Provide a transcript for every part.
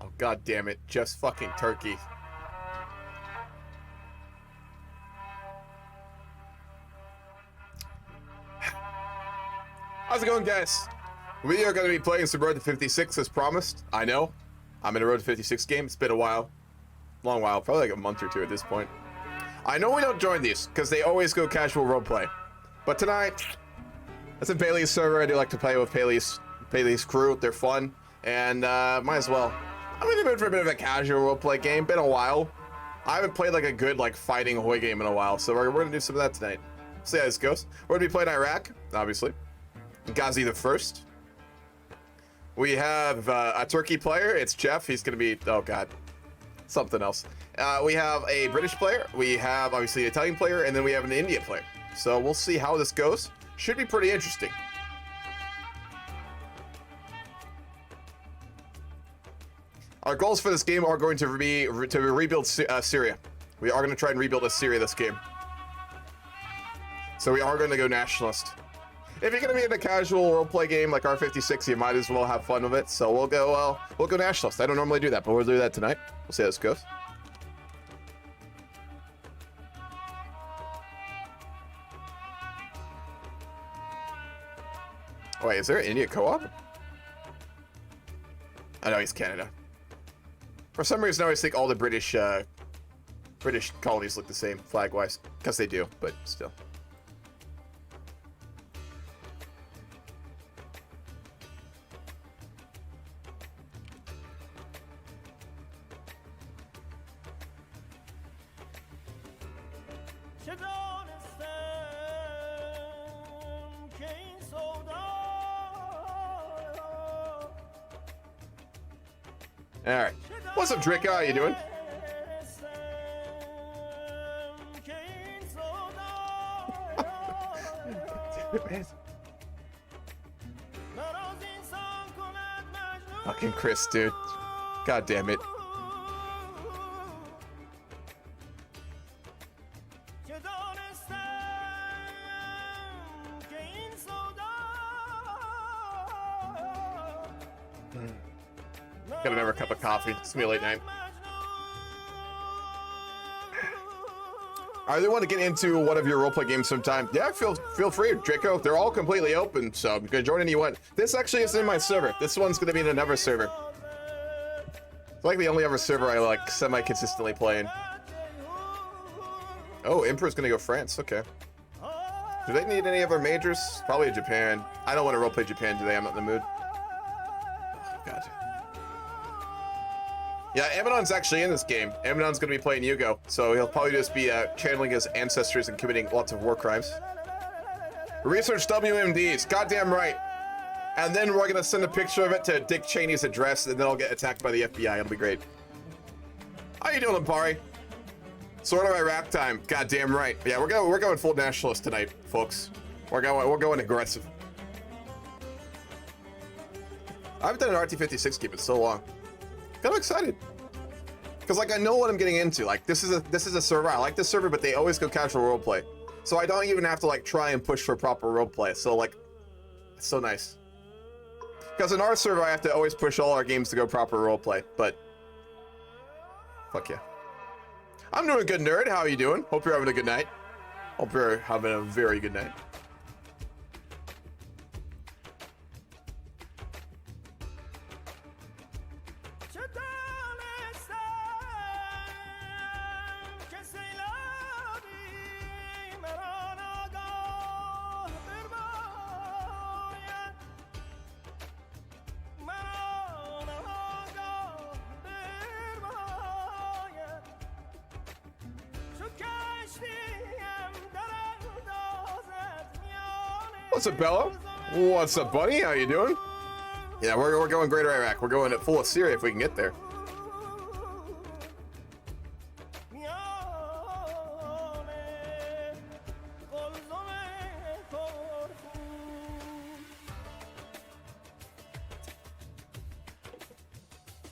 Oh, god damn it. Just fucking turkey. How's it going, guys? We are going to be playing some Road to 56 as promised. I know. I'm in a Road to 56 game. It's been a while. Long while. Probably like a month or two at this point. I know we don't join these because they always go casual roleplay. But tonight, that's a Bailey's server. I do like to play with Bailey's crew. They're fun. And might as well. I'm in the mood for a bit of a casual roleplay game. Been a while. I haven't played like a good like fighting Ahoy game in a while. So we're going to do some of that tonight. See how this goes. We're going to be playing Iraq, obviously. Ghazi the First. We have a Turkey player. It's Jeff. He's going to be, oh god, something else. We have a British player. We have obviously an Italian player, and then we have an India player. So we'll see how this goes. Should be pretty interesting. Our goals for this game are going to be to rebuild Syria. We are going to try and rebuild Syria this game. So we are going to go nationalist. If you're going to be in a casual roleplay game like R56, you might as well have fun with it. So we'll go nationalist. I don't normally do that, but we'll do that tonight. We'll see how this goes. Oh, wait, is there an India co-op? I know he's Canada. For some reason, I always think all the British colonies look the same flag-wise, because they do, but still. All right. What's up, Dricka? How you doing? Fucking Chris, dude. God damn it. Got another cup of coffee. It's gonna be a late night. I really want to get into one of your roleplay games sometime. Yeah, feel free, Draco. They're all completely open, so you can join any you want. This actually isn't in my server. This one's gonna be in another server. It's like the only other server I like semi-consistently playing. Oh, Emperor's gonna go France. Okay. Do they need any other majors? Probably Japan. I don't want to roleplay Japan today. I'm not in the mood. Oh, God. Yeah, Amadon's actually in this game. Amadon's going to be playing Yugo, so he'll probably just be channeling his ancestors and committing lots of war crimes. Research WMDs, goddamn right. And then we're going to send a picture of it to Dick Cheney's address, and then I'll get attacked by the FBI. It'll be great. How you doing, Lampari? Sort of Iraq time. Goddamn right. Yeah, we're going full nationalist tonight, folks. We're going aggressive. I haven't done an RT56 game in so long. Kind of excited, because like I know what I'm getting into. Like this is a server. I like this server, but they always go casual roleplay, so I don't even have to like try and push for proper roleplay. So like, it's so nice. Because in our server, I have to always push all our games to go proper roleplay. But fuck yeah, I'm doing good, nerd. How are you doing? Hope you're having a good night. Hope you're having a very good night. What's up, Bella? What's up, buddy? How you doing? Yeah, we're going Greater Iraq. We're going at full Syria if we can get there.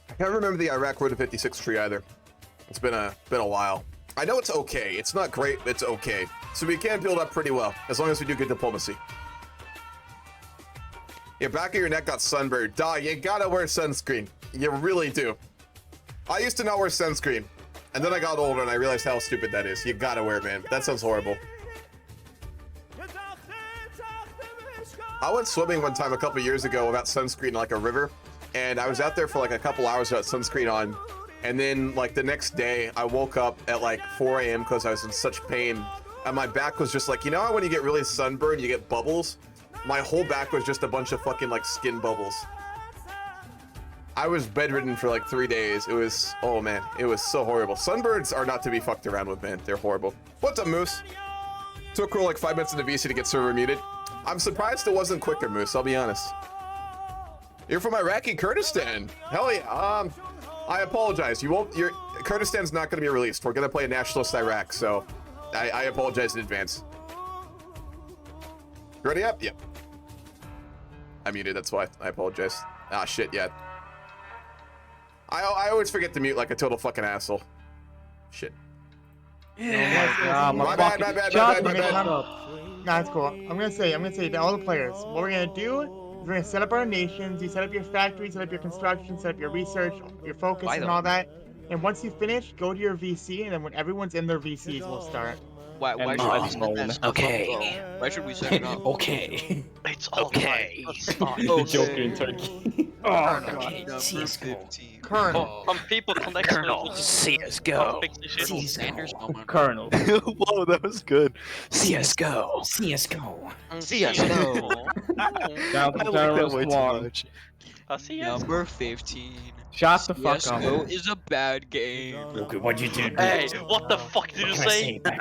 I can't remember the Iraq Road to 56 tree either. It's been a while. I know it's okay. It's not great, but it's okay. So we can build up pretty well, as long as we do good diplomacy. Your back of your neck got sunburned. Duh, you gotta wear sunscreen. You really do. I used to not wear sunscreen, and then I got older and I realized how stupid that is. You gotta wear it, man. That sounds horrible. I went swimming one time a couple years ago without sunscreen in like a river, and I was out there for like a couple hours without sunscreen on, and then like the next day I woke up at like 4 a.m. because I was in such pain, and my back was just like, you know how when you get really sunburned you get bubbles? My whole back was just a bunch of fucking like skin bubbles. I was bedridden for like 3 days. It was, oh man, it was so horrible. Sunbirds are not to be fucked around with, man. They're horrible. What's up, Moose? Took her like 5 minutes in the VC to get server muted. I'm surprised it wasn't quicker, Moose, I'll be honest. You're from Iraqi Kurdistan. Hell yeah. I apologize. Kurdistan's not gonna be released. We're gonna play a nationalist Iraq, so I apologize in advance. You ready up? Yep. I muted, that's why. I apologize. Ah, shit, yeah. I always forget to mute like a total fucking asshole. Shit. Yeah. My bad. Nah, it's cool. I'm gonna say to all the players, what we're gonna do is we're gonna set up our nations. You set up your factory, set up your construction, set up your research, your focus, and all that. And once you finish, go to your VC, and then when everyone's in their VCs, we'll start. Why should we set Okay. Why should we set it up? Okay. It's all Okay. right. Joker in Turkey. Oh, Okay. CSGO. Colonel. Some people connect Colonel. CSGO. CSGO. Colonel. Whoa, that was good. CSGO. CSGO. Down to I like that terrorist way too one. much. Number 15. Shut the fuck CSGO up. is a bad game. Okay, what'd you do? Hey, what the fuck did you What can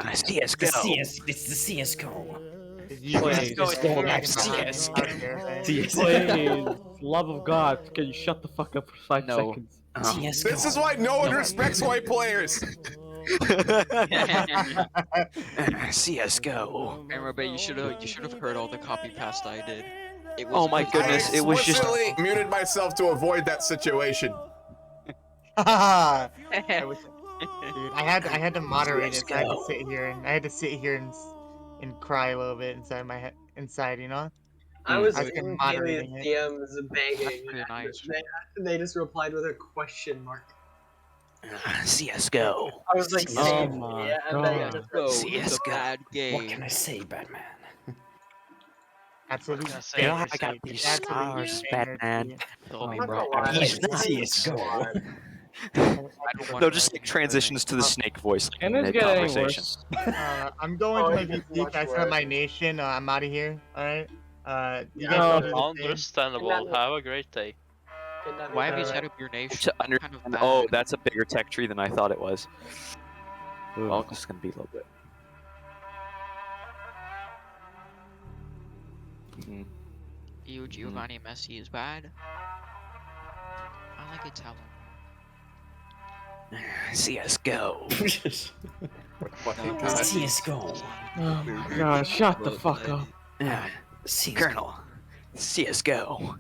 I say? CSGO. It's the CSGO. Please, please, love of God, can you shut the fuck up for 5 No. seconds? CSGO. This is why no one respects white players. CSGO. Hammurabae, you should have heard all the copy pasta I did. It was Oh my goodness, it was just. I explicitly muted myself to avoid that situation. I had to moderate it, so I had to sit here and cry a little bit inside my head, you know. I was I can moderate Haley's it. DMs begging. pretty nice. They just replied with a question mark. CSGO. I was like, Oh same. my Yeah, and then I God. just Bro, it's a CS:GO. bad What game. can I say, Batman? Absolutely. What can I say? You know how I got these scars, Batman? Oh, I'm not bro. gonna lie, He's like, not CS:GO. No, just like transitions to the snake voice. Like, And it's getting mid-conversation. worse. I'm going to my it's VC. much I set up worse. my nation. I'm out of here. All right. You Yeah, guys all do the same. Understandable. Have a great day. Why have you Uh, set up your nation? To under- Kind of oh, bad. that's a bigger tech tree than I thought it was. Well, this is gonna be a little bit. Mhm. You, Giovanni Messi is bad. I like Italian. CS:GO. Fucking No. God. CS:GO. Oh my God, shut the fuck up. Colonel. CS:GO.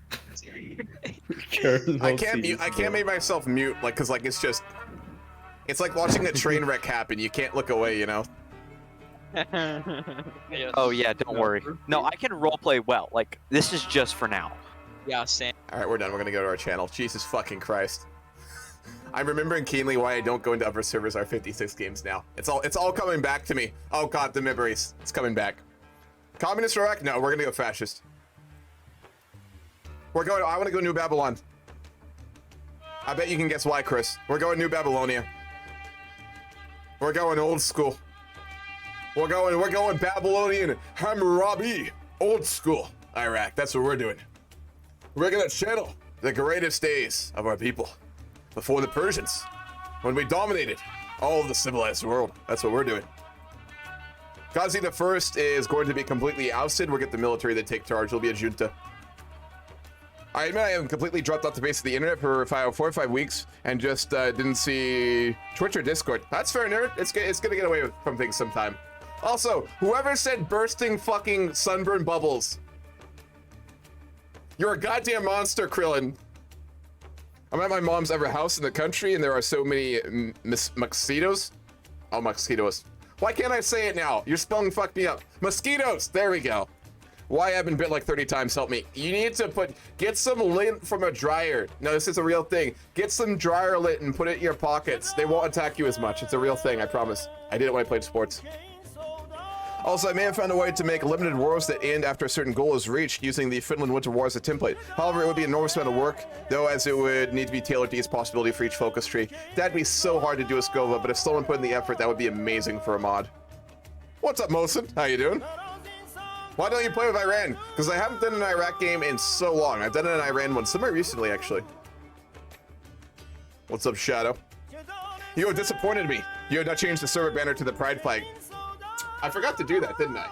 I can't make myself mute, like, cause like it's like watching a train wreck happen. You can't look away, you know. Yes. Oh yeah, don't worry. No, I can roleplay well. Like this is just for now. Yeah, Sam. All right, we're done. We're gonna go to our channel. Jesus fucking Christ. I'm remembering keenly why I don't go into other servers. Our 56 games now. It's all coming back to me. Oh God, the memories. It's coming back. Communist Iraq? No, we're gonna go fascist. I want to go New Babylon. I bet you can guess why, Chris. We're going New Babylonia. We're going old school. We're going Babylonian Hammurabi. Old school Iraq. That's what we're doing. We're gonna channel the greatest days of our people before the Persians, when we dominated all of the civilized world. That's what we're doing. Ghazi the First is going to be completely ousted. We'll get the military to take charge. It'll be a junta. I admit I have completely dropped off the face of the internet for 4 or 5 weeks and just didn't see Twitch or Discord. That's fair, nerd. It's gonna get away from things sometime. Also, whoever said bursting fucking sunburn bubbles, you're a goddamn monster, Krillin. I'm at my mom's ever house in the country and there are so many mosquitoes. Oh, mosquitoes. Why can't I say it now? You're spelling fuck me up. Mosquitoes. There we go. Why I've been bit like 30 times, help me. You need to get some lint from a dryer. No, this is a real thing. Get some dryer lint and put it in your pockets. They won't attack you as much. It's a real thing, I promise. I did it when I played sports. Also, I may have found a way to make limited wars that end after a certain goal is reached using the Finland Winter War as a template. However, it would be an enormous amount of work, though, as it would need to be tailored to each possibility for each focus tree. That'd be so hard to do with Scova, but if someone put in the effort, that would be amazing for a mod. What's up, Mosin? How you doing? Why don't you play with Iran? Because I haven't done an Iraq game in so long. I've done an Iran one somewhere recently, actually. What's up, Shadow? You have disappointed me. You have not changed the server banner to the pride flag. I forgot to do that, didn't I?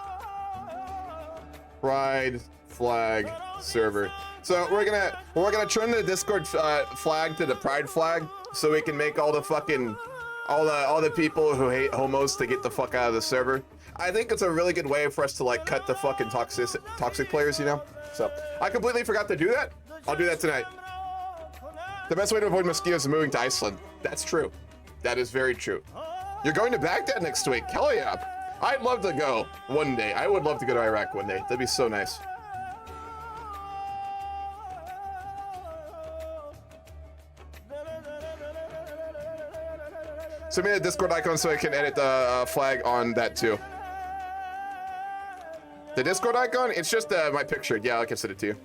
Pride flag server. So we're gonna turn the Discord flag to the pride flag, so we can make all the fucking all the people who hate homos to get the fuck out of the server. I think it's a really good way for us to like cut the fucking toxic players, you know. So I completely forgot to do that. I'll do that tonight. The best way to avoid mosquitoes is moving to Iceland. That's true. That is very true. You're going to Baghdad next week. Hell yeah. I'd love to go one day. I would love to go to Iraq one day. That'd be so nice. Send me a Discord icon so I can edit the flag on that too. The Discord icon? It's just my picture. Yeah, I can send it to you.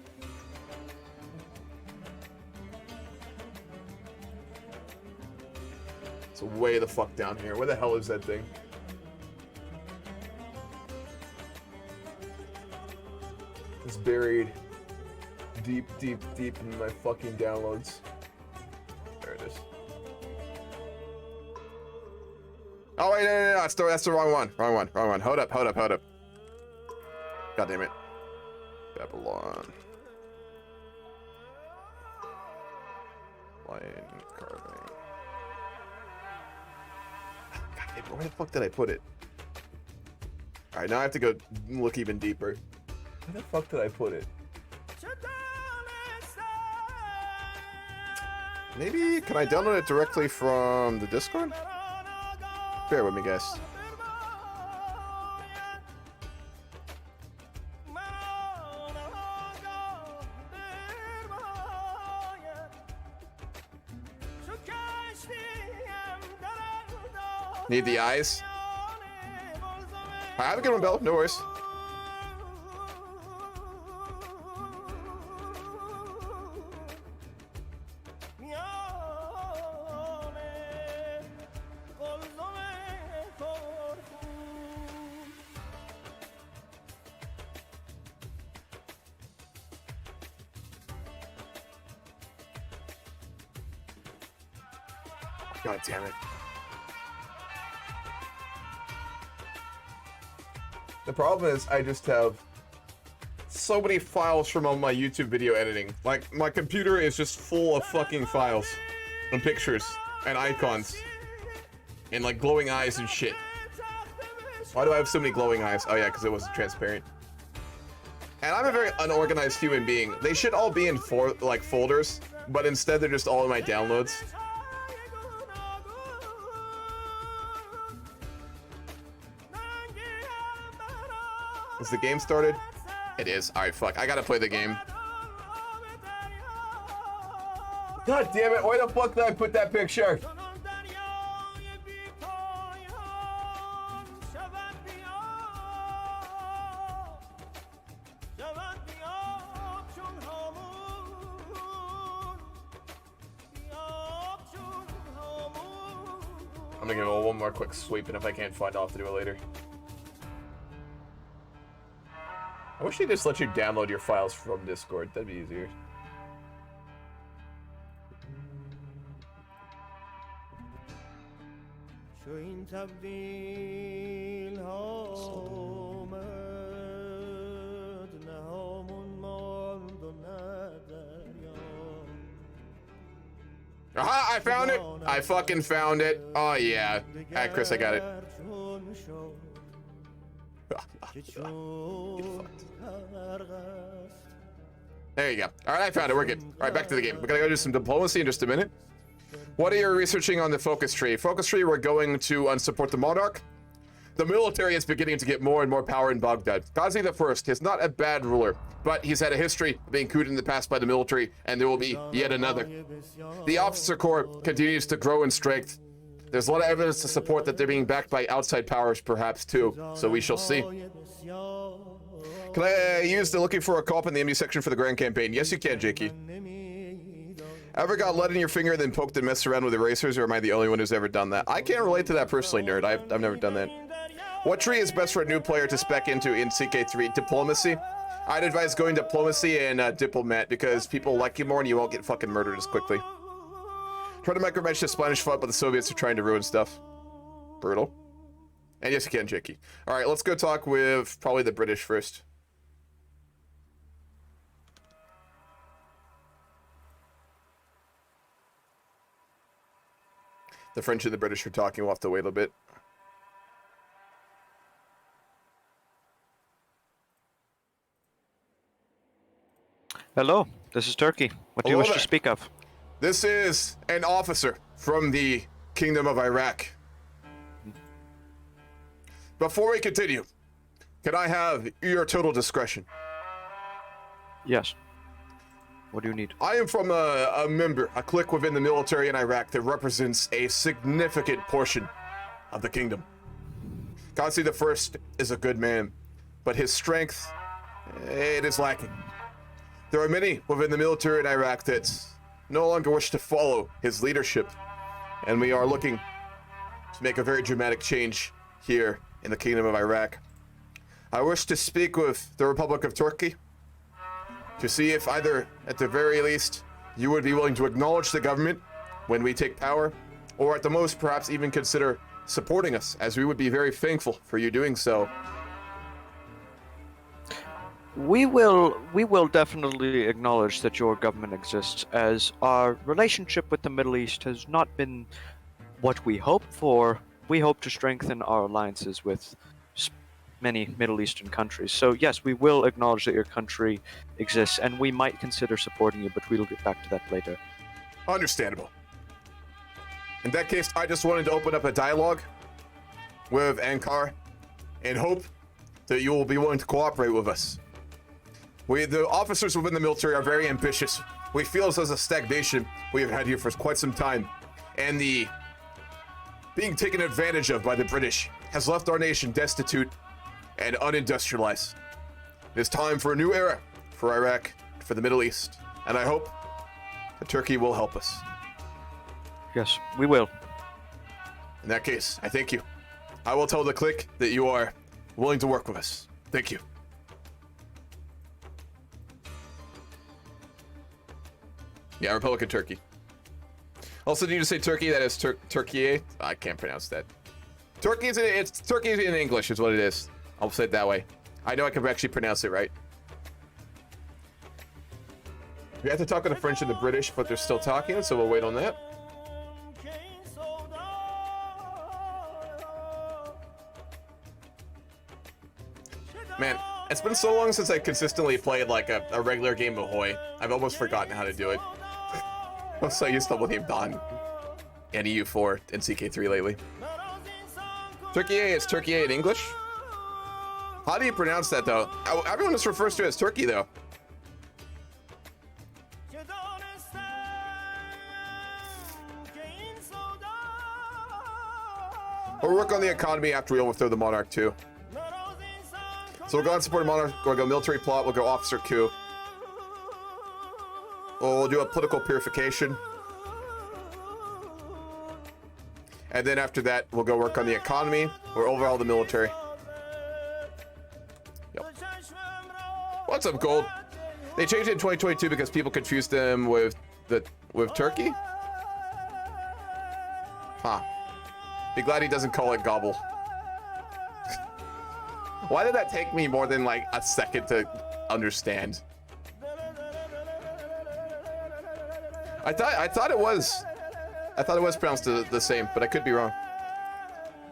It's way the fuck down here. Where the hell is that thing? It's buried deep, deep, deep in my fucking downloads. There it is. Oh wait, no, that's the wrong one. Wrong one. Hold up. God damn it. Babylon. Lion carving. God damn it, where the fuck did I put it? Alright, now I have to go look even deeper. Where the fuck did I put it? Maybe, can I download it directly from the Discord? Bear with me, guys. Need the eyes? I have a good one, Bell. No worries. God damn it. The problem is I just have so many files from all my YouTube video editing. Like, my computer is just full of fucking files and pictures and icons and like glowing eyes and shit. Why do I have so many glowing eyes? Oh yeah, because it wasn't transparent. And I'm a very unorganized human being. They should all be in folders, but instead they're just all in my downloads. Is the game started? It is. Alright, fuck. I gotta play the game. God damn it, why the fuck did I put that picture? I'm gonna give it one more quick sweep, and if I can't find it, I'll have to do it later. I wish they just let you download your files from Discord. That'd be easier. Aha! I found it! I fucking found it. Oh yeah. Alright, Chris, I got it. There you go. Alright, I found it. We're good. Alright, back to the game. We're gonna go do some diplomacy in just a minute. What are you researching on the focus tree? Focus tree, we're going to unsupport the monarch. The military is beginning to get more and more power in Baghdad. Ghazi I is not a bad ruler, but he's had a history of being coup in the past by the military, and there will be yet another. The officer corps continues to grow in strength. There's a lot of evidence to support that they're being backed by outside powers, perhaps, too, so we shall see. Can I use the looking for a co-op in the MU section for the grand campaign? Yes, you can, Jakey. Ever got lead in your finger and then poked and messed around with erasers, or am I the only one who's ever done that? I can't relate to that personally, nerd. I've never done that. What tree is best for a new player to spec into in CK3? Diplomacy? I'd advise going diplomacy and diplomat, because people like you more and you won't get fucking murdered as quickly. Try to micromanage the Spanish front, but the Soviets are trying to ruin stuff. Brutal. And yes, you can, Jakey. All right, let's go talk with probably the British first. The French and the British are talking. We'll have to wait a little bit. Hello, this is Turkey. What do you Hello wish there. to speak of? This is an officer from the Kingdom of Iraq. Before we continue, can I have your total discretion? Yes. What do you need? I am from a member, a clique within the military in Iraq that represents a significant portion of the kingdom. Ghazi I is a good man, but his strength, it is lacking. There are many within the military in Iraq that no longer wish to follow his leadership, and we are looking to make a very dramatic change here in the Kingdom of Iraq. I wish to speak with the Republic of Turkey to see if either, at the very least, you would be willing to acknowledge the government when we take power, or at the most, perhaps even consider supporting us, as we would be very thankful for you doing so. We will definitely acknowledge that your government exists, as our relationship with the Middle East has not been what we hoped for. We hope to strengthen our alliances with many Middle Eastern countries. So yes, we will acknowledge that your country exists, and we might consider supporting you, but we'll get back to that later. Understandable. In that case, I just wanted to open up a dialogue with Ankara and hope that you will be willing to cooperate with us. The officers within the military are very ambitious. We feel this as a stagnation we have had here for quite some time, and the being taken advantage of by the British has left our nation destitute and unindustrialized. It is time for a new era for Iraq, for the Middle East, and I hope that Turkey will help us. Yes, we will. In that case, I thank you. I will tell the clique that you are willing to work with us. Thank you. Yeah, Republic of Turkey. Also, need to say Turkey. That is Turkey. I can't pronounce that. Turkey in English is what it is. I'll say it that way. I know I can actually pronounce it right. We have to talk to the French and the British, but they're still talking, so we'll wait on that. Man, it's been so long since I consistently played like a regular game of Hoi. I've almost forgotten how to do it. I'm so used to playing Don and EU4 and CK3 lately. Turkey is Turkey in English? How do you pronounce that though? Everyone just refers to it as Turkey though. We'll work on the economy after we overthrow the monarch too. So we'll go and support a monarch, we'll go military plot, we'll go officer coup. We'll do a political purification. And then after that, we'll go work on the economy or overhaul the military. Yep. What's up, Gold? They changed it in 2022 because people confused them with Turkey? Huh. Be glad he doesn't call it gobble. Why did that take me more than like a second to understand? I thought it was pronounced the same, but I could be wrong.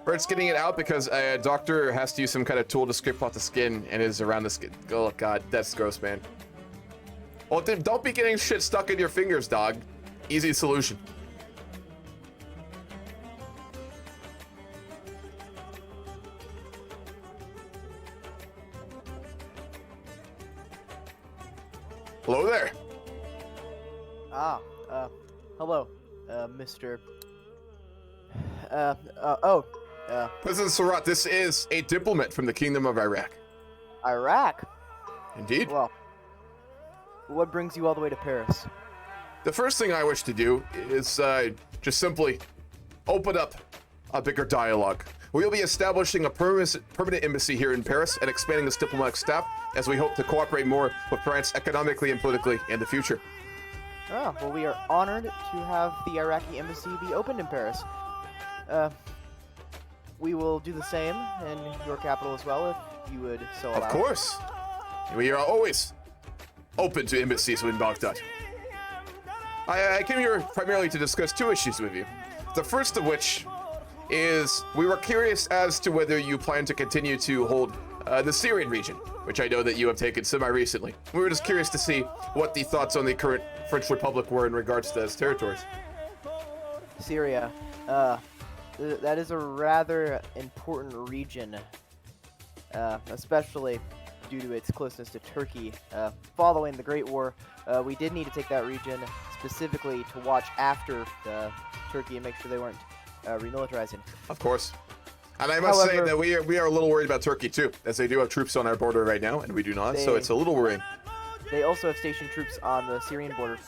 Or it's getting it out because a doctor has to use some kind of tool to scrape off the skin and is around the skin. Oh god, that's gross, man. Well, don't be getting shit stuck in your fingers, dog. Easy solution. Hello there. Hello, Mr. President Sarat, this is a diplomat from the Kingdom of Iraq. Iraq? Indeed. Well, what brings you all the way to Paris? The first thing I wish to do is just simply open up a bigger dialogue. We'll be establishing a permanent embassy here in Paris and expanding this diplomatic staff as we hope to cooperate more with France economically and politically in the future. Oh, well, we are honored to have the Iraqi embassy be opened in Paris. We will do the same in your capital as well, if you would so allow. Of course. We are always open to embassies in Baghdad. I came here primarily to discuss two issues with you. The first of which is we were curious as to whether you plan to continue to hold the Syrian region, which I know that you have taken semi-recently. We were just curious to see what the thoughts on the current French Republic were in regards to those territories. Syria. That is a rather important region, especially due to its closeness to Turkey. Following the Great War, we did need to take that region specifically to watch after Turkey and make sure they weren't remilitarizing. Of course. And I must say However, that we are a little worried about Turkey too, as they do have troops on our border right now, and we do not, so it's a little worrying. They also have stationed troops on the Syrian border.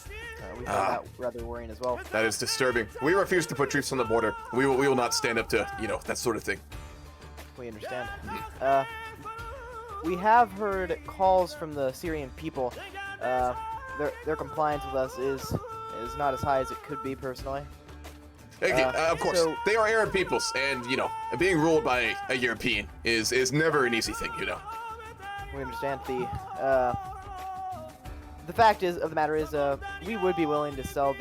We find that rather worrying as well. That is disturbing. We refuse to put troops on the border. We will not stand up to, that sort of thing. We understand. We have heard calls from the Syrian people. Their compliance with us is not as high as it could be, personally. Okay, of course, so- they are Arab peoples, and being ruled by a European is never an easy thing. We understand. The fact of the matter is, we would be willing to sell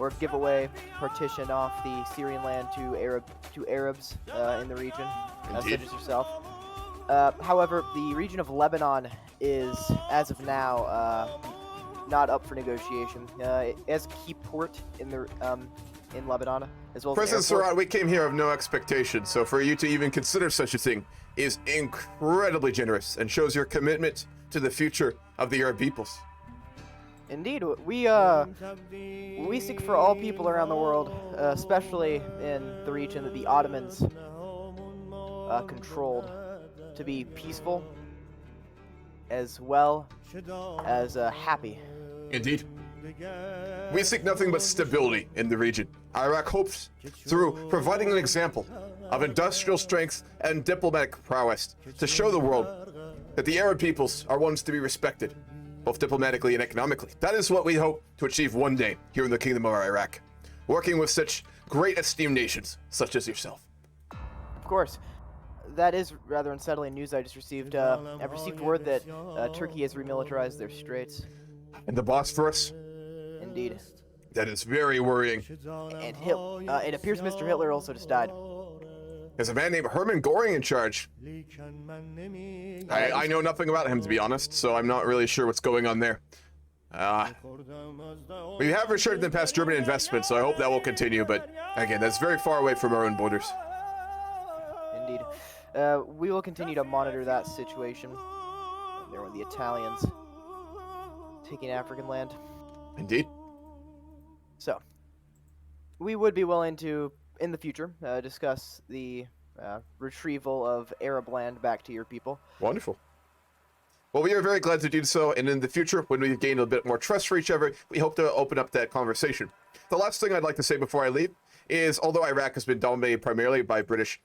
or give away, partition off the Syrian land to Arabs in the region, such as yourself. However, the region of Lebanon is, as of now, not up for negotiation. It has a key port in Lebanon, as well as President an airport. Sarat, we came here of no expectation, so for you to even consider such a thing is incredibly generous and shows your commitment to the future of the Arab peoples. Indeed, we seek for all people around the world, especially in the region that the Ottomans controlled, to be peaceful as well as happy. Indeed. We seek nothing but stability in the region. Iraq hopes, through providing an example of industrial strength and diplomatic prowess, to show the world that the Arab peoples are ones to be respected, both diplomatically and economically. That is what we hope to achieve one day here in the Kingdom of Iraq, working with such great esteemed nations such as yourself. Of course. That is rather unsettling news I just received. I've received word that Turkey has remilitarized their straits. And the Bosphorus? Indeed. That is very worrying. And it appears Mr. Hitler also just died. There's a man named Hermann Göring in charge. I know nothing about him, to be honest, so I'm not really sure what's going on there. We have restricted the past German investment, so I hope that will continue, but again, that's very far away from our own borders. Indeed. We will continue to monitor that situation. There were the Italians taking African land. Indeed. So, we would be willing to, in the future, discuss the retrieval of Arab land back to your people. Wonderful. Well, we are very glad to do so, and in the future, when we've gained a bit more trust for each other, we hope to open up that conversation. The last thing I'd like to say before I leave is, although Iraq has been dominated primarily by British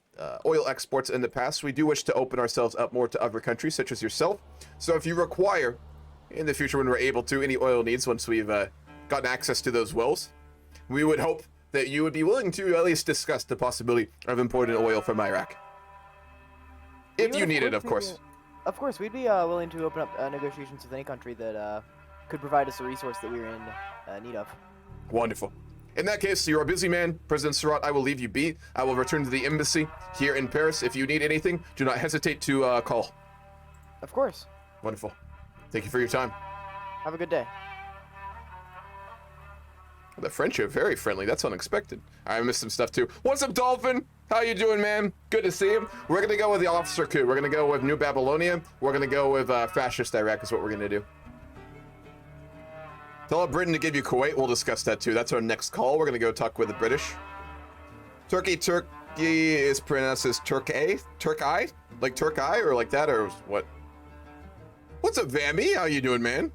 oil exports in the past, we do wish to open ourselves up more to other countries, such as yourself. So if you require, in the future when we're able to, any oil needs once we've gotten access to those wells, we would hope that you would be willing to at least discuss the possibility of importing oil from Iraq. If you need it, of course. Of course, we'd be willing to open up negotiations with any country that could provide us a resource that we're in need of. Wonderful. In that case, you're a busy man, President Sarat. I will leave you be. I will return to the embassy here in Paris. If you need anything, do not hesitate to call. Of course. Wonderful. Thank you for your time. Have a good day. The French are very friendly. That's unexpected. I missed some stuff too. What's up, Dolphin? How you doing, man? Good to see him. We're gonna go with the officer coup. We're gonna go with New Babylonia. We're gonna go with fascist Iraq is what we're gonna do. Tell Britain to give you Kuwait. We'll discuss that too. That's our next call. We're gonna go talk with the British. Turkey is pronounced as Turkey? Turkey? Like Turkey or like that or what? What's up, Vammy? How you doing, man?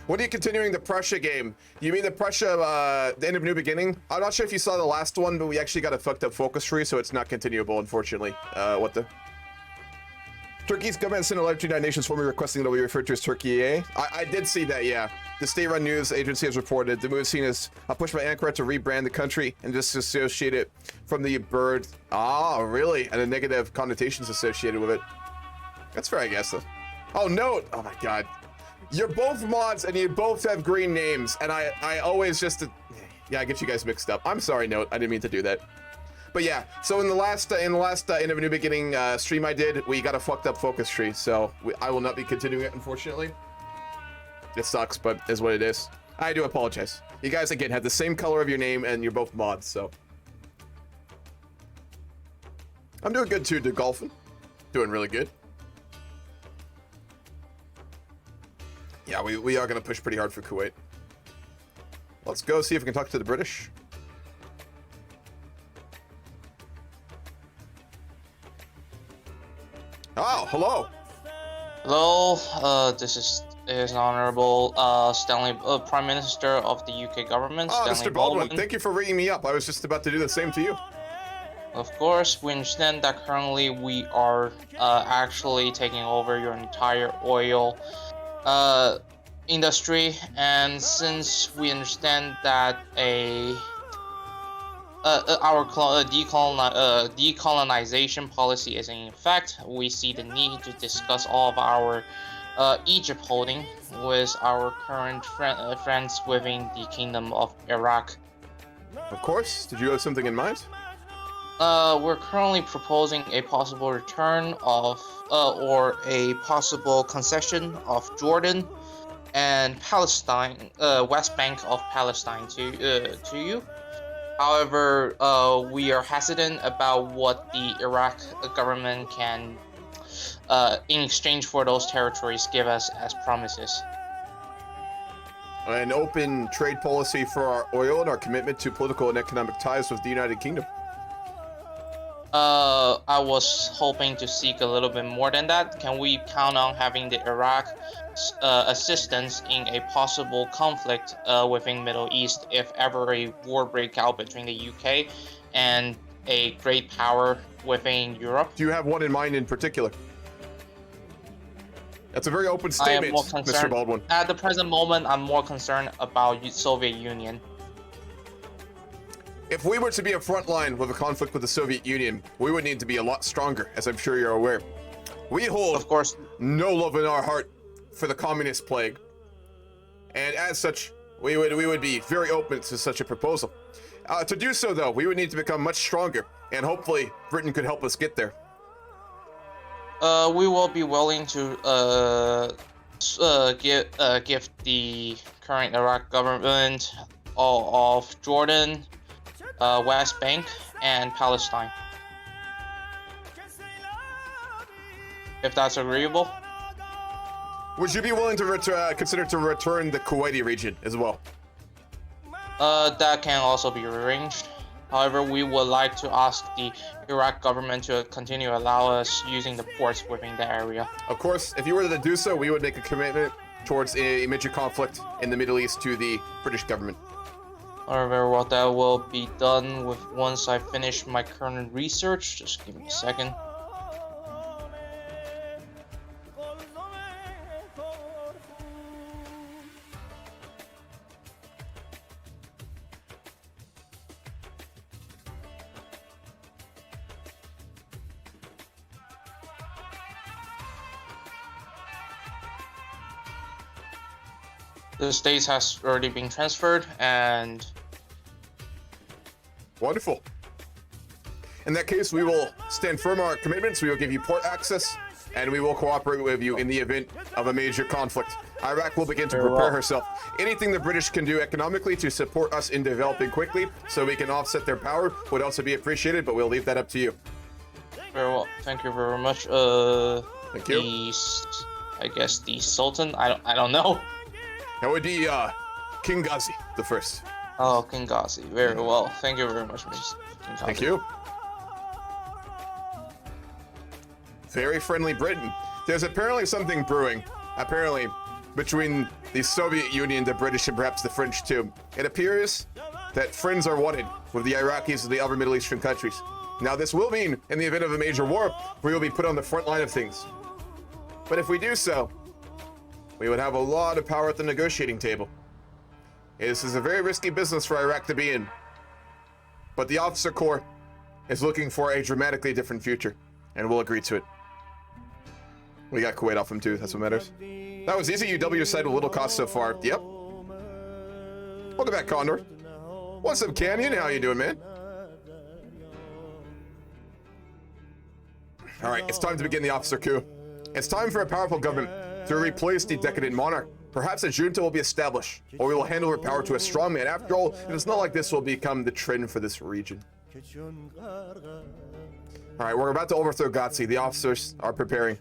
When are you continuing the Prussia game? You mean the Prussia, the end of New Beginning? I'm not sure if you saw the last one, but we actually got a fucked up focus tree, so it's not continuable, unfortunately. What the? Turkey's government sent a letter to the United Nations formally requesting that we refer to as Turkey, eh? I did see that, yeah. The state-run news agency has reported the move seen as a push by Ankara to rebrand the country and disassociate it from the bird. Ah, really? And the negative connotations associated with it. That's fair, I guess, though. Oh, no! Oh my god. You're both mods and you both have green names, and I always just yeah, I get you guys mixed up. I'm sorry, Note. I didn't mean to do that. But yeah, so in the last end of a New Beginning stream I did, we got a fucked up focus tree, so I will not be continuing it, unfortunately. It sucks, but is what it is. I do apologize. You guys again have the same color of your name, and you're both mods, so I'm doing good too, dude. Golfing, doing really good. Yeah, we are going to push pretty hard for Kuwait. Let's go see if we can talk to the British. Oh, hello. Hello, this is Honorable Stanley, Prime Minister of the UK government. Oh, Stanley Mr. Baldwin, thank you for ringing me up. I was just about to do the same to you. Of course, we understand that currently we are actually taking over your entire oil industry, and since we understand that our decolonization policy is in effect, we see the need to discuss all of our Egypt holding with our current friends within the Kingdom of Iraq. Of course. Did you have something in mind? We're currently proposing a possible return of or a possible concession of Jordan and Palestine, West Bank of Palestine to you. However, we are hesitant about what the Iraq government can, in exchange for those territories, give us as promises. An open trade policy for our oil and our commitment to political and economic ties with the United Kingdom. I was hoping to seek a little bit more than that. Can we count on having the Iraq assistance in a possible conflict within Middle East if ever a war break out between the UK and a great power within Europe? Do you have one in mind in particular? That's a very open statement, Mr. Baldwin. At the present moment, I'm more concerned about Soviet Union. If we were to be a front line with a conflict with the Soviet Union, we would need to be a lot stronger, as I'm sure you're aware. We hold, of course, no love in our heart for the communist plague, and as such, we would be very open to such a proposal. To do so, though, we would need to become much stronger, and hopefully, Britain could help us get there. We will be willing to give the current Iraq government all of Jordan, West Bank, and Palestine. If that's agreeable. Would you be willing to consider to return the Kuwaiti region as well? That can also be arranged. However, we would like to ask the Iraq government to continue to allow us using the ports within the area. Of course, if you were to do so, we would make a commitment towards a major conflict in the Middle East to the British government. However, well, that will be done with once I finish my current research. Just give me a second. The states has already been transferred, and wonderful. In that case, we will stand firm on our commitments. We will give you port access, and we will cooperate with you in the event of a major conflict. Iraq will begin to prepare herself. Anything the British can do economically to support us in developing quickly so we can offset their power would also be appreciated, but we'll leave that up to you. Very well. Thank you very much. Thank you. I guess the Sultan. I don't know. That would be King Ghazi the first. Oh, King Ghazi. Very well. Thank you very much, Mr. King Ghazi. Thank you. Very friendly Britain. There's apparently something brewing. Apparently, between the Soviet Union, the British, and perhaps the French too. It appears that friends are wanted with the Iraqis and the other Middle Eastern countries. Now, this will mean, in the event of a major war, we will be put on the front line of things. But if we do so, we would have a lot of power at the negotiating table. This is a very risky business for Iraq to be in. But the officer corps is looking for a dramatically different future, and we'll agree to it. We got Kuwait off him too, that's what matters. That was easy. You double your side with little cost so far. Yep. Welcome back, Condor. What's up, Canyon? How you doing, man? All right, it's time to begin the officer coup. It's time for a powerful government to replace the decadent monarch. Perhaps a junta will be established, or we will hand over power to a strong man. After all, it's not like this will become the trend for this region. All right, we're about to overthrow Ghazi. The officers are preparing.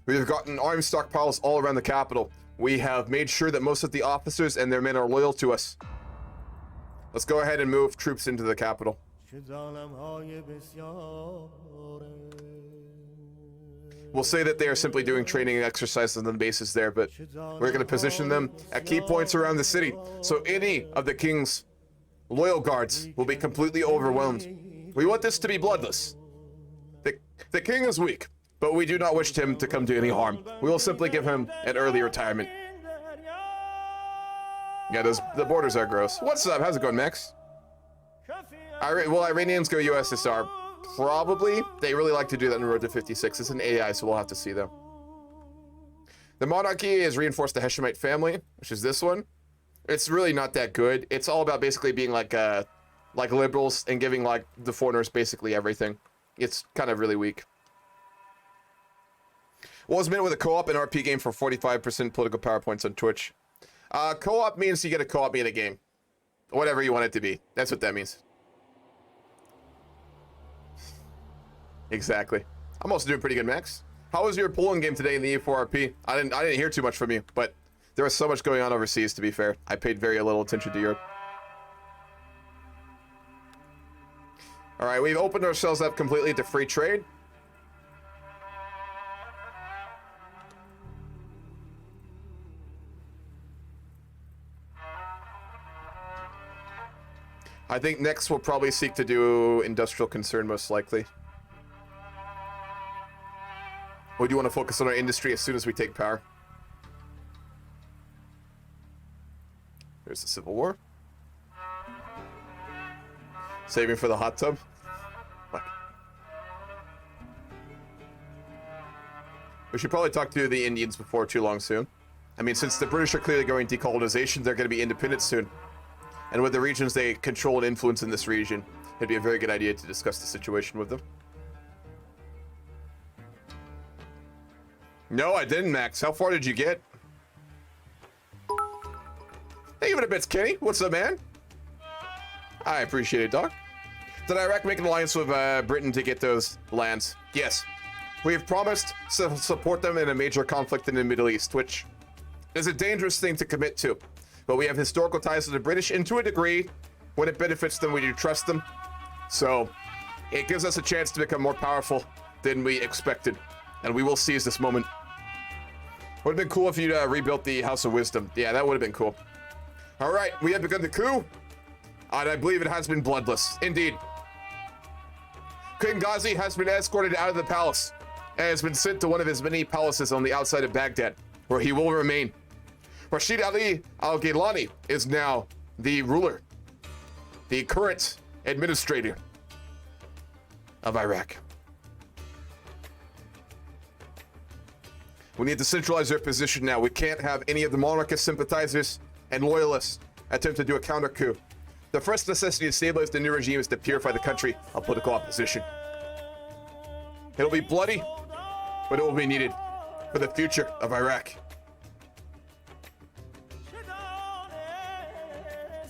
We've gotten arms stockpiles all around the capital. We have made sure that most of the officers and their men are loyal to us. Let's go ahead and move troops into the capital. We'll say that they are simply doing training and exercises on the bases there, but we're going to position them at key points around the city, so any of the king's loyal guards will be completely overwhelmed. We want this to be bloodless. The king is weak, but we do not wish him to come to any harm. We will simply give him an early retirement. Yeah, the borders are gross. What's up? How's it going, Max? Will Iranians go USSR? Probably. They really like to do that in Road to 56. It's an AI, so we'll have to see them. The monarchy has reinforced the Hashemite family, which is this one. It's really not that good. It's all about basically being like liberals and giving like the foreigners basically everything. It's kind of really weak. What was meant with a co-op and RP game for 45% political power points on Twitch? Co-op means you get a co-op in a game. Whatever you want it to be. That's what that means. Exactly. I'm also doing pretty good, Max. How was your Poland game today in the E4RP? I didn't hear too much from you, but there was so much going on overseas, to be fair. I paid very little attention to Europe. All right, we've opened ourselves up completely to free trade. I think next we'll probably seek to do industrial concern, most likely. Or do you want to focus on our industry as soon as we take power? There's the Civil War. Saving for the hot tub. What? We should probably talk to the Indians before too long soon. I mean, since the British are clearly going decolonization, they're going to be independent soon. And with the regions they control and influence in this region, it'd be a very good idea to discuss the situation with them. No, I didn't, Max. How far did you get? Thank you for the bits, Kenny. What's up, man? I appreciate it, dog. Did Iraq make an alliance with Britain to get those lands? Yes. We have promised to support them in a major conflict in the Middle East, which is a dangerous thing to commit to. But we have historical ties to the British, and to a degree, when it benefits them, we do trust them. So it gives us a chance to become more powerful than we expected, and we will seize this moment. Would have been cool if you'd rebuilt the House of Wisdom. Yeah, that would have been cool. All right, we have begun the coup, and I believe it has been bloodless. Indeed. King Ghazi has been escorted out of the palace and has been sent to one of his many palaces on the outside of Baghdad, where he will remain. Rashid Ali al-Gilani is now the ruler, the current administrator of Iraq. We need to centralize their position now. We can't have any of the monarchist sympathizers and loyalists attempt to do a counter coup. The first necessity to stabilize the new regime is to purify the country of political opposition. It'll be bloody, but it will be needed for the future of Iraq.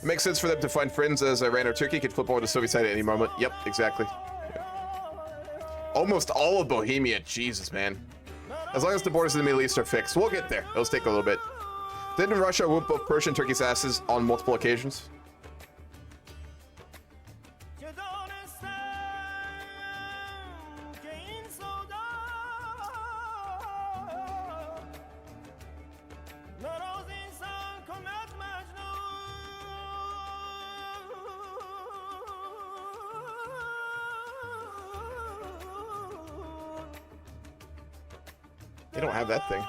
It makes sense for them to find friends as Iran or Turkey could flip over to the Soviet side at any moment. Yep, exactly. Almost all of Bohemia. Jesus, man. As long as the borders in the Middle East are fixed. We'll get there. It'll take a little bit. Didn't Russia whoop both Persia and Turkey's asses on multiple occasions? They don't have that thing.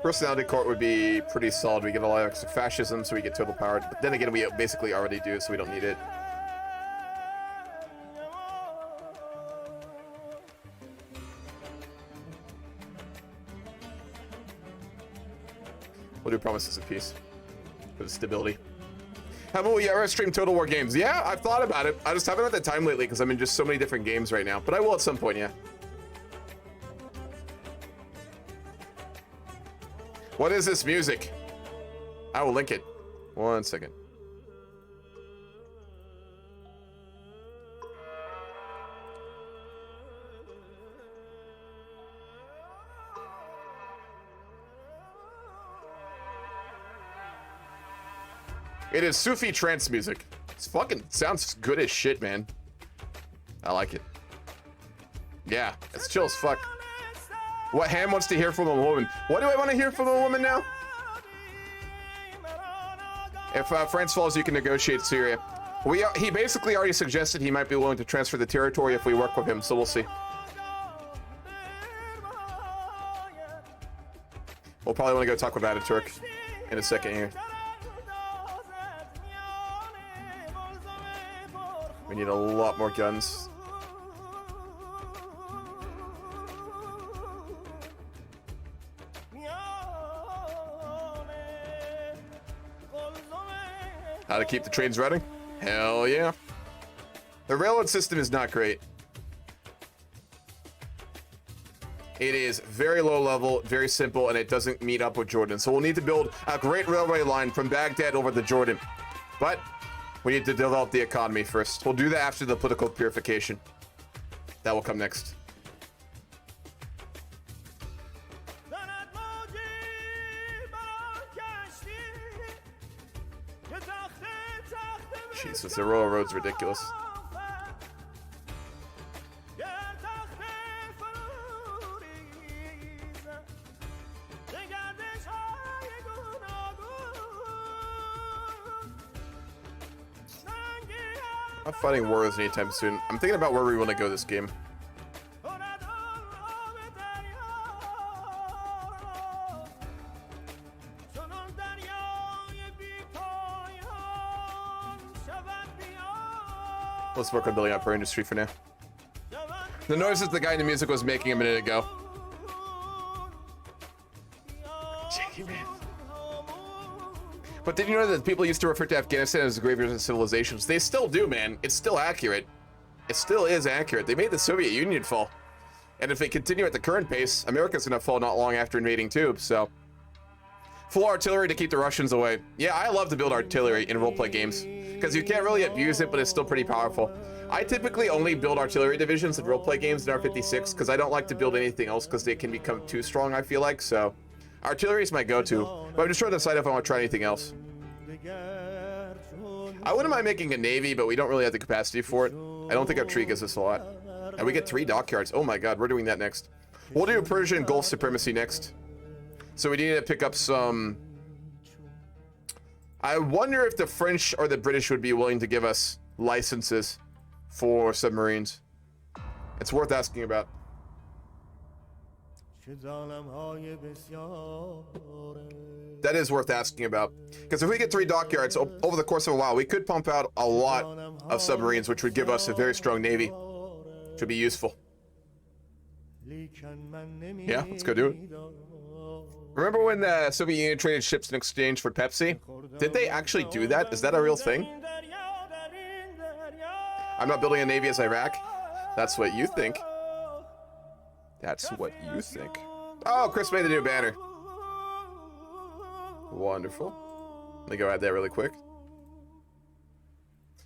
Personality court would be pretty solid. We get a lot of extra fascism, so we get total power. But then again, we basically already do, so we don't need it. We'll do promises of peace for the stability. How about we stream Total War games? Yeah, I've thought about it. I just haven't had the time lately because I'm in just so many different games right now. But I will at some point, yeah. What is this music? I will link it. 1 second. It is Sufi trance music. It's fucking sounds good as shit, man. I like it. Yeah, it's chill as fuck. What Ham wants to hear from a woman? What do I want to hear from a woman now? If France falls, you can negotiate Syria. He basically already suggested he might be willing to transfer the territory if we work with him, so we'll see. We'll probably want to go talk with Ataturk in a second here. We need a lot more guns. How to keep the trains running? Hell yeah. The railroad system is not great. It is very low level, very simple, and it doesn't meet up with Jordan. So we'll need to build a great railway line from Baghdad over to Jordan. But we need to develop the economy first. We'll do that after the political purification. That will come next. Jesus, the railroad's ridiculous. I'm not fighting wars anytime soon. I'm thinking about where we want to go this game. Let's work on building up our industry for now. The noises the guy in the music was making a minute ago. Cheeky man. But did you know that people used to refer to Afghanistan as the graveyard of civilizations? They still do, man. It's still accurate. It still is accurate. They made the Soviet Union fall. And if they continue at the current pace, America's gonna fall not long after invading too, so. Full artillery to keep the Russians away. Yeah, I love to build artillery in roleplay games, because you can't really abuse it, but it's still pretty powerful. I typically only build artillery divisions in roleplay games in R56, because I don't like to build anything else, because they can become too strong, I feel like, so. Artillery is my go-to, but I'm just trying to decide if I want to try anything else. I wouldn't mind making a navy, but we don't really have the capacity for it. I don't think our tree gives us a lot. And we get 3 dockyards. Oh my god, we're doing that next. We'll do Persian Gulf supremacy next. So we need to pick up some... I wonder if the French or the British would be willing to give us licenses for submarines. It's worth asking about. That is worth asking about. Because if we get 3 dockyards over the course of a while, we could pump out a lot of submarines, which would give us a very strong navy. Which would be useful. Yeah, let's go do it. Remember when the Soviet Union traded ships in exchange for Pepsi? Did they actually do that? Is that a real thing? I'm not building a navy as Iraq. That's what you think. That's what you think. Oh, Chris made the new banner. Wonderful. Let me go add that really quick.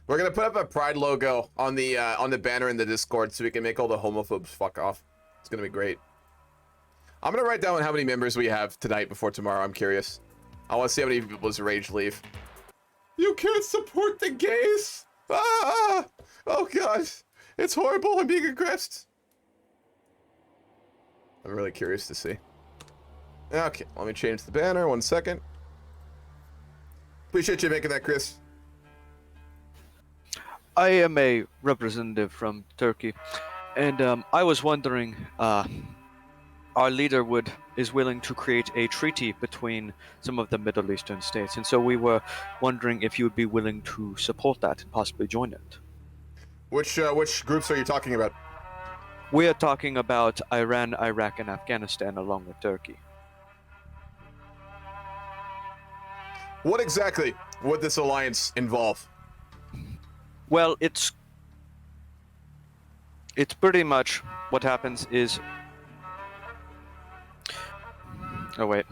We're gonna put up a pride logo on the banner in the Discord so we can make all the homophobes fuck off. It's gonna be great. I'm gonna write down how many members we have tonight before tomorrow. I'm curious. I want to see how many people's rage leave. You can't support the gays. Ah! Oh god, it's horrible. I'm being aggressed. I'm really curious to see. Okay, let me change the banner. 1 second. Appreciate you making that, Chris. I am a representative from Turkey, and I was wondering, our leader is willing to create a treaty between some of the Middle Eastern states, and so we were wondering if you would be willing to support that and possibly join it. Which groups are you talking about? We are talking about Iran, Iraq, and Afghanistan, along with Turkey. What exactly would this alliance involve? Well, it's pretty much what happens is... Oh, wait.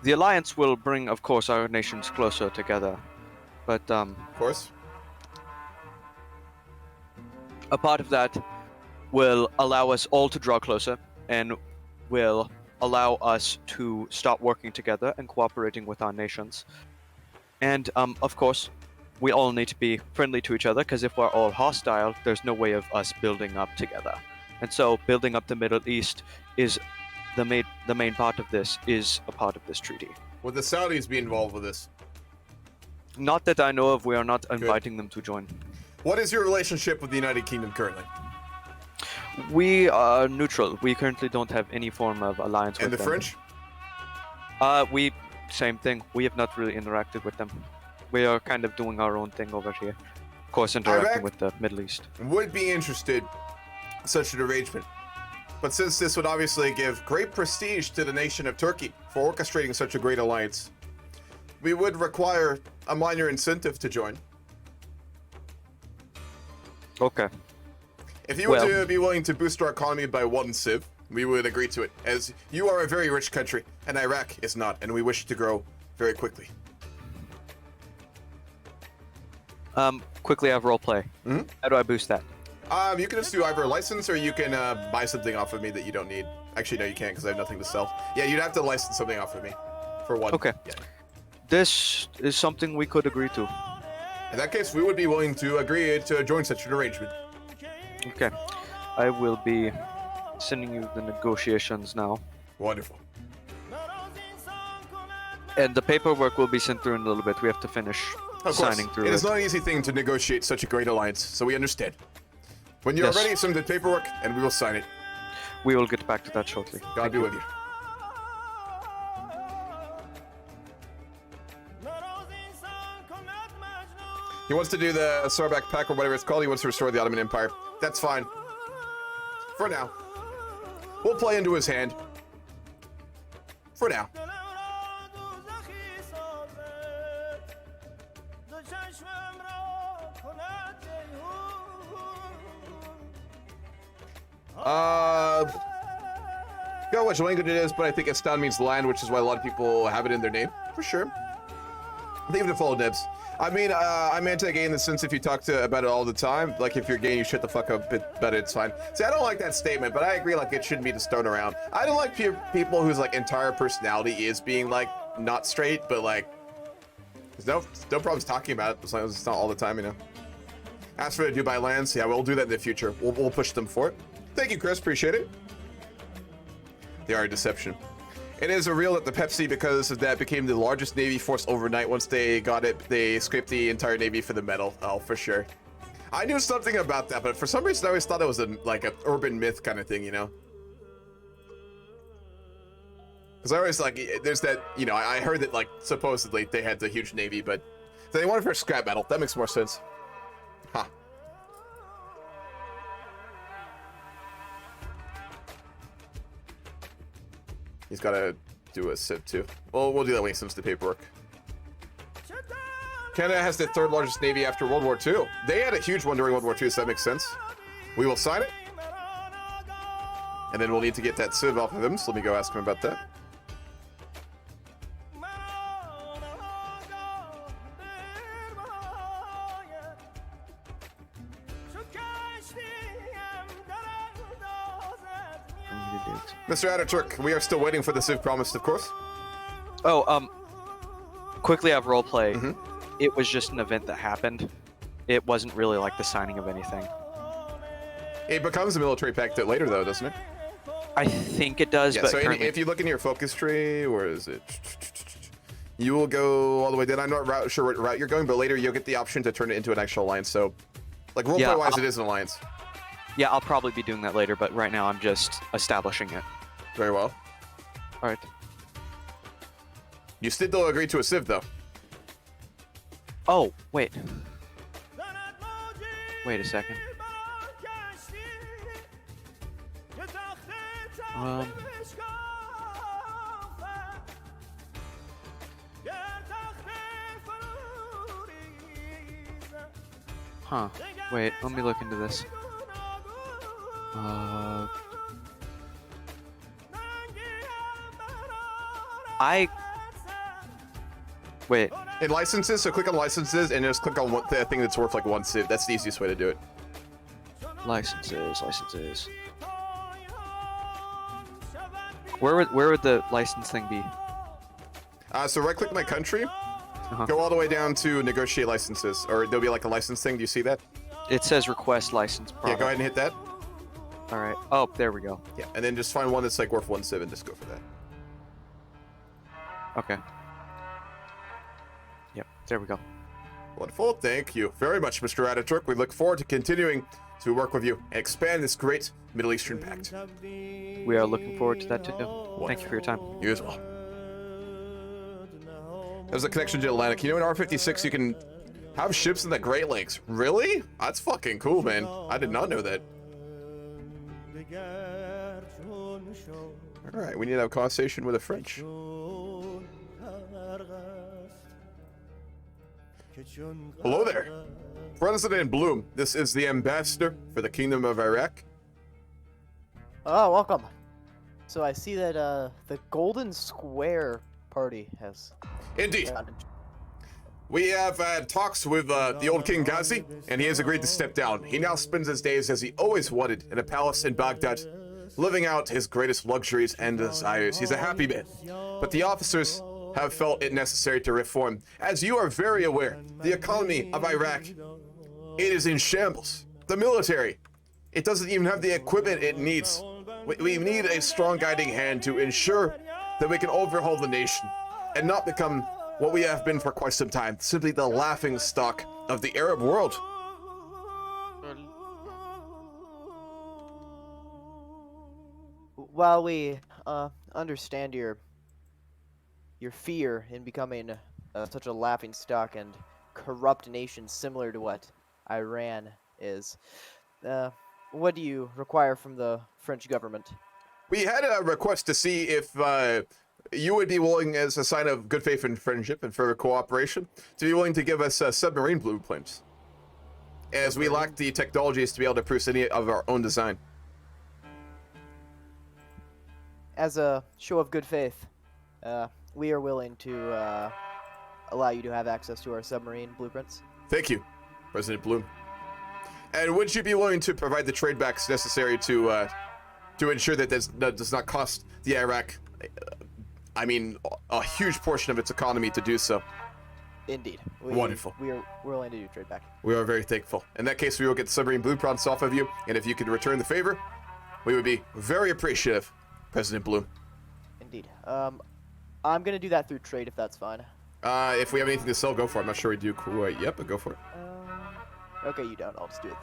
The alliance will bring, of course, our nations closer together. But, Of course. a part of that will allow us all to draw closer and will allow us to start working together and cooperating with our nations. And, of course, we all need to be friendly to each other, because if we're all hostile, there's no way of us building up together. And so, building up the Middle East is the main part of this, is a part of this treaty. Would the Saudis be involved with this? Not that I know of, we are not inviting them to join. What is your relationship with the United Kingdom currently? We are neutral. We currently don't have any form of alliance And with the them. French? Same thing. We have not really interacted with them. We are kind of doing our own thing over here. Of course, interacting Iraq with the Middle East. would be interested in such an arrangement. But since this would obviously give great prestige to the nation of Turkey for orchestrating such a great alliance, we would require a minor incentive to join. Okay. If you were to be willing to boost our economy by 1 civ, we would agree to it, as you are a very rich country, and Iraq is not, and we wish to grow very quickly. Quickly have roleplay. Mm-hmm. How do I boost that? You can just do either a license, or you can buy something off of me that you don't need. Actually, no, you can't, because I have nothing to sell. Yeah, you'd have to license something off of me for 1. Okay. Yeah. This is something we could agree to. In that case, we would be willing to agree to join such an arrangement. Okay. I will be sending you the negotiations now. Wonderful. And the paperwork will be sent through in a little bit. We have to finish Of signing course, through it it. is not an easy thing to negotiate such a great alliance, so we understand. When you're Yes. ready, send the paperwork, and we will sign it. We will get back to that shortly. God be with you. He wants to do the Sarback Pact or whatever it's called. He wants to restore the Ottoman Empire. That's fine. For now. We'll play into his hand. For now. Forgot which language it is, but I think Estan means land, which is why a lot of people have it in their name. For sure. Leave it to follow Nibs. I mean, I'm anti-gay in the sense if you talk about it all the time, like if you're gay, you shut the fuck up, but it's fine. See, I don't like that statement, but I agree, like, it shouldn't be just thrown around. I don't like people whose, like, entire personality is being, like, not straight, but, like, there's no problems talking about it, as long as it's not all the time, you know. As for the Dubai lands, yeah, we'll do that in the future. We'll push them for it. Thank you, Chris, appreciate it. They are a deception. It is real that the Pepsi, because of that, became the largest Navy force overnight. Once they got it, they scraped the entire Navy for the medal. Oh, for sure. I knew something about that, but for some reason I always thought it was like an urban myth kind of thing, you know? Because I always, like, there's that, you know, I heard that, like, supposedly they had the huge Navy, but they wanted for scrap metal. That makes more sense. Huh. He's got to do a civ too. Well, we'll do that when he sends the paperwork. Canada has the third largest navy after World War II. They had a huge one during World War II, so that makes sense. We will sign it. And then we'll need to get that civ off of them, so let me go ask him about that. Mr. Ataturk, we are still waiting for the civ promised, of course. Oh, quickly I have roleplay. Mm-hmm. It was just an event that happened. It wasn't really like the signing of anything. It becomes a military pact later, though, doesn't it? I think it does, Yeah, but so currently... if you look in your focus tree, where is it? You will go all the way down. I'm not sure what route you're going, but later you'll get the option to turn it into an actual alliance. So, like, roleplay-wise, it is an alliance. Yeah, I'll probably be doing that later, but right now I'm just establishing it. Very well. All right. You still agree to a civ, though. Oh, wait. Wait a second. Huh. Wait, let me look into this. Wait. In licenses, so click on licenses and just click on the thing that's worth like one civ. That's the easiest way to do it. Licenses. Where would the license thing be? So right click my country, go all the way down to negotiate licenses, or there'll be like a license thing. Do you see that? It says request license product. Yeah, go ahead and hit that. All right. Oh, there we go. Yeah, and then just find one that's like worth one civ and just go for that. Okay. Yep, there we go. Wonderful. Thank you very much, Mr. Ataturk. We look forward to continuing to work with you and expand this great Middle Eastern pact. We are looking forward to that too. Thank you for your time. You as well. There's a connection to Atlantic. You know, in R56 you can have ships in the Great Lakes. Really? That's fucking cool, man. I did not know that. All right, we need to have a conversation with the French. Hello there. President Bloom, this is the ambassador for the Kingdom of Iraq. Oh, welcome. So I see that the Golden Square party has... Indeed. We have had talks with the old King Ghazi, and he has agreed to step down. He now spends his days as he always wanted, in a palace in Baghdad, living out his greatest luxuries and desires. He's a happy man. But the officers have felt it necessary to reform. As you are very aware, the economy of Iraq, it is in shambles. The military, it doesn't even have the equipment it needs. We need a strong guiding hand to ensure that we can overhaul the nation and not become what we have been for quite some time, simply the laughing stock of the Arab world. While we understand your fear in becoming such a laughing stock and corrupt nation similar to what Iran is, what do you require from the French government? We had a request to see if you would be willing, as a sign of good faith and friendship and further cooperation, to be willing to give us submarine blueprints, as we lack the technologies to be able to produce any of our own design. As a show of good faith, we are willing to allow you to have access to our submarine blueprints. Thank you, President Bloom. And would you be willing to provide the trade backs necessary to ensure that this does not cost the Iraq, a huge portion of its economy to do so? Indeed. Wonderful. We're willing to do trade back. We are very thankful. In that case, we will get the submarine blueprints off of you, and if you could return the favor, we would be very appreciative, President Bloom. Indeed. I'm gonna do that through trade if that's fine. If we have anything to sell, go for it. I'm not sure we do quite yet, but go for it. Okay, you don't. I'll just do it.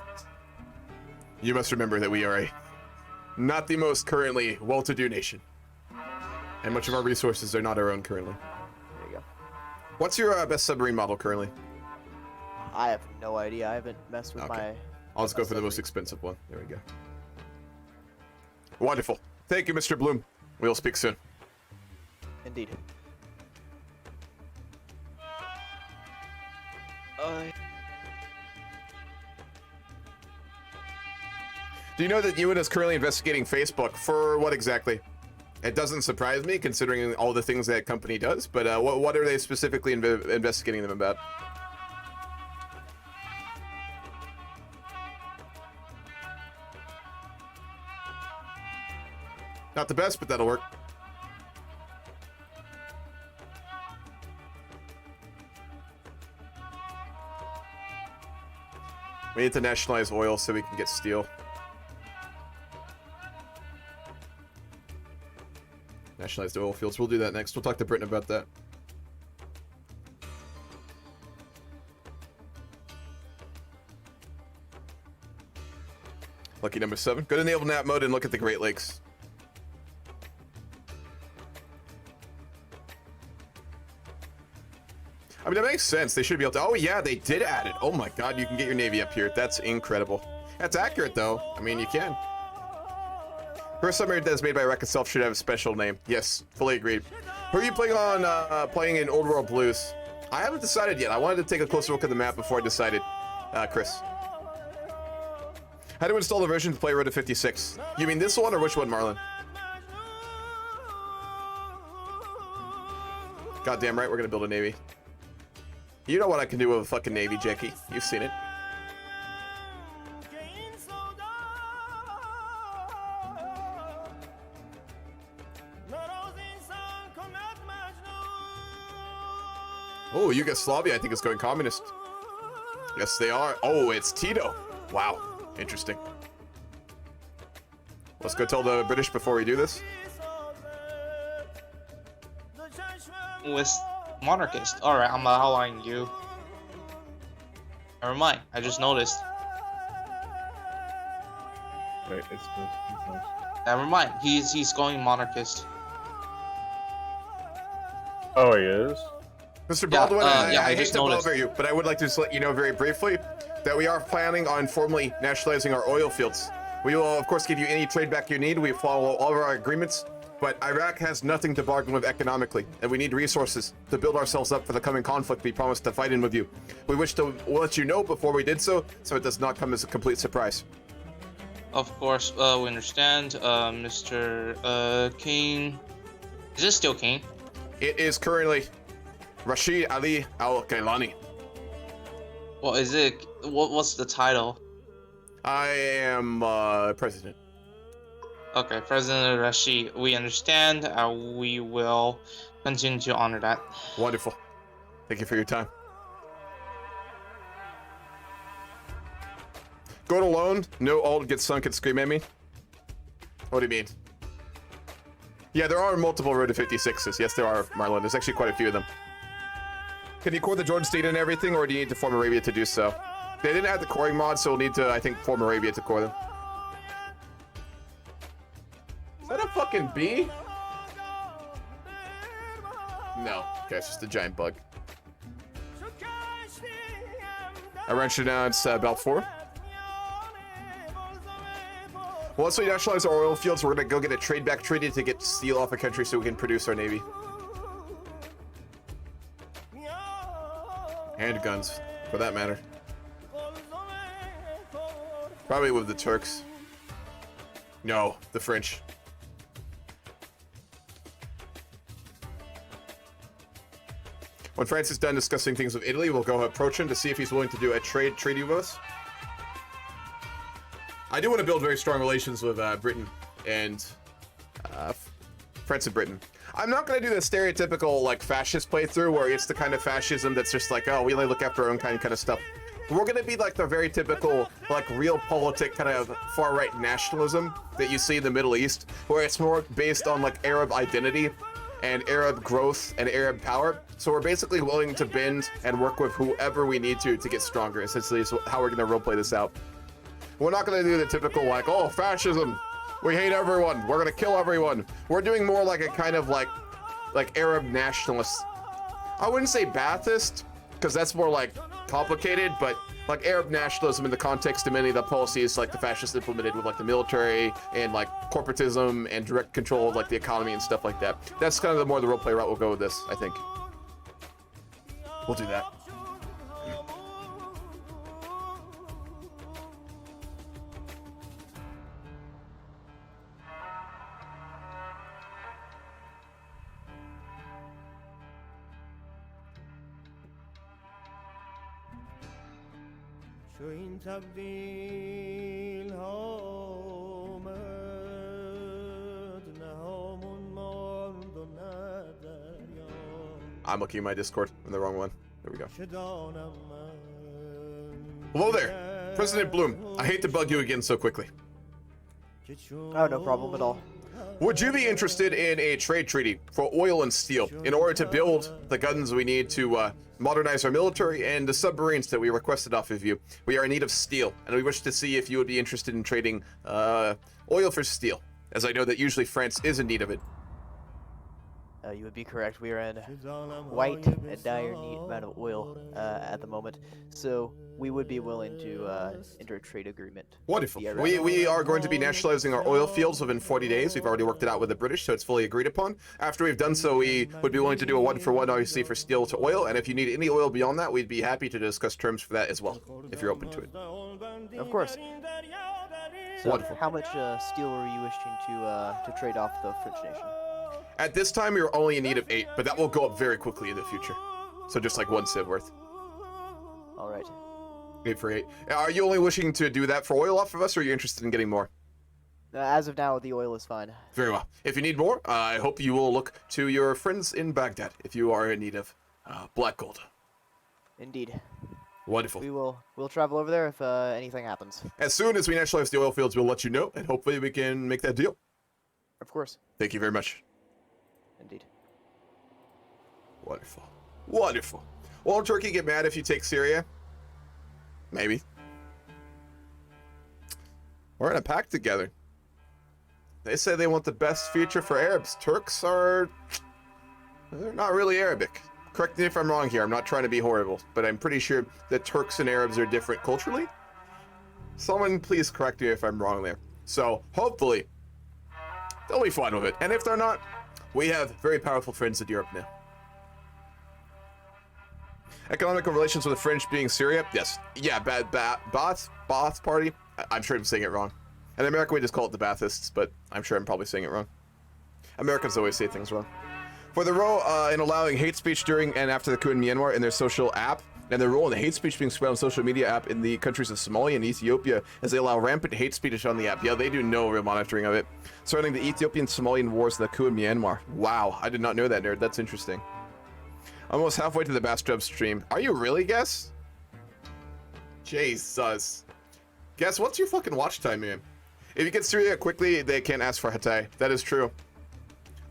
You must remember that we are not the most currently well-to-do nation. And much of our resources are not our own currently. There you go. What's your best submarine model currently? I have no idea. I haven't messed with my... I'll just go for the most expensive one. There we go. Wonderful. Thank you, Mr. Bloom. We'll speak soon. Indeed. Do you know that UN is currently investigating Facebook for what exactly? It doesn't surprise me considering all the things that company does, but what are they specifically investigating them about? Not the best, but that'll work. We need to nationalize oil so we can get steel. Nationalize the oil fields. We'll do that next. We'll talk to Britain about that. Lucky number 7. Go to naval nap mode and look at the Great Lakes. I mean, that makes sense. They should be able to. Oh, yeah, they did add it. Oh, my God. You can get your Navy up here. That's incredible. That's accurate, though. I mean, you can. First submarine that is made by Wreck itself should have a special name. Yes, fully agreed. Who are you playing on, playing in Old World Blues? I haven't decided yet. I wanted to take a closer look at the map before I decided. Chris. How to install the version to play Road to 56? You mean this one or which one, Marlon? Goddamn right, we're gonna build a Navy. You know what I can do with a fucking Navy, Jackie. You've seen it. Oh, Yugoslavia, I think, is going communist. Yes, they are. Oh, it's Tito. Wow. Interesting. Let's go tell the British before we do this. With monarchist. Alright, I'm allowing you. Never mind, I just noticed. Wait, it's good. Never mind, he's going monarchist. Oh, he is? Mr. Baldwin, yeah, I I hate just to noticed. bother you, but I would like to just let you know very briefly that we are planning on formally nationalizing our oil fields. We will, of course, give you any trade back you need. We follow all of our agreements, but Iraq has nothing to bargain with economically, and we need resources to build ourselves up for the coming conflict we promised to fight in with you. We wish to let you know before we did so it does not come as a complete surprise. Of course, we understand, Mr. King. Is this still King? It is currently Rashid Ali Al-Kailani. What is it? What's the title? I am president. Okay, President Rashid. We understand. We will continue to honor that. Wonderful. Thank you for your time. Go to loan. No alt gets sunk and scream at me. What do you mean? Yeah, there are multiple Road to 56s. Yes, there are, Marlon. There's actually quite a few of them. Can you core the Jordan State and everything, or do you need to form Arabia to do so? They didn't add the coring mod, so we'll need to, I think, form Arabia to core them. Is that a fucking bee? No. Okay, it's just a giant bug. I wrenched it down. It's Belt 4. Once we nationalize our oil fields, we're gonna go get a trade back treaty to get steel off the country so we can produce our Navy. And guns, for that matter. Probably with the Turks. No, the French. When France is done discussing things with Italy, we'll go approach him to see if he's willing to do a trade treaty with us. I do want to build very strong relations with Britain and France and Britain. I'm not going to do the stereotypical like fascist playthrough where it's the kind of fascism that's just like, oh, we only look after our own kind of stuff. We're going to be like the very typical like realpolitik kind of far-right nationalism that you see in the Middle East, where it's more based on like Arab identity and Arab growth and Arab power. So we're basically willing to bend and work with whoever we need to get stronger. Essentially is how we're going to roleplay this out. We're not going to do the typical like, oh, fascism. We hate everyone. We're going to kill everyone. We're doing more like a kind of like Arab nationalist. I wouldn't say Ba'athist, because that's more like complicated, but like Arab nationalism in the context of many of the policies like the fascists implemented with like the military and like corporatism and direct control of like the economy and stuff like that. That's kind of the more the roleplay route we'll go with this, I think. We'll do that. I'm looking at my Discord in the wrong one. There we go. Hello there, President Bloom. I hate to bug you again so quickly. Oh, no problem at all. Would you be interested in a trade treaty for oil and steel in order to build the guns we need to modernize our military and the submarines that we requested off of you? We are in need of steel, and we wish to see if you would be interested in trading oil for steel, as I know that usually France is in need of it. You would be correct. We are in quite a dire need amount of oil at the moment, so we would be willing to enter a trade agreement. Wonderful. We are going to be nationalizing our oil fields within 40 days. We've already worked it out with the British, so it's fully agreed upon. After we've done so, we would be willing to do a one-for-one, obviously, for steel to oil, and if you need any oil beyond that, we'd be happy to discuss terms for that as well, if you're open to it. Of course. So Wonderful. How much steel were you wishing to trade off the French nation? At this time, we are only in need of 8, but that will go up very quickly in the future. So just like 1 civ worth. All right. 8 for 8. Are you only wishing to do that for oil off of us, or are you interested in getting more? As of now, the oil is fine. Very well. If you need more, I hope you will look to your friends in Baghdad if you are in need of black gold. Indeed. Wonderful. We'll travel over there if anything happens. As soon as we nationalize the oil fields, we'll let you know, and hopefully we can make that deal. Of course. Thank you very much. Indeed. Wonderful. Wonderful. Won't Turkey get mad if you take Syria? Maybe. We're in a pact together. They say they want the best future for Arabs. Turks are... they're not really Arabic. Correct me if I'm wrong here. I'm not trying to be horrible, but I'm pretty sure that Turks and Arabs are different culturally. Someone please correct me if I'm wrong there. So, hopefully, they'll be fine with it. And if they're not, we have very powerful friends in Europe now. Economical relations with the French being Syria? Yes. Yeah, Baath party? I'm sure I'm saying it wrong. In America, we just call it the Baathists, but I'm sure I'm probably saying it wrong. Americans always say things wrong. For the role in allowing hate speech during and after the coup in Myanmar in their social app, and their role in the hate speech being spread on social media app in the countries of Somalia and Ethiopia as they allow rampant hate speech on the app. Yeah, they do no real monitoring of it. Surrounding the Ethiopian-Somalian wars and the coup in Myanmar. Wow, I did not know that, nerd. That's interesting. Almost halfway to the Bastrub stream. Are you really, Guess? Jesus. Guess, what's your fucking watch time, man? If you get Syria quickly, they can't ask for Hatay. That is true.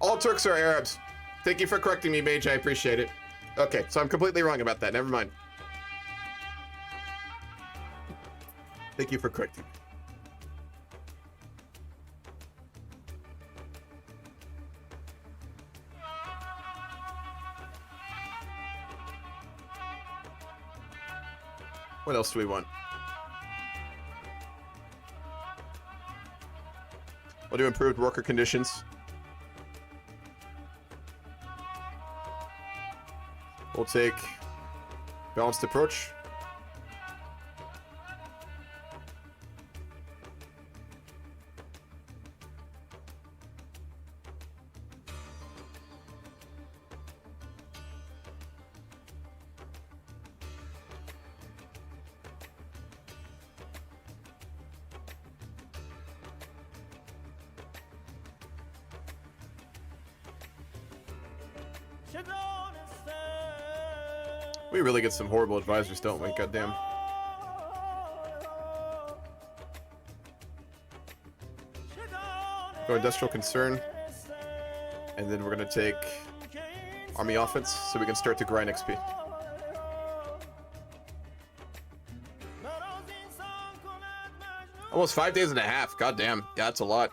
All Turks are Arabs. Thank you for correcting me, Mage. I appreciate it. Okay, so I'm completely wrong about that. Never mind. Thank you for correcting me. What else do we want? We'll do improved worker conditions. We'll take balanced approach. We really get some horrible advisors, don't we? Goddamn. Go industrial concern. And then we're gonna take army offense so we can start to grind XP. Almost 5 days and a half. Goddamn. Yeah, that's a lot.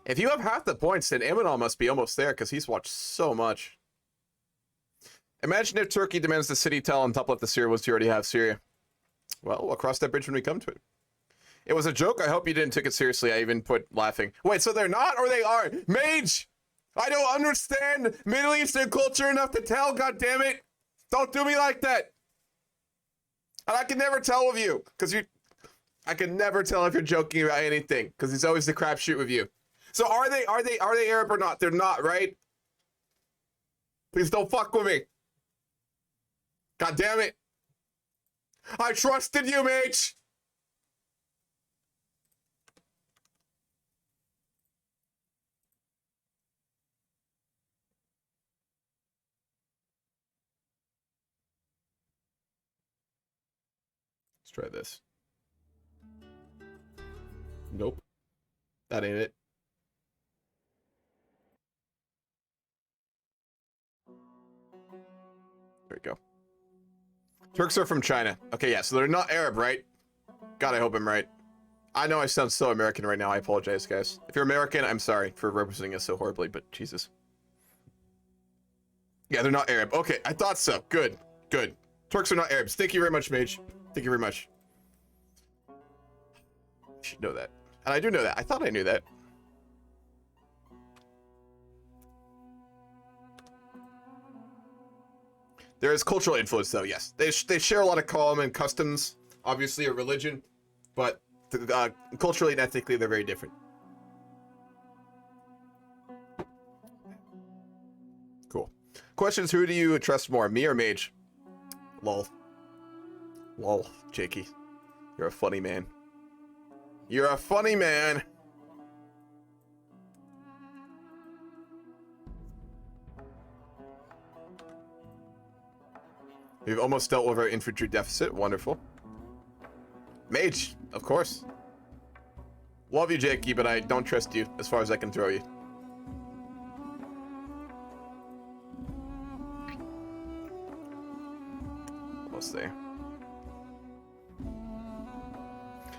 If you have half the points, then Aminal must be almost there because he's watched so much. Imagine if Turkey demands the city tell on top of the Syria once you already have Syria. Well, we'll cross that bridge when we come to it. It was a joke. I hope you didn't take it seriously. I even put laughing. Wait, so they're not or they are? Mage! I don't understand Middle Eastern culture enough to tell, goddammit! Don't do me like that! And I can never tell with you, because I can never tell if you're joking about anything, because it's always the crapshoot with you. So are they Arab or not? They're not, right? Please don't fuck with me. God damn it. I trusted you, mate. Let's try this. Nope. That ain't it. There we go. Turks are from China. Okay, yeah, so they're not Arab, right? God, I hope I'm right. I know I sound so American right now. I apologize, guys. If you're American, I'm sorry for representing us so horribly, but Jesus. Yeah, they're not Arab. Okay, I thought so. Good, good. Turks are not Arabs. Thank you very much, Mage. Thank you very much. I should know that. And I do know that. I thought I knew that. There is cultural influence, though, yes. They share a lot of common customs, obviously a religion, but culturally and ethnically, they're very different. Cool. Questions, who do you trust more, me or Mage? Lol. Lol, Jakey. You're a funny man. You're a funny man. We've almost dealt with our infantry deficit. Wonderful. Mage, of course. Love you, Jakey, but I don't trust you as far as I can throw you. Almost there.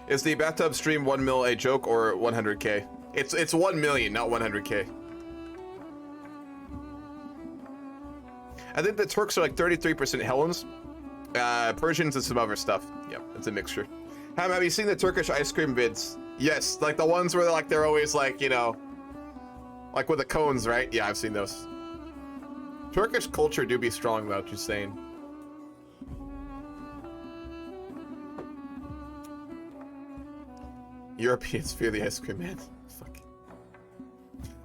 Is the bathtub stream 1 mil a joke or 100K? It's 1 million, not 100K. I think the Turks are like 33% Hellenes, Persians and some other stuff. Yep, it's a mixture. Have you seen the Turkish ice cream vids? Yes, like the ones where they're always like, you know, like with the cones, right? Yeah, I've seen those. Turkish culture do be strong though, just saying. Europeans fear the ice cream man. Fuck.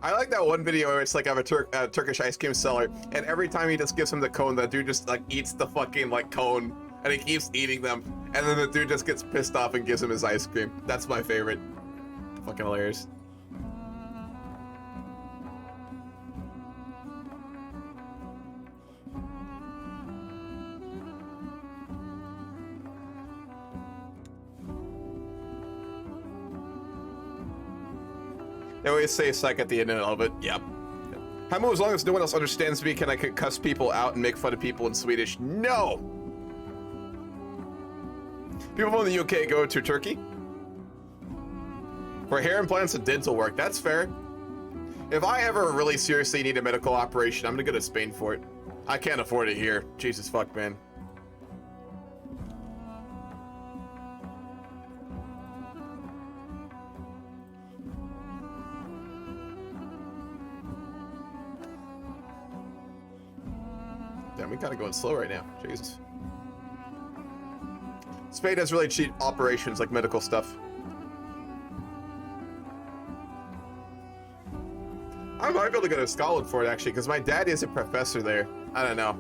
I like that one video where it's like I have a Turkish ice cream seller, and every time he just gives him the cone, that dude just like eats the fucking like cone, and he keeps eating them, and then the dude just gets pissed off and gives him his ice cream. That's my favorite. Fucking hilarious. They always say psych at the end of it. Yep. Hamu, as long as no one else understands me, can I cuss people out and make fun of people in Swedish? No! People from the UK go to Turkey for hair implants and dental work. That's fair. If I ever really seriously need a medical operation, I'm gonna go to Spain for it. I can't afford it here. Jesus fuck, man. Damn, we kinda going slow right now. Jesus. Spain has really cheap operations like medical stuff. I might be able to go to Scotland for it actually, because my dad is a professor there. I don't know.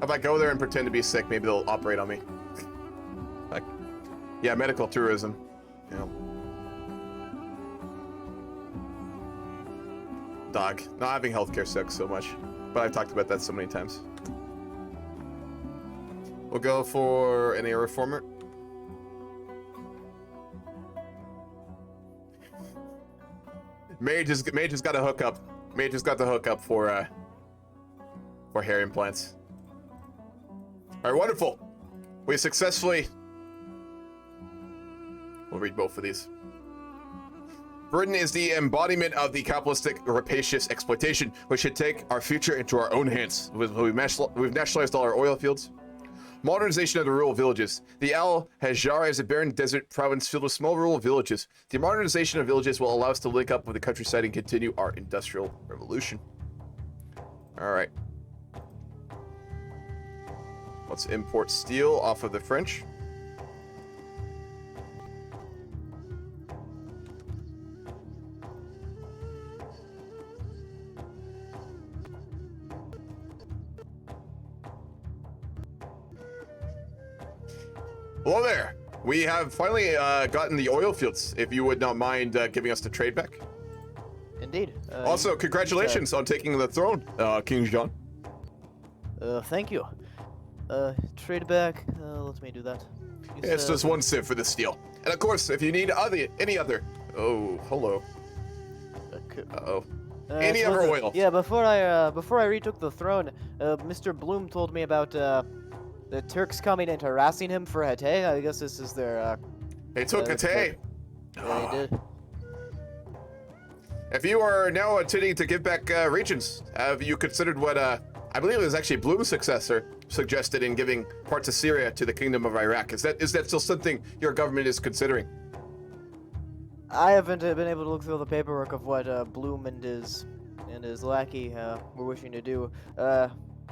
If I go there and pretend to be sick, maybe they'll operate on me. Like, yeah, medical tourism. Yeah. Dog. Not having healthcare sucks so much, but I've talked about that so many times. We'll go for an air reformer. Mage has got a hookup. Mage has got the hookup for hair implants. All right, wonderful. We successfully. We'll read both of these. Britain is the embodiment of the capitalistic rapacious exploitation, which should take our future into our own hands. We've nationalized all our oil fields. Modernization of the rural villages. The Al Hajar is a barren desert province filled with small rural villages. The modernization of villages will allow us to link up with the countryside and continue our industrial revolution. All right. Let's import steel off of the French. Hello there. We have finally gotten the oil fields, if you would not mind giving us the trade back. Indeed. Also, congratulations on taking the throne, King Jean. Thank you. Trade back. Let me do that. It's just one sip for the steel. And of course, if you need any other... Oh, hello. Uh-oh. Any other oil. Yeah, before I retook the throne, Mr. Bloom told me about the Turks coming and harassing him for Hatay. I guess this is their. They took Hatay. Yeah, they did. If you are now intending to give back regions, have you considered what I believe it was actually Bloom's successor suggested in giving parts of Syria to the Kingdom of Iraq? Is that still something your government is considering? I haven't been able to look through the paperwork of what Bloom and his lackey were wishing to do.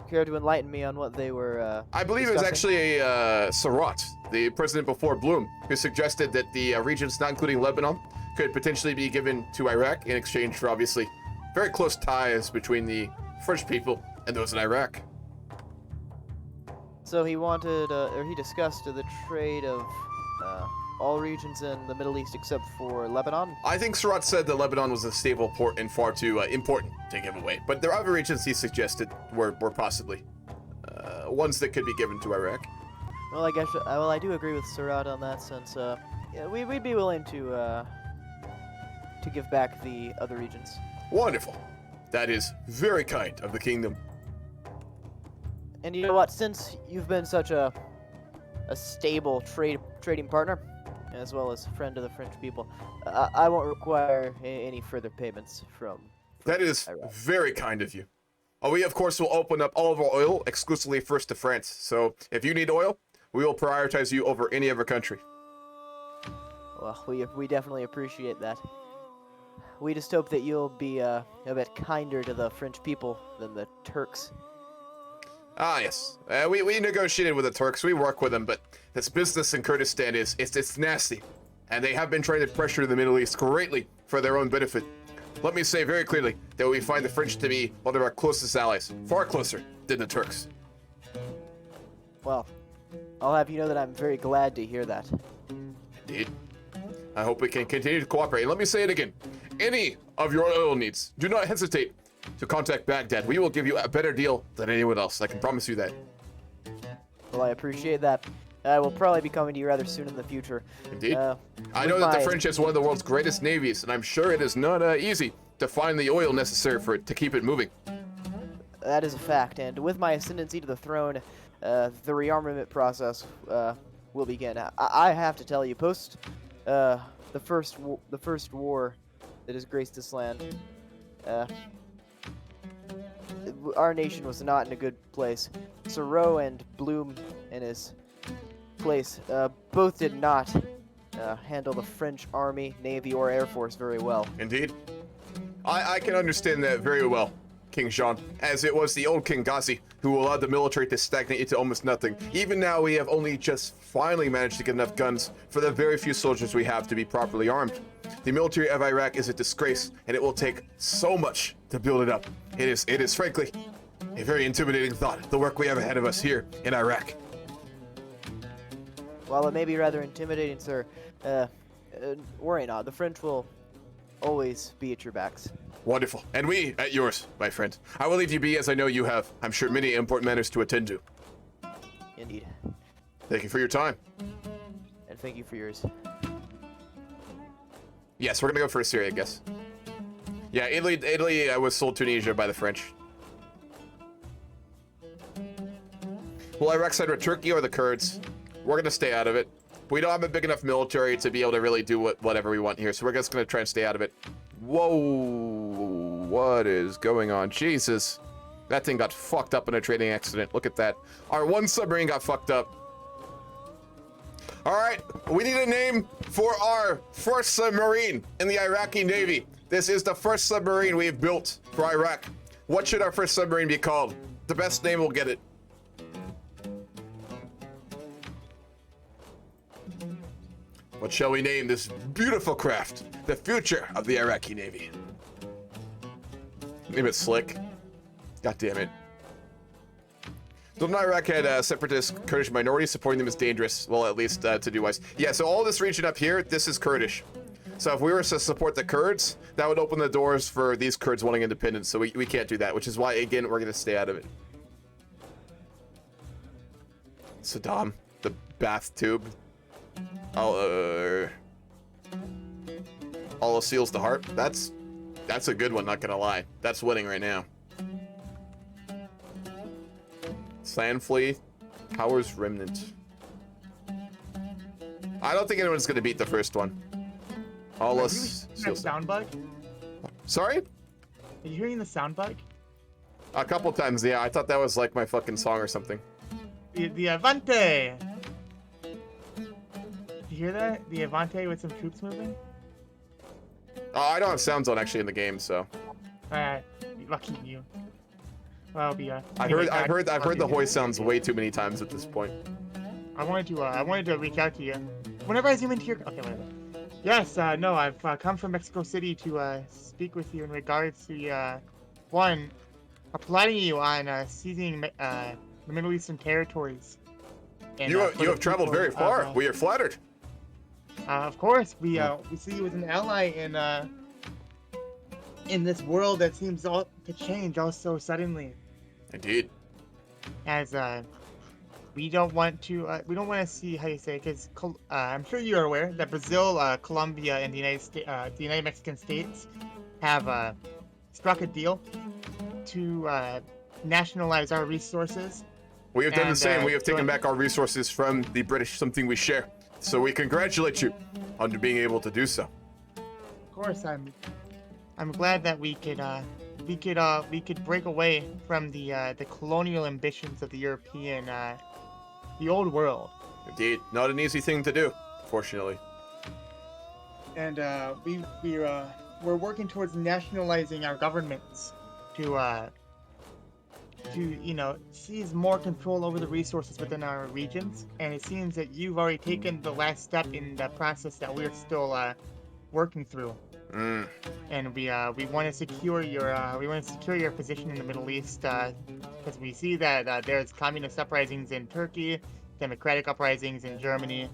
Care to enlighten me on what they were I believe discussing? it was actually Sarat, the president before Bloom, who suggested that the regions, not including Lebanon, could potentially be given to Iraq in exchange for obviously very close ties between the French people and those in Iraq. So he wanted, or he discussed the trade of all regions in the Middle East except for Lebanon. I think Sarat said that Lebanon was a stable port and far too important to give away, but there are other regions he suggested were possibly ones that could be given to Iraq. Well, I guess I do agree with Surat on that sense. Yeah, we'd be willing to give back the other regions. Wonderful. That is very kind of the kingdom. And you know what? Since you've been such a stable trading partner, as well as friend of the French people, I won't require any further payments from That is Iraq. very kind of you. We, of course, will open up all of our oil exclusively first to France. So if you need oil, we will prioritize you over any other country. Well, we definitely appreciate that. We just hope that you'll be a bit kinder to the French people than the Turks. Ah, yes. We negotiated with the Turks. We work with them, but this business in Kurdistan it's nasty. And they have been trying to pressure the Middle East greatly for their own benefit. Let me say very clearly that we find the French to be one of our closest allies, far closer than the Turks. Well, I'll have you know that I'm very glad to hear that. Indeed. I hope we can continue to cooperate. And let me say it again. Any of your oil needs, do not hesitate to contact Baghdad. We will give you a better deal than anyone else. I can promise you that. Well, I appreciate that. I will probably be coming to you rather soon in the future. Indeed. I know that the French has one of the world's greatest navies, and I'm sure it is not easy to find the oil necessary for it to keep it moving. That is a fact, and with my ascendancy to the throne, the rearmament process will begin. I have to tell you, post the first war that has graced this land, our nation was not in a good place. Thoreau and Bloom and his place both did not handle the French army, navy, or air force very well. Indeed. I can understand that very well, King Jean, as it was the old King Ghazi who allowed the military to stagnate into almost nothing. Even now, we have only just finally managed to get enough guns for the very few soldiers we have to be properly armed. The military of Iraq is a disgrace, and it will take so much to build it up. It is frankly a very intimidating thought, the work we have ahead of us here in Iraq. While it may be rather intimidating, sir, worry not. The French will always be at your backs. Wonderful. And we at yours, my friend. I will leave you be, as I know you have, I'm sure, many important matters to attend to. Indeed. Thank you for your time. And thank you for yours. Yes, we're gonna go for Syria, I guess. Yeah, Italy was sold Tunisia by the French. Will Iraq side with Turkey or the Kurds? We're gonna stay out of it. We don't have a big enough military to be able to really do whatever we want here, so we're just gonna try and stay out of it. Whoa, what is going on? Jesus. That thing got fucked up in a trading accident. Look at that. Our one submarine got fucked up. All right, we need a name for our first submarine in the Iraqi Navy. This is the first submarine we've built for Iraq. What should our first submarine be called? The best name will get it. What shall we name this beautiful craft? The future of the Iraqi Navy. Name it Slick. God damn it. Northern Iraq had separatist Kurdish minorities, supporting them is dangerous. Well, at least to do wise. Yeah, so all this region up here, this is Kurdish. So if we were to support the Kurds, that would open the doors for these Kurds wanting independence. So we can't do that, which is why, again, we're going to stay out of it. Saddam, the bath tube. Allah seals the heart. That's a good one, not going to lie. That's winning right now. Sandflea, Powers Remnant. I don't think anyone's gonna beat the first one. All us. Sound bug? Sorry? Are you hearing the sound bug? A couple times, yeah. I thought that was like my fucking song or something. The Avante! You hear that? The Avante with some troops moving? Oh, I don't have sound zone actually in the game, so. Lucky you. Well, I've heard the hoist sounds way too many times at this point. I wanted to reach out to you. Whenever I zoom into your okay, whatever. Yes, no, I've come from Mexico City to speak with you in regards to one, applauding you on seizing the Middle Eastern territories. And, you have traveled very far. We are flattered. Of course, we see you as an ally in this world that seems all to change all so suddenly. Indeed. As we don't want to see how you say, because I'm sure you are aware that Brazil, Colombia, and the United Mexican States have struck a deal to nationalize our resources. We have done the same. We have taken back our resources from the British, something we share. So we congratulate you on being able to do so. Of course, I'm glad that we could break away from the colonial ambitions of the European, the old world. Indeed, not an easy thing to do, fortunately. And we're working towards nationalizing our governments to seize more control over the resources within our regions. And it seems that you've already taken the last step in the process that we're still working through. And we want to secure your position in the Middle East because we see that there's communist uprisings in Turkey, democratic uprisings in Germany,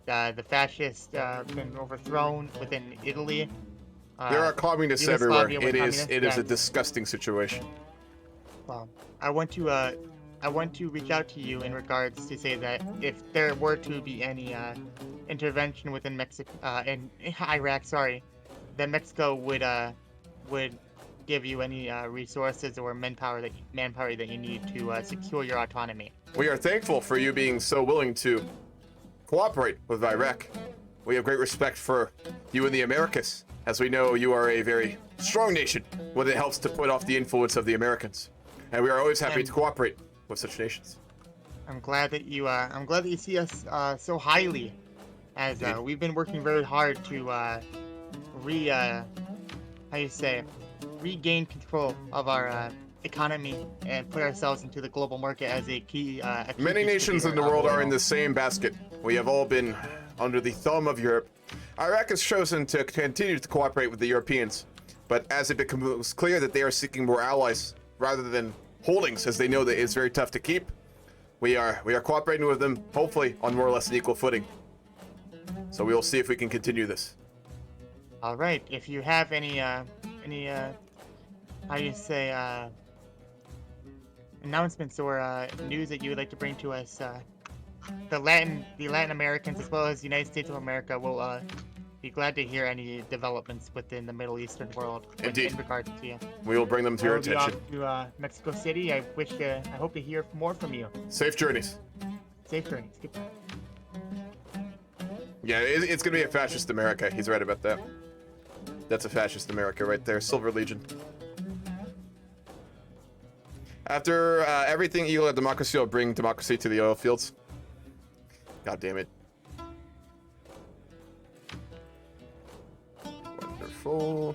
the fascists been overthrown within Italy. There are communists everywhere. It is a disgusting situation. Well, I want to reach out to you in regards to say that if there were to be any intervention within in Iraq, that Mexico would give you any resources or manpower that you need to secure your autonomy. We are thankful for you being so willing to cooperate with Iraq. We have great respect for you in the Americas, as we know you are a very strong nation when it helps to put off the influence of the Americans. And we are always happy to cooperate with such nations. I'm glad that you see us so highly, as we've been working very hard to regain control of our economy and put ourselves into the global market as a key. Many nations in the world are in the same basket. We have all been under the thumb of Europe. Iraq has chosen to continue to cooperate with the Europeans, but as it becomes clear that they are seeking more allies rather than holdings, as they know that it's very tough to keep, we are cooperating with them, hopefully on more or less an equal footing. So we will see if we can continue this. All right. If you have any announcements or news that you would like to bring to us, the Latin Americans as well as the United States of America will be glad to hear any developments within the Middle Eastern world. Indeed. In regards to you. We will bring them to your attention. To Mexico City. I hope to hear more from you. Safe journeys. Safe journeys. Goodbye. Yeah, it's gonna be a fascist America. He's right about that. That's a fascist America right there. Silver Legion. After everything evil at democracy will bring democracy to the oil fields. God damn it. Wonderful.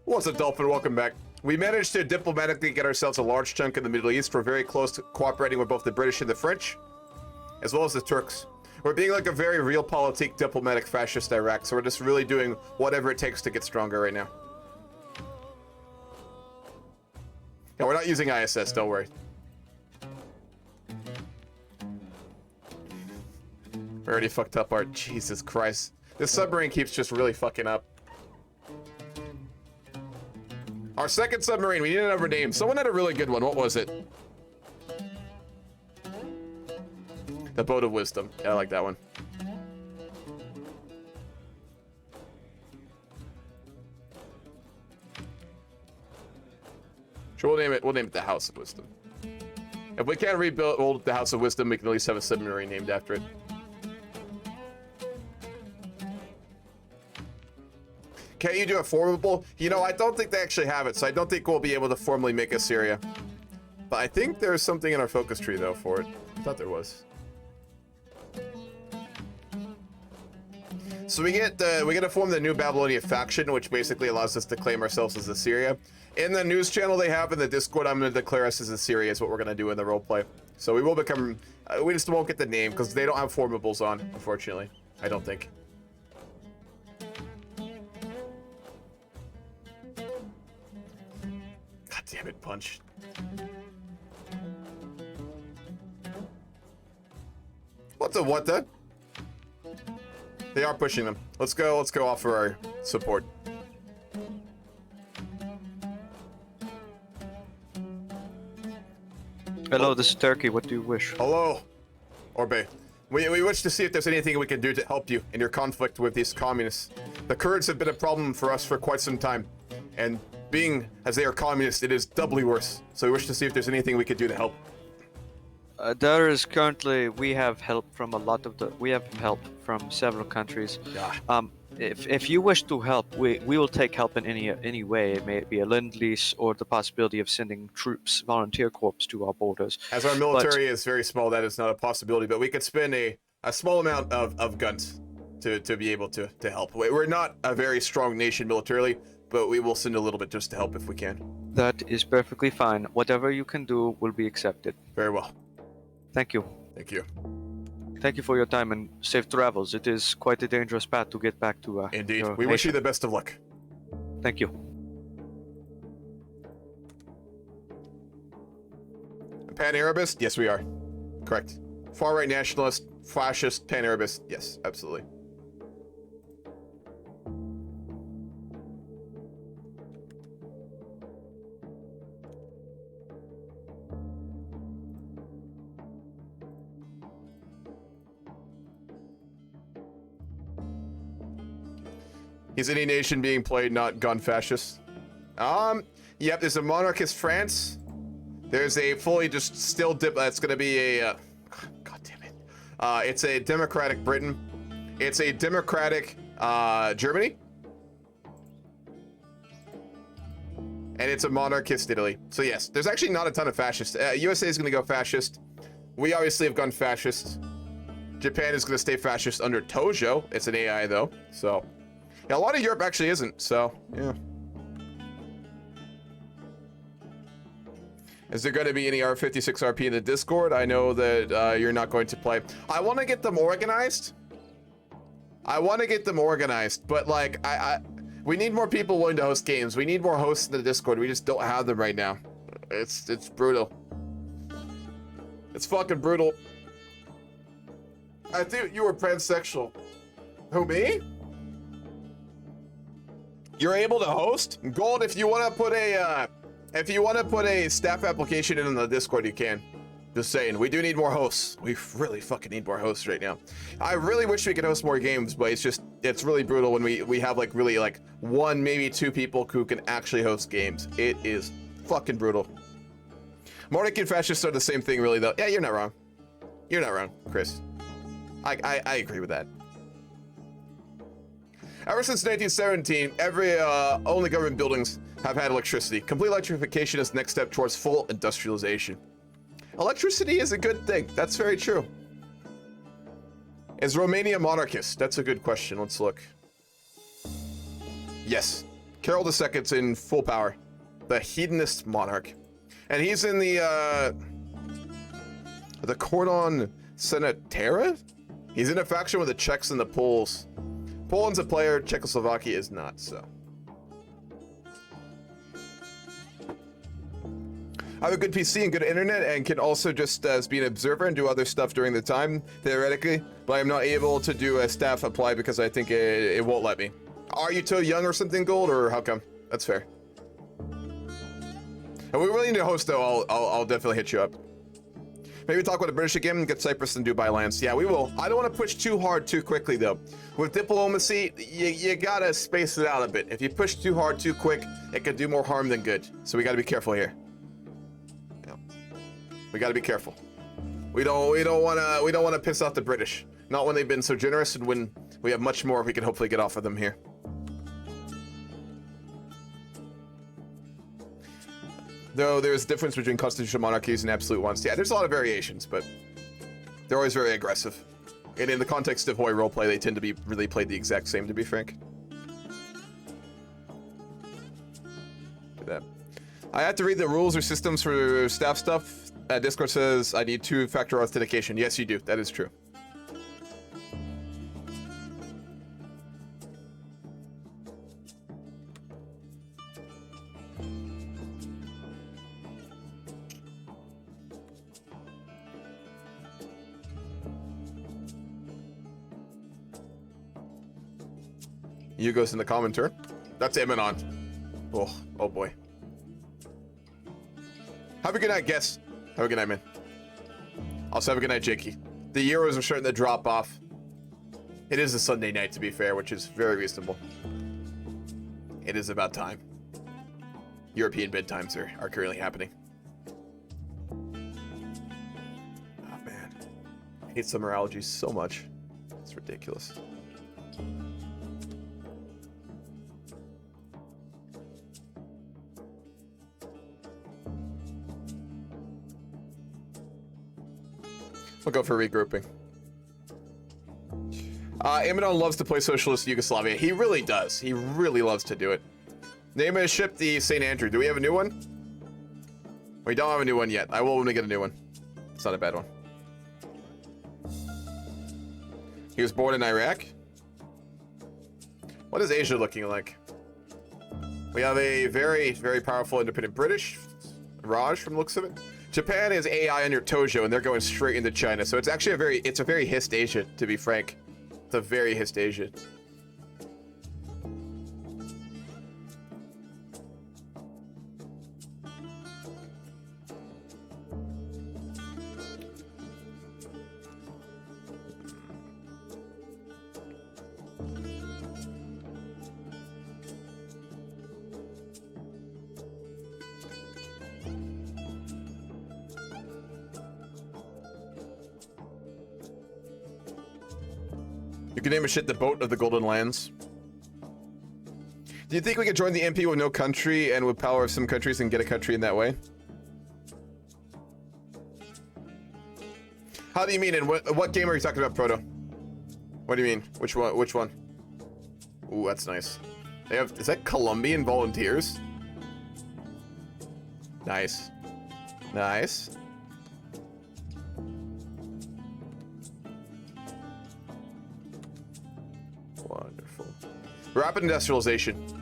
What's up, Dolphin? Welcome back. We managed to diplomatically get ourselves a large chunk in the Middle East. We're very close to cooperating with both the British and the French, as well as the Turks. We're being like a very realpolitik, diplomatic, fascist Iraq, so we're just really doing whatever it takes to get stronger right now. Yeah, we're not using ISS, don't worry. We already fucked up our... Jesus Christ. This submarine keeps just really fucking up. Our second submarine, we need another name. Someone had a really good one. What was it? The Boat of Wisdom. Yeah, I like that one. Sure, we'll name it the House of Wisdom. If we can't rebuild the House of Wisdom, we can at least have a submarine named after it. Can't you do a formable? You know, I don't think they actually have it, so I don't think we'll be able to formally make Assyria. But I think there's something in our focus tree, though, for it. I thought there was. So we get to form the New Babylonia faction, which basically allows us to claim ourselves as Assyria. In the news channel they have in the Discord, I'm going to declare us as Assyria is what we're going to do in the roleplay. So we will become... we just won't get the name, because they don't have formables on, unfortunately. I don't think. God damn it, Punch. What the? They are pushing them. Let's go offer our support. Hello, this is Turkey. What do you wish? Hello, Orbe. We wish to see if there's anything we can do to help you in your conflict with these communists. The Kurds have been a problem for us for quite some time, and being as they are communist, it is doubly worse. So we wish to see if there's anything we could do to help. There is currently, we have help from several countries. Yeah. If you wish to help, we will take help in any way. It may be a lend-lease or the possibility of sending troops, volunteer corps to our borders. As our military is very small, that is not a possibility, but we could spend a small amount of guns to be able to help. We're not a very strong nation militarily, but we will send a little bit just to help if we can. That is perfectly fine. Whatever you can do will be accepted. Very well. Thank you. Thank you. Thank you for your time and safe travels. It is quite a dangerous path to get back to Indeed. your We wish you nation. the best of luck. Thank you. Pan-Arabist? Yes, we are. Correct. Far-right nationalist, fascist, Pan-Arabist. Yes, absolutely. Is any nation being played not gun fascist? Yep, there's a monarchist France. There's a fully just still that's gonna be a, God damn it. It's a democratic Britain. It's a democratic, Germany. And it's a monarchist Italy. So yes, there's actually not a ton of fascists. USA is gonna go fascist. We obviously have gone fascist. Japan is gonna stay fascist under Tojo. It's an AI though, so. Yeah, a lot of Europe actually isn't, so, yeah. Is there going to be any R56RP in the Discord? I know that you're not going to play. I want to get them organized. But like, we need more people willing to host games. We need more hosts in the Discord. We just don't have them right now. It's brutal. It's fucking brutal. I think you were pansexual. Who, me? You're able to host? Gold, if you want to put a staff application in the Discord, you can. Just saying, we do need more hosts. We really fucking need more hosts right now. I really wish we could host more games, but it's just It's really brutal when we have like really like one, maybe two people who can actually host games. It is fucking brutal. Mordic and fascists are the same thing, really, though. Yeah, you're not wrong. You're not wrong, Chris. I agree with that. Ever since 1917, every only government buildings have had electricity. Complete electrification is the next step towards full industrialization. Electricity is a good thing. That's very true. Is Romania monarchist? That's a good question. Let's look. Yes. Carol II's in full power. The hedonist monarch. And he's in the Cordon Sanitara? He's in a faction with the Czechs and the Poles. Poland's a player, Czechoslovakia is not, so. I have a good PC and good internet and can also just be an observer and do other stuff during the time, theoretically, but I'm not able to do a staff apply because I think it won't let me. Are you too young or something, Gold, or how come? That's fair. If we really need a host, though, I'll definitely hit you up. Maybe talk with the British again and get Cyprus and Dubai lands. Yeah, we will. I don't want to push too hard too quickly, though. With diplomacy, you gotta space it out a bit. If you push too hard too quick, it could do more harm than good. So we gotta be careful here. Yeah. We gotta be careful. We don't wanna piss off the British. Not when they've been so generous, and when we have much more we can hopefully get off of them here. Though there's a difference between constitutional monarchies and absolute ones. Yeah, there's a lot of variations, but they're always very aggressive. And in the context of Hoi roleplay, they tend to be really played the exact same, to be frank. Look at that. I had to read the rules or systems for staff stuff. Discord says I need 2-factor authentication. Yes, you do. That is true. Hugo's in the commenter. That's Eminon. Oh boy. Have a good night, guess. Have a good night, man. Also, have a good night, Jakey. The Euros are starting to drop off. It is a Sunday night, to be fair, which is very reasonable. It is about time. European bedtimes are currently happening. Oh, man. I hate summer allergies so much. It's ridiculous. We'll go for regrouping. Eminon loves to play Socialist Yugoslavia. He really does. He really loves to do it. Name of his ship, the St. Andrew. Do we have a new one? We don't have a new one yet. I will when we get a new one. It's not a bad one. He was born in Iraq. What is Asia looking like? We have a very, very powerful independent British. Raj, from the looks of it. Japan is AI under Tojo, and they're going straight into China. So it's actually a very hissed Asia, to be frank. It's a very hissed Asia. You can name a shit the boat of the Golden Lands. Do you think we could join the MP with no country and with power of some countries and get a country in that way? How do you mean? And what game are you talking about, Proto? What do you mean? Which one? Which one? Ooh, that's nice. They have. Is that Colombian volunteers? Nice. Nice. Wonderful. Rapid industrialization.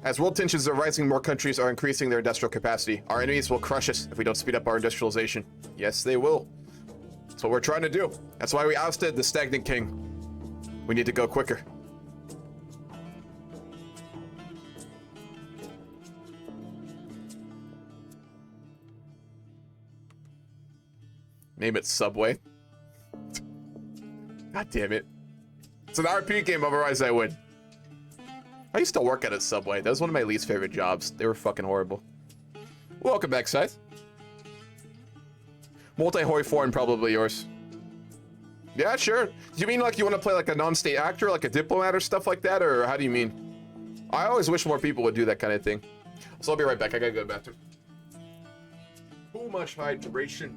As world tensions are rising, more countries are increasing their industrial capacity. Our enemies will crush us if we don't speed up our industrialization. Yes, they will. That's what we're trying to do. That's why we ousted the stagnant king. We need to go quicker. Name it Subway. God God damn it. It's an RP game, otherwise I would. I used to work at a Subway. That was one of my least favorite jobs. They were fucking horrible. Welcome back, Scythe. Multi-Hoi foreign, probably yours. Yeah, sure. Do you mean like you want to play like a non-state actor, like a diplomat or stuff like that, or how do you mean? I always wish more people would do that kind of thing. So I'll be right back. I gotta go to the bathroom. Too much hydration.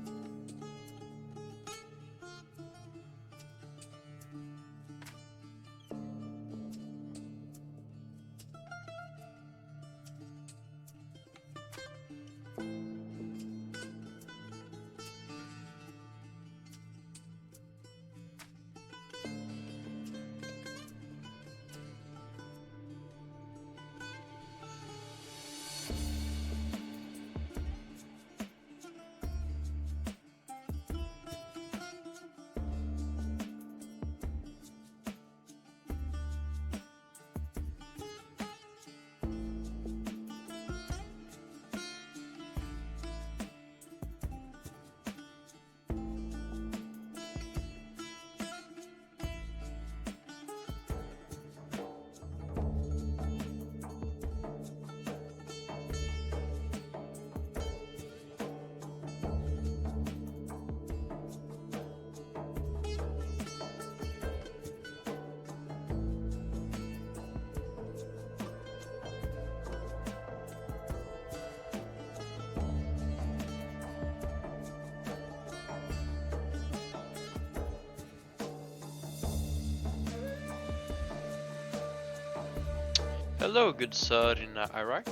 Hello, good sir in Iraq.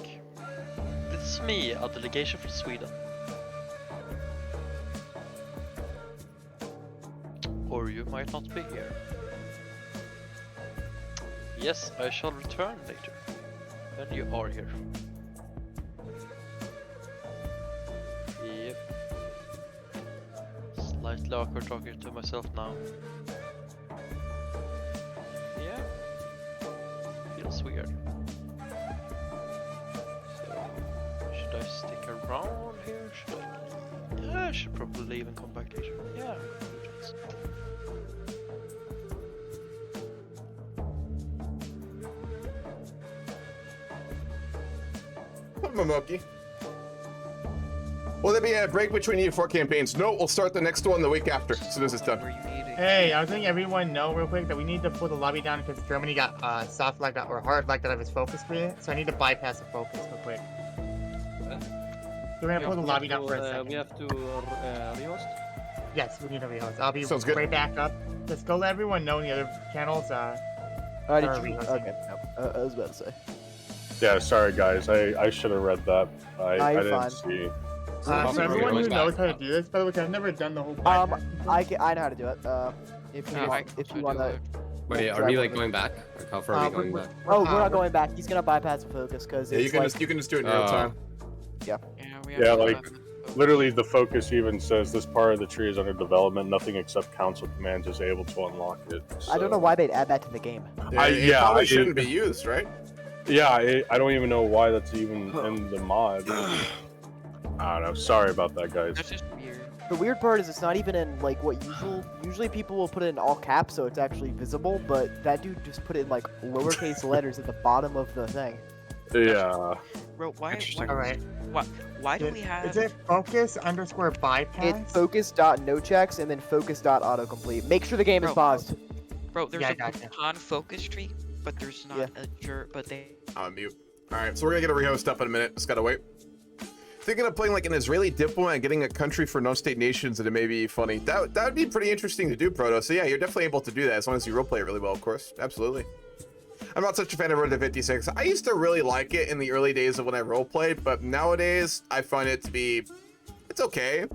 This is me, a delegation from Sweden. Or you might not be here. Yes, I shall return later, when you are here. Yep. Slightly awkward talking to myself now. Yeah. Feels weird. Should I stick around here? Should I? Yeah, I should probably leave and come back later. Yeah. Momoki. Will there be a break between you 4 campaigns? No, we'll start the next one the week after, as soon as it's done. Hey, I was letting everyone know real quick that we need to pull the lobby down because Germany got soft lagged out or hard lagged out of its focus tree. So I need to bypass the focus real quick. We're gonna pull the lobby down for a second. We have to rehost? Yes, we need to rehost. I'll be Sounds good. right back up. Just go let everyone know in the other channels. Did are you? rehosting. Okay, no, I was about to say. Yeah, sorry guys, I should have read that. I you're didn't fine. see. For everyone who knows how to do this, by the way, 'cause I've never done the whole bypass. I know how to do it. If you want to. Wait, are we like going back? Like how far are we going back? Oh, we're not going back. He's gonna bypass the focus because Yeah, you can just do it in real time. Yeah. Yeah, like literally the focus even says this part of the tree is under development. Nothing except council commands is able to unlock it. I don't know why they'd add that to the game. It probably shouldn't be used, right? Yeah, I don't even know why that's even in the mod. I don't know. Sorry about that, guys. That's just weird. The weird part is it's not even in like what usually people will put it in all caps so it's actually visible, but that dude just put it in like lowercase letters at the bottom of the thing. Yeah. Bro, why Alright. Why do we have... Is it focus underscore bypass? It's focus.nochecks and then focus.autocomplete. Make sure the game is paused. Bro, there's Yeah, a gotcha. con focus tree, but there's not but they... I'm on mute. Alright, so we're gonna get a rehost up in a minute. Just gotta wait. Thinking of playing like an Israeli diplomat and getting a country for non-state nations, and it may be funny. That would be pretty interesting to do, Proto. So yeah, you're definitely able to do that as long as you roleplay it really well, of course. Absolutely. I'm not such a fan of Road to 56. I used to really like it in the early days of when I roleplayed, but nowadays I find it to be, it's okay.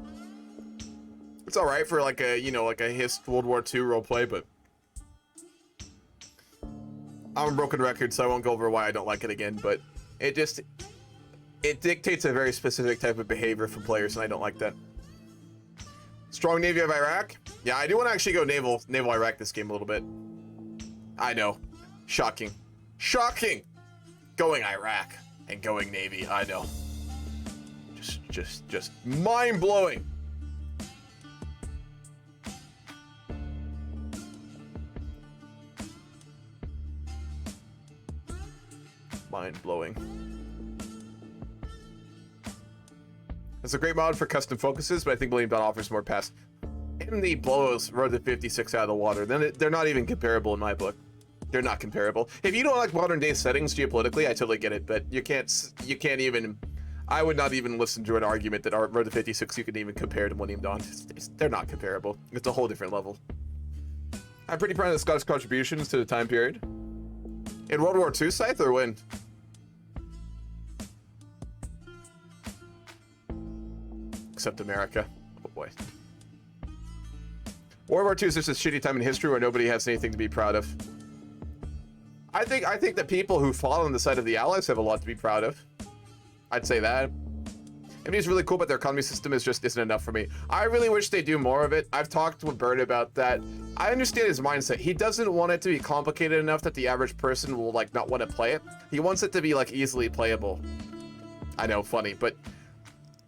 It's all right for like a, you know, like a HIST World War II roleplay, but I'm a broken record, so I won't go over why I don't like it again. But it dictates a very specific type of behavior from players, and I don't like that. Strong Navy of Iraq? Yeah, I do want to actually go naval Iraq this game a little bit. I know. Shocking. Shocking! Going Iraq and going Navy, I know. Just mind-blowing. mind-blowing. It's a great mod for custom focuses, but I think Millennium Dawn offers more past. MD blows Road to 56 out of the water. Then they're not even comparable in my book. They're not comparable. If you don't like modern day settings geopolitically, I totally get it, but you can't even. I would not even listen to an argument that Road to 56 you can even compare to Millennium Dawn. They're not comparable. It's a whole different level. I'm pretty proud of the Scottish contributions to the time period. In World War II, Scythe, or when? Except America. Oh boy. World War II is just a shitty time in history where nobody has anything to be proud of. I think the people who fought on the side of the Allies have a lot to be proud of. I'd say that. I mean, it's really cool, but their economy system just isn't enough for me. I really wish they do more of it. I've talked with Bird about that. I understand his mindset. He doesn't want it to be complicated enough that the average person will like not want to play it. He wants it to be like easily playable. I know, funny, but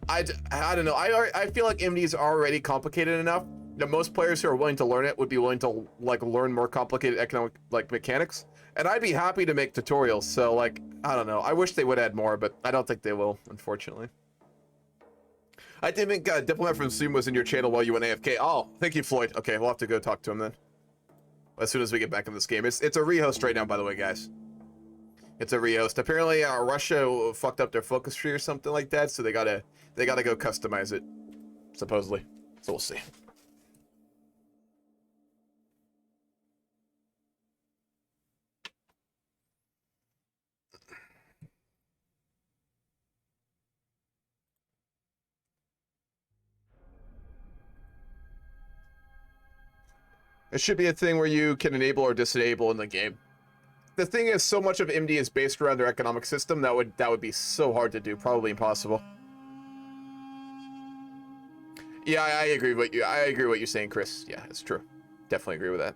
I don't know. I feel like MD is already complicated enough that most players who are willing to learn it would be willing to like learn more complicated economic like mechanics. And I'd be happy to make tutorials. So like, I don't know. I wish they would add more, but I don't think they will, unfortunately. I did think Diplomat from Zoom was in your channel while you went AFK. Oh, thank you, Floyd. Okay, we'll have to go talk to him then. As soon as we get back in this game. It's a rehost right now, by the way, guys. It's a rehost. Apparently, Russia fucked up their focus tree or something like that, so they gotta go customize it, supposedly. So we'll see. It should be a thing where you can enable or disable in the game. The thing is, so much of MD is based around their economic system that would be so hard to do, probably impossible. Yeah, I agree with you. I agree with what you're saying, Chris. Yeah, it's true. Definitely agree with that.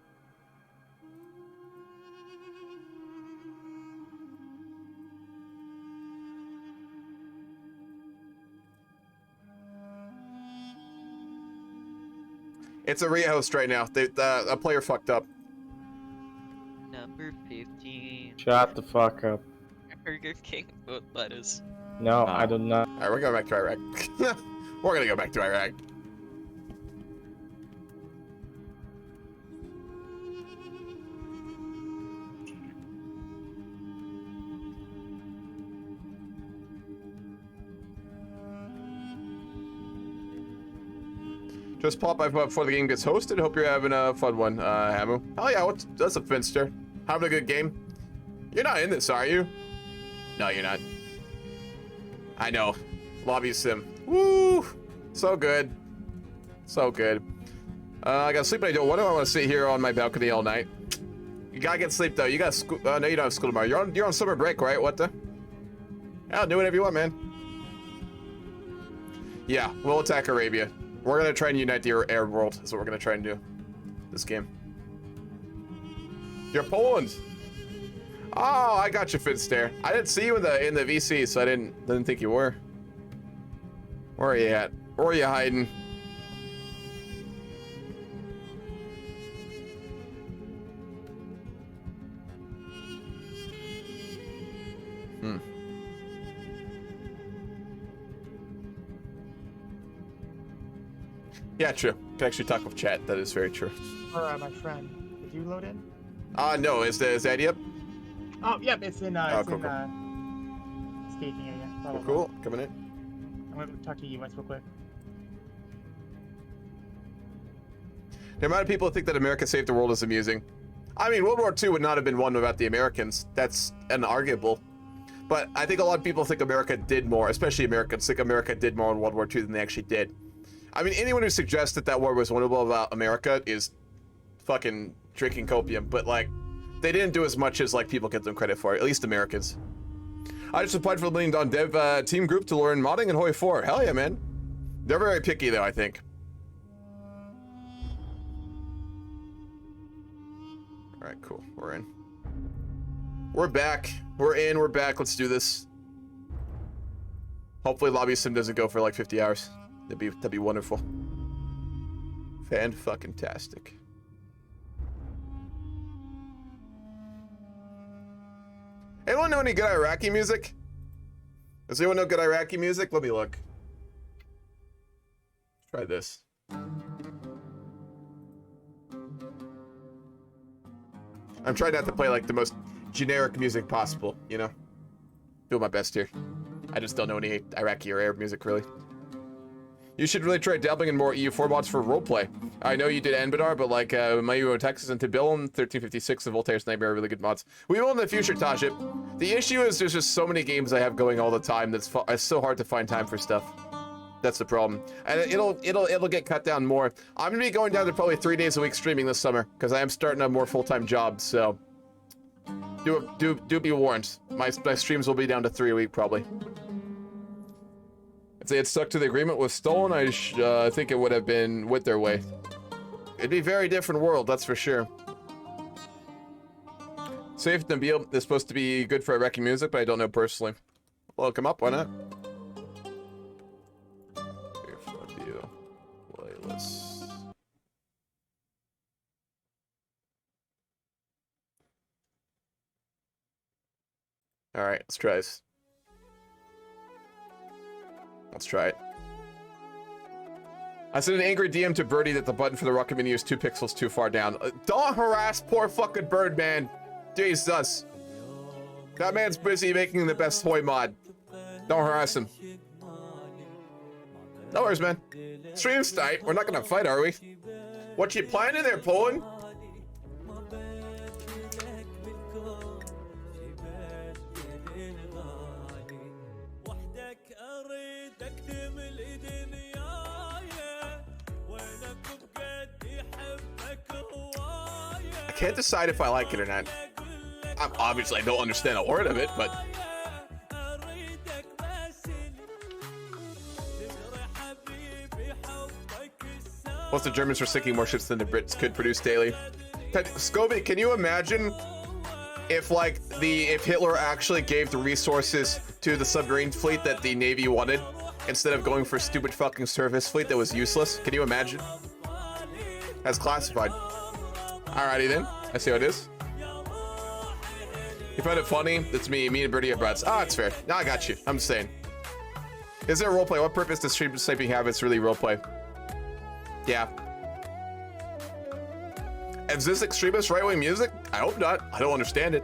It's a rehost right now. A player fucked up. Number 15. Shut the fuck up. Burger King vote lettuce. No, I do not. Alright, we're going back to Iraq. We're gonna go back to Iraq. Just pop by before the game gets hosted. Hope you're having a fun one, Hamu. Oh yeah, that's a Finster. Having a good game. You're not in this, are you? No, you're not. I know. Lobby sim. Woo! So good. So good. I gotta sleep, but I don't. What do I want to sit here on my balcony all night? You gotta get sleep though. You got school. No, you don't have school tomorrow. You're on summer break, right? What the? Yeah, do whatever you want, man. Yeah, we'll attack Arabia. We're gonna try and unite the Arab world. That's what we're gonna try and do. This game. You're Poland. Oh, I got you, Finster. I didn't see you in the VC, so I didn't think you were. Where are you at? Where are you hiding? Yeah, true. Can actually talk with chat. That is very true. Or my friend, did you load in? No. Is the ID up? Oh, yep. It's in. Cool. Staging area. Cool. Coming in. I'm gonna talk to you guys real quick. The amount of people who think that America saved the world is amusing. I mean, World War II would not have been won without the Americans. That's unarguable. But I think a lot of people think America did more, especially Americans think America did more in World War II than they actually did. I mean, anyone who suggests that that war was winnable about America is fucking drinking copium. But, like, they didn't do as much as, like, people give them credit for, at least Americans. I just applied for the Million Dawn Dev team group to learn modding in Hoi 4. Hell yeah, man. They're very picky, though, I think. Alright, cool. We're in. We're back. We're in. We're back. Let's do this. Hopefully Lobby Sim doesn't go for like 50 hours. That'd be wonderful. Fan-fucking-tastic. Anyone know any good Iraqi music? Does anyone know good Iraqi music? Let me look. Try this. I'm trying not to play like the most generic music possible, you know? Doing my best here. I just don't know any Iraqi or Arab music, really. You should really try dabbling in more EU4 mods for roleplay. I know you did Anbadar, but like Mayu Texas and Tibilum, 1356 and Voltaire's Nightmare are really good mods. We will in the future, Tajip. The issue is there's just so many games I have going all the time that's it's so hard to find time for stuff. That's the problem. And it'll get cut down more. I'm gonna be going down to probably 3 days a week streaming this summer because I am starting a more full-time job. So do be warned. My streams will be down to 3 a week probably. If they had stuck to the agreement with Stolen, I think it would have been with their way. It'd be a very different world, that's for sure. Safe Nabil is supposed to be good for Iraqi music, but I don't know personally. Well, come up, why not? Playlist. Alright, let's try this. Let's try it. I sent an angry DM to Birdie that the button for the rocket menu is 2 pixels too far down. Don't harass poor fucking Birdman. Jesus. That man's busy making the best toy mod. Don't harass him. No worries, man. Stream's tight. We're not gonna fight, are we? What you planning there, Poland? I can't decide if I like it or not. Obviously, I don't understand a word of it, but... Plus, the Germans are sinking more ships than the Brits could produce daily. Scobie, can you imagine if, like, if Hitler actually gave the resources to the submarine fleet that the Navy wanted, instead of going for stupid fucking surface fleet that was useless? Can you imagine? That's classified. Alrighty then. I see how it is. You find it funny? That's me and Birdie are brats. Ah, it's fair. No, I got you. I'm just saying. Is there roleplay? What purpose does stream sniping have? It's really roleplay. Yeah. Is this extremist right-wing music? I hope not. I don't understand it.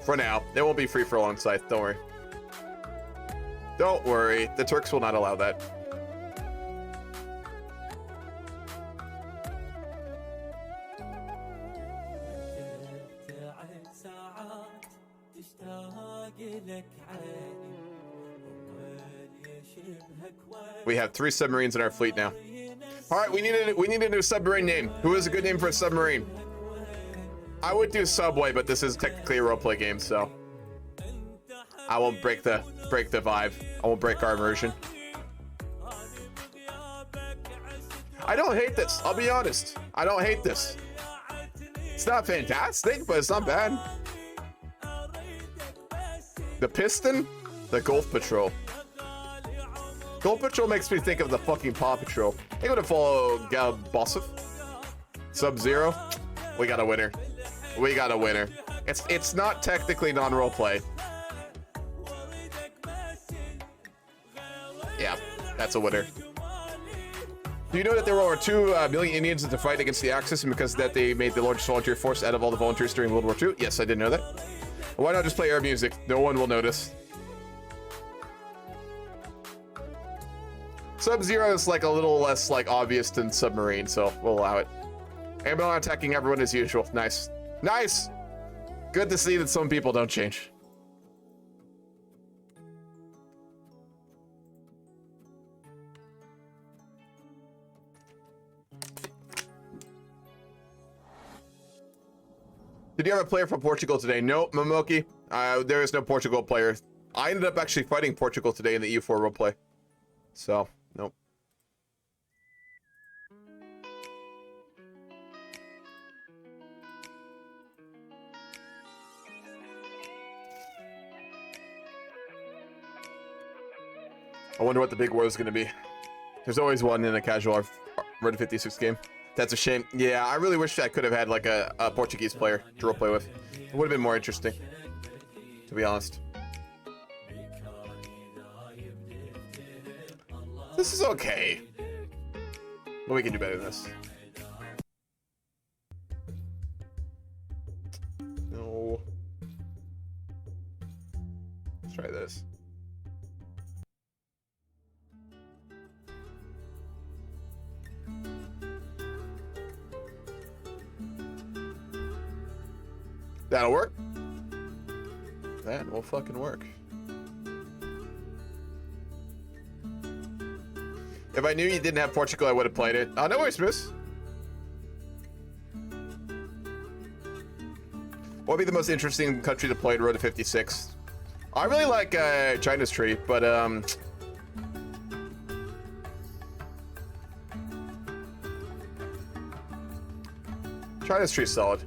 For now. They won't be free for a long Scythe. Don't worry. Don't worry. The Turks will not allow that. We have 3 submarines in our fleet now. All right, we need a new submarine name. Who is a good name for a submarine? I would do Subway, but this is technically a roleplay game, so I won't break the vibe. I won't break our immersion. I don't hate this. I'll be honest. I don't hate this. It's not fantastic, but it's not bad. The Piston, the Gulf Patrol. Gulf Patrol makes me think of the fucking Paw Patrol. I'm gonna follow Bossif. Sub-Zero. We got a winner. We got a winner. It's not technically non-roleplay. Yeah, that's a winner. Do you know that there were over 2 million Indians in the fight against the Axis, and because of that they made the largest volunteer force out of all the volunteers during World War II? Yes, I did know that. Why not just play air music? No one will notice. Sub-Zero is like a little less like obvious than Submarine, so we'll allow it. Amber attacking everyone as usual. Nice. Nice! Good to see that some people don't change. Did you have a player from Portugal today? No, Momoki. There is no Portugal player. I ended up actually fighting Portugal today in the EU4 roleplay. So, nope. I wonder what the big war is going to be. There's always one in a casual Red 56 game. That's a shame. Yeah, I really wish I could have had like a Portuguese player to roleplay with. It would have been more interesting, to be honest. This is okay. But we can do better than this. No. Let's try this. That'll work. That will fucking work. If I knew you didn't have Portugal, I would have played it. Oh, no worries, Moose. What would be the most interesting country to play to Road to 56? I really like China's tree, but China's tree is solid.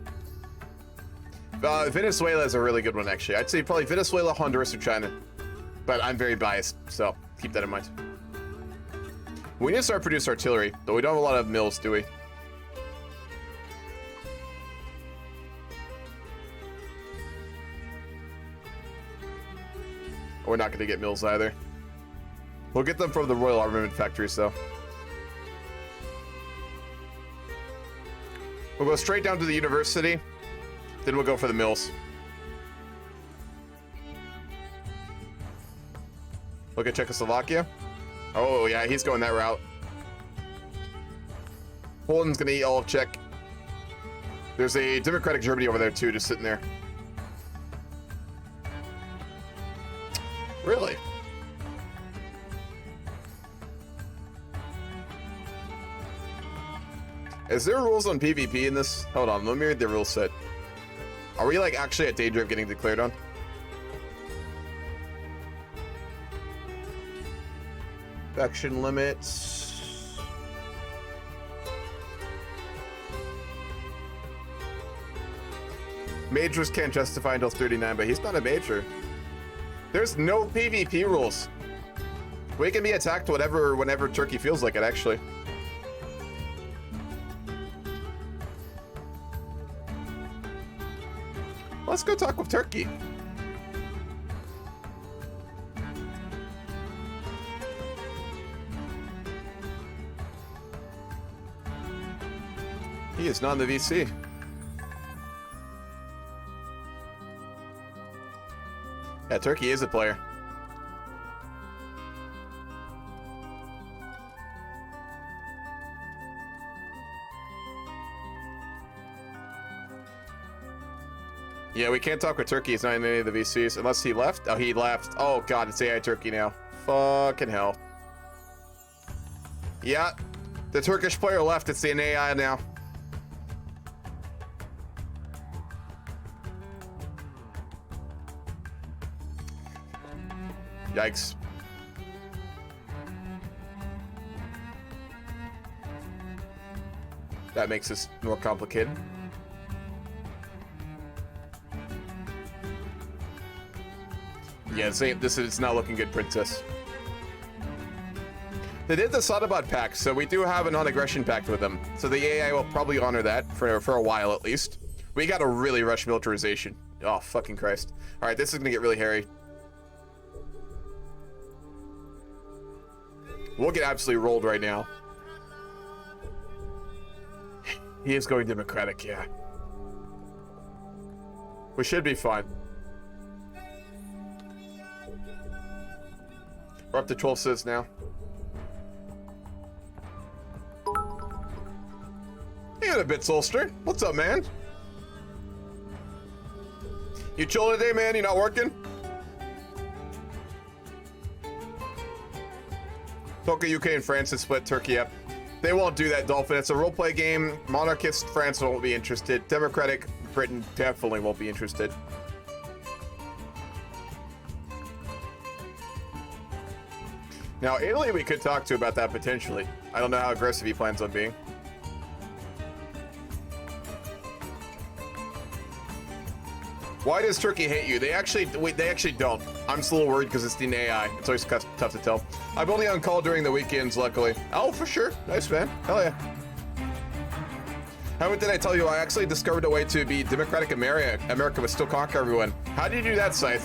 Venezuela is a really good one, actually. I'd say probably Venezuela, Honduras, or China. But I'm very biased, so keep that in mind. We need to start producing artillery, though we don't have a lot of mills, do we? We're not going to get mills either. We'll get them from the Royal Armament factories, though. We'll go straight down to the university. Then we'll go for the mills. Look at Czechoslovakia. Oh, yeah, he's going that route. Poland's going to eat all of Czech. There's a Democratic Germany over there, too, just sitting there. Really? Is there rules on PvP in this? Hold on, let me read the rule set. Are we, like, actually at danger of getting declared on? Faction limits. Majors can't justify until 39, but he's not a major. There's no PvP rules. We can be attacked whenever Turkey feels like it, actually. Let's go talk with Turkey. He is not in the VC. Yeah, Turkey is a player. Yeah, we can't talk with Turkey. He's not in any of the VCs. Unless he left. Oh, he left. Oh, God, it's AI Turkey now. Fucking hell. Yeah, the Turkish player left. It's an AI now. Yikes. That makes this more complicated. Yeah, this is not looking good, Princess. They did the Sadabad pact, so we do have a non-aggression pact with them. So the AI will probably honor that for a while at least. We gotta really rush militarization. Oh, fucking Christ. Alright, this is gonna get really hairy. We'll get absolutely rolled right now. He is going democratic, yeah. We should be fine. We're up to 12 cents now. Hey, a bit, Solster. What's up, man? You chilling today, man? You not working? Toka, UK, and France has split Turkey up. They won't do that, Dolphin. It's a roleplay game. Monarchist France won't be interested. Democratic Britain definitely won't be interested. Now, Italy we could talk to about that potentially. I don't know how aggressive he plans on being. Why does Turkey hate you? They actually don't. I'm still a little worried because it's the AI. It's always tough to tell. I'm only on call during the weekends, luckily. Oh, for sure. Nice, man. Hell yeah. How did I tell you I actually discovered a way to be democratic America but still conquer everyone? How do you do that, Scythe?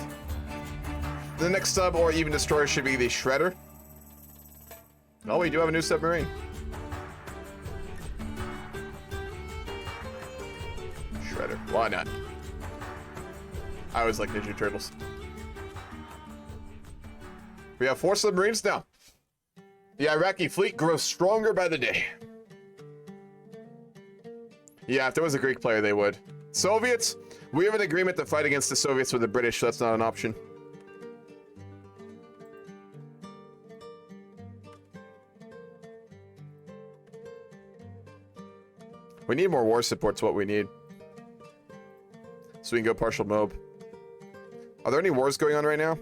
The next sub or even destroyer should be the Shredder. Oh, we do have a new submarine. Shredder. Why not? I always like Ninja Turtles. We have 4 submarines now. The Iraqi fleet grows stronger by the day. Yeah, if there was a Greek player, they would. Soviets? We have an agreement to fight against the Soviets with the British, so that's not an option. We need more war support's what we need. So we can go partial MOB. Are there any wars going on right now?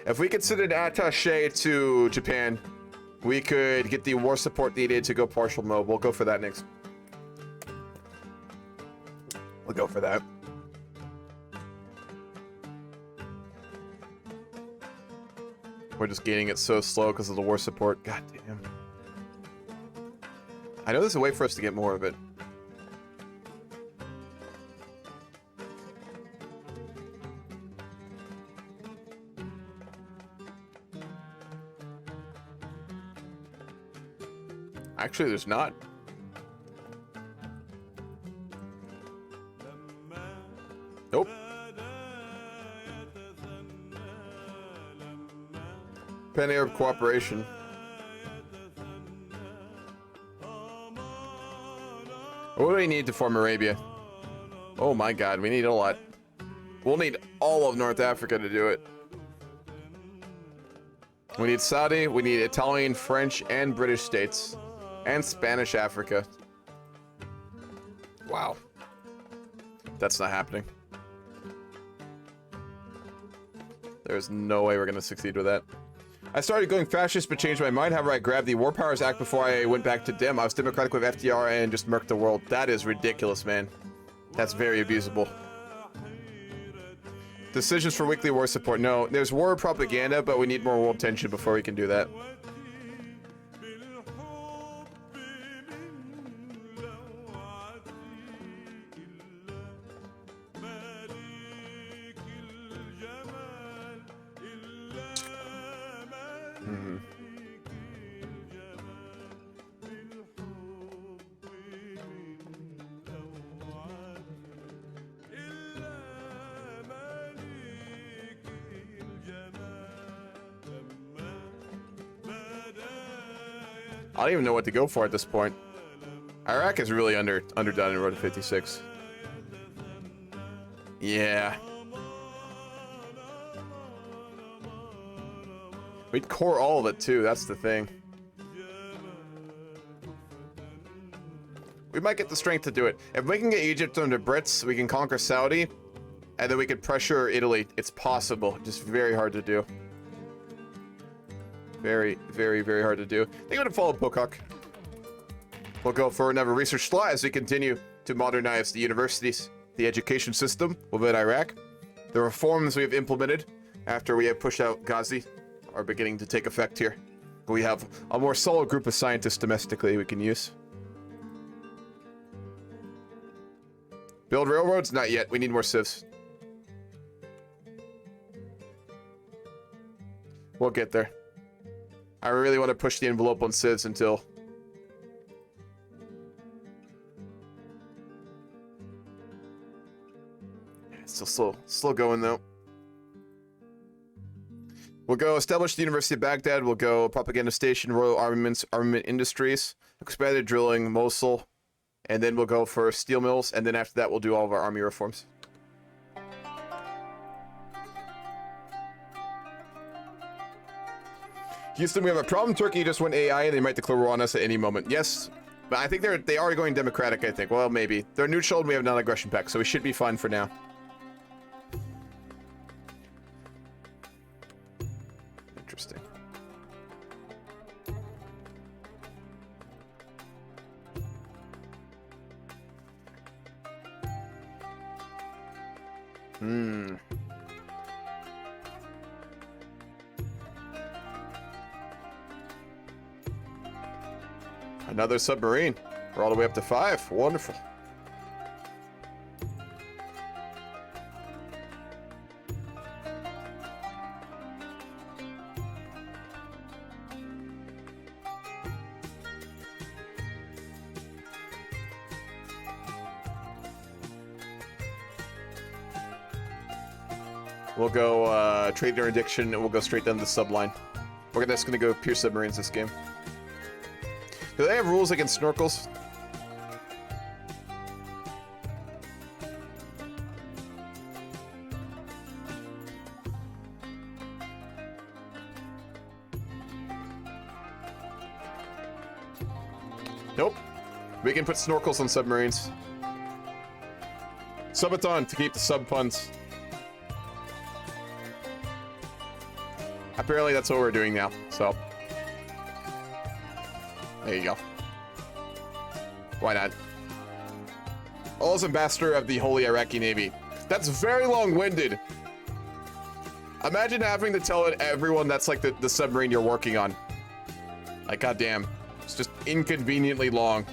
If we could send an attaché to Japan, we could get the war support needed to go partial MOB. We'll go for that next. We'll go for that. We're just gaining it so slow because of the war support. God damn. I know there's a way for us to get more of it. Actually, there's not. Nope. Pan-Arab cooperation. What do we need to form Arabia? Oh my god, we need a lot. We'll need all of North Africa to do it. We need Saudi, we need Italian, French, and British states. And Spanish Africa. Wow. That's not happening. There's no way we're gonna succeed with that. I started going fascist but changed my mind. However, I grabbed the War Powers Act before I went back to Dem. I was democratic with FDR and just murked the world. That is ridiculous, man. That's very abusable. Decisions for weekly war support. No, there's war propaganda, but we need more world tension before we can do that. I don't even know what to go for at this point. Iraq is really underdone in Road to 56. Yeah. We'd core all of it too, that's the thing. We might get the strength to do it. If we can get Egypt under Brits, we can conquer Saudi, and then we could pressure Italy. It's possible, just very hard to do. Very, very, very hard to do. I think I'm gonna follow Pocock. We'll go for another research slot as we continue to modernize the universities, the education system within Iraq. The reforms we have implemented after we have pushed out Ghazi are beginning to take effect here. We have a more solid group of scientists domestically we can use. Build railroads? Not yet. We need more civs. We'll get there. I really want to push the envelope on civs until... It's still slow going though. We'll go establish the University of Baghdad. We'll go propaganda station, Royal Armament Industries, expanded drilling, Mosul, and then we'll go for steel mills. And then after that, we'll do all of our army reforms. Houston, we have a problem. Turkey just went AI and they might declare war on us at any moment. Yes, but I think they are going democratic, I think. Well, maybe. They're neutral and we have non-aggression pact, so we should be fine for now. Interesting. Another submarine. We're all the way up to 5. Wonderful. We'll go trade interdiction, and we'll go straight down the subline. We're just gonna go pure submarines this game. Do they have rules against snorkels? Nope. We can put snorkels on submarines. Subathon to keep the sub funds. Apparently that's what we're doing now, so. There you go. Why not? Allah's ambassador of the Holy Iraqi Navy. That's very long-winded. Imagine having to tell everyone that's like the submarine you're working on. Like, goddamn. It's just inconveniently long.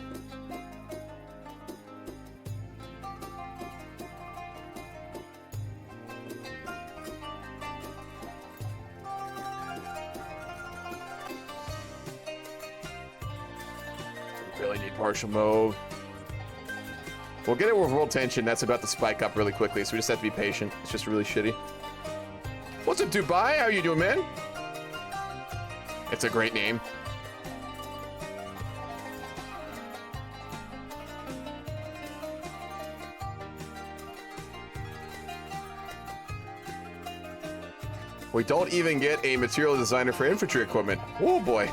Really need partial mode. We'll get it with world tension. That's about to spike up really quickly, so we just have to be patient. It's just really shitty. What's up, Dubai? How you doing, man? It's a great name. We don't even get a material designer for infantry equipment. Oh boy.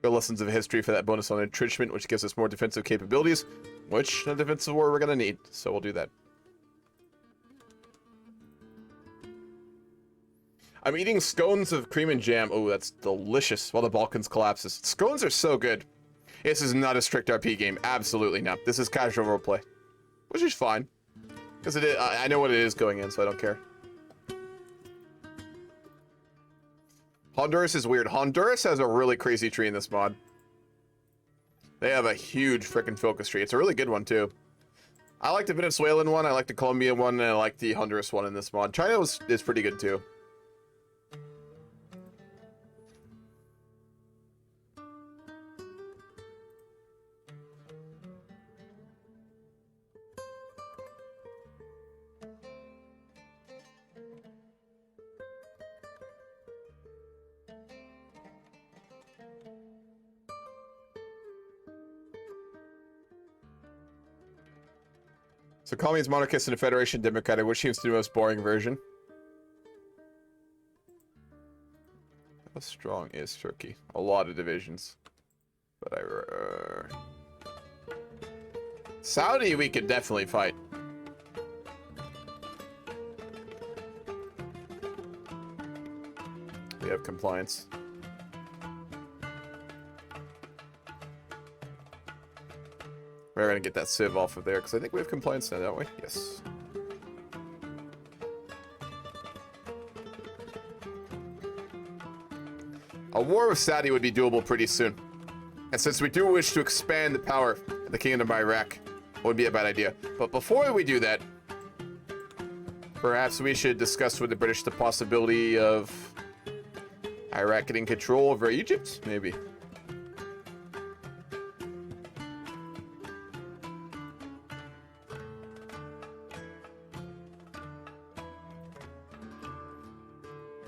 Lessons of history for that bonus on entrenchment, which gives us more defensive capabilities, which in a defensive war we're gonna need, so we'll do that. I'm eating scones of cream and jam. Oh, that's delicious. While the Balkans collapses. Scones are so good. This is not a strict RP game. Absolutely not. This is casual roleplay, which is fine, because it is, I know what it is going in, so I don't care. Honduras is weird. Honduras has a really crazy tree in this mod. They have a huge freaking focus tree. It's a really good one, too. I like the Venezuelan one, I like the Colombian one, and I like the Honduras one in this mod. China is pretty good, too. So Communist Monarchist and a Federation Democratic, which seems to be the most boring version? How strong is Turkey? A lot of divisions. But Saudi we could definitely fight. We have compliance. We're gonna get that civ off of there, because I think we have compliance now, don't we? Yes. A war with Saudi would be doable pretty soon. And since we do wish to expand the power of the Kingdom of Iraq, it would be a bad idea. But before we do that, perhaps we should discuss with the British the possibility of Iraq getting control over Egypt, maybe.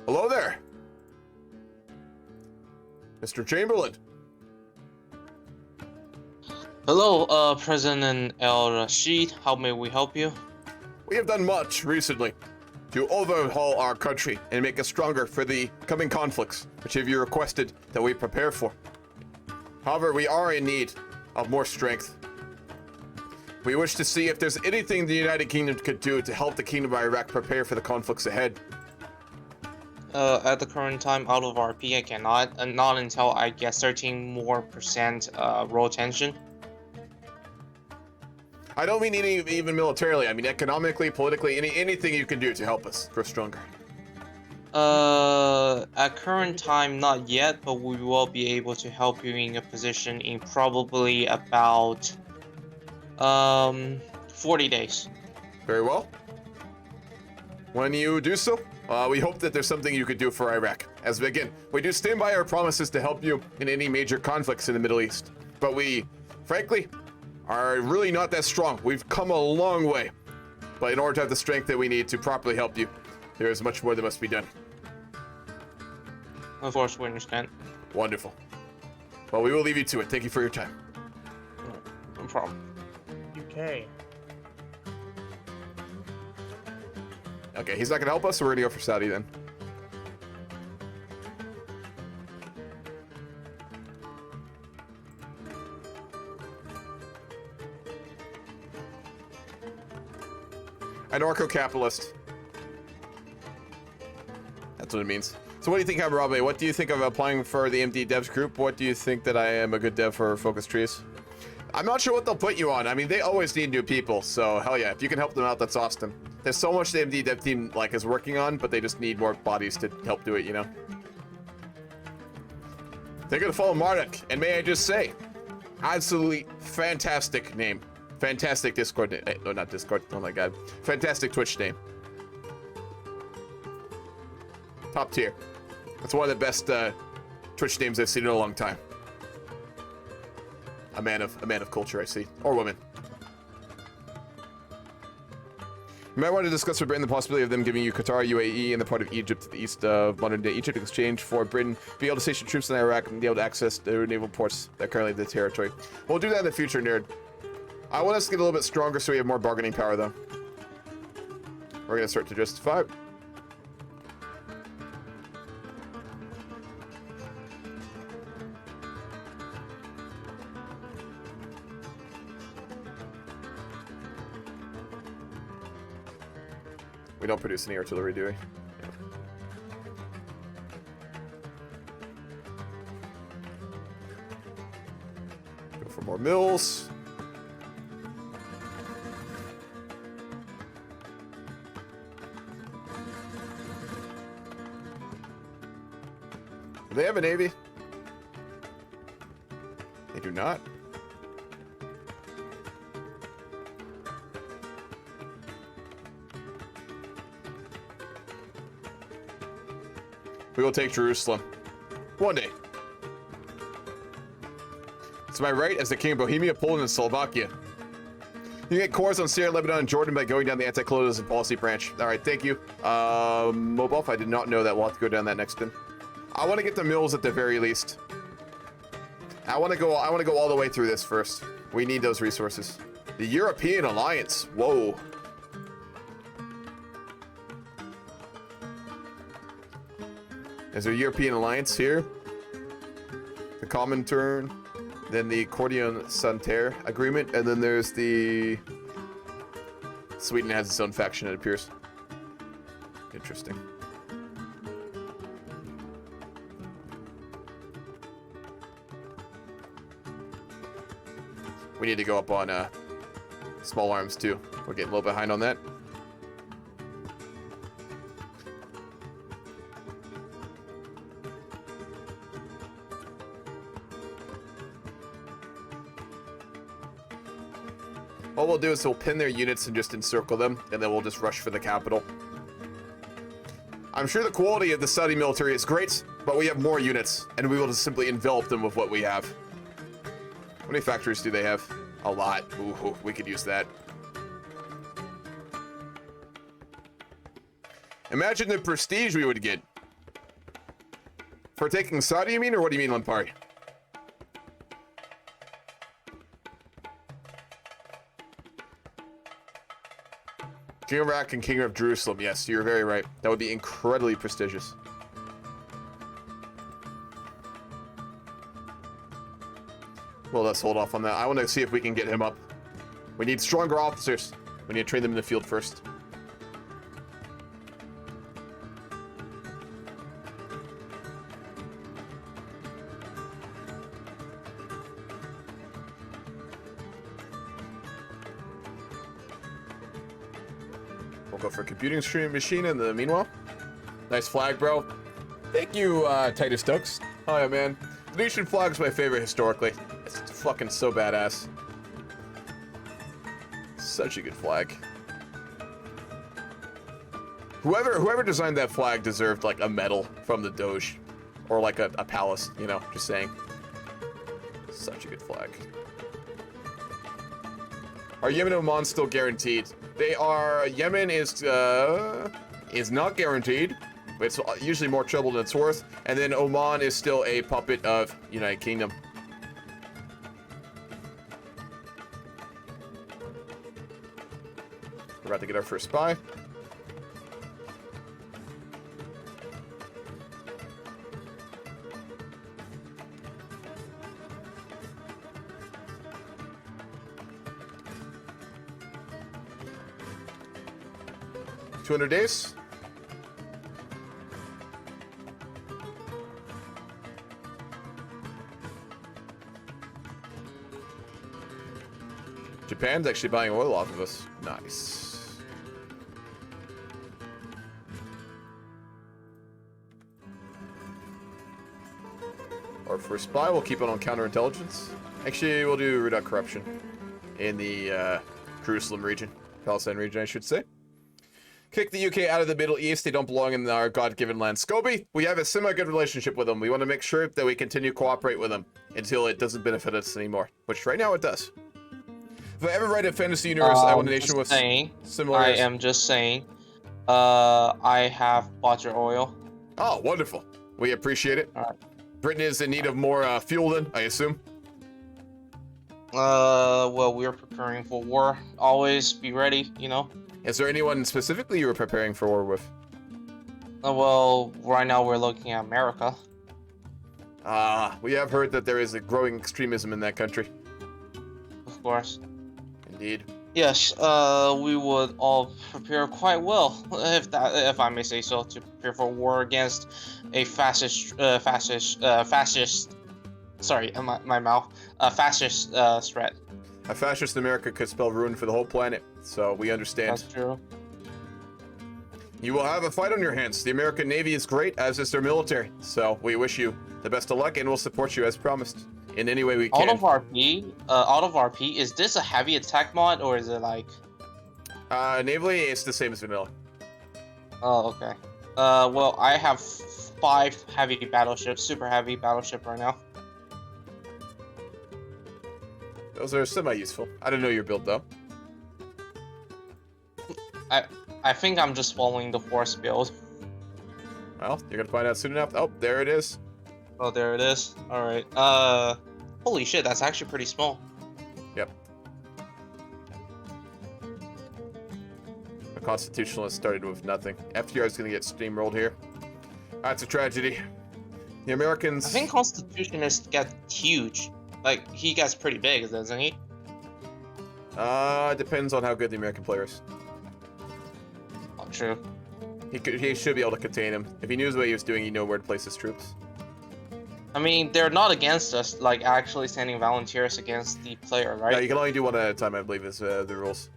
Hello there, Mr. Chamberlain. Hello, President El Rashid. How may we help you? We have done much recently. to overhaul our country and make us stronger for the coming conflicts, which have you requested that we prepare for. However, we are in need of more strength. We wish to see if there's anything the United Kingdom could do to help the Kingdom of Iraq prepare for the conflicts ahead. At the current time, out of RP, I cannot, and not until I get 13% more roll tension. I don't mean even militarily. I mean economically, politically, anything you can do to help us grow stronger. At current time, not yet, but we will be able to help you in a position in probably about 40 days. Very well. When you do so, we hope that there's something you could do for Iraq. As again, we do stand by our promises to help you in any major conflicts in the Middle East. But we, frankly, are really not that strong. We've come a long way. But in order to have the strength that we need to properly help you, there is much more that must be done. Of course, we understand. Wonderful. Well, we will leave you to it. Thank you for your time. No problem. UK. Okay, he's not gonna help us, so we're gonna go for Saudi then. Anarcho-capitalist. That's what it means. So what do you think, Hammurabae? What do you think of applying for the MD Devs group? What do you think that I am a good dev for Focus Trees? I'm not sure what they'll put you on. I mean, they always need new people, so hell yeah. If you can help them out, that's awesome. There's so much the MD Dev team is working on, but they just need more bodies to help do it, you know? They're gonna follow Marduk, and may I just say, absolutely fantastic name. Fantastic Discord name. No, not Discord. Oh my god. Fantastic Twitch name. Top tier. That's one of the best Twitch names I've seen in a long time. A man of culture, I see. Or woman. You might want to discuss with Britain the possibility of them giving you Qatar, UAE, and the part of Egypt to the east of modern-day Egypt in exchange for Britain be able to station troops in Iraq and be able to access their naval ports that currently have the territory. We'll do that in the future, nerd. I want us to get a little bit stronger so we have more bargaining power, though. We're gonna start to justify. We don't produce any artillery, do we? Yeah. Go for more mills. Do they have a navy? They do not. We will take Jerusalem. One day. To my right, as the King of Bohemia, Poland, and Slovakia. You get cores on Syria, Lebanon, and Jordan by going down the anti-colonialism policy branch. All right, thank you. Moboff, I did not know that. We'll have to go down that next then. I want to get the mills at the very least. I want to go all the way through this first. We need those resources. The European Alliance. Whoa. There's a European Alliance here. The Comintern. Then the Accordion Santerre agreement. And then there's the... Sweden has its own faction, it appears. Interesting. We need to go up on small arms too. We're getting a little behind on that. What we'll do is we'll pin their units and just encircle them, and then we'll just rush for the capital. I'm sure the quality of the Saudi military is great, but we have more units, and we will just simply envelop them with what we have. How many factories do they have? A lot. Ooh, we could use that. Imagine the prestige we would get. For taking Saudi, you mean, or what do you mean, Lampari? King of Iraq and King of Jerusalem. Yes, you're very right. That would be incredibly prestigious. Well, let's hold off on that. I want to see if we can get him up. We need stronger officers. We need to train them in the field first. We'll go for a computing stream machine in the meanwhile. Nice flag, bro. Thank you, Titus Stokes. Oh yeah, man. The Venetian flag is my favorite historically. It's fucking so badass. Such a good flag. Whoever designed that flag deserved like a medal from the Doge, or like a palace. You know, just saying. Such a good flag. Are Yemen and Oman still guaranteed? They are. Yemen is not guaranteed. It's usually more trouble than it's worth. And then Oman is still a puppet of United Kingdom. We're about to get our first spy. $200 days. Japan's actually buying oil off of us. Nice. Our first spy, we'll keep it on counterintelligence. Actually, we'll do root out corruption in the Jerusalem region. Palestine region, I should say. Kick the UK out of the Middle East. They don't belong in our God-given land. Scobie, we have a semi-good relationship with them. We want to make sure that we continue to cooperate with them until it doesn't benefit us anymore, which right now it does. If I ever write a fantasy universe, I want a nation with similar... I am just saying, I have bought your oil. Oh, wonderful. We appreciate it. Britain is in need of more fuel then, I assume. Well, we're preparing for war. Always be ready, you know. Is there anyone specifically you were preparing for war with? Well, right now we're looking at America. We have heard that there is a growing extremism in that country. Of course. Indeed. Yes, we would all prepare quite well, if I may say so, to prepare for war against a fascist threat. A fascist America could spell ruin for the whole planet, so we understand. That's true. You will have a fight on your hands. The American Navy is great, as is their military. So we wish you the best of luck, and we'll support you as promised in any way we can. Out of RP, is this a heavy attack mod, or is it like... Navally, it's the same as vanilla. Oh, okay. Well, I have 5 heavy battleships, super heavy battleship right now. Those are semi-useful. I don't know your build, though. I think I'm just following the force build. Well, you're gonna find out soon enough. Oh, there it is. Oh, there it is. Alright. Holy shit, that's actually pretty small. Yep. The Constitutionalist started with nothing. FDR is gonna get steamrolled here. That's a tragedy. The Americans... I think Constitutionists get huge. Like, he gets pretty big, doesn't he? Depends on how good the American player is. Oh, true. He should be able to contain him. If he knew what he was doing, he'd know where to place his troops. I mean, they're not against us, like actually sending volunteers against the player, right? No, you can only do one at a time, I believe, is the rules.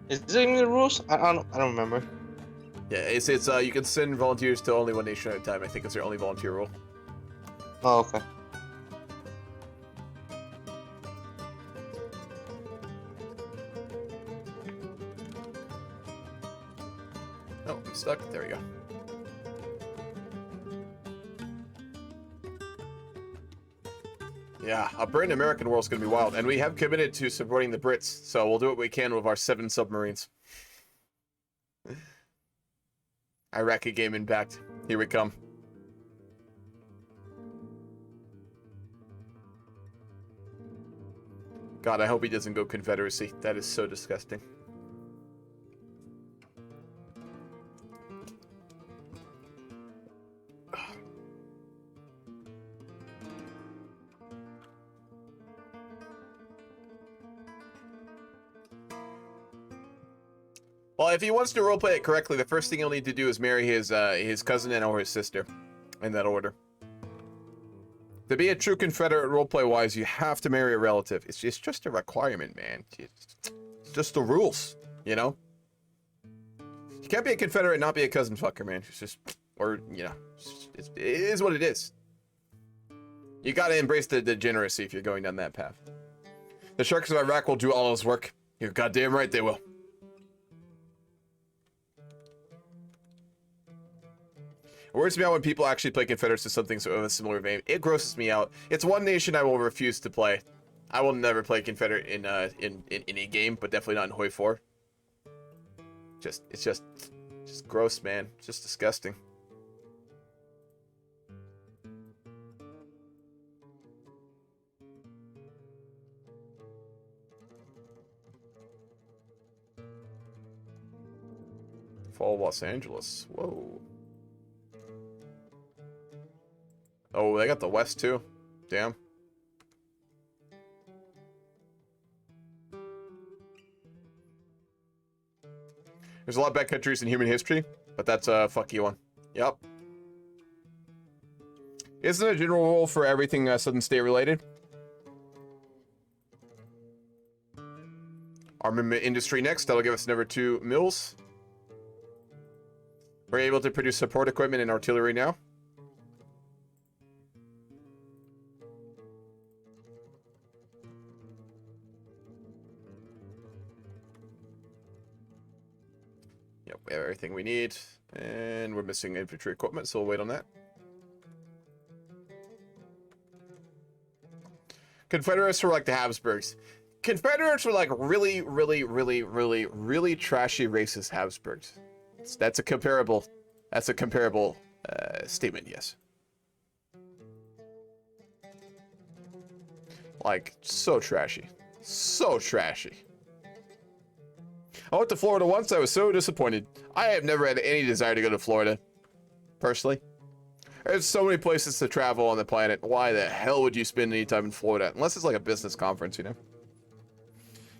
Is it in the rules? I don't remember. Yeah, it's you can send volunteers to only one nation at a time. I think it's your only volunteer rule. Oh, okay. Oh, I'm stuck. There we go. Yeah, a Britain-American war's gonna be wild, and we have committed to supporting the Brits, so we'll do what we can with our 7 submarines. Iraqi game impact. Here we come. God, I hope he doesn't go Confederacy. That is so disgusting. Well, if he wants to roleplay it correctly, the first thing he'll need to do is marry his cousin and or his sister, in that order. To be a true Confederate roleplay-wise, you have to marry a relative. It's just a requirement, man. It's just the rules, you know? You can't be a Confederate and not be a cousin fucker, man. It's just, or, you know, it is what it is. You gotta embrace the degeneracy if you're going down that path. The Sharks of Iraq will do all his work. You're goddamn right they will. It weirds me out when people actually play Confederates to something of a similar vein. It grosses me out. It's one nation I will refuse to play. I will never play Confederate in any game, but definitely not in Hoi 4. It's just gross, man. It's just disgusting. Fall of Los Angeles. Whoa. Oh, they got the West too. Damn. There's a lot of bad countries in human history, but that's a fucky one. Yep. Isn't a general rule for everything Southern state related? Armament industry next. That'll give us another 2 mills. We're able to produce support equipment and artillery now. Yep, we have everything we need. And we're missing infantry equipment, so we'll wait on that. Confederates were like the Habsburgs. Confederates were like really trashy racist Habsburgs. That's a comparable statement, yes. Like, so trashy. So trashy. I went to Florida once. I was so disappointed. I have never had any desire to go to Florida, personally. There's so many places to travel on the planet. Why the hell would you spend any time in Florida? Unless it's like a business conference, you know?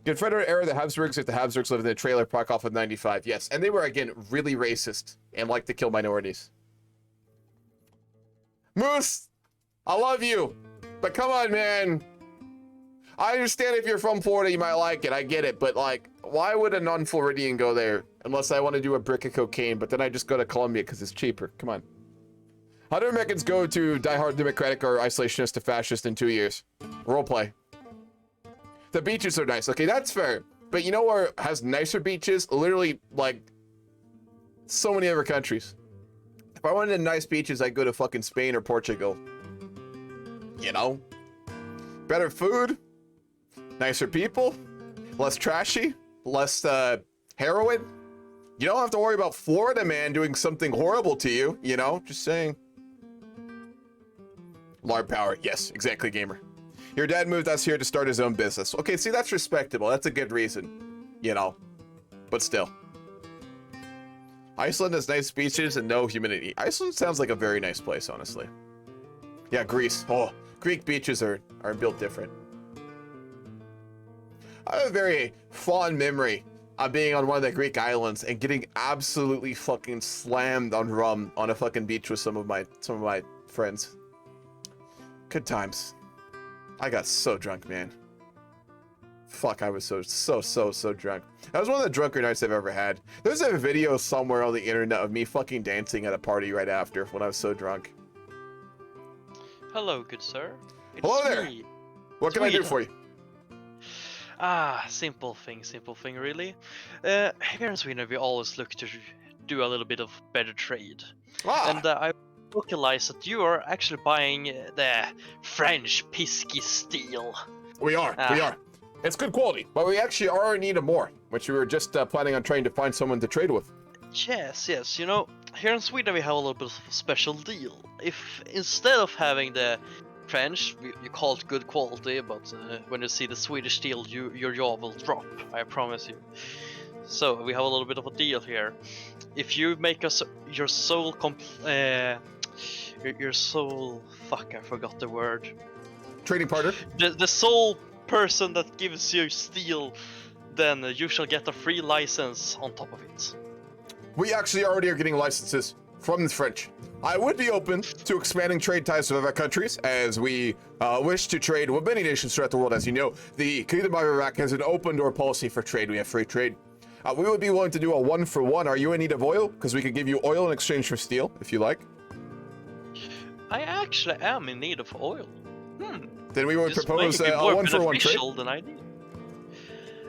Confederate era, the Habsburgs, if the Habsburgs lived in a trailer park off of 95. Yes, and they were, again, really racist and liked to kill minorities. Moose, I love you, but come on, man. I understand if you're from Florida, you might like it. I get it, but, like, why would a non-Floridian go there? Unless I want to do a brick of cocaine, but then I just go to Colombia because it's cheaper. Come on. How do Americans go to diehard Democratic or isolationist to fascist in 2 years? Roleplay. The beaches are nice. Okay, that's fair. But you know where has nicer beaches? Literally, like, so many other countries. If I wanted nice beaches, I'd go to fucking Spain or Portugal. You know? Better food. Nicer people. Less trashy. Less, heroin. You don't have to worry about Florida man doing something horrible to you. You know? Just saying. Lard power. Yes, exactly, gamer. Your dad moved us here to start his own business. Okay, see, that's respectable. That's a good reason, you know, but still. Iceland has nice beaches and no humidity. Iceland sounds like a very nice place, honestly. Yeah, Greece. Oh, Greek beaches are built different. I have a very fond memory of being on one of the Greek islands and getting absolutely fucking slammed on rum on a fucking beach with some of my friends. Good times. I got so drunk, man. Fuck, I was so drunk. That was one of the drunker nights I've ever had. There's a video somewhere on the internet of me fucking dancing at a party right after when I was so drunk. Hello, good sir. It's Hello there. me. What can I do for you? Simple thing, really. Here in Sweden, we always look to do a little bit of better trade. And I localize that you are actually buying the French pisky steel. We are. It's good quality, but we actually are in need of more, which we were just planning on trying to find someone to trade with. Yes. You know, here in Sweden we have a little bit of a special deal. If instead of having the French, you call it good quality, but when you see the Swedish steel, your jaw will drop. I promise you. So we have a little bit of a deal here. If you make us your sole fuck, I forgot the word. Trading partner? The sole person that gives you steel then you shall get a free license on top of it. We actually already are getting licenses from the French. I would be open to expanding trade ties with other countries, as we wish to trade with many nations throughout the world. As you know, the Kingdom of Iraq has an open door policy for trade. We have free trade. We would be willing to do a 1-for-1. Are you in need of oil? Because we could give you oil in exchange for steel, if you like. I actually am in need of oil. Then we would This propose may be a more 1-for-1 trade. beneficial than I need.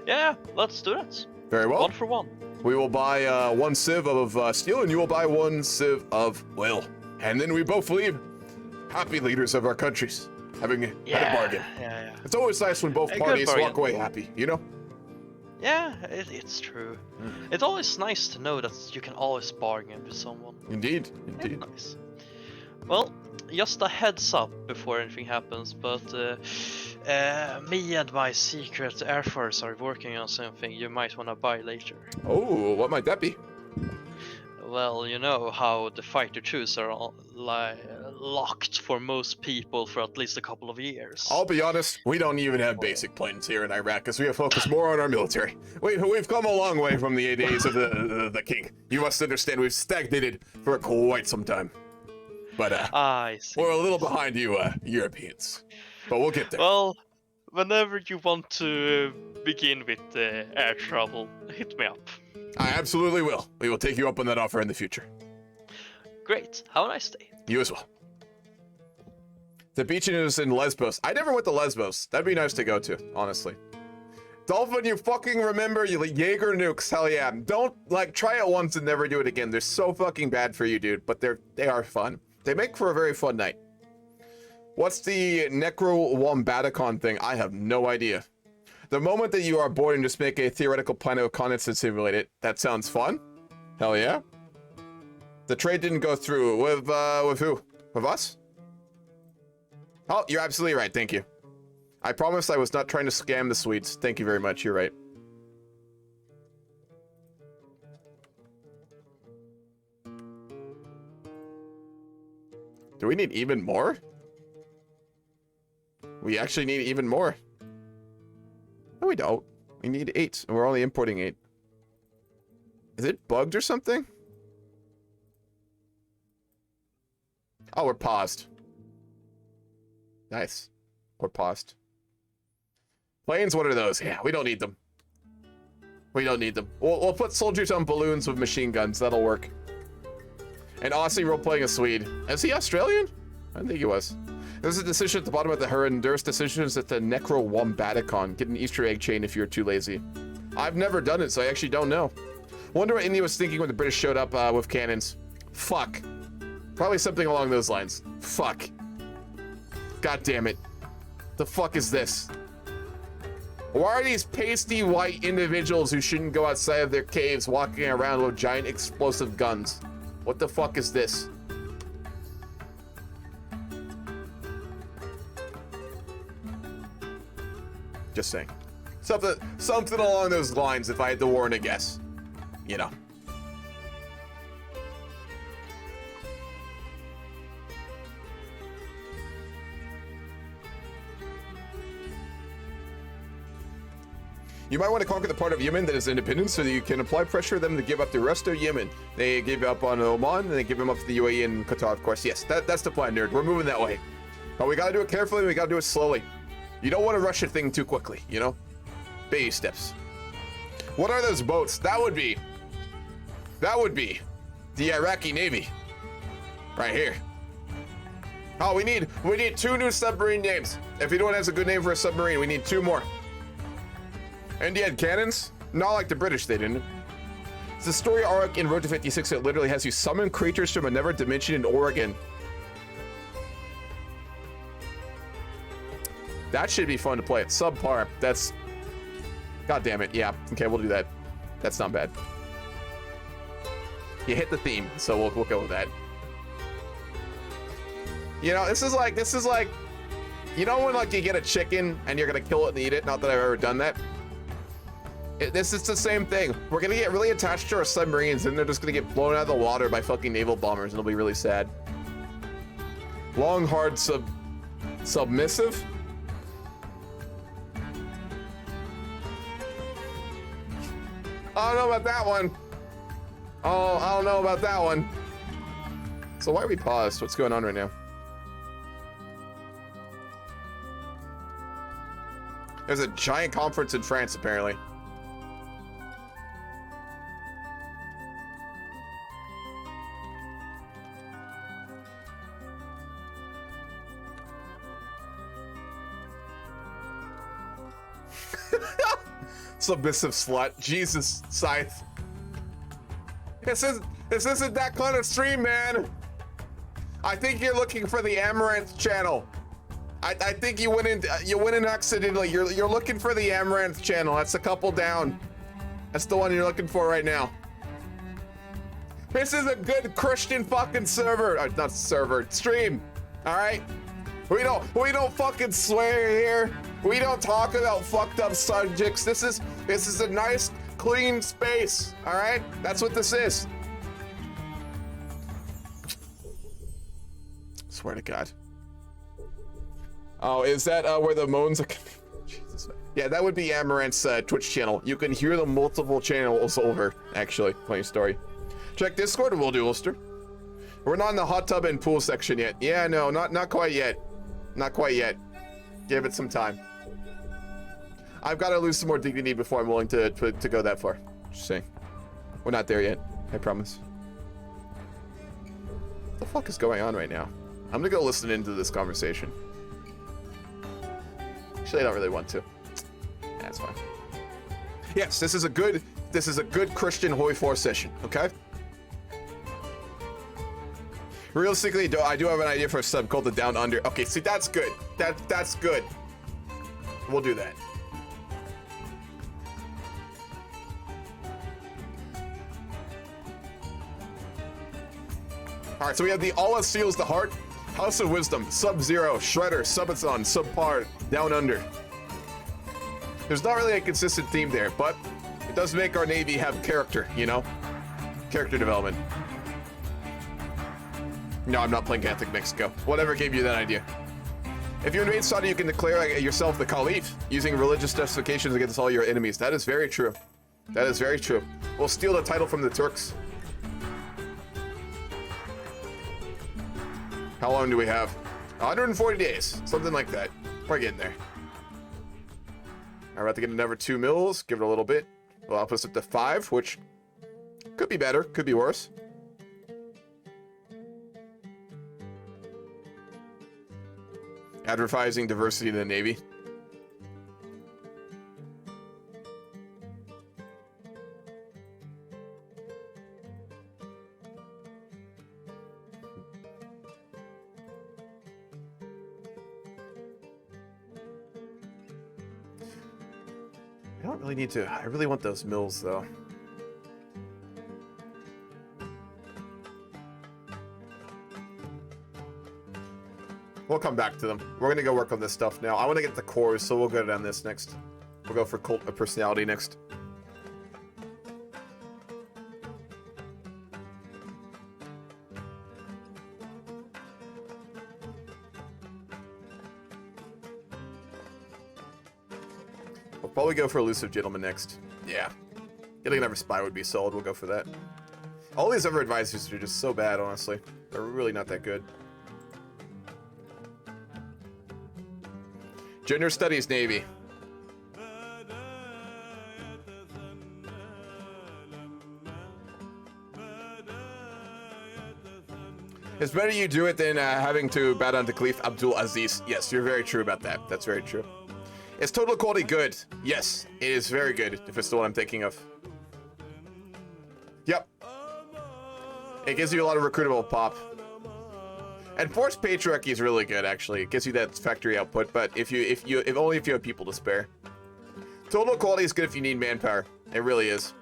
Yeah, let's do that. Very well. 1 for 1. We will buy 1 sieve of steel, and you will buy 1 sieve of oil. And then we both leave happy leaders of our countries, having had a bargain. Yeah. It's always nice when both A good parties bargain. walk away happy, you know? Yeah, it's true. It's always nice to know that you can always bargain with someone. Indeed. It's nice. Well, just a heads up before anything happens, but me and my secret Air Force are working on something you might want to buy later. Oh, what might that be? Well, you know how the fighter twos are locked for most people for at least a couple of years. I'll be honest, we don't even have basic planes here in Iraq because we have focused more on our military. We've come a long way from the days of the king. You must understand we've stagnated for quite some time. But I see. we're a little behind you Europeans. But we'll get there. Well, whenever you want to begin with air travel, hit me up. I absolutely will. We will take you up on that offer in the future. Great. Have a nice day. You as well. The beach is in Lesbos. I never went to Lesbos. That'd be nice to go to, honestly. Dolphin, you fucking remember you Jaeger nukes. Hell yeah. Don't, try it once and never do it again. They're so fucking bad for you, dude. But they are fun. They make for a very fun night. What's the Necro-Wombaticon thing? I have no idea. The moment that you are bored and just make a theoretical planet of continents and simulate it. That sounds fun. Hell yeah. The trade didn't go through. With who? With us? Oh, you're absolutely right. Thank you. I promise I was not trying to scam the Swedes. Thank you very much. You're right. Do we need even more? We actually need even more. No, we don't. We need 8, and we're only importing 8. Is it bugged or something? Oh, we're paused. Nice. We're paused. Planes, what are those? Yeah, we don't need them. We don't need them. We'll put soldiers on balloons with machine guns. That'll work. And Aussie role-playing a Swede. Is he Australian? I think he was. There's a decision at the bottom of the herd, and there's decisions at the Necro-Wombaticon. Get an Easter egg chain if you're too lazy. I've never done it, so I actually don't know. Wonder what India was thinking when the British showed up with cannons. Fuck. Probably something along those lines. Fuck. God damn it. The fuck is this? Why are these pasty white individuals who shouldn't go outside of their caves walking around with giant explosive guns? What the fuck is this? Just saying. Something along those lines if I had to warn a guess. You know. You might want to conquer the part of Yemen that is independent so that you can apply pressure them to give up the rest of Yemen. They give up on Oman, and they give them up to the UAE and Qatar, of course. Yes, that's the plan, nerd. We're moving that way. But we gotta do it carefully, and we gotta do it slowly. You don't want to rush a thing too quickly, you know? Baby steps. What are those boats? That would be the Iraqi Navy. Right here. Oh, we need 2 new submarine names. If anyone has a good name for a submarine, we need 2 more. And you had cannons? Not like the British, they didn't. It's a story arc in Road to 56 that literally has you summon creatures from another dimension in Oregon. That should be fun to play. It's subpar. That's... God damn it. Yeah. Okay, we'll do that. That's not bad. You hit the theme, so we'll go with that. You know, this is like... You know when, you get a chicken and you're gonna kill it and eat it? Not that I've ever done that. This is the same thing. We're gonna get really attached to our submarines and they're just gonna get blown out of the water by fucking naval bombers and it'll be really sad. Long, hard, submissive? I don't know about that one. Oh, I don't know about that one. So why are we paused? What's going on right now? There's a giant conference in France, apparently. Submissive slut. Jesus, Scythe. This isn't that kind of stream, man. I think you're looking for the Amaranth channel. I think you went in accidentally. You're looking for the Amaranth channel. That's a couple down. That's the one you're looking for right now. This is a good Christian fucking server. Not server, stream. All right. We don't fucking swear here. We don't talk about fucked up subjects. This is a nice, clean space. All right. That's what this is. Swear to God. Oh, is that where the moans are? Jesus. Yeah, that would be Amaranth's Twitch channel. You can hear the multiple channels over, actually. Funny story. Check Discord and we'll do Ulster. We're not in the hot tub and pool section yet. Yeah, no, not quite yet. Not quite yet. Give it some time. I've got to lose some more dignity before I'm willing to go that far. Just saying. We're not there yet. I promise. What the fuck is going on right now? I'm gonna go listen into this conversation. Actually, I don't really want to. That's fine. Yes, this is a good Christian Hoi 4 session, okay? Realistically, I do have an idea for a sub called the Down Under. Okay, see, that's good. That's good. We'll do that. All right, so we have the All That Seals the Heart, House of Wisdom, Sub-Zero, Shredder, Subathon, Subpar, Down Under. There's not really a consistent theme there, but it does make our Navy have character, you know? Character development. No, I'm not playing Catholic Mexico. Whatever gave you that idea. If you invade Saudi, you can declare yourself the Caliph, using religious justifications against all your enemies. That is very true. That is very true. We'll steal the title from the Turks. How long do we have? 140 days, something like that. We're getting there. I'm about to get another 2 mils, give it a little bit. Well, I'll put us up to 5, which could be better, could be worse. Advertising diversity in the Navy. I don't really need to. I really want those mills, though. We'll come back to them. We're gonna go work on this stuff now. I want to get the cores, so we'll go down this next. We'll go for Cult of Personality next. We'll probably go for Elusive Gentleman next. Yeah. Getting another spy would be solid. We'll go for that. All these other advisors are just so bad, honestly. They're really not that good. Gender Studies Navy. It's better you do it than having to bow down to Caliph Abdul Aziz. Yes, you're very true about that. That's very true. Is Total Quality good? Yes, it is very good, if it's the one I'm thinking of. Yep. It gives you a lot of recruitable pop. And Forced Patriarchy is really good, actually. It gives you that factory output, but if only if you have people to spare. Total Quality is good if you need manpower. It really is.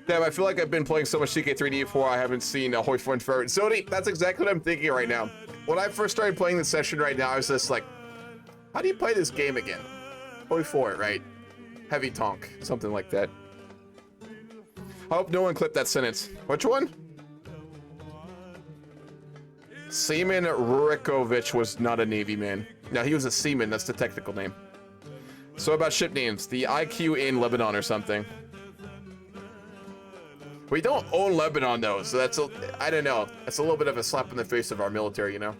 Damn, I feel like I've been playing so much CK3D4 I haven't seen a Hoi 4 and Zodi, that's exactly what I'm thinking right now. When I first started playing this session right now, I was just like, How do you play this game again? 44, right? Heavy tonk, something like that. I hope no one clipped that sentence. Which one? Seaman Rurikovich was not a Navy man. No, he was a seaman. That's the technical name. So about ship names. The IQ in Lebanon or something. We don't own Lebanon though, so that's I don't know. That's a little bit of a slap in the face of our military, you know?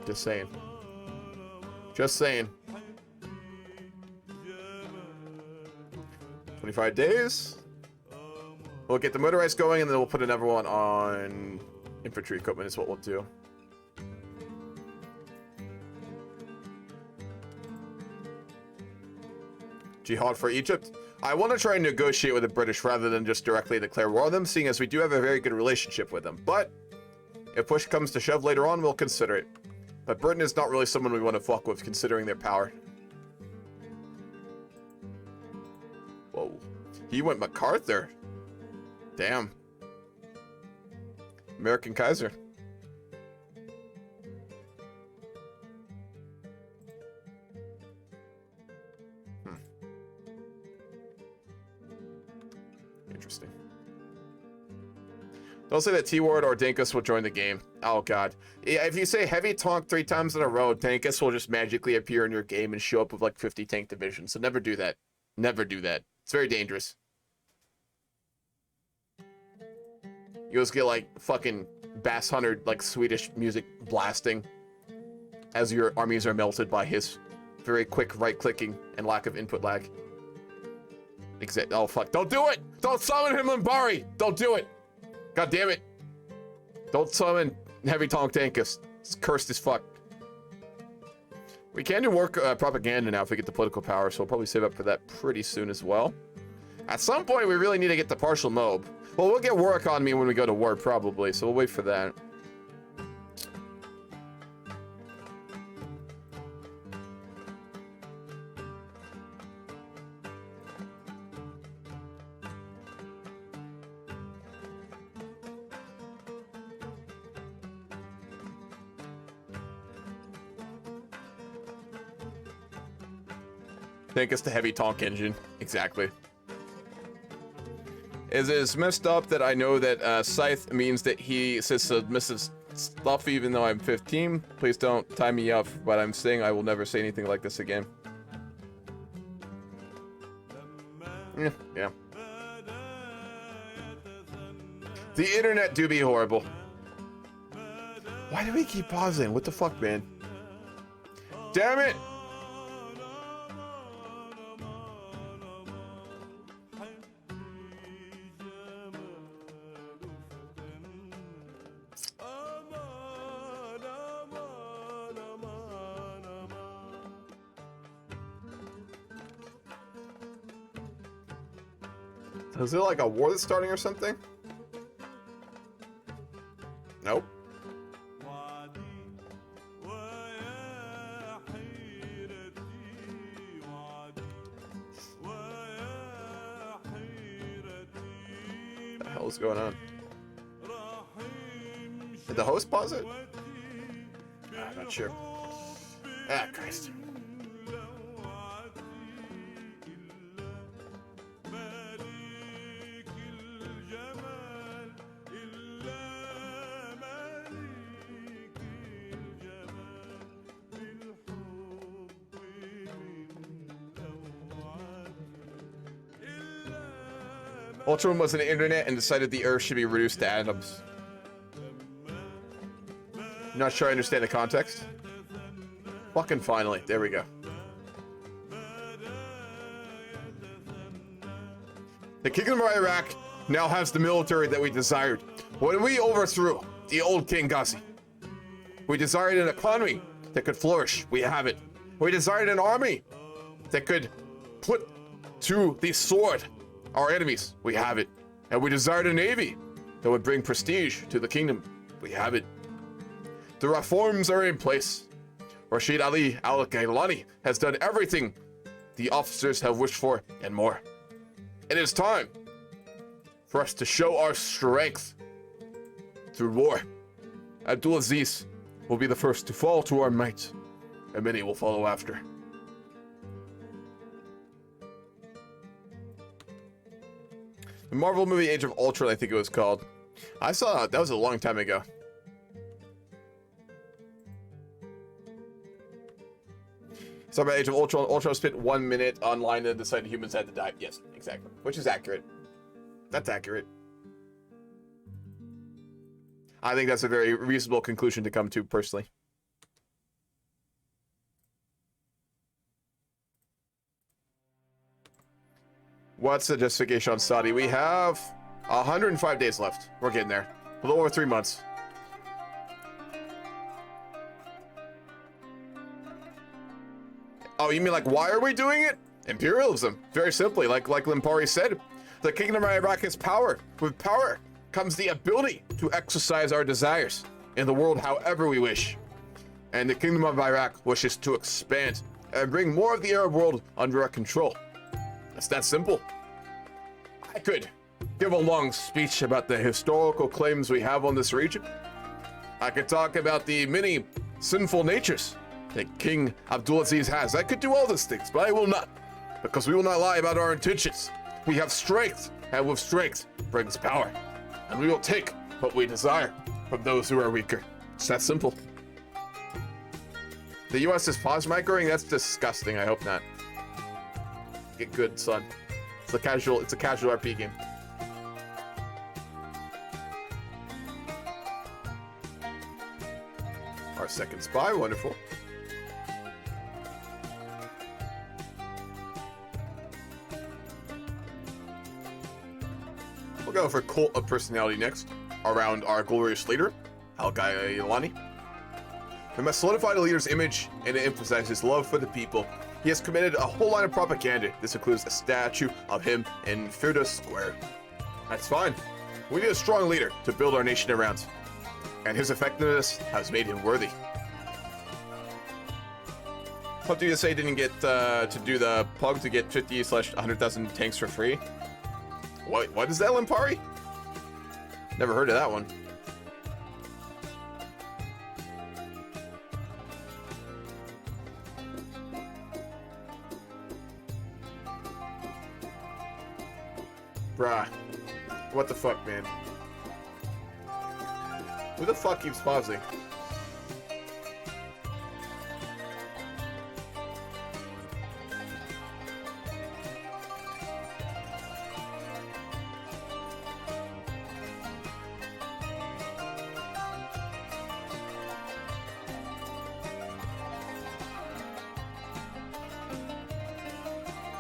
Just saying. Just saying. 25 days. We'll get the motorized going, and then we'll put another one on infantry equipment is what we'll do. Jihad for Egypt. I want to try and negotiate with the British rather than just directly declare war on them, seeing as we do have a very good relationship with them. But if push comes to shove later on, we'll consider it. But Britain is not really someone we want to fuck with, considering their power. Whoa. He went MacArthur. Damn. American Kaiser. Interesting. Don't say that T-Ward or Dankus will join the game. Oh god. Yeah, if you say heavy tonk 3 times in a row, Dankus will just magically appear in your game and show up with like 50 tank divisions. So never do that. Never do that. It's very dangerous. You just get like fucking Bass Hunter, like Swedish music blasting as your armies are melted by his very quick right-clicking and lack of input lag. Oh fuck, don't do it! Don't summon him, Limbari! Don't do it! God damn it! Don't summon Heavy Tonk Tankus. It's cursed as fuck. We can do work propaganda now if we get the political power, so we'll probably save up for that pretty soon as well. At some point, we really need to get the partial mob. Well, we'll get war economy when we go to war, probably, so we'll wait for that. Think it's the heavy tonk engine. Exactly. It is messed up that I know that Scythe means that he says submissive stuff even though I'm 15. Please don't tie me up, but I'm saying I will never say anything like this again. Yeah. The internet do be horrible. Why do we keep pausing? What the fuck, man? Damn it! Is there like a war that's starting or something? Nope. What the hell is going on? Did the host pause it? I'm not sure. Ah, Christ. Ultron was an internet and decided the Earth should be reduced to atoms. Not sure I understand the context. Fucking finally. There we go. The Kingdom of Iraq now has the military that we desired. When we overthrew the old King Ghazi, we desired an economy that could flourish. We have it. We desired an army that could put to the sword our enemies. We have it. And we desired a navy that would bring prestige to the kingdom. We have it. The reforms are in place. Rashid Ali Al-Gailani has done everything the officers have wished for and more. It is time for us to show our strength through war. Abdulaziz will be the first to fall to our might, and many will follow after. The Marvel movie Age of Ultron, I think it was called. I saw that was a long time ago. So about Age of Ultron, Ultron spent 1 minute online and decided humans had to die. Yes, exactly. Which is accurate. That's accurate. I think that's a very reasonable conclusion to come to, personally. What's the justification on Saudi? We have 105 days left. We're getting there. A little over 3 months. Oh, you mean like, why are we doing it? Imperialism. Very simply, like Limpari said, the Kingdom of Iraq is power. With power comes the ability to exercise our desires in the world however we wish. And the Kingdom of Iraq wishes to expand and bring more of the Arab world under our control. It's that simple. I could give a long speech about the historical claims we have on this region. I could talk about the many sinful natures that King Abdulaziz has. I could do all these things, but I will not, because we will not lie about our intentions. We have strength, and with strength brings power. And we will take what we desire from those who are weaker. It's that simple. The US is pause microing? That's disgusting. I hope not. Get good, son. It's a casual RP game. Our second spy, wonderful. We'll go for Cult of Personality next, around our glorious leader, Al-Gai Ilani. We must solidify the leader's image and emphasize his love for the people. He has committed a whole line of propaganda. This includes a statue of him in Firda Square. That's fine. We need a strong leader to build our nation around, and his effectiveness has made him worthy. What do you say didn't get to do the plug to get 50/100,000 tanks for free? What is that, Limpari? Never heard of that one. Bruh. What the fuck, man? Who the fuck keeps pausing?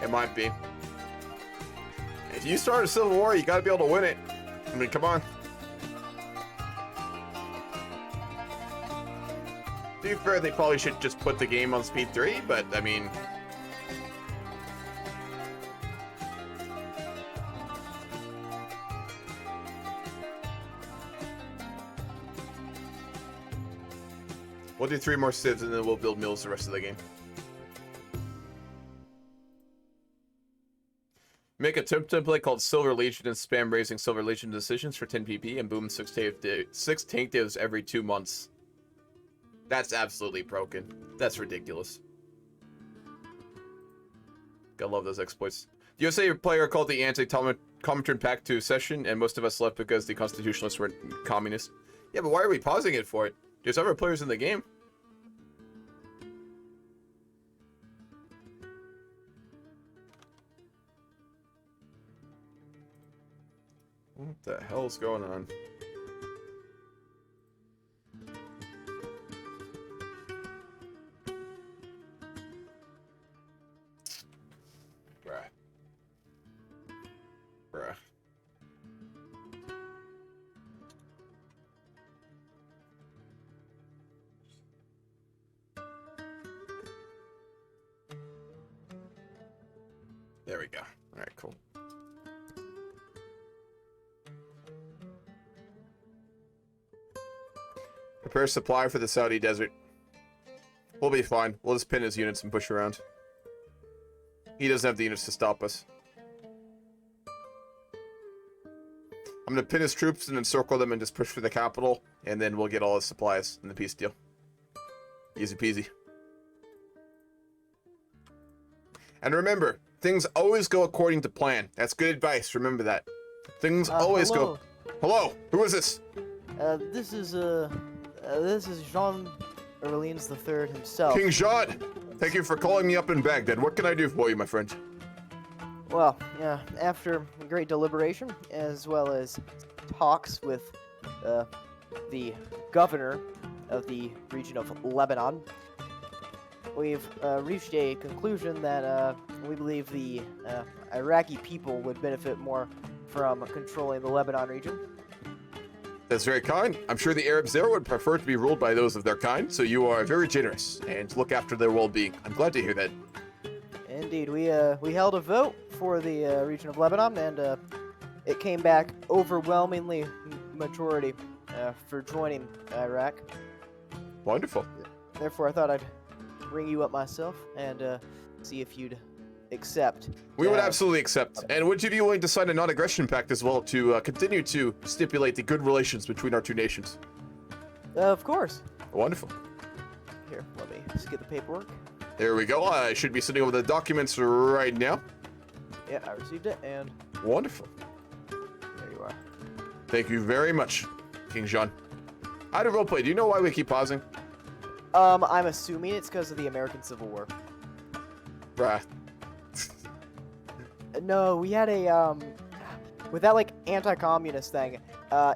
It might be. If you start a civil war, you gotta be able to win it. I mean, come on. To be fair, they probably should just put the game on speed 3, but I mean... We'll do 3 more civs and then we'll build mills the rest of the game. Make a template called Silver Legion and spam raising Silver Legion decisions for 10 PP and boom 6 tank divs every 2 months. That's absolutely broken. That's ridiculous. Gotta love those exploits. The USA player called the anti-Comintern Pact to session, and most of us left because the constitutionalists were communist. Yeah, but why are we pausing it for it? There's other players in the game. What the hell's going on? Bruh. Bruh. There we go. Alright, cool. Prepare supply for the Saudi desert. We'll be fine. We'll just pin his units and push around. He doesn't have the units to stop us. I'm gonna pin his troops and encircle them and just push for the capital, and then we'll get all his supplies in the peace deal. Easy peasy. And remember, things always go according to plan. That's good advice. Remember that. Things always hello. go. Hello. Who is this? This is Jean Orleans III himself. King Jean. Thank you for calling me up in Baghdad. What can I do for you, my friend? Well, yeah, after great deliberation, as well as talks with the governor of the region of Lebanon, we've reached a conclusion that we believe the Iraqi people would benefit more from controlling the Lebanon region. That's very kind. I'm sure the Arabs there would prefer to be ruled by those of their kind, so you are very generous and look after their well-being. I'm glad to hear that. Indeed, we held a vote for the region of Lebanon, and it came back overwhelmingly majority for joining Iraq. Wonderful. Therefore, I thought I'd ring you up myself and see if you'd accept. We would absolutely accept. And would you be willing to sign a non-aggression pact as well to continue to stipulate the good relations between our two nations? Of course. Wonderful. Here, let me just get the paperwork. There we go. I should be sending over the documents right now. Yeah, I received it, and Wonderful. there you are. Thank you very much, King Jean. Out of roleplay, do you know why we keep pausing? I'm assuming it's because of the American Civil War. Bruh. No, we had a with that like anti-communist thing.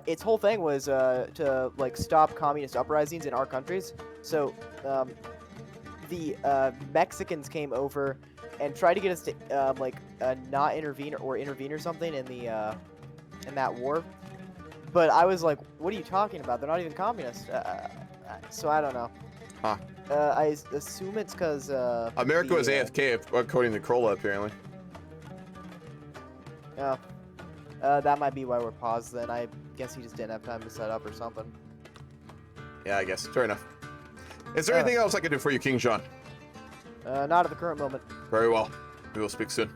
Its whole thing was to like stop communist uprisings in our countries. So the Mexicans came over and tried to get us to like not intervene or intervene or something in the in that war. But I was like, what are you talking about? They're not even communist. So I don't know. Huh. I assume it's because America was AFK according to Krolla, apparently. Oh. That might be why we're paused then. I guess he just didn't have time to set up or something. Yeah, I guess. Fair enough. Is there anything else I can do for you, King Jean? Not at the current moment. Very well. We will speak soon.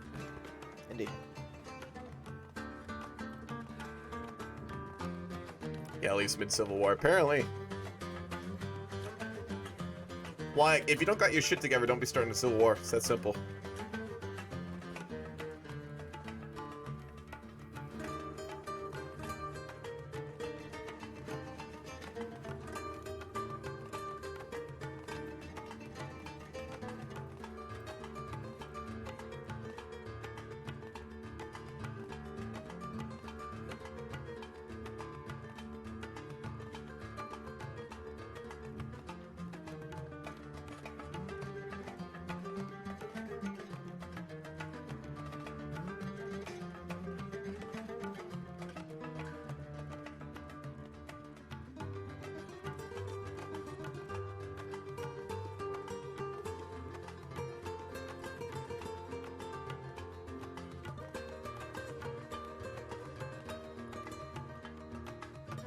Indeed. Yeah, at least mid-Civil War, apparently. Like, if you don't got your shit together, don't be starting a Civil War. It's that simple.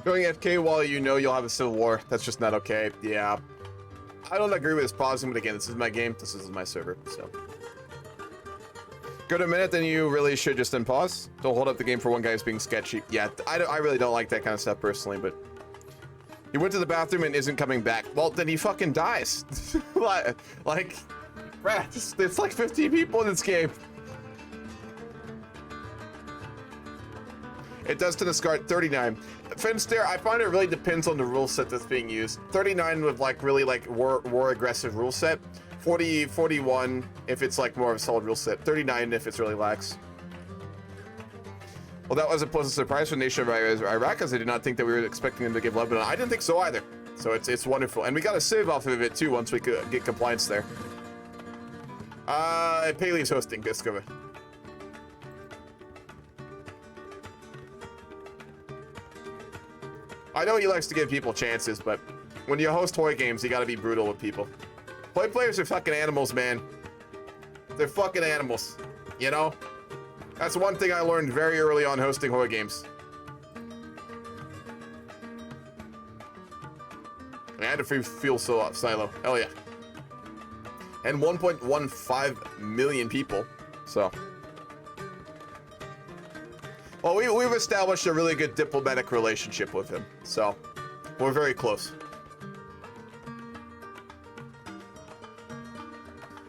Going FK while you know you'll have a Civil War, that's just not okay. Yeah. I don't agree with this pausing, but again, this is my game, this is my server, so. Go to a minute, then you really should just unpause. Don't hold up the game for one guy who's being sketchy. Yeah, I really don't like that kind of stuff personally, but. He went to the bathroom and isn't coming back. Well, then he fucking dies. like, bruh, it's like 15 people in this game. It does to discard 39. Finster, I find it really depends on the rule set that's being used. 39 with like really like war aggressive rule set. 41 if it's like more of a solid rule set. 39 if it's really lax. Well, that was a pleasant surprise for the nation of Iraq, as I did not think that we were expecting them to give Lebanon. I didn't think so either. So it's wonderful. And we got a save off of it too once we could get compliance there. Paley's hosting, discover. I know he likes to give people chances, but when you host toy games, you gotta be brutal with people. Toy players are fucking animals, man. They're fucking animals, you know? That's one thing I learned very early on hosting horror games. And a free fuel silo, hell yeah. And 1.15 million people, so. Well, we've established a really good diplomatic relationship with him, so we're very close.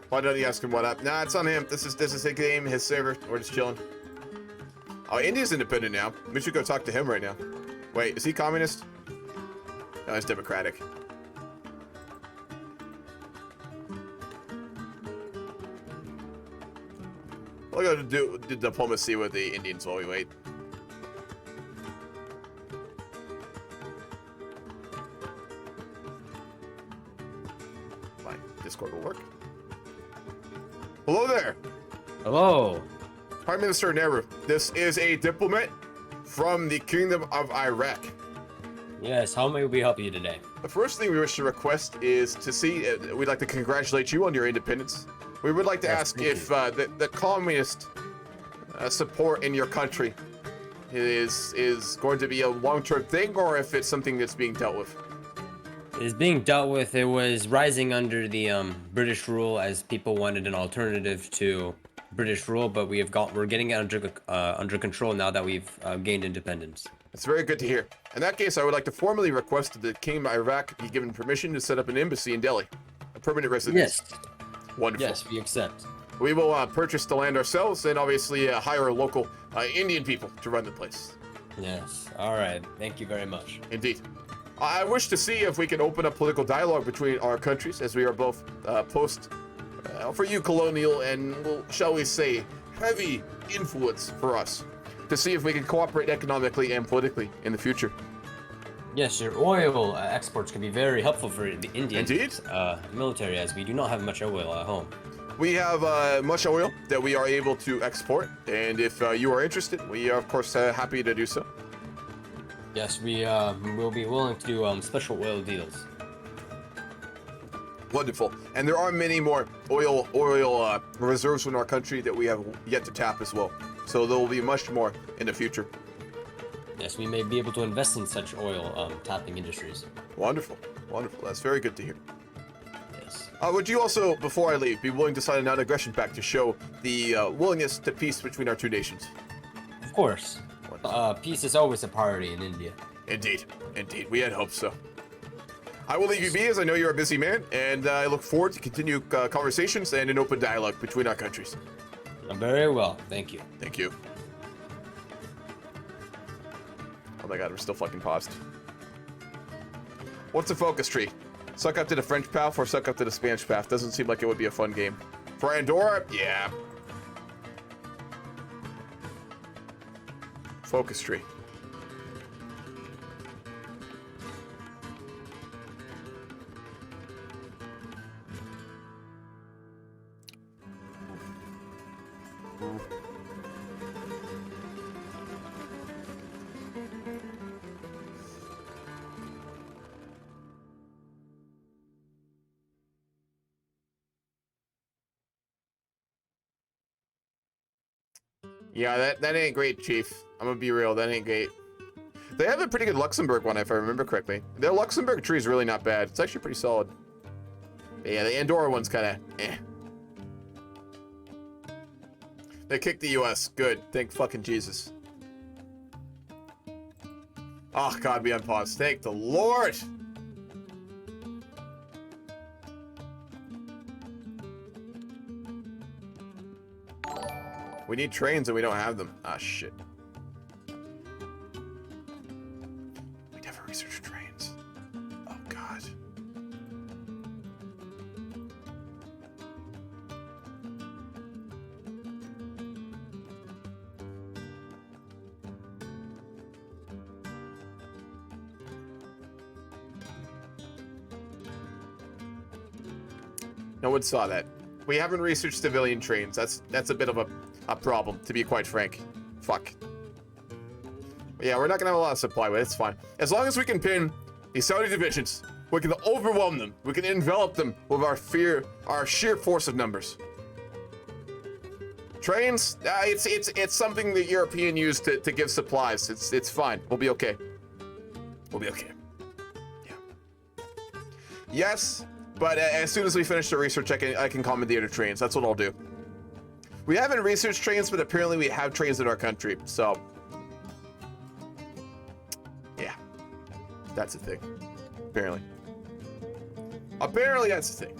Why don't you ask him what up? Nah, it's on him. This is a game, his server. We're just chilling. Oh, India's independent now. We should go talk to him right now. Wait, is he communist? No, he's democratic. We'll go to do diplomacy with the Indians while we wait. My Discord will work. Hello there. Hello. Prime Minister Nehru, this is a diplomat from the Kingdom of Iraq. Yes, how may we help you today? The first thing we wish to request is to see, we'd like to congratulate you on your independence. We would like to ask if the communist support in your country is going to be a long-term thing, or if it's something that's being dealt with. It is being dealt with. It was rising under the British rule as people wanted an alternative to British rule, but we're getting it under control now that we've gained independence. It's very good to hear. In that case, I would like to formally request that the Kingdom of Iraq be given permission to set up an embassy in Delhi, a permanent residence. Yes. Wonderful. Yes, we accept. We will purchase the land ourselves and obviously hire local Indian people to run the place. Yes. All right. Thank you very much. Indeed. I wish to see if we can open up political dialogue between our countries, as we are both for you colonial and, well, shall we say, heavy influence for us, to see if we can cooperate economically and politically in the future. Yes, your oil exports can be very helpful for the Indian military, as we do not have much oil at home. We have much oil that we are able to export, and if you are interested, we are of course happy to do so. Yes, we will be willing to do special oil deals. Wonderful. And there are many more oil reserves in our country that we have yet to tap as well. So there will be much more in the future. Yes, we may be able to invest in such oil tapping industries. Wonderful. Wonderful. That's very good to hear. Yes. Would you also, before I leave, be willing to sign a non-aggression pact to show the willingness to peace between our two nations? Of course. Peace is always a priority in India. Indeed. Indeed. We had hoped so. I will leave you be, as I know you're a busy man, and I look forward to continue conversations and an open dialogue between our countries. Very well. Thank you. Thank you. Oh my god, we're still fucking paused. What's a focus tree? Suck up to the French path or suck up to the Spanish path? Doesn't seem like it would be a fun game. For Andorra? Yeah. Focus tree. Yeah, that ain't great, Chief. I'm gonna be real, that ain't great. They have a pretty good Luxembourg one, if I remember correctly. Their Luxembourg tree is really not bad. It's actually pretty solid. But yeah, the Andorra one's kind of eh. They kicked the US. Good. Thank fucking Jesus. Oh, God, be unpaused. Thank the Lord. We need trains and we don't have them. Ah, shit. We never researched trains. Oh, God. No one saw that. We haven't researched civilian trains. That's a bit of a problem, to be quite frank. Fuck. But yeah, we're not gonna have a lot of supply, but it's fine. As long as we can pin the Saudi divisions, we can overwhelm them. We can envelop them with our sheer force of numbers. Trains, it's something the European used to give supplies. It's fine. We'll be okay. We'll be okay. Yeah. Yes, but as soon as we finish the research, I can commandeer the trains. That's what I'll do. We haven't researched trains, but apparently we have trains in our country, so yeah, that's a thing. Apparently that's a thing.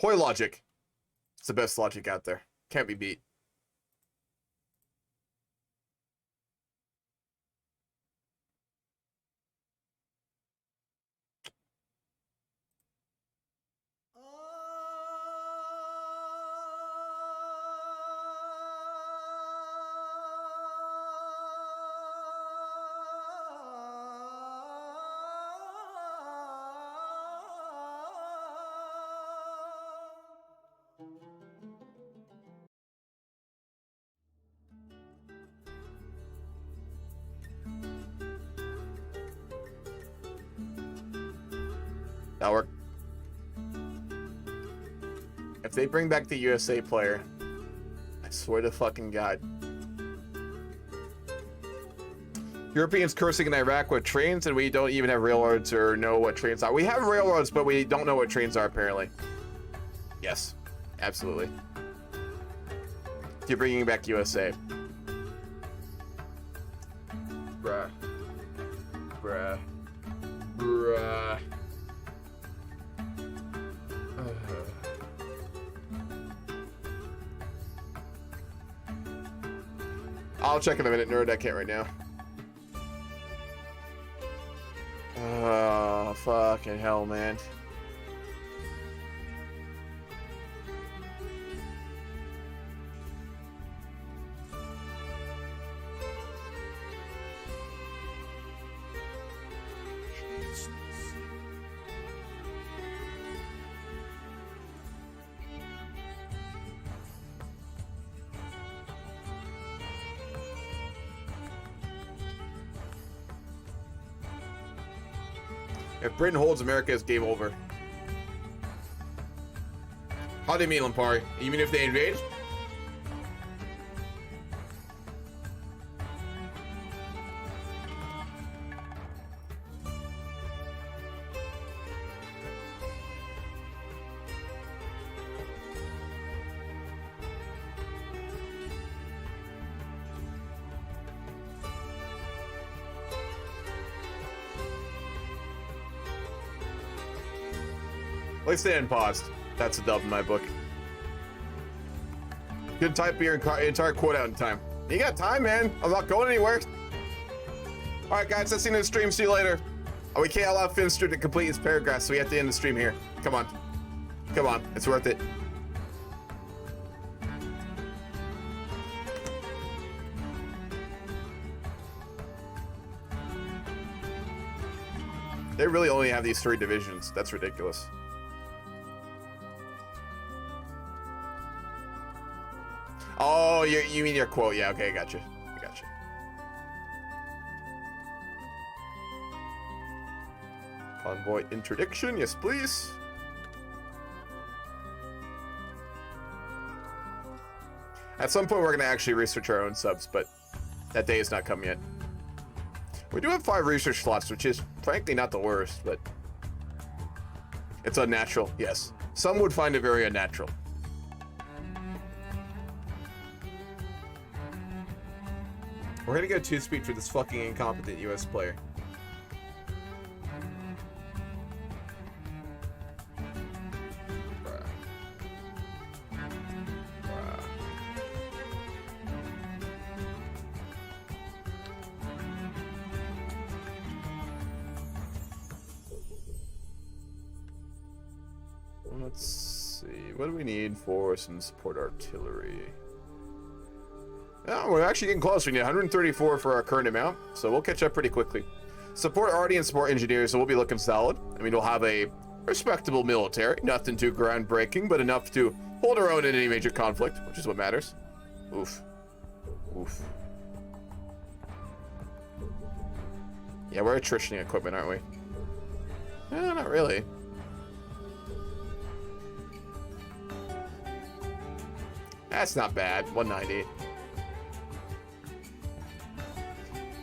Hoi logic. It's the best logic out there. Can't be beat. That'll work. If they bring back the USA player, I swear to fucking God. Europeans cursing in Iraq with trains, and we don't even have railroads or know what trains are. We have railroads, but we don't know what trains are, apparently. Yes, absolutely. You're bringing back USA. Bruh. Bruh. Bruh. I'll check in a minute, nerd. I can't right now. Oh, fucking hell, man. If Britain holds, America is game over. How do you mean, Lampari? You mean if they invade? At least they didn't pause. That's a dub in my book. You can type your entire quote out in time. You got time, man. I'm not going anywhere. All right, guys, that's the end of the stream. See you later. Oh, we can't allow Finster to complete his paragraph, so we have to end the stream here. Come on. Come on. It's worth it. They really only have these 3 divisions. That's ridiculous. Oh, you mean your quote? Yeah, okay, I got you. I got you. Convoy interdiction, yes, please. At some point, we're gonna actually research our own subs, but that day has not come yet. We do have 5 research slots, which is frankly not the worst, but it's unnatural. Yes, some would find it very unnatural. We're gonna go 2-speed for this fucking incompetent US player. Bruh. Bruh. Let's see. What do we need for some support artillery? Oh, we're actually getting close. We need 134 for our current amount, so we'll catch up pretty quickly. Support arty and support engineers, so we'll be looking solid. I mean, we'll have a respectable military. Nothing too groundbreaking, but enough to hold our own in any major conflict, which is what matters. Oof. Oof. Yeah, we're attritioning equipment, aren't we? Not really. That's not bad. 190.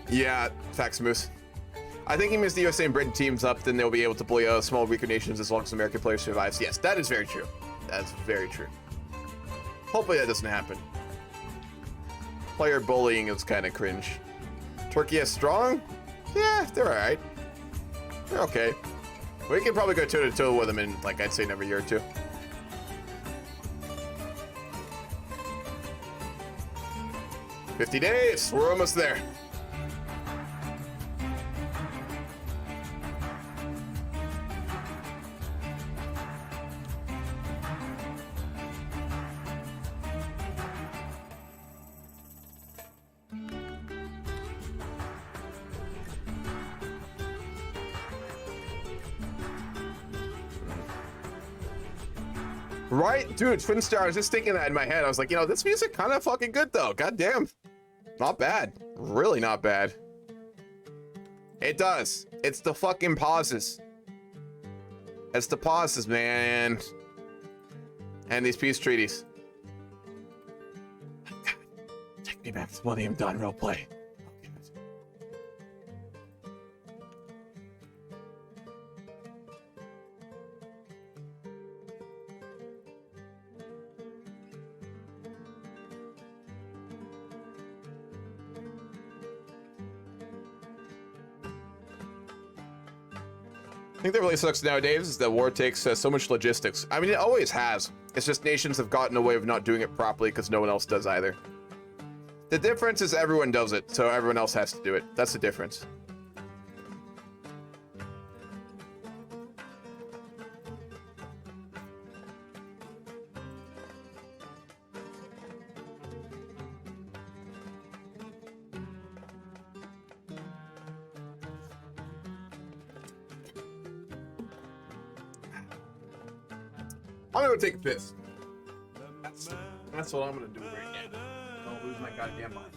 Yeah, facts, Moose. I think he means the USA and Britain teams up, then they'll be able to bully small, weaker nations as long as American players survives. Yes, that is very true. That's very true. Hopefully that doesn't happen. Player bullying is kind of cringe. Turkey is strong? Yeah, they're alright. They're okay. We can probably go toe-to-toe with them in, like, I'd say another year or 2. 50 days. We're almost there. Right? Dude, Twinstar, I was just thinking that in my head. I was like, you know, this music kind of fucking good, though. God damn. Not bad. Really not bad. It does. It's the fucking pauses. It's the pauses, man. And these peace treaties. God, take me back to Millennium Dawn roleplay. I think that really sucks nowadays is that war takes so much logistics. I mean, it always has. It's just nations have gotten away of not doing it properly because no one else does either. The difference is everyone does it, so everyone else has to do it. That's the difference. I'm gonna go take a piss. That's what I'm gonna do right now. Don't lose my goddamn mind.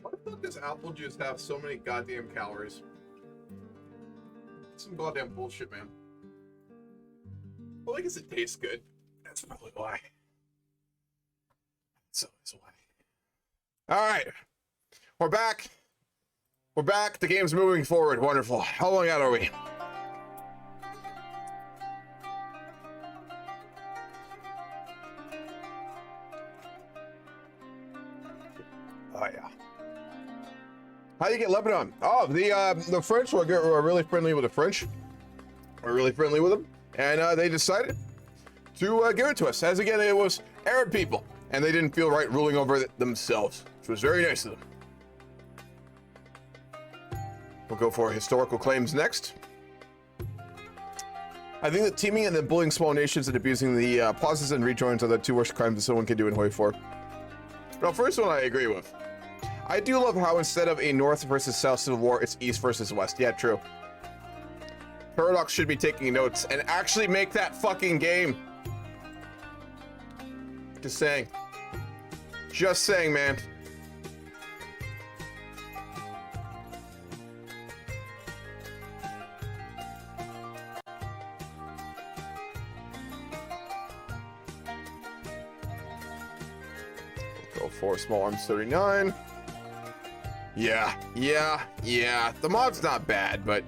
Why the fuck does apple juice have so many goddamn calories? Some goddamn bullshit, man. Well, I guess it tastes good. That's probably why. That's always why. Alright. We're back. We're back. The game's moving forward. Wonderful. How long out are we? Oh, yeah. How do you get Lebanon? Oh, the French were really friendly with the French. We're really friendly with them. And they decided to give it to us. As again, it was Arab people. And they didn't feel right ruling over it themselves, which was very nice of them. We'll go for historical claims next. I think that teaming and then bullying small nations and abusing the pauses and rejoins are the two worst crimes that someone can do in Hoi 4. Now, first one I agree with. I do love how instead of a North versus South Civil War, it's East versus West. Yeah, true. Paradox should be taking notes and actually make that fucking game. Just saying. Just saying, man. Go for small arms 39. Yeah. The mod's not bad, but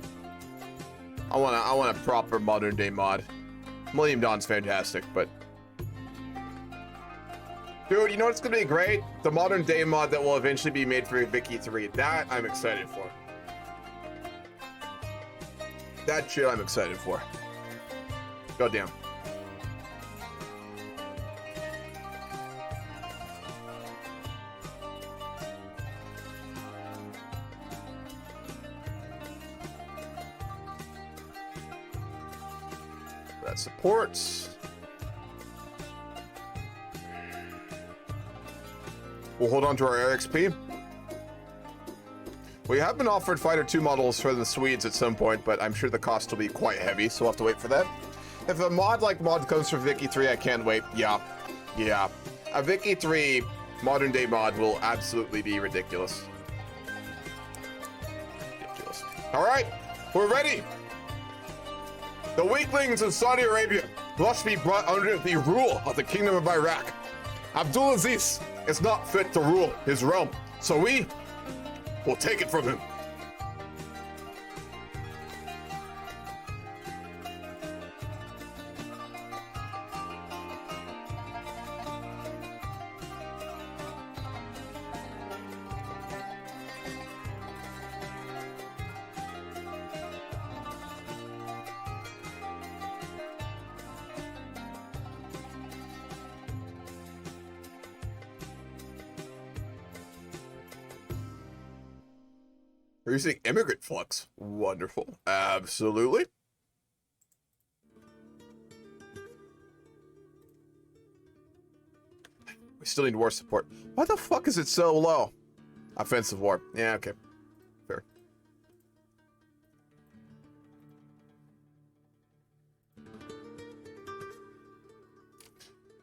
I want a proper modern day mod. Millennium Dawn's fantastic, but dude, you know what's gonna be great? The modern day mod that will eventually be made for Vicky 3. That I'm excited for. That shit I'm excited for. Goddamn. That supports. We'll hold on to our XP. We have been offered Fighter 2 models for the Swedes at some point, but I'm sure the cost will be quite heavy, so we'll have to wait for that. If a mod like mod comes for Vicky 3, I can't wait. Yeah. A Vicky 3 modern day mod will absolutely be ridiculous. All right, we're ready. The weaklings of Saudi Arabia must be brought under the rule of the Kingdom of Iraq. Abdulaziz is not fit to rule his realm, so we will take it from him. We're using immigrant flux. Wonderful. Absolutely. We still need war support. Why the fuck is it so low? Offensive war. Yeah, okay. Fair.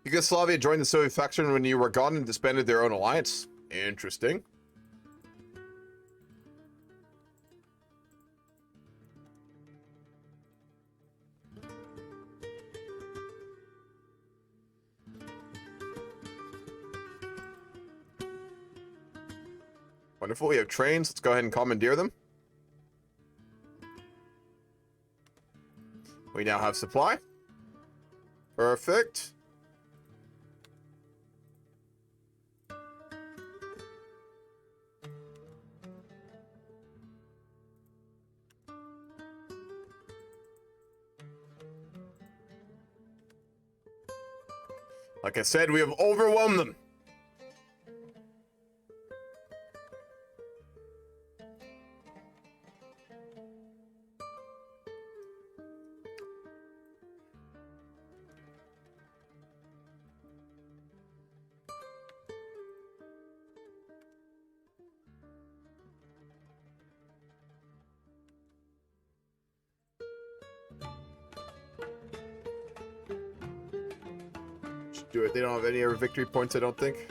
Yugoslavia joined the Soviet faction when you were gone and disbanded their own alliance. Interesting. Wonderful, we have trains. Let's go ahead and commandeer them. We now have supply. Perfect. Like I said, we have overwhelmed them. Do it. They don't have any other victory points, I don't think.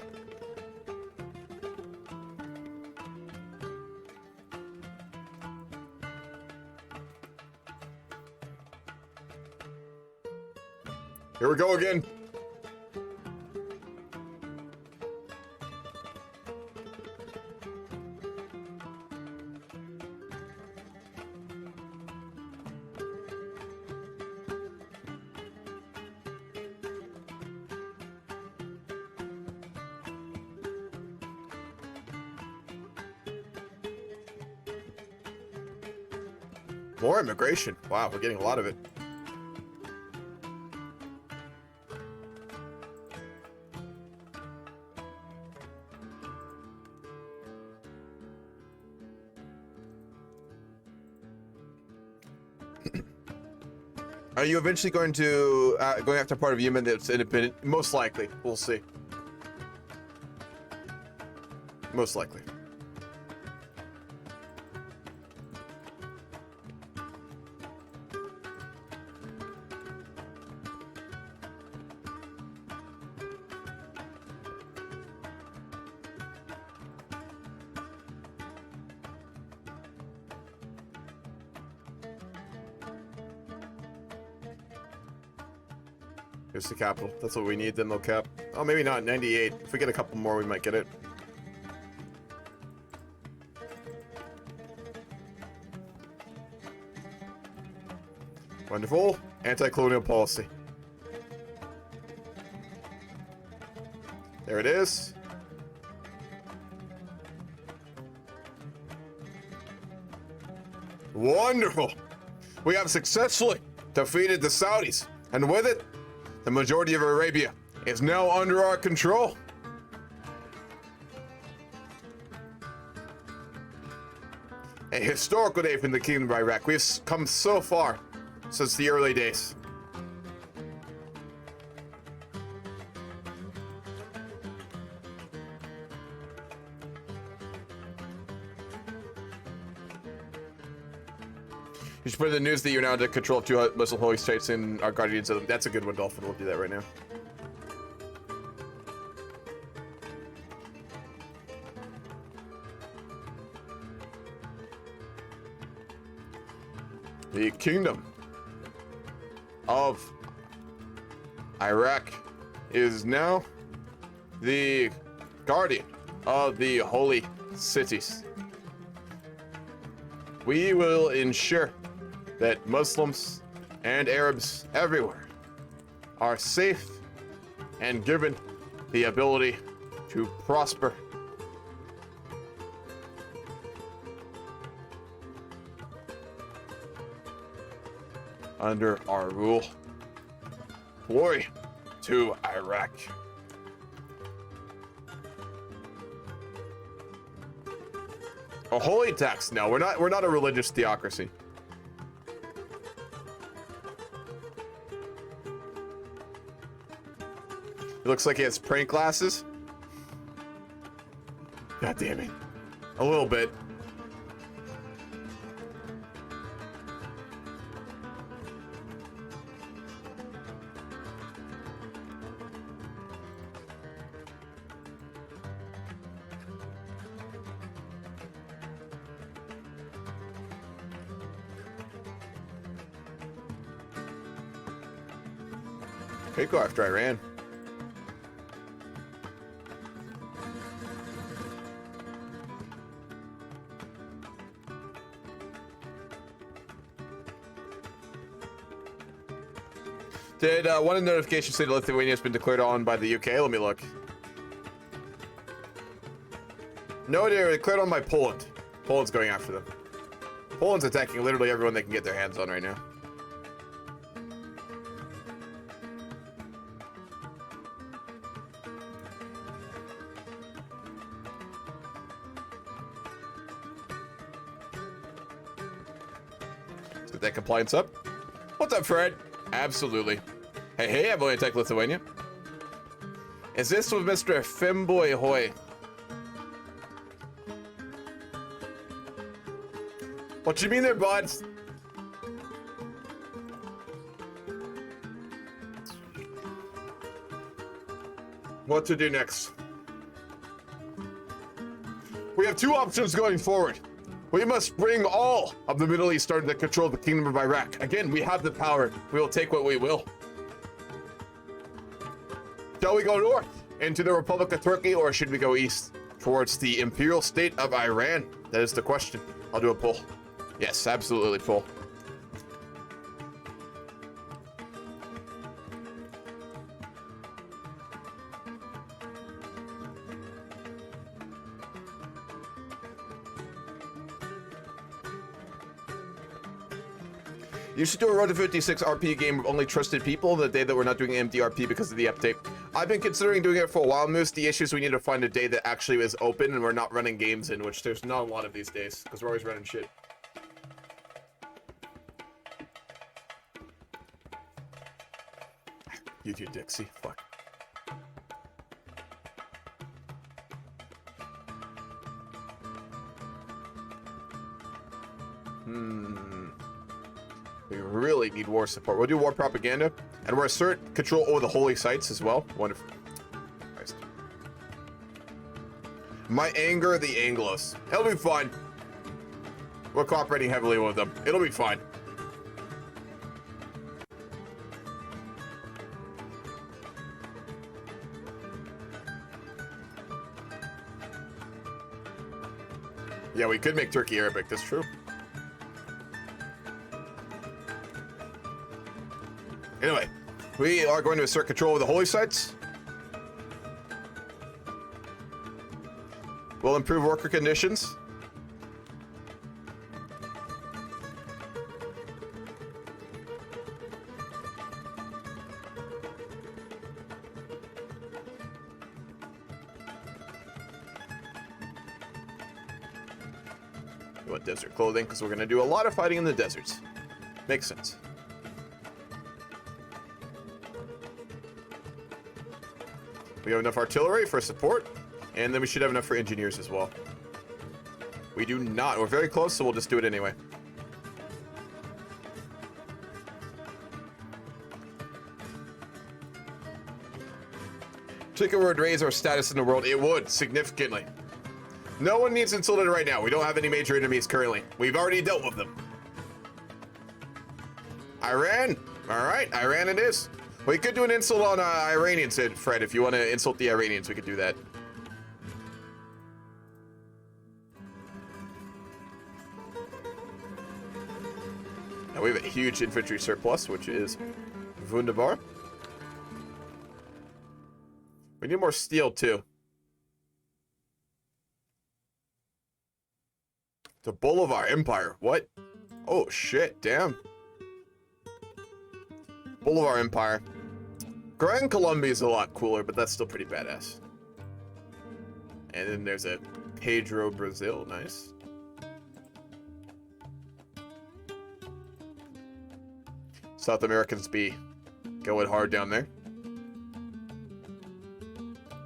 Here we go again. More immigration. Wow, we're getting a lot of it. Are you eventually going after part of Yemen that's independent? Most likely. We'll see. Most likely. Here's the capital. That's what we need, then they'll cap. Oh, maybe not. 98. If we get a couple more, we might get it. Wonderful. Anti-colonial policy. There it is. Wonderful. We have successfully defeated the Saudis, and with it, the majority of Arabia is now under our control. A historical day for the Kingdom of Iraq. We've come so far since the early days. You should put in the news that you're now under control of 2 Muslim holy states and are guardians of them. That's a good one, Dolphin. We'll do that right now. The Kingdom of Iraq is now the guardian of the holy cities. We will ensure that Muslims and Arabs everywhere are safe and given the ability to prosper. Under our rule. Glory to Iraq. A holy text? No, we're not a religious theocracy. It looks like he has prank glasses. God damn it. A little bit. Could go after Iran. Did one of the notifications say that Lithuania has been declared on by the UK? Let me look. No, they're declared on by Poland. Poland's going after them. Poland's attacking literally everyone they can get their hands on right now. Let's get that compliance up. What's up, Fred? Absolutely. Hey, I've only attacked Lithuania. Is this with Mr. Femboy Hoy? What you mean there, buds? What to do next? We have 2 options going forward. We must bring all of the Middle East under the control of the Kingdom of Iraq. Again, we have the power. We will take what we will. Shall we go north into the Republic of Turkey, or should we go east towards the Imperial State of Iran? That is the question. I'll do a poll. Yes, absolutely poll. You should do a Road to 56 RP game with only trusted people the day that we're not doing MDRP because of the update. I've been considering doing it for a while, Moose. The issue is we need to find a day that actually is open and we're not running games in, which there's not a lot of these days because we're always running shit. You do, Dixie. Fuck. We really need war support. We'll do war propaganda, and we'll assert control over the holy sites as well. Wonderful. Christ. My anger, the Anglos. It'll be fine. We're cooperating heavily with them. It'll be fine. Yeah, we could make Turkey Arabic. That's true. Anyway, we are going to assert control of the holy sites. We'll improve worker conditions. We want desert clothing because we're going to do a lot of fighting in the deserts. Makes sense. We have enough artillery for support, and then we should have enough for engineers as well. We do not. We're very close, so we'll just do it anyway. Chicken would raise our status in the world. It would, significantly. No one needs insulted right now. We don't have any major enemies currently. We've already dealt with them. Iran? All right, Iran it is. We could do an insult on Iranians, Fred. If you want to insult the Iranians, we could do that. Now we have a huge infantry surplus, which is wunderbar. We need more steel, too. The Bolivar Empire. What? Oh, shit. Damn. Bolivar Empire. Gran Colombia is a lot cooler, but that's still pretty badass. And then there's a Pedro Brazil. Nice. South Americans be going hard down there.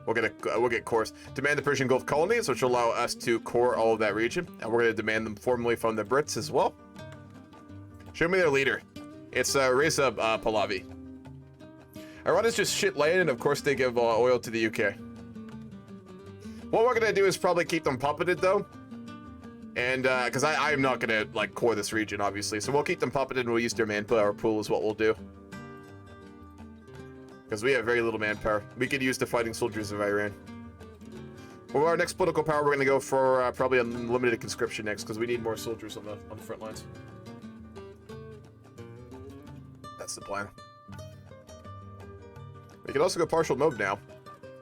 We'll get cores. Demand the Persian Gulf colonies, which will allow us to core all of that region. And we're going to demand them formally from the Brits as well. Show me their leader. It's Reza Pahlavi. Iran is just shit land, and of course they give oil to the UK. What we're gonna do is probably keep them puppeted though, and because I'm not gonna like core this region obviously, so we'll keep them puppeted and we'll use their manpower pool is what we'll do. Because we have very little manpower. We could use the fighting soldiers of Iran. For our next political power, we're gonna go for probably unlimited conscription next, because we need more soldiers on the front lines. That's the plan. We can also go partial mode now.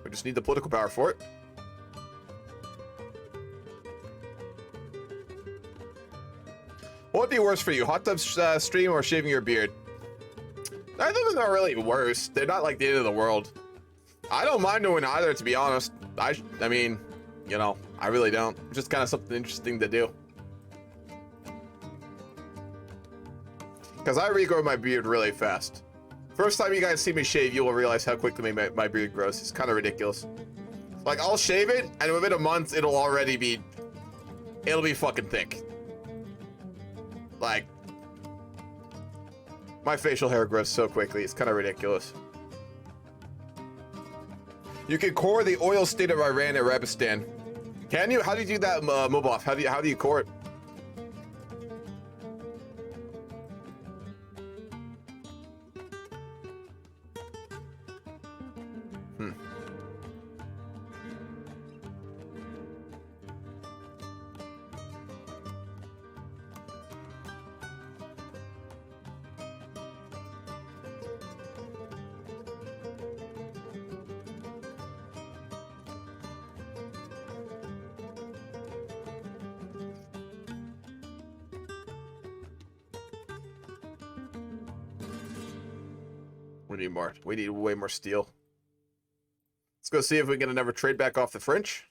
We just need the political power for it. What would be worse for you, hot tub stream or shaving your beard? Neither of them are really worse. They're not like the end of the world. I don't mind doing either, to be honest. I mean, you know, I really don't. It's just kind of something interesting to do. Because I regrow my beard really fast. First time you guys see me shave, you will realize how quickly my beard grows. It's kind of ridiculous. Like, I'll shave it, and within a month, it'll be fucking thick. Like, my facial hair grows so quickly, it's kind of ridiculous. You can core the oil state of Iran and Arabistan. Can you? How do you do that, Mobov? How do you core it? We need more. We need way more steel. Let's go see if we can get another trade back off the French.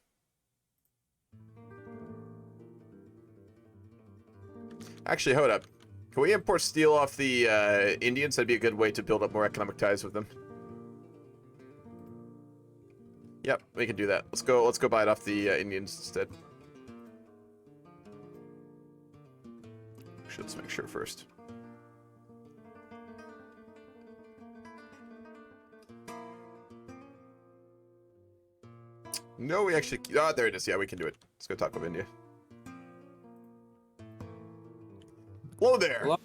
Actually, hold up. Can we import steel off the Indians? That'd be a good way to build up more economic ties with them. Yep, we can do that. Let's go buy it off the Indians instead. Actually, let's make sure first. No, we actually... Ah, there it is. Yeah, we can do it. Let's go talk with India. Hello there. Hello.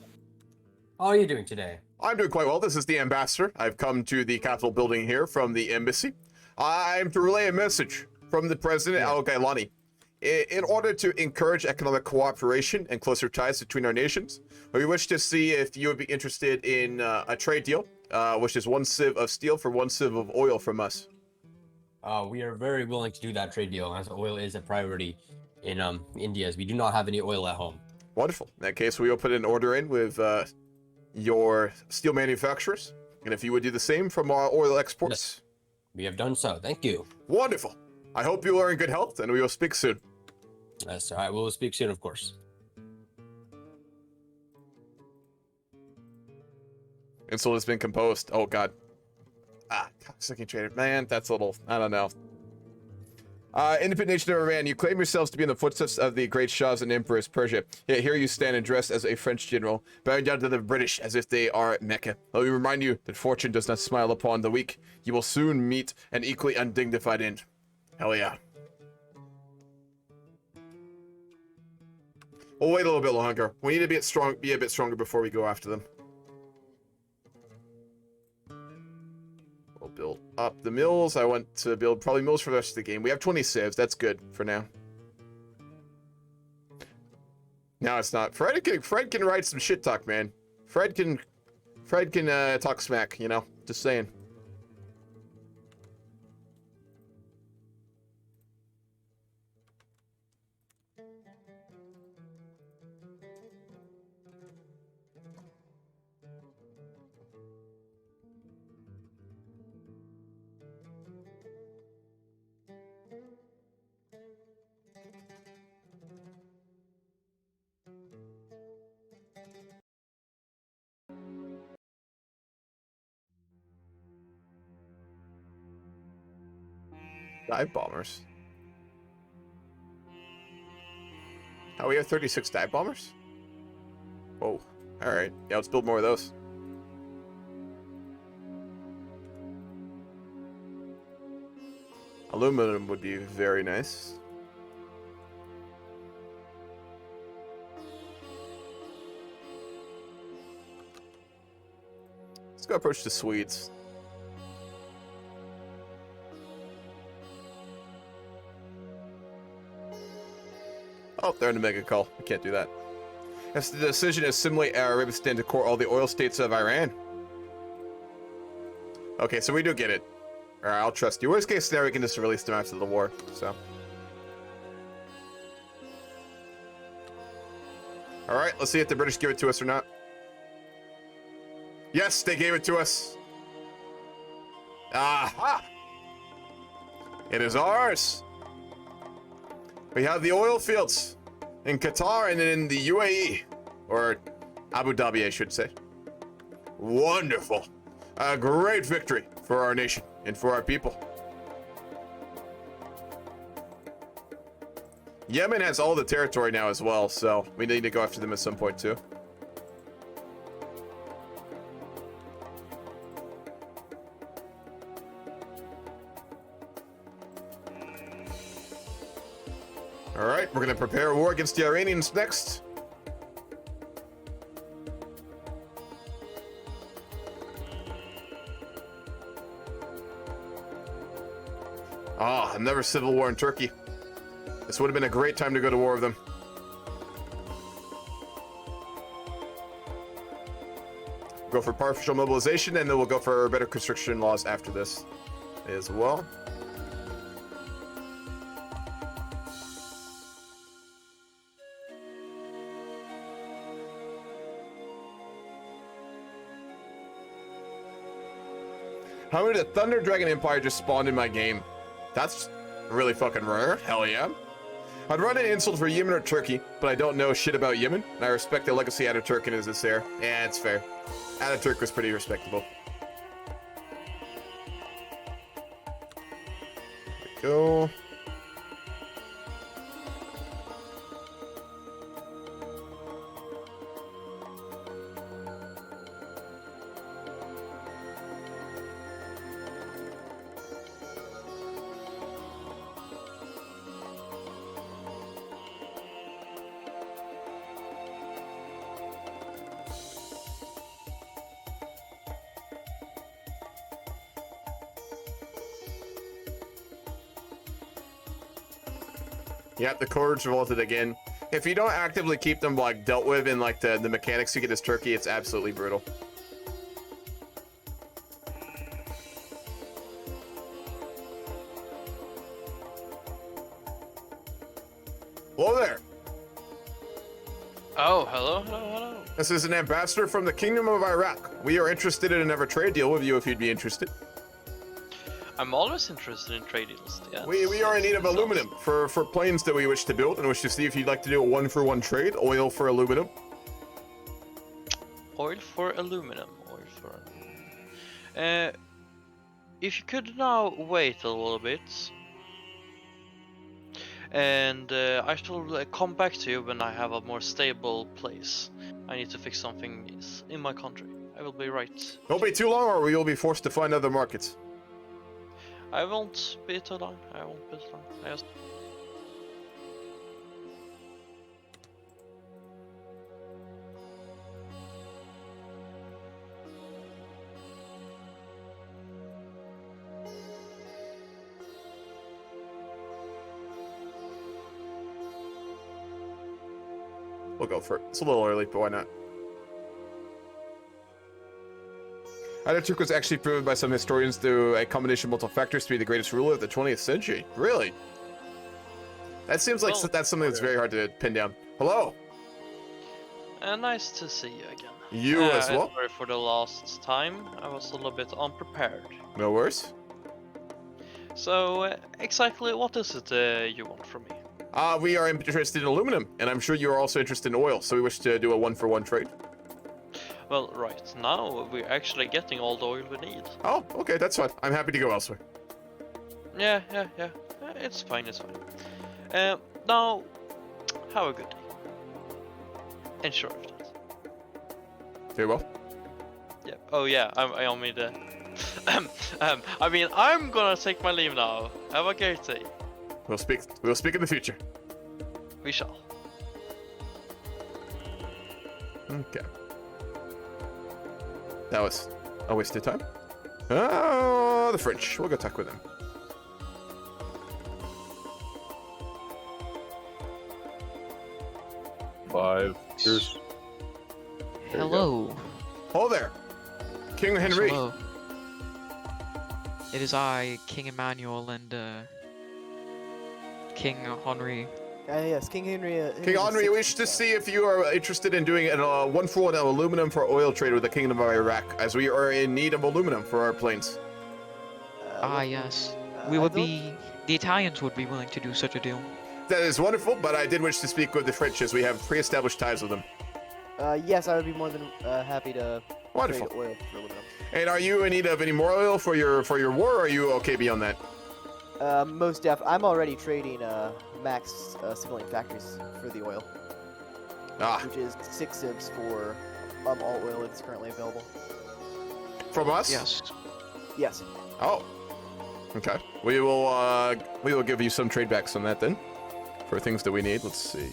How are you doing today? I'm doing quite well. This is the ambassador. I've come to the Capitol building here from the embassy. I'm to relay a message from the president, Al Gailani. In order to encourage economic cooperation and closer ties between our nations, we wish to see if you would be interested in a trade deal, which is 1 sieve of steel for 1 sieve of oil from us. We are very willing to do that trade deal, as oil is a priority in India, as we do not have any oil at home. Wonderful. In that case, we will put an order in with your steel manufacturers, and if you would do the same from our oil exports. Yes. We have done so. Thank you. Wonderful. I hope you are in good health, and we will speak soon. Yes, all right. We'll speak soon, of course. Insult has been composed. Oh, God. Ah, cocksucking trader. Man, that's a little... I don't know. Independent nation of Iran, you claim yourselves to be in the footsteps of the great Shahs and Emperors Persia. Yet here you stand and dress as a French general, bowing down to the British as if they are Mecca. Let me remind you that fortune does not smile upon the weak. You will soon meet an equally undignified end. Hell yeah. We'll wait a little bit longer. We need to be a bit stronger before we go after them. We'll build up the mills. I want to build probably mills for the rest of the game. We have 20 civs. That's good for now. No, it's not. Fred can write some shit talk, man. Fred can talk smack, you know? Just saying. Dive bombers. Oh, we have 36 dive bombers? Whoa. Alright. Yeah, let's build more of those. Aluminum would be very nice. Let's go approach the Swedes. Oh, they're in the mega call. We can't do that. If the decision is similarly Arabistan to core all the oil states of Iran. Okay, so we do get it. Alright, I'll trust you. Worst case scenario, we can just release them after the war, so. Alright, let's see if the British give it to us or not. Yes, they gave it to us. Aha! It is ours. We have the oil fields in Qatar and in the UAE, or Abu Dhabi, I should say. Wonderful. A great victory for our nation and for our people. Yemen has all the territory now as well, so we need to go after them at some point too. Alright, we're gonna prepare a war against the Iranians next. Ah, another civil war in Turkey. This would have been a great time to go to war with them. Go for partial mobilization, and then we'll go for better constriction laws after this as well. How many the Thunder Dragon Empire just spawned in my game? That's really fucking rare. Hell yeah. I'd run an insult for Yemen or Turkey, but I don't know shit about Yemen, and I respect the legacy Ataturk and is there. Yeah, it's fair. Ataturk was pretty respectable. go. Yep, the cords revolted again. If you don't actively keep them like dealt with in like the mechanics you get as Turkey, it's absolutely brutal. Hello there. Oh, hello, hello, hello. This is an ambassador from the Kingdom of Iraq. We are interested in another trade deal with you if you'd be interested. I'm always interested in trade deals. Yes. We are in need of aluminum for planes that we wish to build and wish to see if you'd like to do a 1-for-1 trade, oil for aluminum. Oil for aluminum. Oil for aluminum. If you could now wait a little bit. And I shall come back to you when I have a more stable place. I need to fix something in my country. I will be right. Don't be too long or we will be forced to find other markets. I won't be too long. I won't be too long. I just... We'll go for it. It's a little early, but why not? Ataturk was actually proven by some historians through a combination of multiple factors to be the greatest ruler of the 20th century. Really? That seems like that's something that's very hard to pin down. Hello. nice to see you again. You as well? Sorry for the last time. I was a little bit unprepared. No worries. So, exactly what is it you want from me? We are interested in aluminum, and I'm sure you are also interested in oil, so we wish to do a 1-for-1 trade. Well, right now we're actually getting all the oil we need. Oh, okay, that's fine. I'm happy to go elsewhere. Yeah. It's fine, it's fine. Now, have a good day. Ensure of that. Very well. Yeah. Oh yeah, I only the. I mean, I'm gonna take my leave now. Have a great day. We'll speak in the future. We shall. Okay. That was a waste of time. Oh, the French. We'll go talk with them. Five years. Hello. Oh there, King Henry. Hello. It is I, King Emmanuel, and King Henry. Yes, King Henry. King Henry, we wish to see if you are interested in doing a 1-for-1 aluminum for oil trade with the Kingdom of Iraq, as we are in need of aluminum for our planes. Yes. We would be. The Italians would be willing to do such a deal. That is wonderful, but I did wish to speak with the French, as we have pre-established ties with them. Yes, I would be more than happy to Wonderful. trade oil for aluminum. And are you in need of any more oil for your war, or are you okay beyond that? Most def. I'm already trading max civilian factories for the oil. Which is 6 civs for all oil that's currently available. From us? Yes. Yes. Oh. Okay. We will give you some trade backs on that then, for things that we need. Let's see.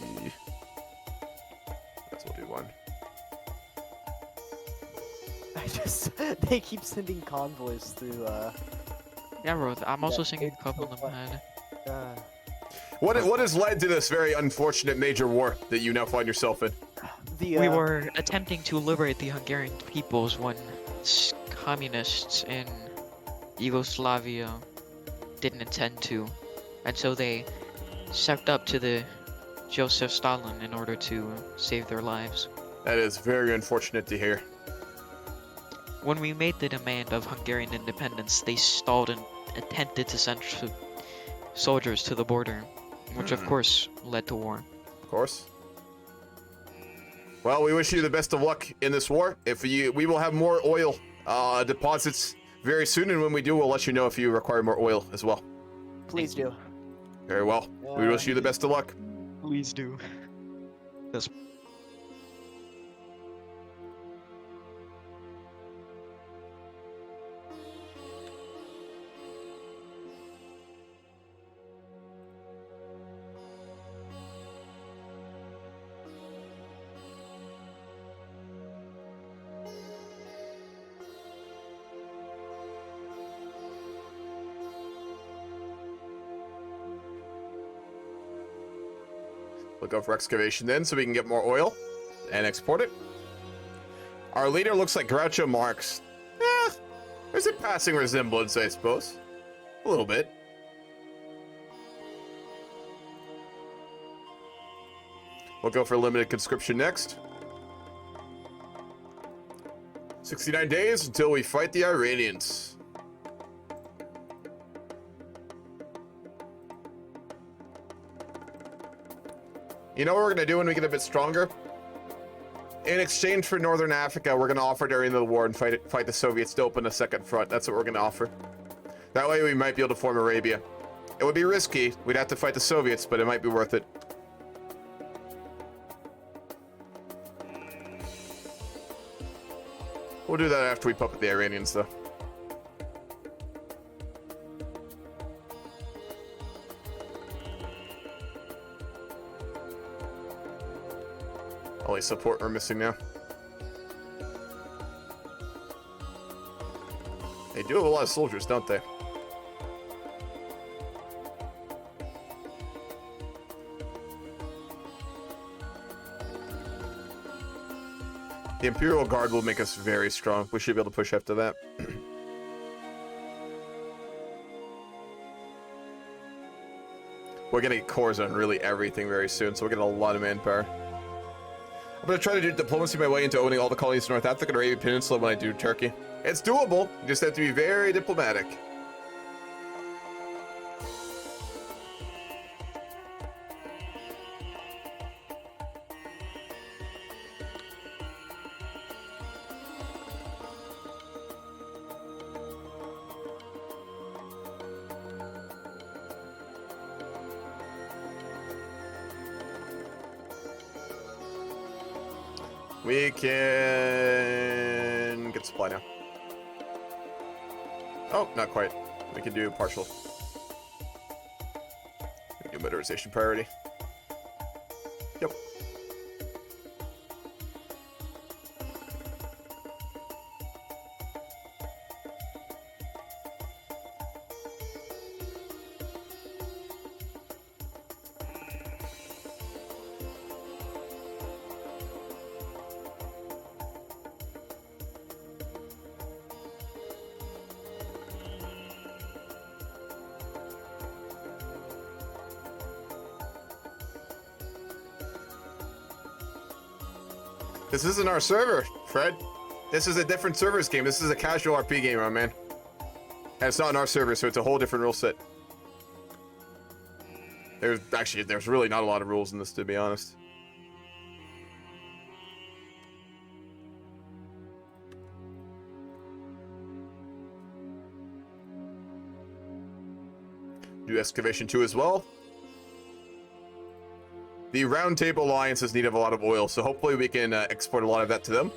We'll do one. They keep sending convoys through. Yeah, bro. I'm also singing a couple of them had. What has led to this very unfortunate major war that you now find yourself in? We were attempting to liberate the Hungarian peoples when communists in Yugoslavia didn't intend to, and so they stepped up to the Joseph Stalin in order to save their lives. That is very unfortunate to hear. When we made the demand of Hungarian independence, they stalled and attempted to send soldiers to the border, which of course led to war. Of course. Well, we wish you the best of luck in this war. We will have more oil deposits very soon, and when we do, we'll let you know if you require more oil as well. Please do. Very well. We wish you the best of luck. Please do. That's We'll go for excavation then, so we can get more oil and export it. Our leader looks like Groucho Marx. There's a passing resemblance, I suppose. A little bit. We'll go for limited conscription next. 69 days until we fight the Iranians. You know what we're going to do when we get a bit stronger? In exchange for Northern Africa, we're going to offer during the war and fight the Soviets to open a second front. That's what we're going to offer. That way we might be able to form Arabia. It would be risky. We'd have to fight the Soviets, but it might be worth it. We'll do that after we puppet the Iranians, though. Only support we're missing now. They do have a lot of soldiers, don't they? The Imperial Guard will make us very strong. We should be able to push after that. We're gonna get cores on really everything very soon, so we're getting a lot of manpower. I'm gonna try to do diplomacy my way into owning all the colonies in North Africa and Arabian Peninsula when I do Turkey. It's doable, you just have to be very diplomatic. We can get supply now. Oh, not quite. We can do partial. We can do motorization priority. Yep. This isn't our server, Fred. This is a different servers game. This is a casual RP game, my man. And it's not on our server, so it's a whole different rule set. There's really not a lot of rules in this, to be honest. Do excavation 2 as well. The Round Table Alliance is in need of a lot of oil, so hopefully we can export a lot of that to them.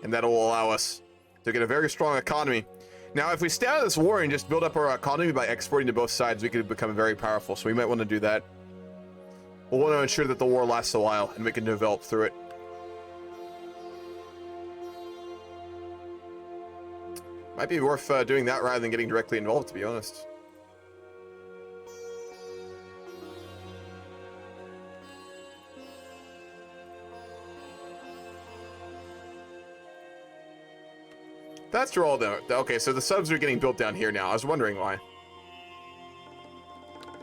And that'll allow us to get a very strong economy. Now, if we stay out of this war and just build up our economy by exporting to both sides, we could become very powerful, so we might want to do that. We'll want to ensure that the war lasts a while, and we can develop through it. Might be worth doing that rather than getting directly involved, to be honest. That's all the okay, so the subs are getting built down here now. I was wondering why.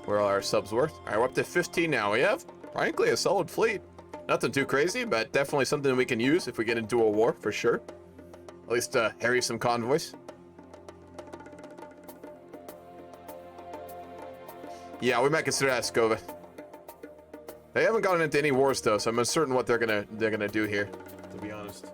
Where are our subs worth? Alright, we're up to 15 now. We have, frankly, a solid fleet. Nothing too crazy, but definitely something we can use if we get into a war, for sure. At least harry some convoys. Yeah, we might consider Ascova. They haven't gotten into any wars though, so I'm uncertain what they're gonna do here, to be honest.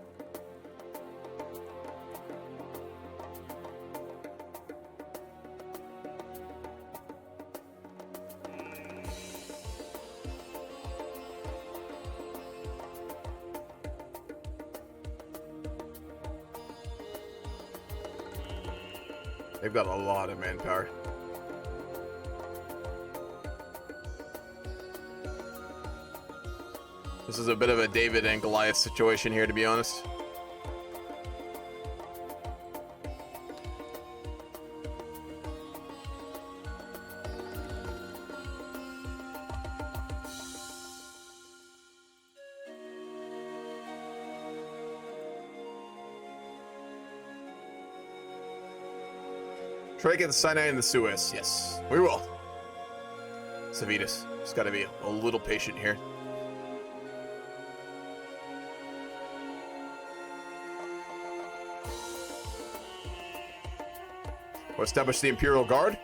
They've got a lot of manpower. This is a bit of a David and Goliath situation here, to be honest. Try to get the Sinai and the Suez. Yes, we will. Savitas, just gotta be a little patient here. We'll establish the Imperial Guard.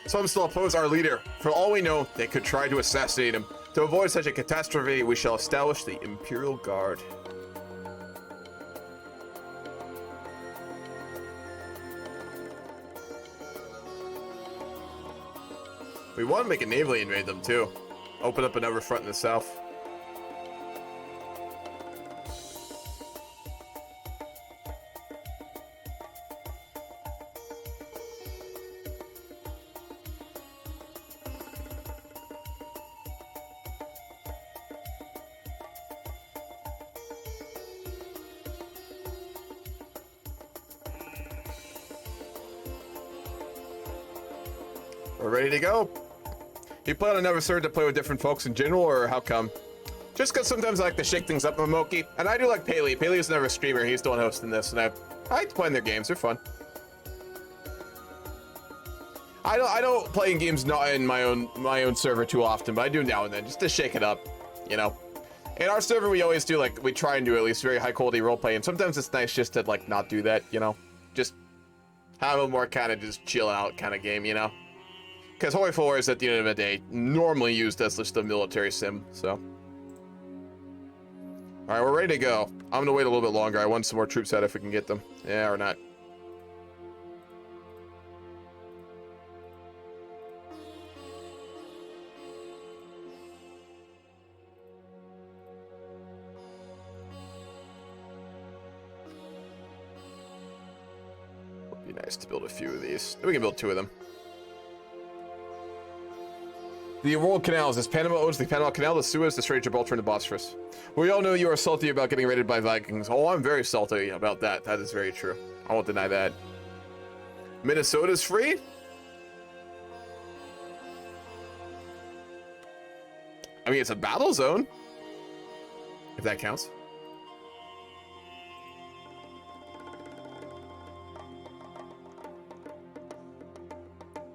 Some still oppose our leader. For all we know, they could try to assassinate him. To avoid such a catastrophe, we shall establish the Imperial Guard. We want to make a navally invade them too. Open up another front in the south. We're ready to go. You plan on never started to play with different folks in general, or how come? Just because sometimes I like to shake things up with Moki, and I do like Paley. Paley's never a streamer, he's the one hosting this, and I like to play in their games, they're fun. I don't play in games not in my own server too often, but I do now and then, just to shake it up, you know. In our server, we always do, like, we try and do at least very high quality roleplay, and sometimes it's nice just to, like, not do that, you know. Just have a more kind of just chill out kind of game, you know. Because Holy 4 is, at the end of the day, normally used as just a military sim, so. Alright, we're ready to go. I'm gonna wait a little bit longer. I want some more troops out if we can get them. Yeah, or not. Would be nice to build a few of these. We can build 2 of them. The World Canals. This Panama owns the Panama Canal, the Suez, the Strait of Gibraltar, and the Bosphorus. We all know you are salty about getting raided by Vikings. Oh, I'm very salty about that. That is very true. I won't deny that. Minnesota's free? I mean, it's a battle zone. If that counts.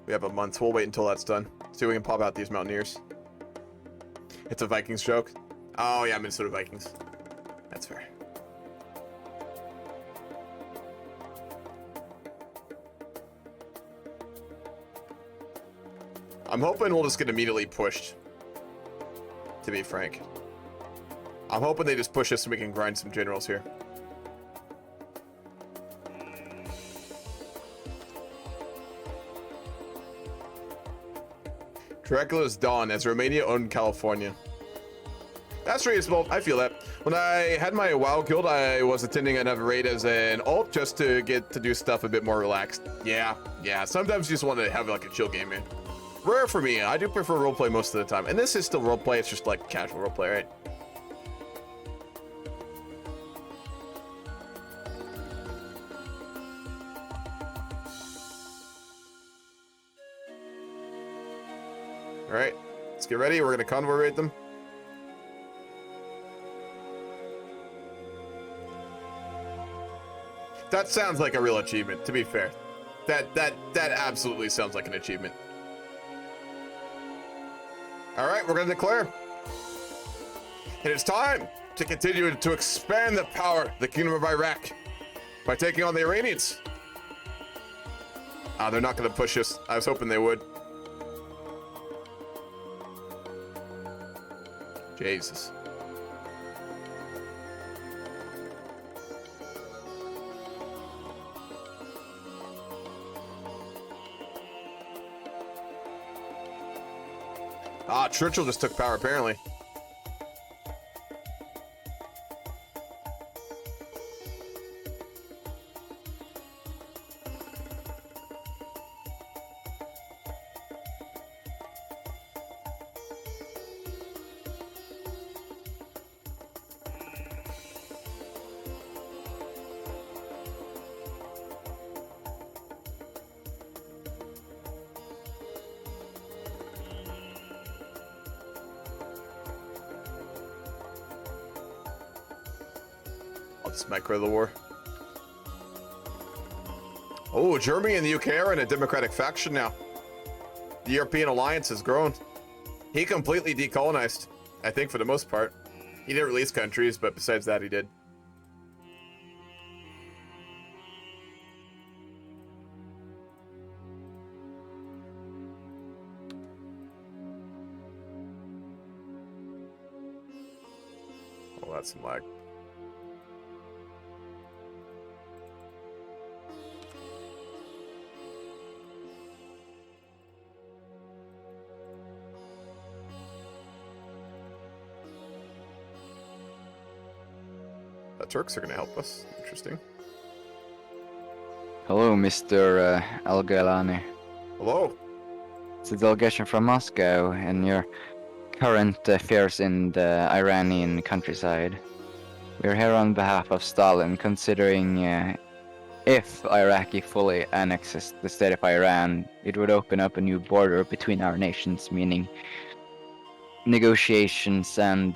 We have a month. We'll wait until that's done. See if we can pop out these Mountaineers. It's a Vikings joke. Oh yeah, Minnesota Vikings. That's fair. I'm hoping we'll just get immediately pushed. To be frank. I'm hoping they just push us so we can grind some generals here. Dracula's Dawn, as Romania owned California. That's reasonable. I feel that. When I had my WoW guild, I was attending another raid as an alt just to get to do stuff a bit more relaxed. Yeah. Sometimes you just want to have like a chill game, man. Rare for me. I do prefer roleplay most of the time. And this is still roleplay. It's just like casual roleplay, right? Alright, let's get ready. We're going to convoy raid them. That sounds like a real achievement, to be fair. That absolutely sounds like an achievement. Alright, we're going to declare. It is time to continue to expand the power of the Kingdom of Iraq by taking on the Iranians. They're not going to push us. I was hoping they would. Jesus. Churchill just took power, apparently. I'll just micro the war. Oh, Germany and the UK are in a democratic faction now. The European alliance has grown. He completely decolonized, I think, for the most part. He didn't release countries, but besides that, he did. Oh, that's some lag. The Turks are going to help us. Interesting. Hello, Mr. Al-Galani. Hello. It's a delegation from Moscow and your current affairs in the Iranian countryside. We're here on behalf of Stalin, considering if Iraqi fully annexes the state of Iran, it would open up a new border between our nations, meaning negotiations and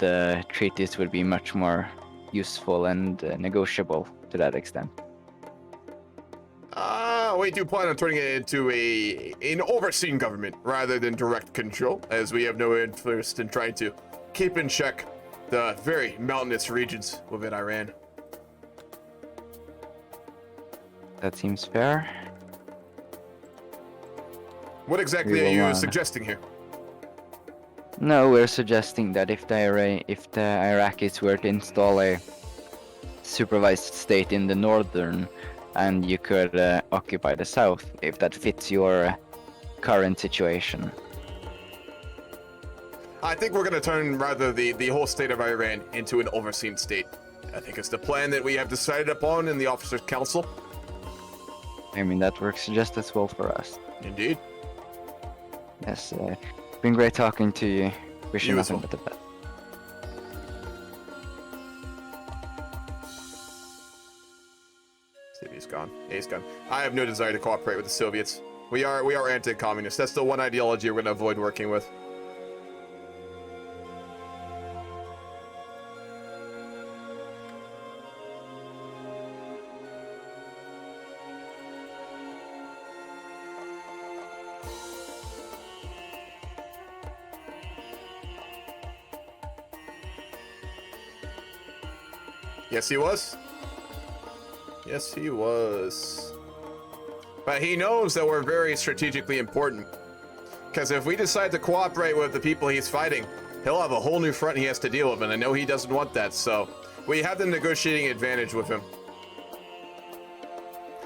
treaties would be much more useful and negotiable to that extent. We do plan on turning it into an overseen government rather than direct control, as we have no interest in trying to keep in check the very mountainous regions within Iran. That seems fair. What exactly are you suggesting here? No, we're suggesting that if the Iraqis were to install a supervised state in the northern, and you could occupy the south, if that fits your current situation. I think we're going to turn rather the whole state of Iran into an overseen state. I think it's the plan that we have decided upon in the Officers' Council. I mean, that works just as well for us. Indeed. Yes, been great talking to you. Wish you nothing but the best. He's gone. Yeah, he's gone. I have no desire to cooperate with the Soviets. We are anti-communist. That's the one ideology we're going to avoid working with. Yes, he was. Yes, he was. But he knows that we're very strategically important. Because if we decide to cooperate with the people he's fighting, he'll have a whole new front he has to deal with, and I know he doesn't want that, so we have the negotiating advantage with him.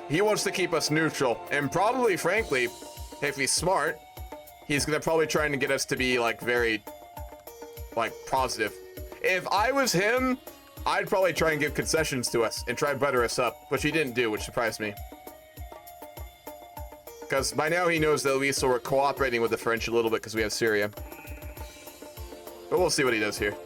He wants to keep us neutral, and probably, frankly, if he's smart, he's gonna probably try to get us to be, like, very, like, positive. If I was him, I'd probably try and give concessions to us and try and butter us up, which he didn't do, which surprised me. Because by now he knows that at least we're cooperating with the French a little bit because we have Syria. But we'll see what he does here.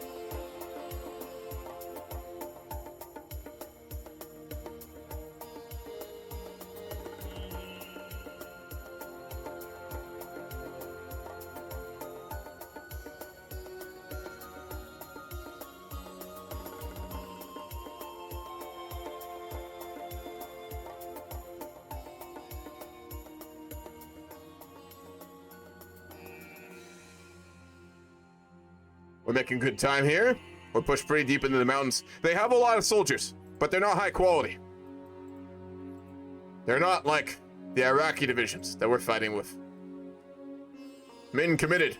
We're making good time here. We're pushed pretty deep into the mountains. They have a lot of soldiers, but they're not high quality. They're not like the Iraqi divisions that we're fighting with. Men committed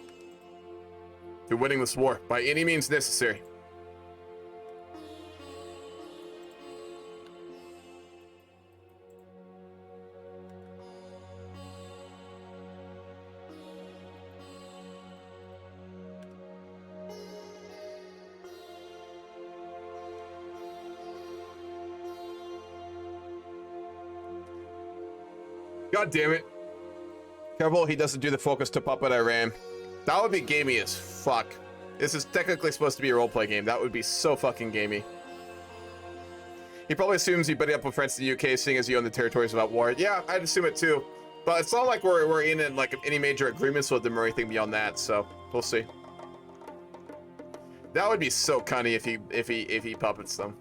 to winning this war by any means necessary. God damn it. Careful he doesn't do the focus to puppet Iran. That would be gamey as fuck. This is technically supposed to be a roleplay game. That would be so fucking gamey. He probably assumes you buddy up with friends in the UK, seeing as you own the territories without war. Yeah, I'd assume it too. But it's not like we're in like any major agreements with them or anything beyond that, so we'll see. That would be so cunny if he puppets them.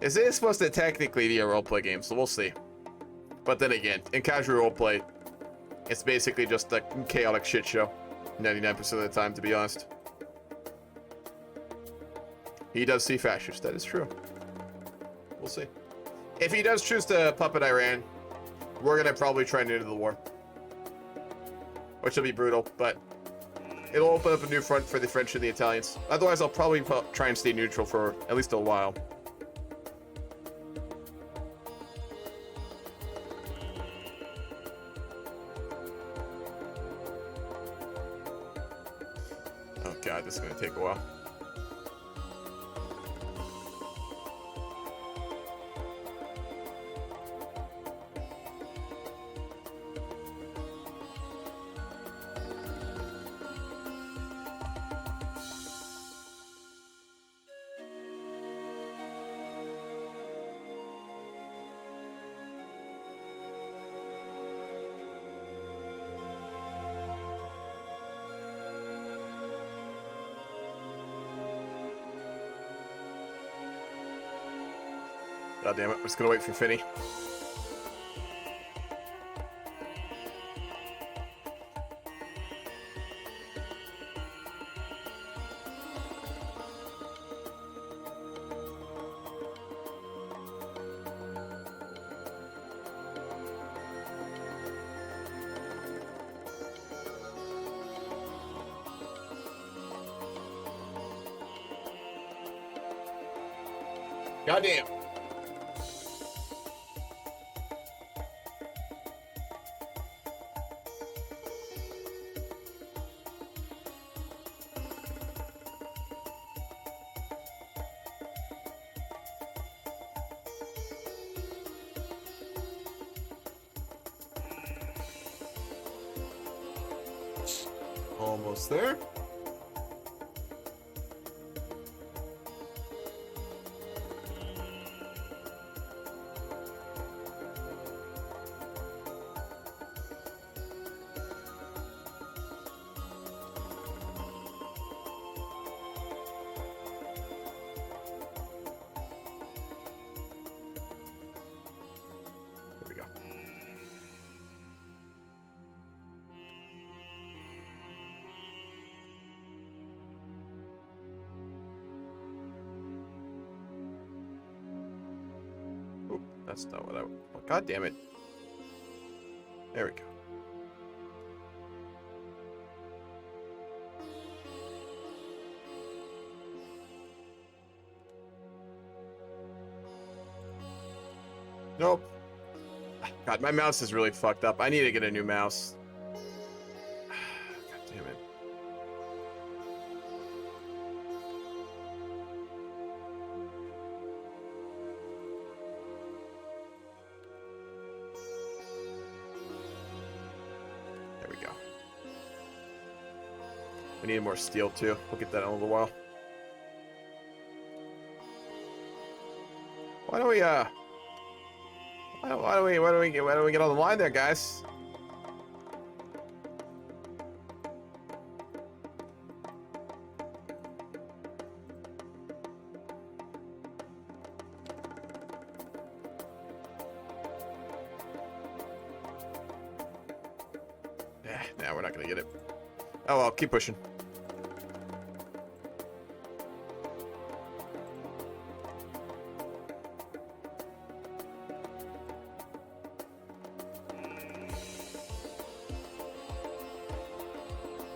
This is supposed to technically be a roleplay game, so we'll see. But then again, in casual roleplay, it's basically just a chaotic shit show. 99% of the time, to be honest. He does see fascist, that is true. We'll see. If he does choose to puppet Iran, we're gonna probably try and enter the war. Which will be brutal, but it'll open up a new front for the French and the Italians. Otherwise, I'll probably try and stay neutral for at least a while. Oh god, this is gonna take a while. God damn it, we're just gonna wait for Finny. Goddamn. Almost there. There we go. That's not what I... Oh, God damn it. There we go. Nope. God, my mouse is really fucked up. I need to get a new mouse. God damn it. There we go. We need more steel too. We'll get that in a little while. Why don't we why don't we get on the line there, guys? Nah, we're not gonna get it. Oh well, keep pushing.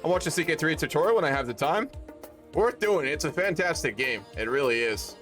I'll watch the CK3 tutorial when I have the time. Worth doing. It's a fantastic game. It really is.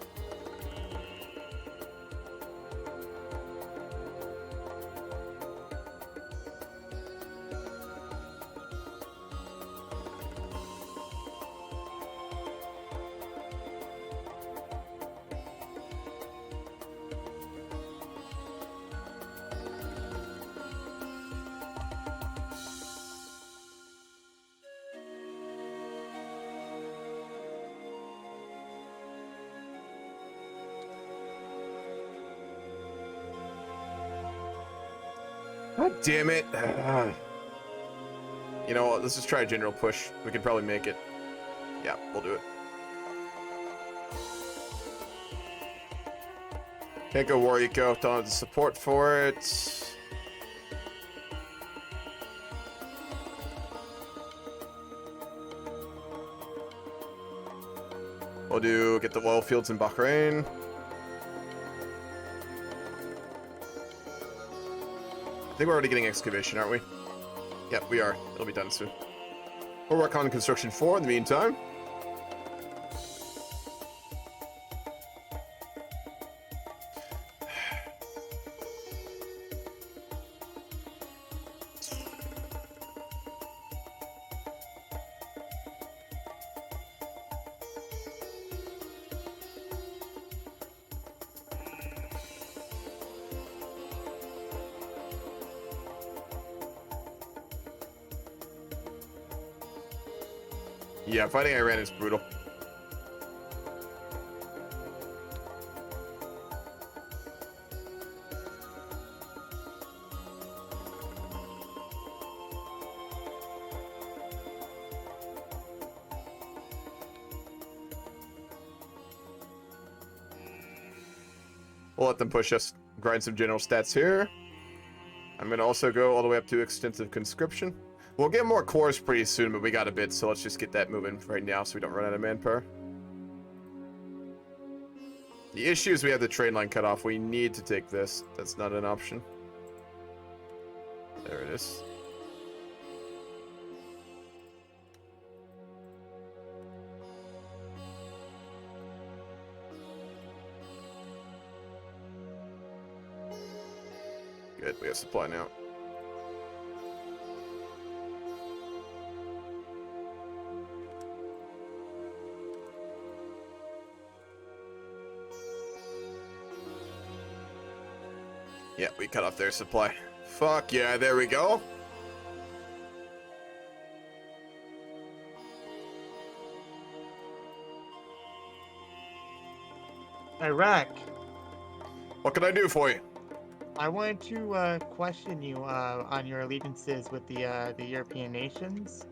God damn it. You know what? Let's just try a general push. We can probably make it. Yeah, we'll do it. Can't go war eco. Don't have the support for it. We'll do get the oil fields in Bahrain. I think we're already getting excavation, aren't we? Yep, we are. It'll be done soon. We'll work on construction 4 in the meantime. Yeah, fighting Iran is brutal. We'll let them push us, grind some general stats here. I'm gonna also go all the way up to extensive conscription. We'll get more cores pretty soon, but we got a bit, so let's just get that moving right now so we don't run out of manpower. The issue is we have the train line cut off. We need to take this. That's not an option. There it is. Good, we have supply now. Yeah, we cut off their supply. Fuck yeah, there we go. Iraq. What can I do for you? I wanted to question you on your allegiances with the European nations.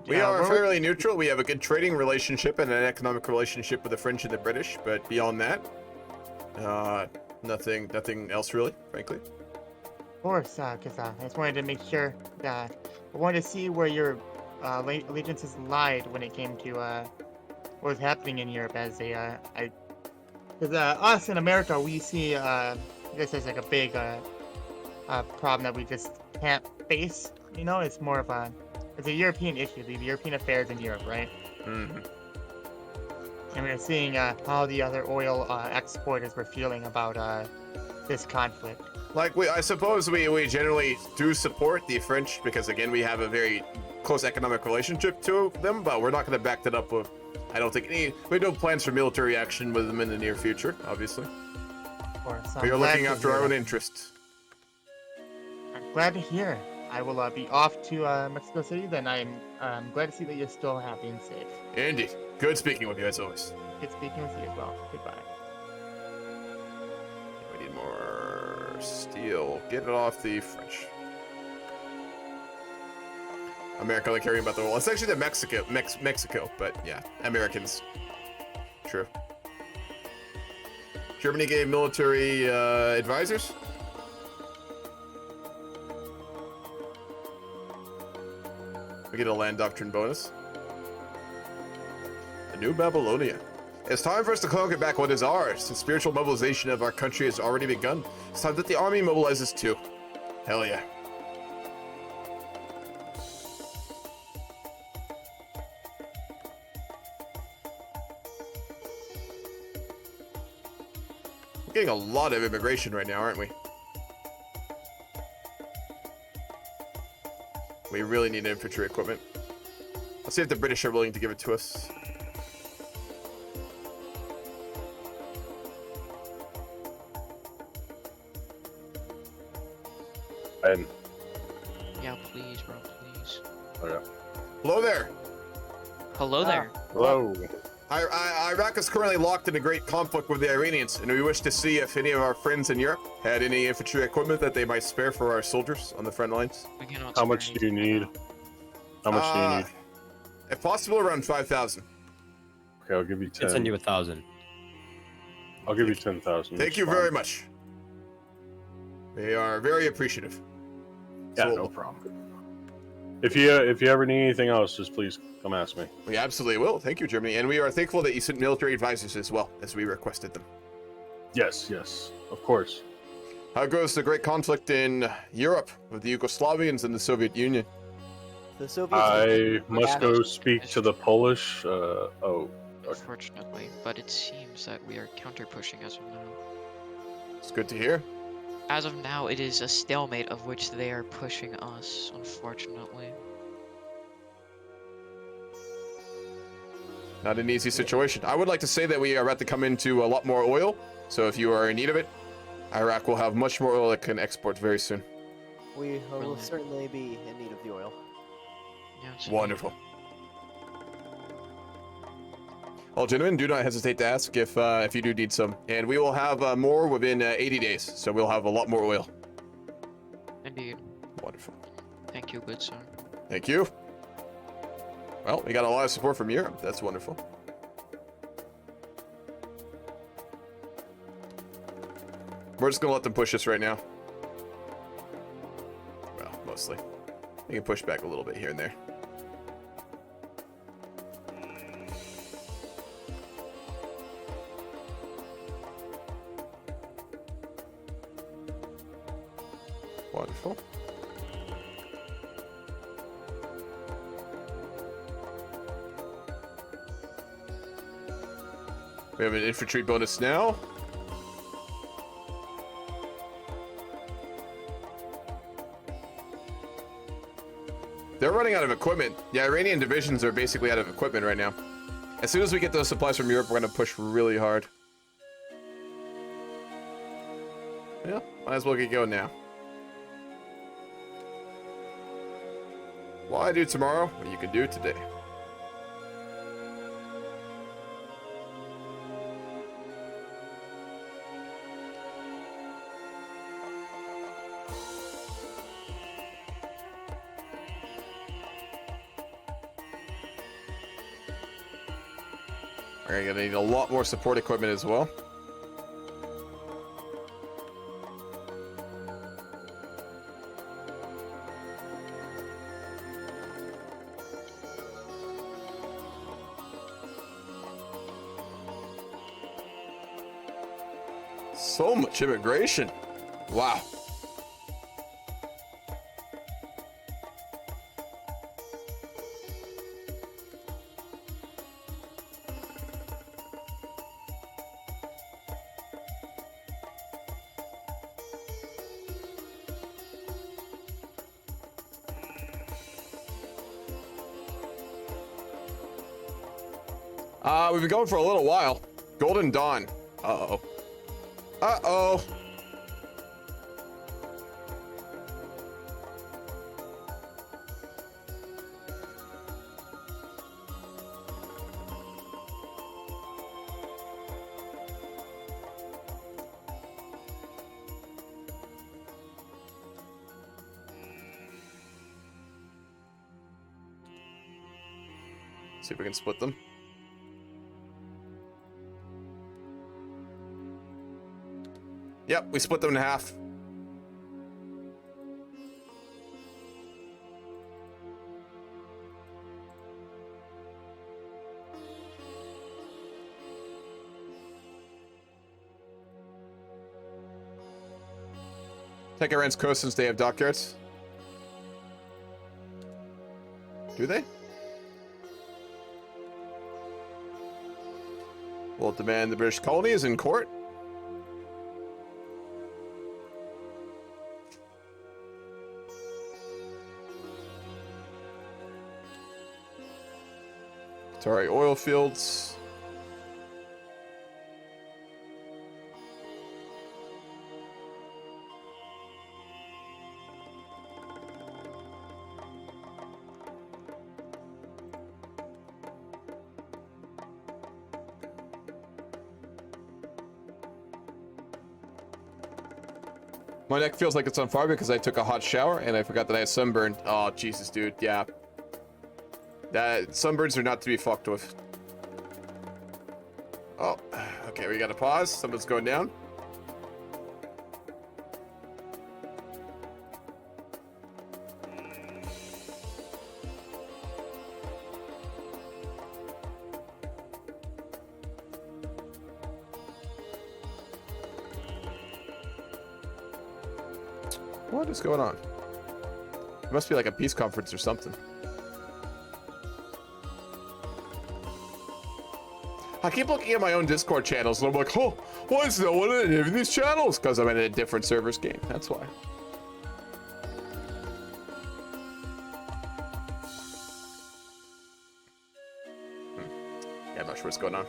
We are fairly neutral. We have a good trading relationship and an economic relationship with the French and the British, but beyond that, nothing else really, frankly. Of course, because I just wanted to make sure that I wanted to see where your allegiances lied when it came to what was happening in Europe as because us in America, we see this as like a big problem that we just can't face. You know, it's more of it's a European issue, the European affairs in Europe, right? Mm-hmm. And we're seeing how the other oil exporters were feeling about this conflict. Like, I suppose we generally do support the French because, again, we have a very close economic relationship to them, but we're not going to back that up with, I don't think, we have no plans for military action with them in the near future, obviously. Of course. We are looking after our own interests. I'm glad to hear. I will be off to Mexico City, then I'm glad to see that you're still happy and safe. Indeed. Good speaking with you, as always. Good speaking with you as well. Goodbye. We need more steel. Get it off the French. America like caring about the world. It's actually the Mexico, but yeah, Americans. True. Germany gave military advisors. We get a land doctrine bonus. A new Babylonia. It's time for us to conquer back what is ours. The spiritual mobilization of our country has already begun. It's time that the army mobilizes too. Hell yeah. We're getting a lot of immigration right now, aren't we? We really need infantry equipment. Let's see if the British are willing to give it to us. And Yeah, please, bro, please. okay. Hello there. Hello there. Hello. Iraq is currently locked in a great conflict with the Iranians, and we wish to see if any of our friends in Europe had any infantry equipment that they might spare for our soldiers on the front lines. We cannot How spare much do you anything right need? How much do you need? If possible, around 5,000. Okay, I'll give you I'll 10. send you 1,000. I'll give you 10,000. Thank you very much. We are very appreciative. Yeah, So- no problem. If you ever need anything else, just please come ask me. We absolutely will. Thank you, Germany. And we are thankful that you sent military advisors as well, as we requested them. Yes, of course. How goes the great conflict in Europe with the Yugoslavians and the Soviet Union? The Soviets. I must go National speak to the Polish. Unfortunately, but it seems that we are counter-pushing as of now. It's good to hear. As of now, it is a stalemate of which they are pushing us, unfortunately. Not an easy situation. I would like to say that we are about to come into a lot more oil, so if you are in need of it, Iraq will have much more oil it can export very soon. We will certainly be in need of the oil. Yes. Wonderful. Well, gentlemen, do not hesitate to ask if you do need some. And we will have more within 80 days, so we'll have a lot more oil. Indeed. Wonderful. Thank you, good sir. Thank you. Well, we got a lot of support from Europe. That's wonderful. We're just going to let them push us right now. Well, mostly. We can push back a little bit here and there. Wonderful. We have an infantry bonus now. They're running out of equipment. The Iranian divisions are basically out of equipment right now. As soon as we get those supplies from Europe, we're going to push really hard. Yeah, might as well get going now. Why do tomorrow what you can do today? We're gonna need a lot more support equipment as well. So much immigration. Wow. We've been going for a little while. Golden Dawn. Uh-oh. Uh-oh. See if we can split them. Yep, we split them in half. Take Iran's coast since they have dockyards. Do they? Will demand the British colonies in court. Qatari oil fields. My neck feels like it's on fire because I took a hot shower and I forgot that I had sunburn. Oh, Jesus, dude. Yeah. That sunburns are not to be fucked with. Oh, okay, we got to pause. Something's going down. What is going on? It must be like a peace conference or something. I keep looking at my own Discord channels and I'm like, oh, why is no one in any of these channels? Because I'm in a different servers game. That's why. Yeah, I'm not sure what's going on.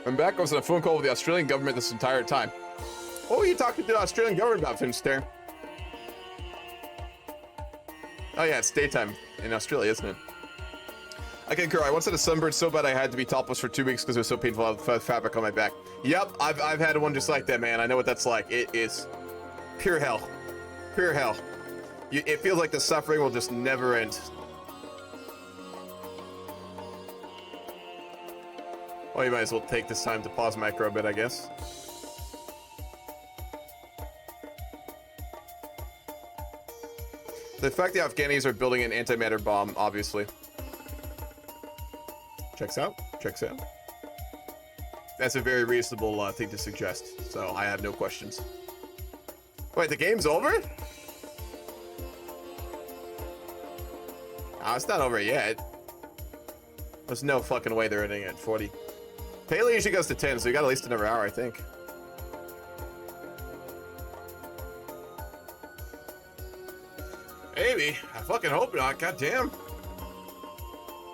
I'm back. I was on a phone call with the Australian government this entire time. What were you talking to the Australian government about, Finster? Oh yeah, it's daytime in Australia, isn't it? I concur. I once had a sunburn so bad I had to be topless for 2 weeks because it was so painful to have fabric on my back. Yep, I've had one just like that, man. I know what that's like. It is pure hell. Pure hell. It feels like the suffering will just never end. Well, you might as well take this time to pause micro a bit, I guess. The fact the Afghanis are building an antimatter bomb, obviously. Checks out. Checks out. That's a very reasonable thing to suggest, so I have no questions. Wait, the game's over? Oh, it's not over yet. There's no fucking way they're ending at 40. Paley usually goes to 10, so you got at least another hour, I think. Maybe. I fucking hope not. Goddamn.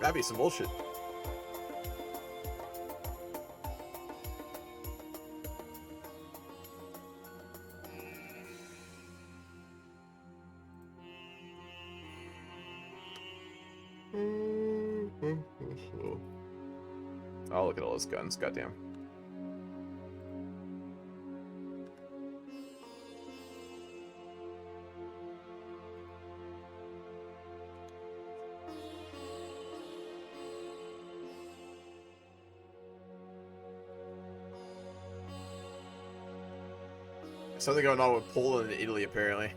That'd be some bullshit. Oh, look at all those guns. Goddamn. Something going on with Poland and Italy, apparently.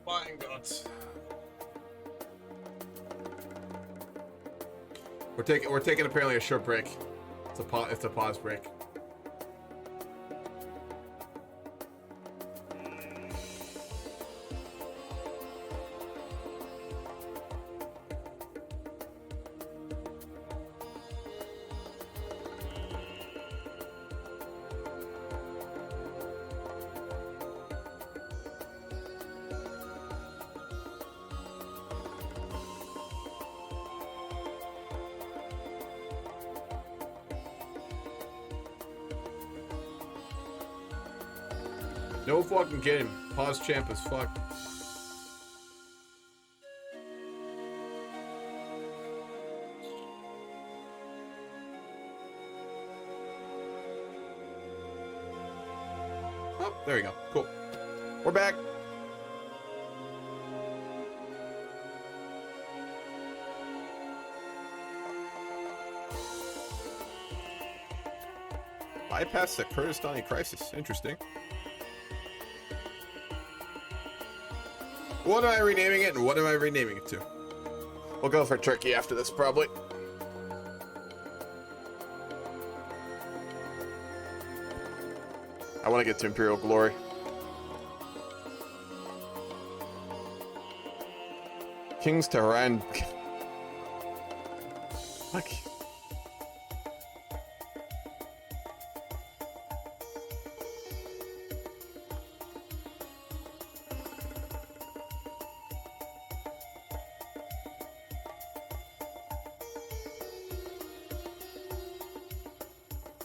My God. We're taking apparently a short break. It's a pause break. No fucking kidding. Pause champ as fuck. Oh, there you go. Cool. We're back. Bypass the Kurdistani crisis. Interesting. What am I renaming it, and what am I renaming it to? We'll go for Turkey after this, probably. I want to get to Imperial Glory. King's Tehran. Fuck.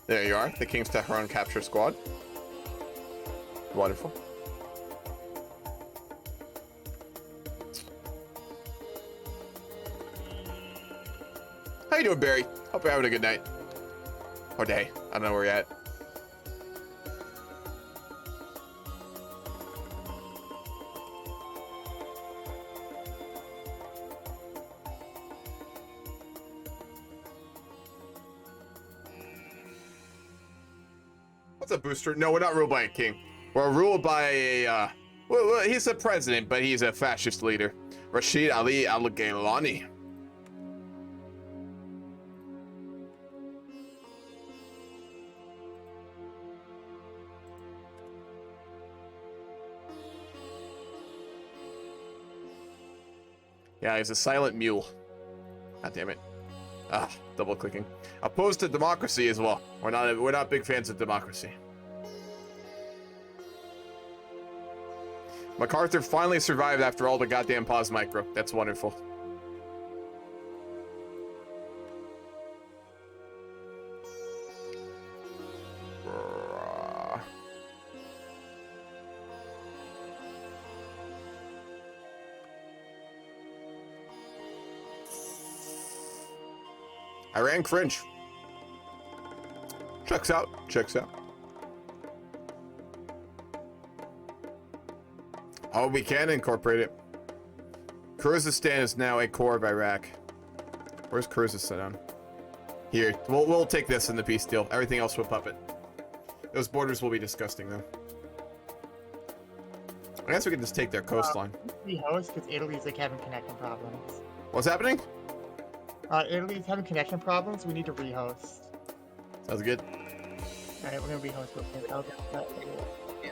There you are, the King's Tehran capture squad. Wonderful. How you doing, Barry? Hope you're having a good night. Or day. I don't know where you're at. What's up, Booster? No, we're not ruled by a king. We're ruled by a, well, he's a president, but he's a fascist leader. Rashid Ali Al-Gailani. Yeah, he's a silent mule. God damn it. Ah, double clicking. Opposed to democracy as well. We're not big fans of democracy. MacArthur finally survived after all the goddamn pause micro. That's wonderful. Iran cringe. Checks out. Checks out. Oh, we can incorporate it. Kyrgyzstan is now a core of Iraq. Where's Kyrgyzstan? Here. We'll take this in the peace deal. Everything else will puppet. Those borders will be disgusting, though. I guess we can just take their coastline. We host because Italy's like having connection problems. What's happening? Italy's having connection problems. We need to rehost. Sounds good. Alright, we're gonna rehost real quick. I'll get that. Yeah.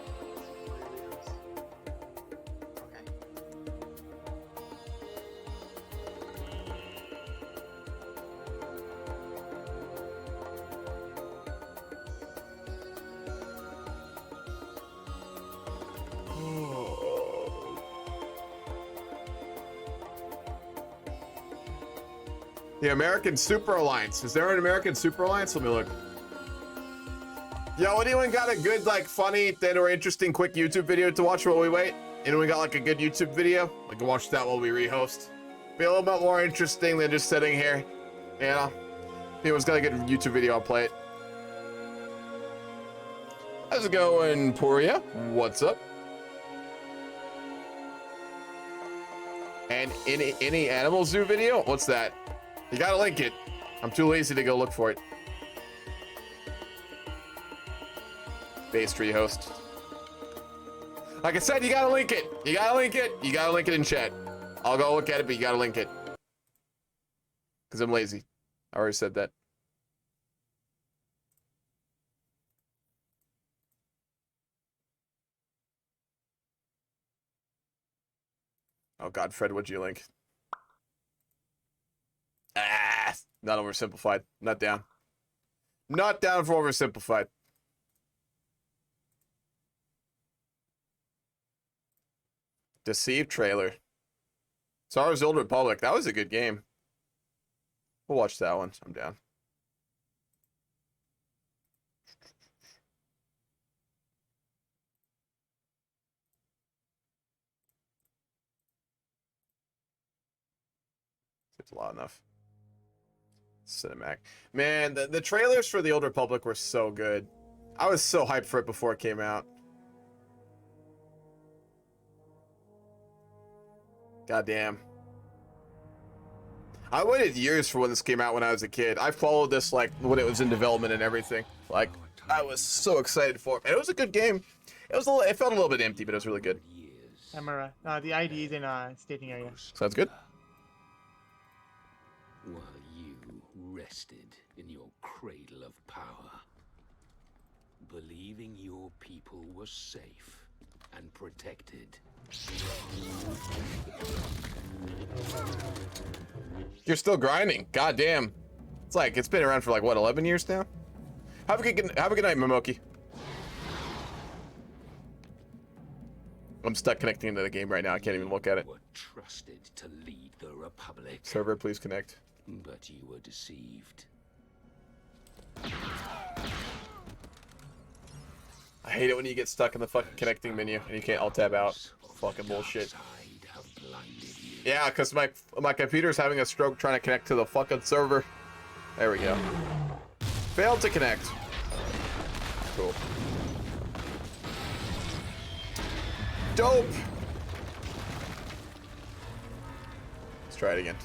The American Super Alliance. Is there an American Super Alliance? Let me look. Yo, anyone got a good, like, funny, then or interesting quick YouTube video to watch while we wait? Anyone got, like, a good YouTube video? I can watch that while we rehost. Be a little bit more interesting than just sitting here. You know? If anyone's got a good YouTube video, I'll play it. How's it going, Poria? What's up? And any Animal Zoo video? What's that? You gotta link it. I'm too lazy to go look for it. Base tree host. Like I said, you gotta link it. You gotta link it. You gotta link it in chat. I'll go look at it, but you gotta link it. Because I'm lazy. I already said that. Oh god, Fred, what'd you link? Ah, not oversimplified. Not down. Not down for oversimplified. Deceived trailer. Tsar's Old Republic. That was a good game. We'll watch that one. I'm down. It's loud enough. Cinematic. Man, the trailers for the Old Republic were so good. I was so hyped for it before it came out. Goddamn. I waited years for when this came out when I was a kid. I followed this like when it was in development and everything. Like I was so excited for it. And it was a good game. It was it felt a little bit empty, but it was really good. Emira, the ID's in staging area. Sounds good. While you rested in your cradle of power, believing your people were safe and protected. You're still grinding. God damn. It's like it's been around for like what, 11 years now? Have a good night, Momoki. I'm stuck connecting into the game right now. I can't even look at it. Were trusted to lead the Republic. Server, please connect. But you were deceived. I hate it when you get stuck in the fucking connecting menu and you can't alt tab out. Fucking bullshit. Yeah, because my computer's having a stroke trying to connect to the fucking server. There we go. Failed to connect. Cool. Dope. Let's try it again.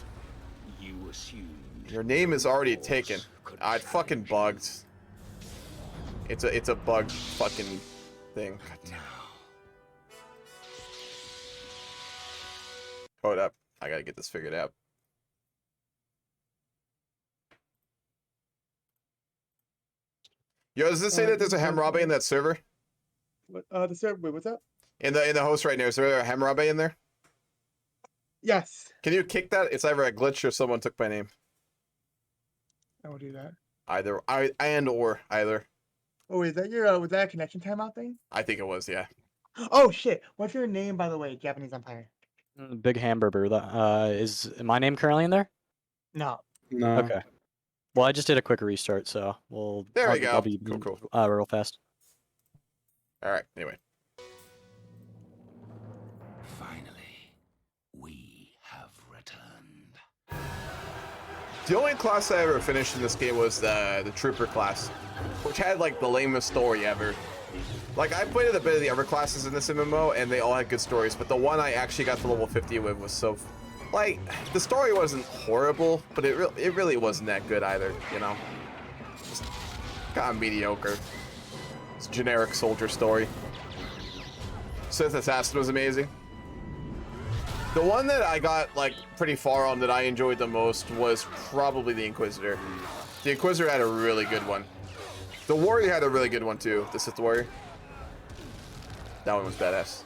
You assumed Your name is already taken. It fucking bugged. It's a bugged fucking thing. God damn. Hold up. I gotta get this figured out. Yo, does this say that there's a Hammurabi in that server? What, the server. Wait, what's up? In the host right now, is there a Hammurabi in there? Yes. Can you kick that? It's either a glitch or someone took my name. I will do that. Either either. Oh, is that your was that a connection timeout thing? I think it was, yeah. Oh shit! What's your name, by the way, Japanese Empire? Big Hamburger. Is my name currently in there? No. No. Okay. Well, I just did a quick restart, so There we go. I'll be Cool. real fast. All right. Anyway. finally, we have returned. The only class I ever finished in this game was the Trooper class, which had like the lamest story ever. Like I played a bit of the other classes in this MMO, and they all had good stories, but the one I actually got to level 50 with was so, like, the story wasn't horrible, but it really wasn't that good either, you know. Just kind of mediocre. It's a generic soldier story. Sith Assassin was amazing. The one that I got like pretty far on that I enjoyed the most was probably the Inquisitor. The Inquisitor had a really good one. The Warrior had a really good one too. The Sith Warrior. That one was badass.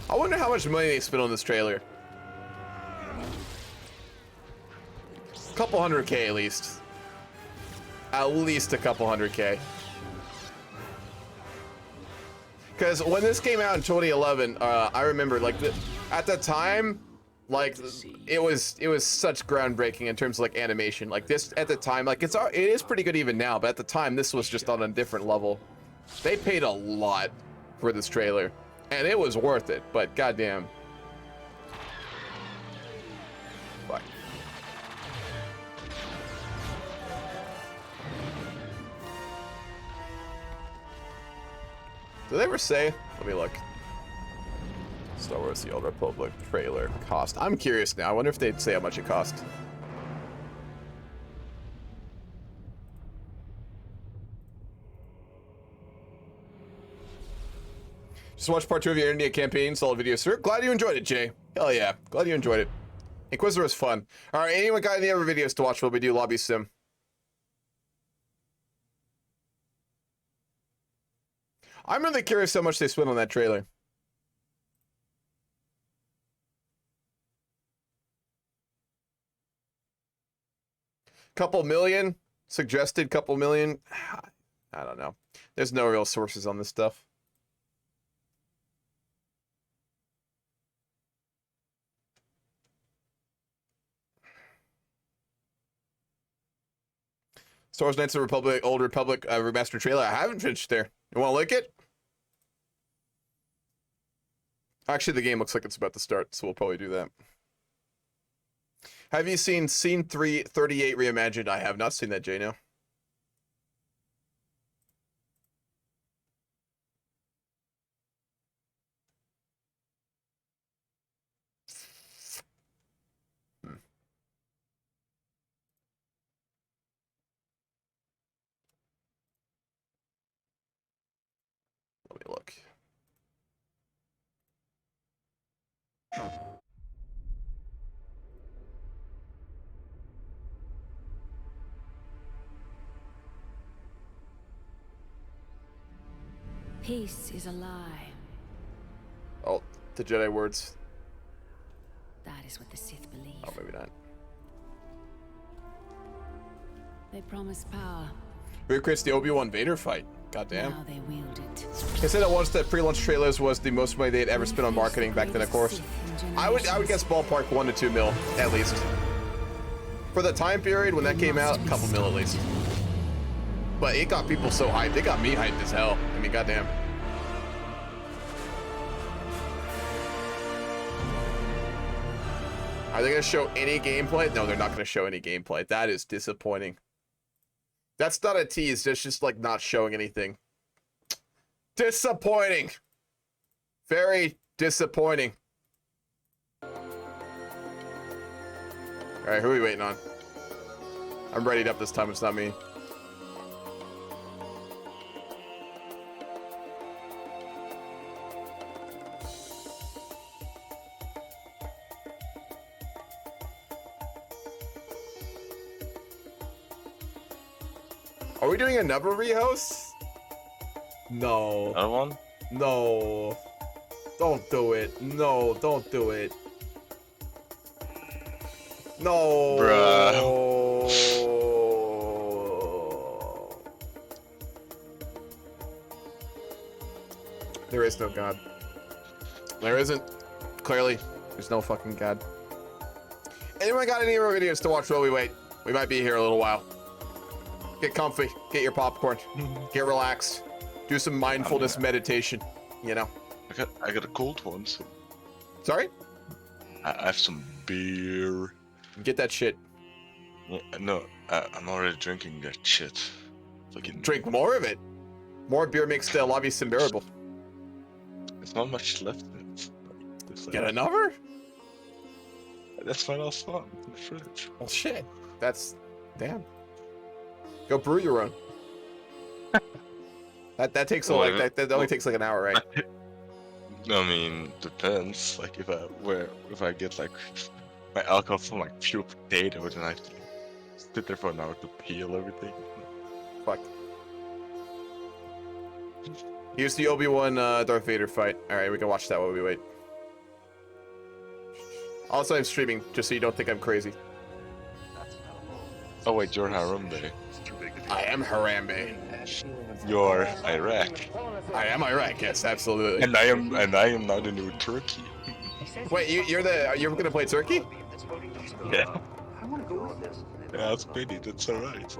I wonder how much money they spent on this trailer. A couple hundred K at least. At least a couple hundred K. Because when this came out in 2011, I remember like at the time, like it was such groundbreaking in terms of like animation. Like this at the time, like it is pretty good even now, but at the time this was just on a different level. They paid a lot for this trailer, and it was worth it. But goddamn, fuck. Did they ever say? Let me look. Star Wars: The Old Republic trailer cost. I'm curious now. I wonder if they'd say how much it cost. Just watched part 2 of your India campaign. Solid video, sir. Glad you enjoyed it, Jay. Hell yeah. Glad you enjoyed it. Inquisitor was fun. All right, anyone got any other videos to watch while we do Lobby Sim? I'm really curious how much they spent on that trailer. Couple million? Suggested couple million? I don't know. There's no real sources on this stuff. Star Wars Knights of the Republic, Old Republic remastered trailer. I haven't finished there. You want to lick it? Actually, the game looks like it's about to start, so we'll probably do that. Have you seen Scene 338 Reimagined? I have not seen that, Jay, no. Let me look. Peace is a lie. Oh, the Jedi words. That is what the Sith believe. Oh, maybe not. They promise power. Recreates the Obi-Wan Vader fight. Goddamn. Now they wield it. They said that once the pre-launch trailers was the most money they had ever spent on marketing back then, of course. I would guess ballpark 1 to 2 mil at least. For the time period when that came out, a couple mil at least. But it got people so hyped. It got me hyped as hell. I mean, goddamn. Are they gonna show any gameplay? No, they're not gonna show any gameplay. That is disappointing. That's not a tease, that's just like not showing anything. Disappointing. Very disappointing. Alright, who are we waiting on? I'm readied up this time, it's not me. Are we doing another rehost? No. Another one? No. Don't do it. No, don't do it. No. Bruh. There is no God. There isn't. Clearly, there's no fucking God. Anyone got any more videos to watch while we wait? We might be here a little while. Get comfy, get your popcorn, get relaxed, do some mindfulness meditation, you know. I got a cold one, so. Sorry? I have some beer. Get that shit. Yeah, no, I'm already drinking that shit. Fucking. Drink more of it. More beer makes the lobby unbearable. There's not much left in it. It's like, Get another? That's my last one in the fridge. Well, shit. That's damn. Go brew your own. that takes Well, like that only takes like an hour, right? I mean, depends. Like if I get like my alcohol from like pure potato, then I have to sit there for an hour to peel everything. Fuck. Here's the Obi-Wan Darth Vader fight. All right, we can watch that while we wait. Also, I'm streaming, just so you don't think I'm crazy. Oh wait, you're Harambe. I am Harambe. You're Iraq. I am Iraq, yes, absolutely. And I am now the new Turkey. Wait, you're gonna play Turkey? Yeah. Yeah, that's pity. That's alright.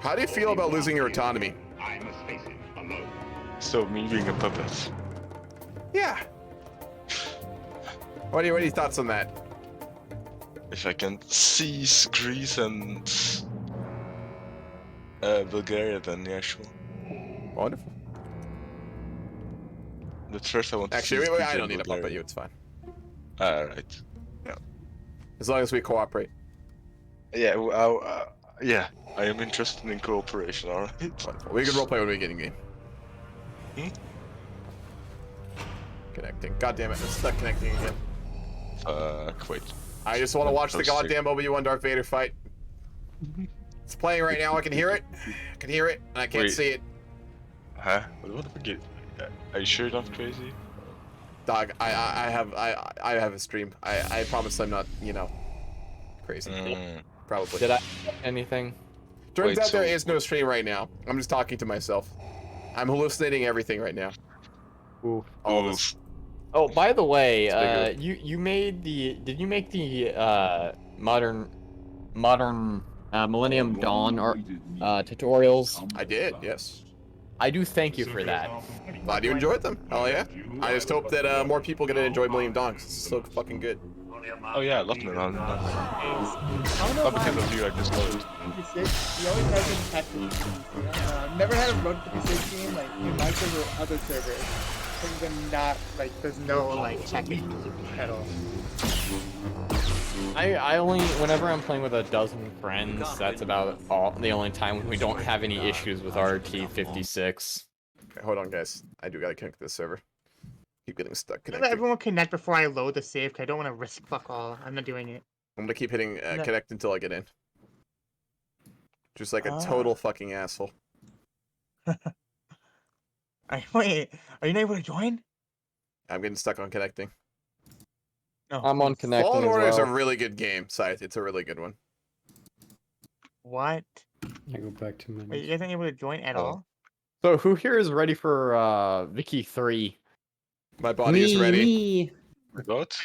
How do you feel about losing your autonomy? So me being a puppet. Yeah. What are your thoughts on that? If I can seize Greece and Bulgaria, then yeah, sure. Wonderful. But first I want to Actually, seize wait, Greece I and don't need to Bulgaria. puppet you, it's fine. Alright. Yeah. As long as we cooperate. Yeah, well, yeah, I am interested in cooperation, alright? We can roleplay when we get in game. Hmm? Connecting. God damn it, I'm stuck connecting again. Wait. I just want to watch the Posting. goddamn Obi-Wan Darth Vader fight. It's playing right now, I can hear it. I can hear it, and I can't Wait. see it. Huh? What the fuck? Are you sure you're not crazy? Dog, I have a stream. I promise I'm not, you know, crazy. Probably. Did I anything? Turns Wait, out there so- is no stream right now. I'm just talking to myself. I'm hallucinating everything right now. Ooh. All this. Oh, by the way, It's bigger. you made the did you make the modern Millennium Dawn or tutorials? I did, yes. I do thank you for that. Glad you enjoyed them. Hell yeah. I just hope that more people get to enjoy Millennium Dawn. 'Cause it's so fucking good. Oh yeah, I love it. I don't know Not why. because of you, I just love it. 56, you always have been happy. Never had a Road 56 game like in my server or other servers. They're not like there's no like checking at all. I only whenever I'm playing with a dozen friends, that's about the only time when we don't have any issues with RT56. Okay, hold on, guys. I do gotta connect to this server. Keep getting stuck Let connecting. everyone connect before I load the save, 'cause I don't want to risk fuck all. I'm not doing it. I'm gonna keep hitting No. connect until I get in. Just like a Ah. total fucking asshole. Wait, are you not able to join? I'm getting stuck on connecting. No. I'm on please. connecting Fallen as Order is a well. really good game, Scythe. It's a really good one. What? I go back to menus. Wait, you guys aren't able to join at all? So who here is ready for Vicky 3? My body is ready. Me. What?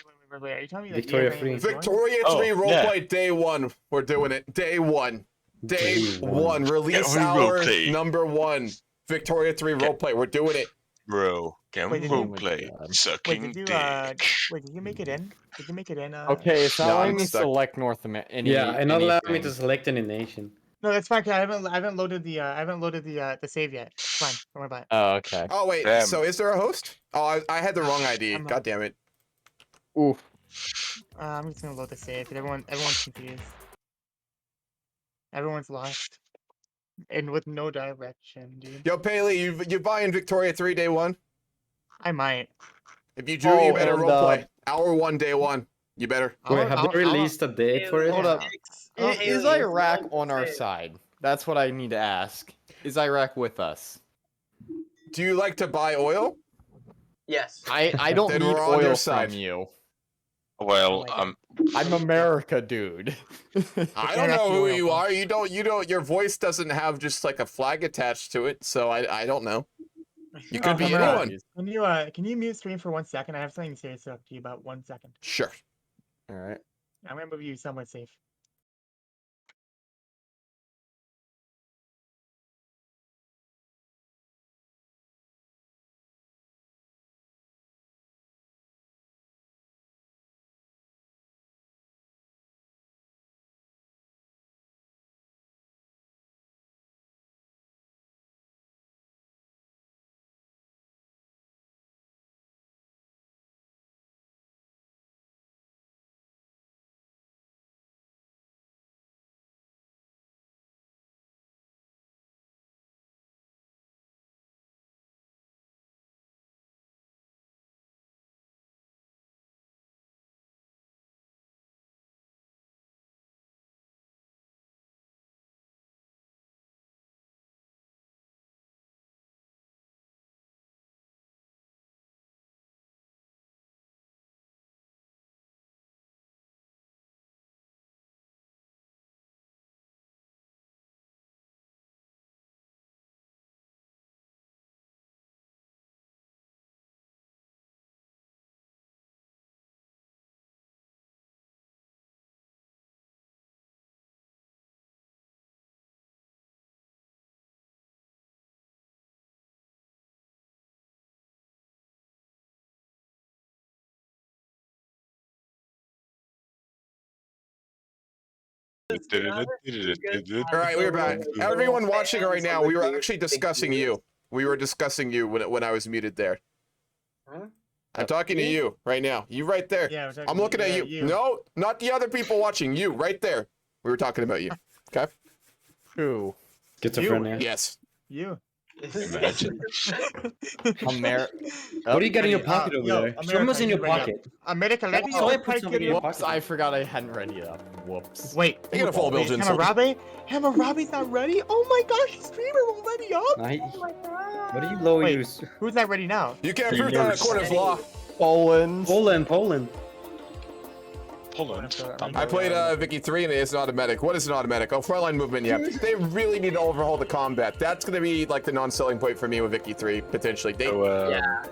Wait, are you telling me that Victoria you guys aren't able to join? Victoria 3 Oh, roleplay day 1. We're doing it. Day 1. Day Day 1. one. Release Yeah, we hour roleplay. number 1. Victoria 3 roleplay. We're doing it. Bro, can we Wait, did you- roleplay Wait, sucking did you dick? wait, did you make it in? Did you make it in? Okay, it's not No, letting I'm me stuck. select North America. Yeah, and not allowing me anything. to select any nation. No, that's fine. 'Cause I haven't loaded the save yet. It's fine. Don't worry about it. Oh, okay. Oh, wait. Damn. So is there a host? Oh, I had the wrong ID. I'm not- God damn it. Oof. I'm just gonna load the save because everyone's confused. Everyone's lost. And with no direction, dude. Yo, Paley, you buying Victoria 3 day 1? I might. If you do, you Oh, better and, roleplay. Hour 1, day 1. You better. Wait, have they released a date for it? Hold up. Oh, Is Iraq on our side? That's what I need to ask. Is Iraq with us? Do you like to buy oil? Yes. I don't Then need we're on your oil side. from you. Well, I'm America, dude. I don't know who you are. You don't. Your voice doesn't have just like a flag attached to it, so I don't know. You could be Hamura, anyone. can you mute stream for 1 second? I have something to say to you about 1 second. Sure. All right. I'm gonna move you somewhere safe. All right, we're back. Everyone watching right now, we were actually discussing you. We were discussing you when I was muted there. Huh? I'm talking to you right now. You right there. Yeah, we're talking I'm to looking you. at Yeah, you. you. No, not the other people watching. You right there. We were talking about you. Okay. Who? Schizophrenia. Yes. You. Imagine. What do you got in your pocket over yo, there? America, Show us in you your ready up. pocket. America, let me Oh, I know. put something in your Whoops, I forgot I hadn't ready it up. Whoops. Wait, I get a full wait, Belgian. Hammurabi's not ready? Oh my gosh, his streamer won't ready up? What do you lower Wait, use? who's not ready now? You can't prove that in a court of law. Poland. Poland. I played Vicky 3 and it's an automatic. What is an automatic? Oh, frontline movement, yeah. They really need to overhaul the combat. That's going to be like the non-selling point for me with Vicky 3, potentially.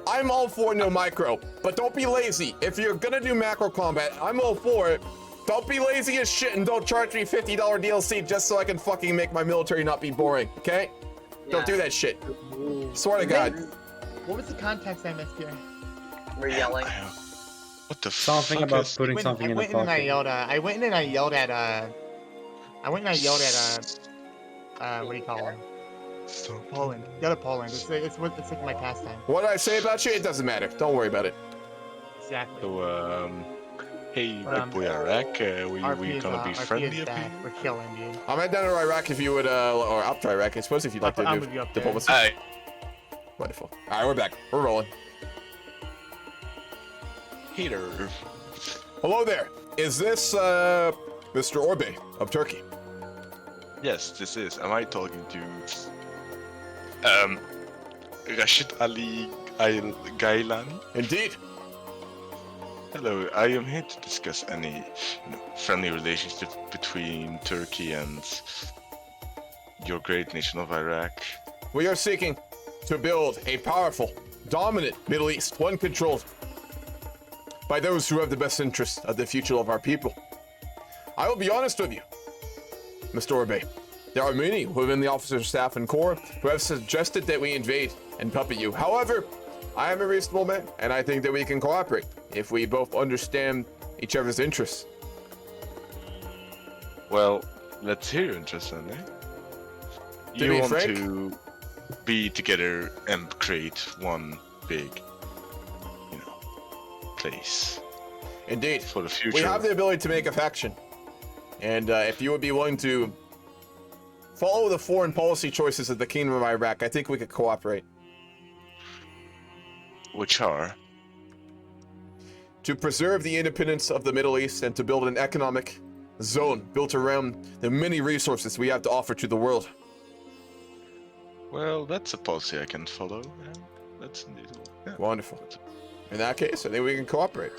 I'm all for no micro, but don't be lazy. If you're going to do macro combat, I'm all for it. Don't be lazy as shit and don't charge me $50 DLC just so I can fucking make my military not be boring, okay? Don't do that shit. Swear to God. What was the context I missed here? We're yelling. What the Something fuck about is... putting something in the pocket. I went in and I yelled at what do you call him? Poland. The other Poland. It's like my pastime. What did I say about you? It doesn't matter. Don't worry about it. Exactly. So, hey, boy Iraq, we gonna be friendly up here? We're killing, dude. I'm heading down to Iraq if you would, or up to Iraq, I suppose, if you'd like to I'll do move you up there. diplomacy. Wonderful. All right, we're back. We're rolling. Hater. Hello there. Is this Mr. Orbe of Turkey? Yes, this is. Am I talking to Rashid Ali Gailani. Indeed. Hello, I am here to discuss any friendly relationship between Turkey and your great nation of Iraq. We are seeking to build a powerful, dominant Middle East, one controlled by those who have the best interests of the future of our people. I will be honest with you, Mr. Orbe. There are many within the officer staff and corps who have suggested that we invade and puppet you. However, I am a reasonable man, and I think that we can cooperate if we both understand each other's interests. Well, let's hear your interest then, eh? To You be want frank? to be together and create one big, place. Indeed. For the future. We have the ability to make a faction. And if you would be willing to follow the foreign policy choices of the Kingdom of Iraq, I think we could cooperate. Which are? To preserve the independence of the Middle East and to build an economic zone built around the many resources we have to offer to the world. Well, that's a policy I can follow. Yeah, that's indeed. Yeah. Wonderful. In that case, I think we can cooperate.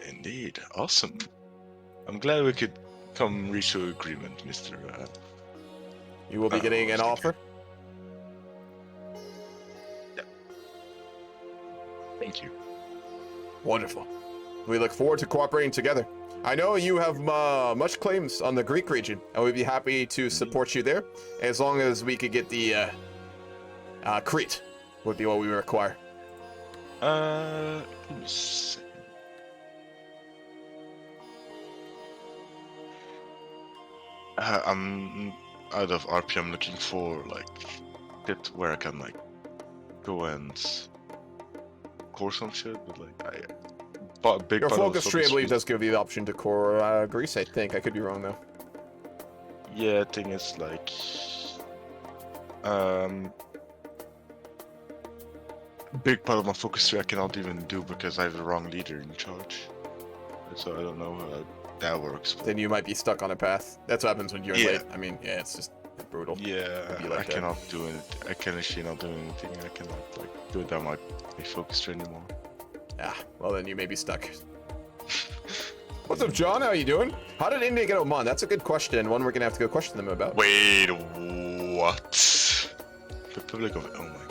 Indeed. Awesome. I'm glad we could reach an agreement, Mr. You will be getting an offer? Yeah. Thank you. Wonderful. We look forward to cooperating together. I know you have much claims on the Greek region, and we'd be happy to support you there, as long as we could get the Crete, would be what we require. Give me a second. I'm out of RP. I'm looking for bit where I can go and course some shit, but big Your part of the focus tree, I believe, tree- does give you the option to core Greece, I think. I could be wrong, though. Yeah, thing is big part of my focus tree I cannot even do because I have the wrong leader in charge. So I don't know how that works. Then you might be stuck on a path. That's what happens when you're Yeah. late. I mean, yeah, it's just brutal. Yeah, It'd be I like that. cannot do it. I can actually not do anything. I cannot do it on my focus tree anymore. Ah, well then you may be stuck. What's up, John? How you doing? How did India get Oman? That's a good question. One we're gonna have to go question them about. Wait, what? Republic of... Oh my god.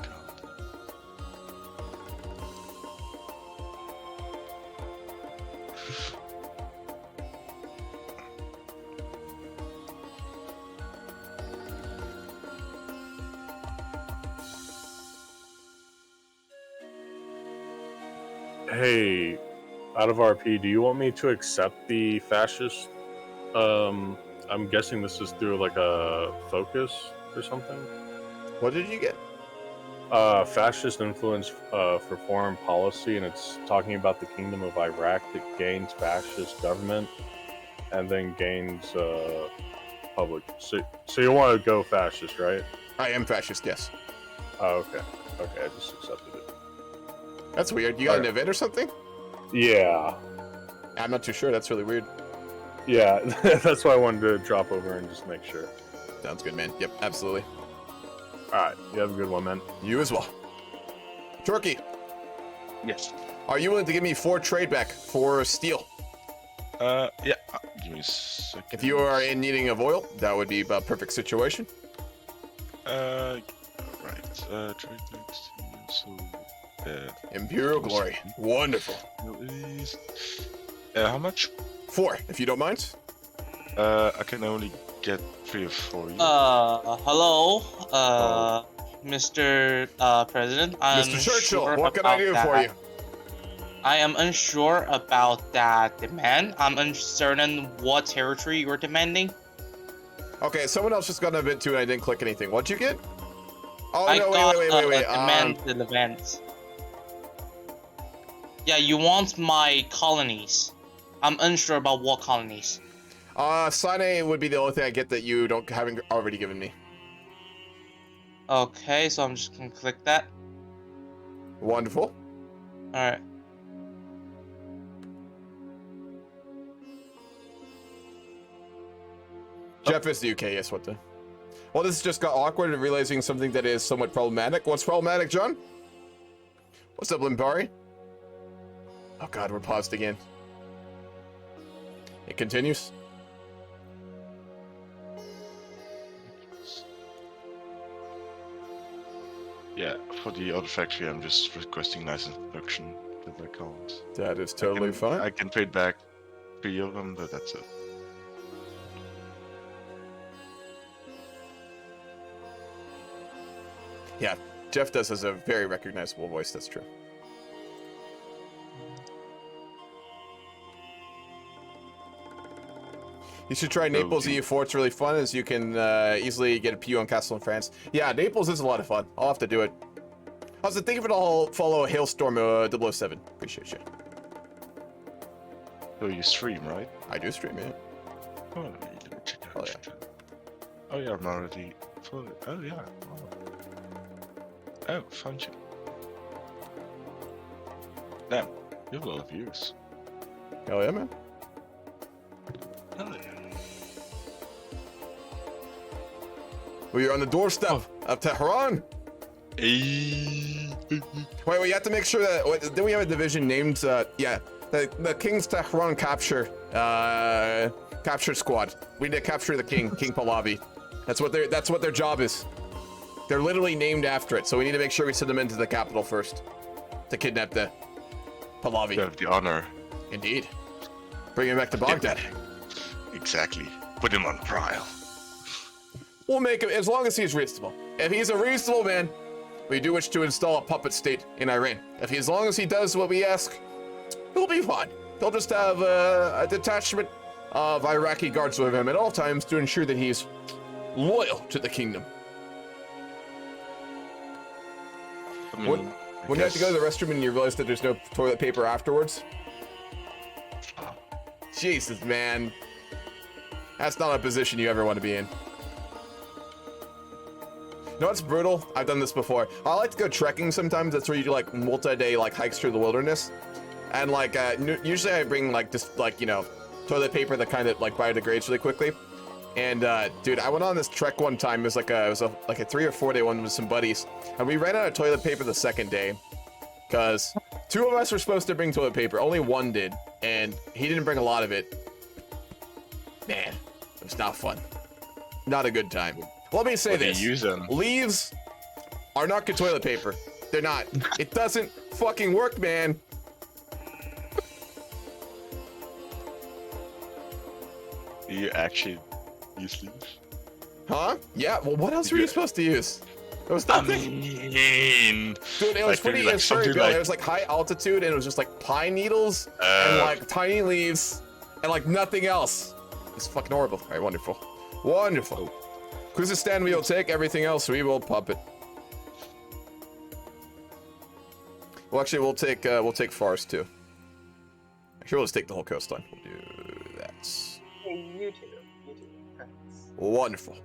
Hey, out of RP, do you want me to accept the fascist? I'm guessing this is through a focus or something. What did you get? Fascist influence for foreign policy, and it's talking about the Kingdom of Iraq that gains fascist government and then gains public. So you want to go fascist, right? I am fascist, yes. Oh, okay. Okay, I just accepted it. That's weird. You got an event or something? Yeah. I'm not too sure. That's really weird. Yeah, that's why I wanted to drop over and just make sure. Sounds good, man. Yep, absolutely. Alright, you have a good one, man. You as well. Turkey. Yes. Are you willing to give me 4 trade back for steel? Yeah. Give me a second. If you are in needing of oil, that would be a perfect situation. Right. Trade next. So. Imperial Glory. Wonderful. How much? 4, if you don't mind. I can only get 3 or 4. Hello, Mr. President. I'm Mr. Churchill, unsure what can I about do that. for you? I am unsure about that demand. I'm uncertain what territory you're demanding. Okay, someone else just got an event too and I didn't click anything. What'd you get? Oh, I no, got wait. a demand to the event. Yeah, you want my colonies. I'm unsure about what colonies. Sine would be the only thing I get that you haven't already given me. Okay, so I'm just gonna click that. Wonderful. Alright. Jeff is the UK, yes, what the? Well, this just got awkward and realizing something that is somewhat problematic. What's problematic, John? What's up, Limpari? Oh god, we're paused again. It continues. Yeah, for the other factory, I'm just requesting license production because I can't. That is totally fine. I can trade back 3 of them, but that's it. Yeah, Jeff does has a very recognizable voice, that's true. You should try Naples EU4, it's really fun, as you can easily get a PU on Castle in France. Yeah, Naples is a lot of fun. I'll have to do it. I was thinking if I'll follow Hailstorm 007. Appreciate you. So you stream, right? I do stream, yeah. Oh, let me check out. Oh yeah, I'm already fully. Oh yeah. Oh, found you. Damn, you have a lot of views. Hell yeah, man. Hell yeah. We are on the doorstep of Tehran. Wait, we have to make sure that. Then we have a division named. Yeah, the King's Tehran capture squad. We need to capture the king, King Pahlavi. That's what their job is. They're literally named after it, so we need to make sure we send them into the capital first to kidnap the Pahlavi. You have the honor. Indeed. Bring him back to Baghdad. Exactly. Put him on trial. We'll make him, as long as he's reasonable. If he's a reasonable man, we do wish to install a puppet state in Iran. As long as he does what we ask, he'll be fine. They'll just have a detachment of Iraqi guards with him at all times to ensure that he's loyal to the kingdom. I mean, when you have to go to the restroom and you realize that there's no toilet paper afterwards? Jesus, man. That's not a position you ever want to be in. You know what's brutal? I've done this before. I like to go trekking sometimes. That's where you do like multi-day like hikes through the wilderness. And like, usually I bring like just like, you know, toilet paper that kind of like biodegrades really quickly. And dude, I went on this trek one time. It was a 3 or 4 day one with some buddies. And we ran out of toilet paper the second day. Because 2 of us were supposed to bring toilet paper. Only 1 did. And he didn't bring a lot of it. Man, it was not fun. Not a good time. Let me say this. Use them. Leaves are not good toilet paper. They're not. It doesn't fucking work, man. Do you actually use leaves? Huh? Yeah, well, what else were you supposed to use? There was nothing. Dude, it was pretty, it was very good. It was like high altitude, and it was just like pine needles and like tiny leaves and like nothing else. It's fucking horrible. All right, wonderful. Wonderful. Kyrgyzstan we will take, everything else we will pump it. Well, actually, we'll take Fars too. Actually, we'll just take the whole coastline. We'll do that. You too, friends. Wonderful.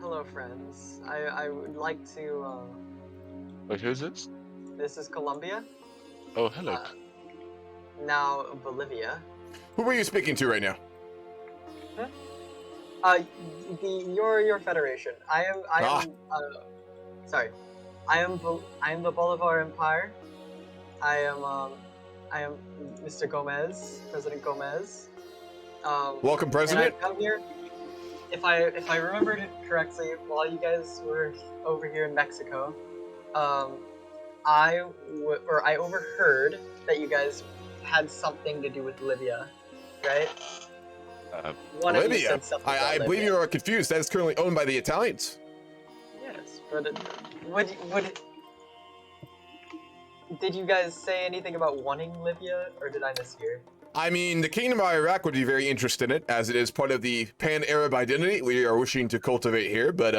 Hello, friends. I would like to. Wait, who's this? This is Colombia. Oh, hello. Now Bolivia. Who are you speaking to right now? Your federation. I am sorry. I am the Bolivar Empire. I am Mr. Gomez, President Gomez. Welcome, President. And I come here. If I remembered it correctly, while you guys were over here in Mexico, I overheard that you guys had something to do with Libya, right? Libya? I believe you are confused. That is currently owned by the Italians. Yes, but did you guys say anything about wanting Libya, or did I mishear? I mean, the Kingdom of Iraq would be very interested in it, as it is part of the pan-Arab identity we are wishing to cultivate here, but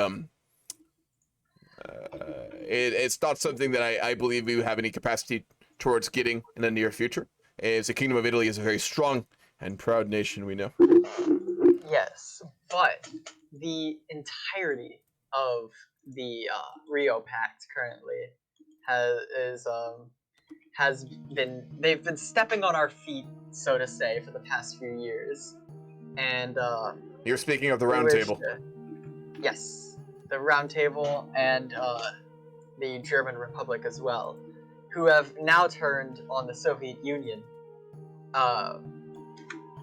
it's not something that I believe we would have any capacity towards getting in the near future, as the Kingdom of Italy is a very strong and proud nation, we know. Yes, but the entirety of the Rio Pact currently they've been stepping on our feet, so to say, for the past few years, and you're speaking of the Round Table. Yes, the Round Table and the German Republic as well, who have now turned on the Soviet Union.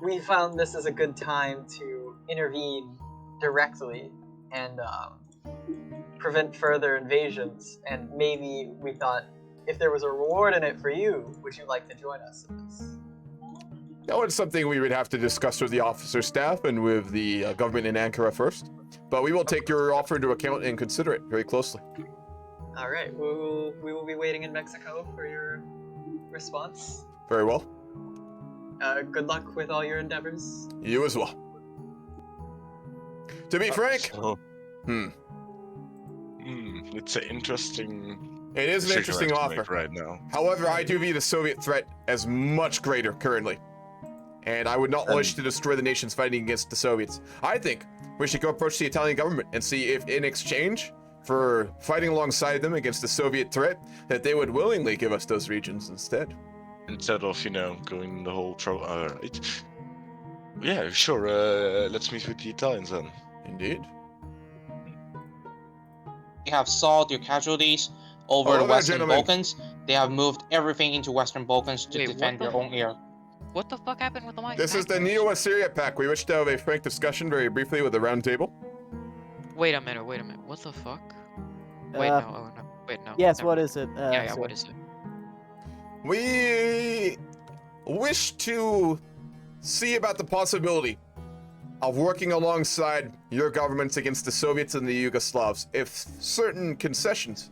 We found this is a good time to intervene directly and prevent further invasions. And maybe we thought, if there was a reward in it for you, would you like to join us in this? That was something we would have to discuss with the officer staff and with the government in Ankara first. But we will take your offer into account and consider it very closely. All right, we will be waiting in Mexico for your response. Very well. Good luck with all your endeavors. You as well. To be frank, it's an interesting. It is an decision interesting I have to offer make right now. However, I do view the Soviet threat as much greater currently. And I would not wish to destroy the nations fighting against the Soviets. I think we should go approach the Italian government and see if in exchange for fighting alongside them against the Soviet threat, that they would willingly give us those regions instead. Instead of, going the whole yeah, sure, let's meet with the Italians then. Indeed. They have solved your casualties over the there, Western gentlemen. Balkans. They have moved everything into Western Balkans to Wait, defend what their the- own air. What the fuck happened with the mic? This is the Neo-Assyria Pact. We wish to have a frank discussion very briefly with the round table. Wait a minute. What the fuck? Wait, Uh, no. Oh, no. Wait, no. Yes, never what mind. is it? Yeah, sir? what is it? We wish to see about the possibility of working alongside your governments against the Soviets and the Yugoslavs if certain concessions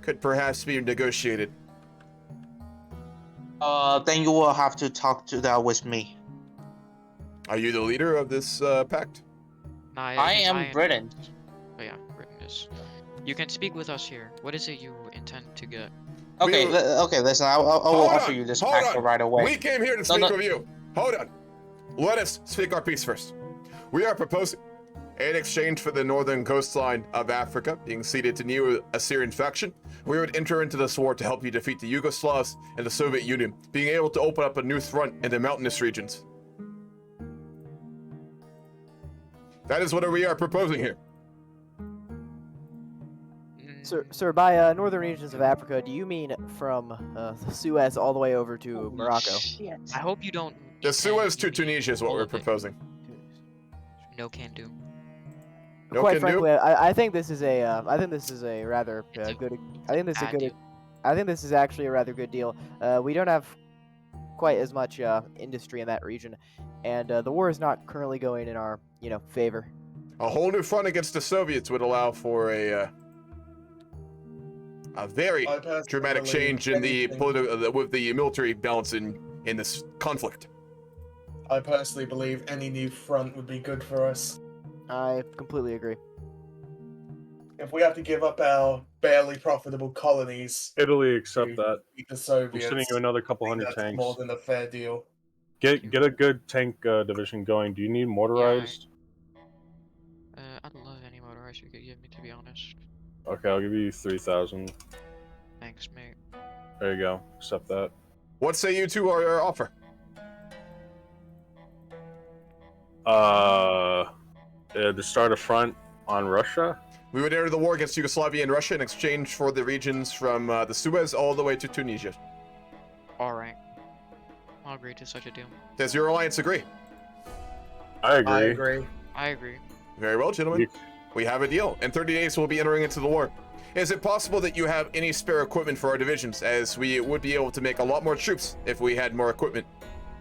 could perhaps be negotiated. Then you will have to talk to that with me. Are you the leader of this pact? Nah, I am Britain. Oh yeah, Britain is. You can speak with us here. What is it you intend to get? Okay, okay, listen, I will Hold offer on, you this hold pact on. right away. We came here to No, speak no. with you. Hold on. Let us speak our piece first. We are proposing, in exchange for the northern coastline of Africa being ceded to new Assyrian faction, we would enter into this war to help you defeat the Yugoslavs and the Soviet Union, being able to open up a new front in the mountainous regions. That is what we are proposing here. Sir, by northern regions of Africa, do you mean from the Suez all the way over to Morocco? I hope you don't. The Suez to Tunisia is what we're proposing. No can do. No Quite can do? frankly, I think this is a I think this is a rather good. I think this is a bad good. deal. I think this is actually a rather good deal. We don't have quite as much industry in that region, and the war is not currently going in our favor. A whole new front against the Soviets would allow for a very dramatic change in the with the military balance in this conflict. I personally believe any new front would be good for us. I completely agree. If we have to give up our barely profitable colonies, Italy, accept that. beat the I'm Soviets, sending you another couple I think hundred that's tanks. more than a fair deal. Get a good tank division going. Do you need motorized? I'd love any motorized you could give me, to be honest. Okay, I'll give you 3,000. Thanks, mate. There you go. Accept that. What say you to our offer? To start a front on Russia. We would enter the war against Yugoslavia and Russia in exchange for the regions from the Suez all the way to Tunisia. Alright. I'll agree to such a deal. Does your alliance agree? I agree. I agree. I agree. Very well, gentlemen. We have a deal. In 30 days, we'll be entering into the war. Is it possible that you have any spare equipment for our divisions, as we would be able to make a lot more troops if we had more equipment?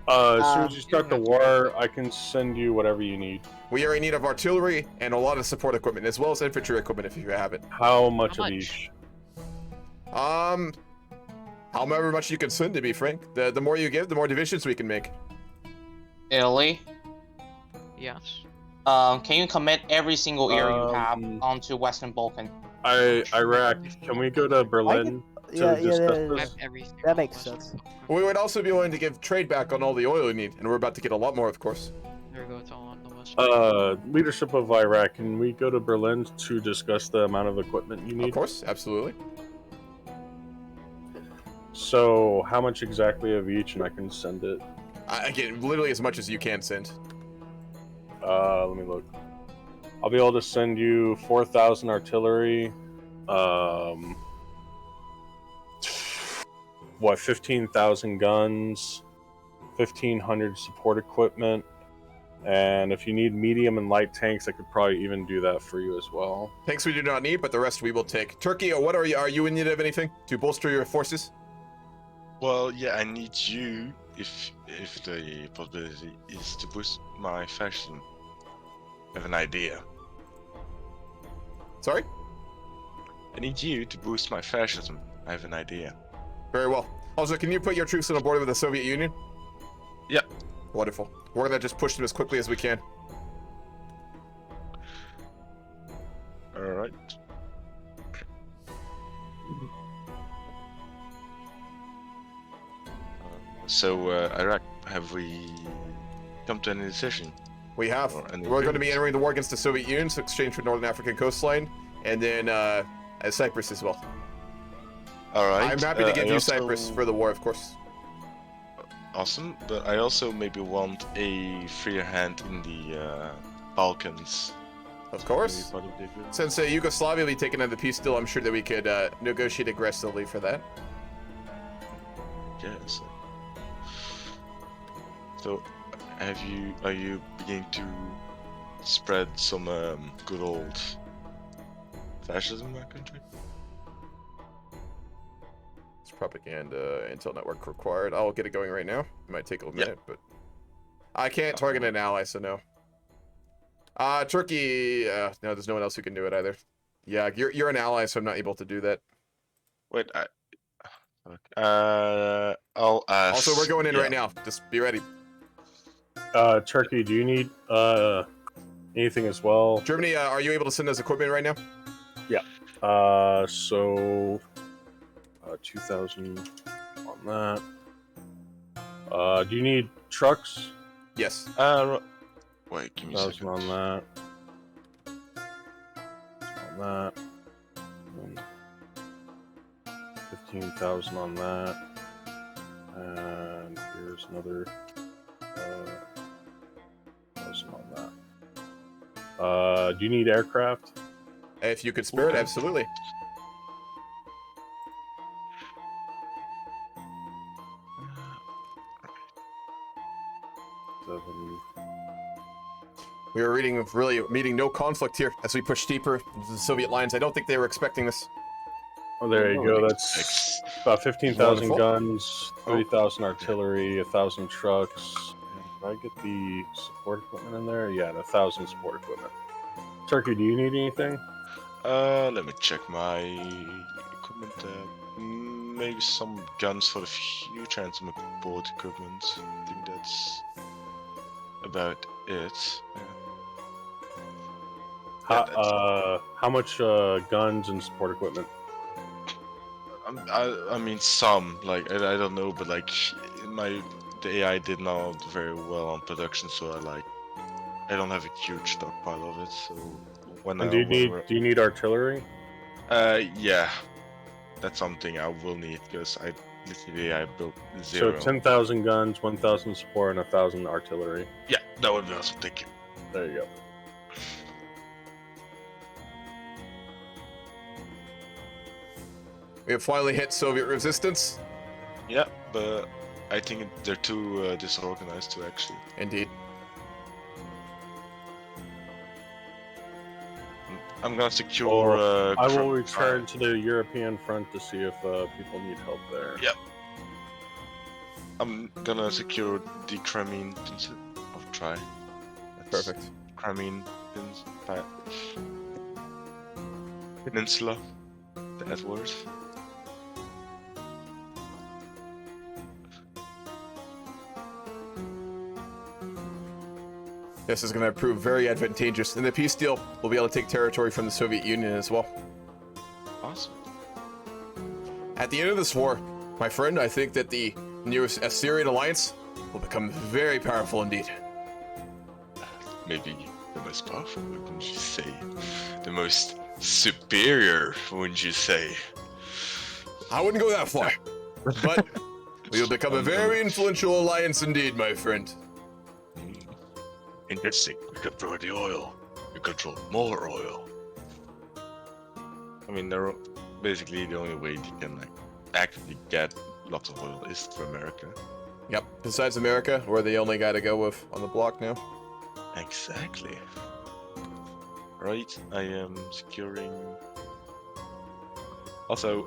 As soon as you start the war, I can send you whatever you need. We are in need of artillery and a lot of support equipment, as well as infantry equipment if you have it. How much of each? However much you can send, to be frank. The more you give, the more divisions we can make. Italy, Yes. can you commit every single area you have onto Western Balkan? Iraq. Can we go to Berlin to discuss this? That makes sense. We would also be willing to give trade back on all the oil we need, and we're about to get a lot more, of course. There we go, it's all on the list. Leadership of Iraq. Can we go to Berlin to discuss the amount of equipment you need? Of course, absolutely. So, how much exactly of each, and I can send it? Again, literally as much as you can send. Let me look. I'll be able to send you 4,000 artillery. 15,000 guns, 1,500 support equipment, and if you need medium and light tanks, I could probably even do that for you as well. Tanks we do not need, but the rest we will take. Turkey, what are you in need of anything to bolster your forces? Well, yeah, I need you if the possibility is to boost my fascism. I have an idea. Sorry? I need you to boost my fascism. I have an idea. Very well. Also, can you put your troops on the border with the Soviet Union? Yep. Wonderful. We're gonna just push them as quickly as we can. Alright. So, Iraq, have we come to any decision? We have. We're going to be entering the war against the Soviet Union, so exchange for Northern African coastline, and then Cyprus as well. Alright. I'm happy to give you Cyprus for the war, of course. Awesome, but I also maybe want a freer hand in the Balkans. Of course. Since Yugoslavia will be taken under the peace deal, I'm sure that we could negotiate aggressively for that. Yes. So, are you beginning to spread some good old fascism in my country? It's propaganda intel network required. I'll get it going right now. It might take a minute, but I can't target an ally, so no. Turkey, no, there's no one else who can do it either. Yeah, you're an ally, so I'm not able to do that. Wait, I'll ask. Also, we're going in right now. Just be ready. Turkey, do you need anything as well? Germany, are you able to send us equipment right now? Yeah. So 2,000 on that. Do you need trucks? Yes. Wait, give me a second. On that. On that. 15,000 on that. And here's another 1,000 on that. Do you need aircraft? If you could spare it, absolutely. We are really meeting no conflict here as we push deeper into the Soviet lines. I don't think they were expecting this. Oh, there you go. That's about 15,000 Wonderful. guns, 30,000 artillery, 1,000 trucks. Did I get the support equipment in there? Yeah, 1,000 support equipment. Turkey, do you need anything? Let me check my equipment. Maybe some guns for the future and some board equipment. I think that's about it. Yeah. How much guns and support equipment? I mean some, like I don't know, but like the AI did not very well on production, so I don't have a huge stockpile of it. So when And do you need artillery? Yeah, that's something I will need because I built 0. So 10,000 guns, 1,000 support, and 1,000 artillery. Yeah, that would be awesome. Thank you. There you go. We have finally hit Soviet resistance. Yeah, but I think they're too disorganized to actually. Indeed. I'm gonna secure. I will return to the European front to see if people need help there. Yep. I'm gonna secure the Crimean Peninsula. I'll try. That's Perfect. Crimean Peninsula. That word. This is going to prove very advantageous. In the peace deal, we'll be able to take territory from the Soviet Union as well. Awesome. At the end of this war, my friend, I think that the new Assyrian alliance will become very powerful indeed. Maybe the most powerful, wouldn't you say? The most superior, wouldn't you say? I wouldn't go that far. But we will become a very influential alliance indeed, my friend. Interesting. We could throw the oil. you control more oil. I mean, they're basically the only way you can like actually get lots of oil is through America. Yep. Besides America, we're the only guy to go with on the block now. Exactly. Right, I am securing. Also,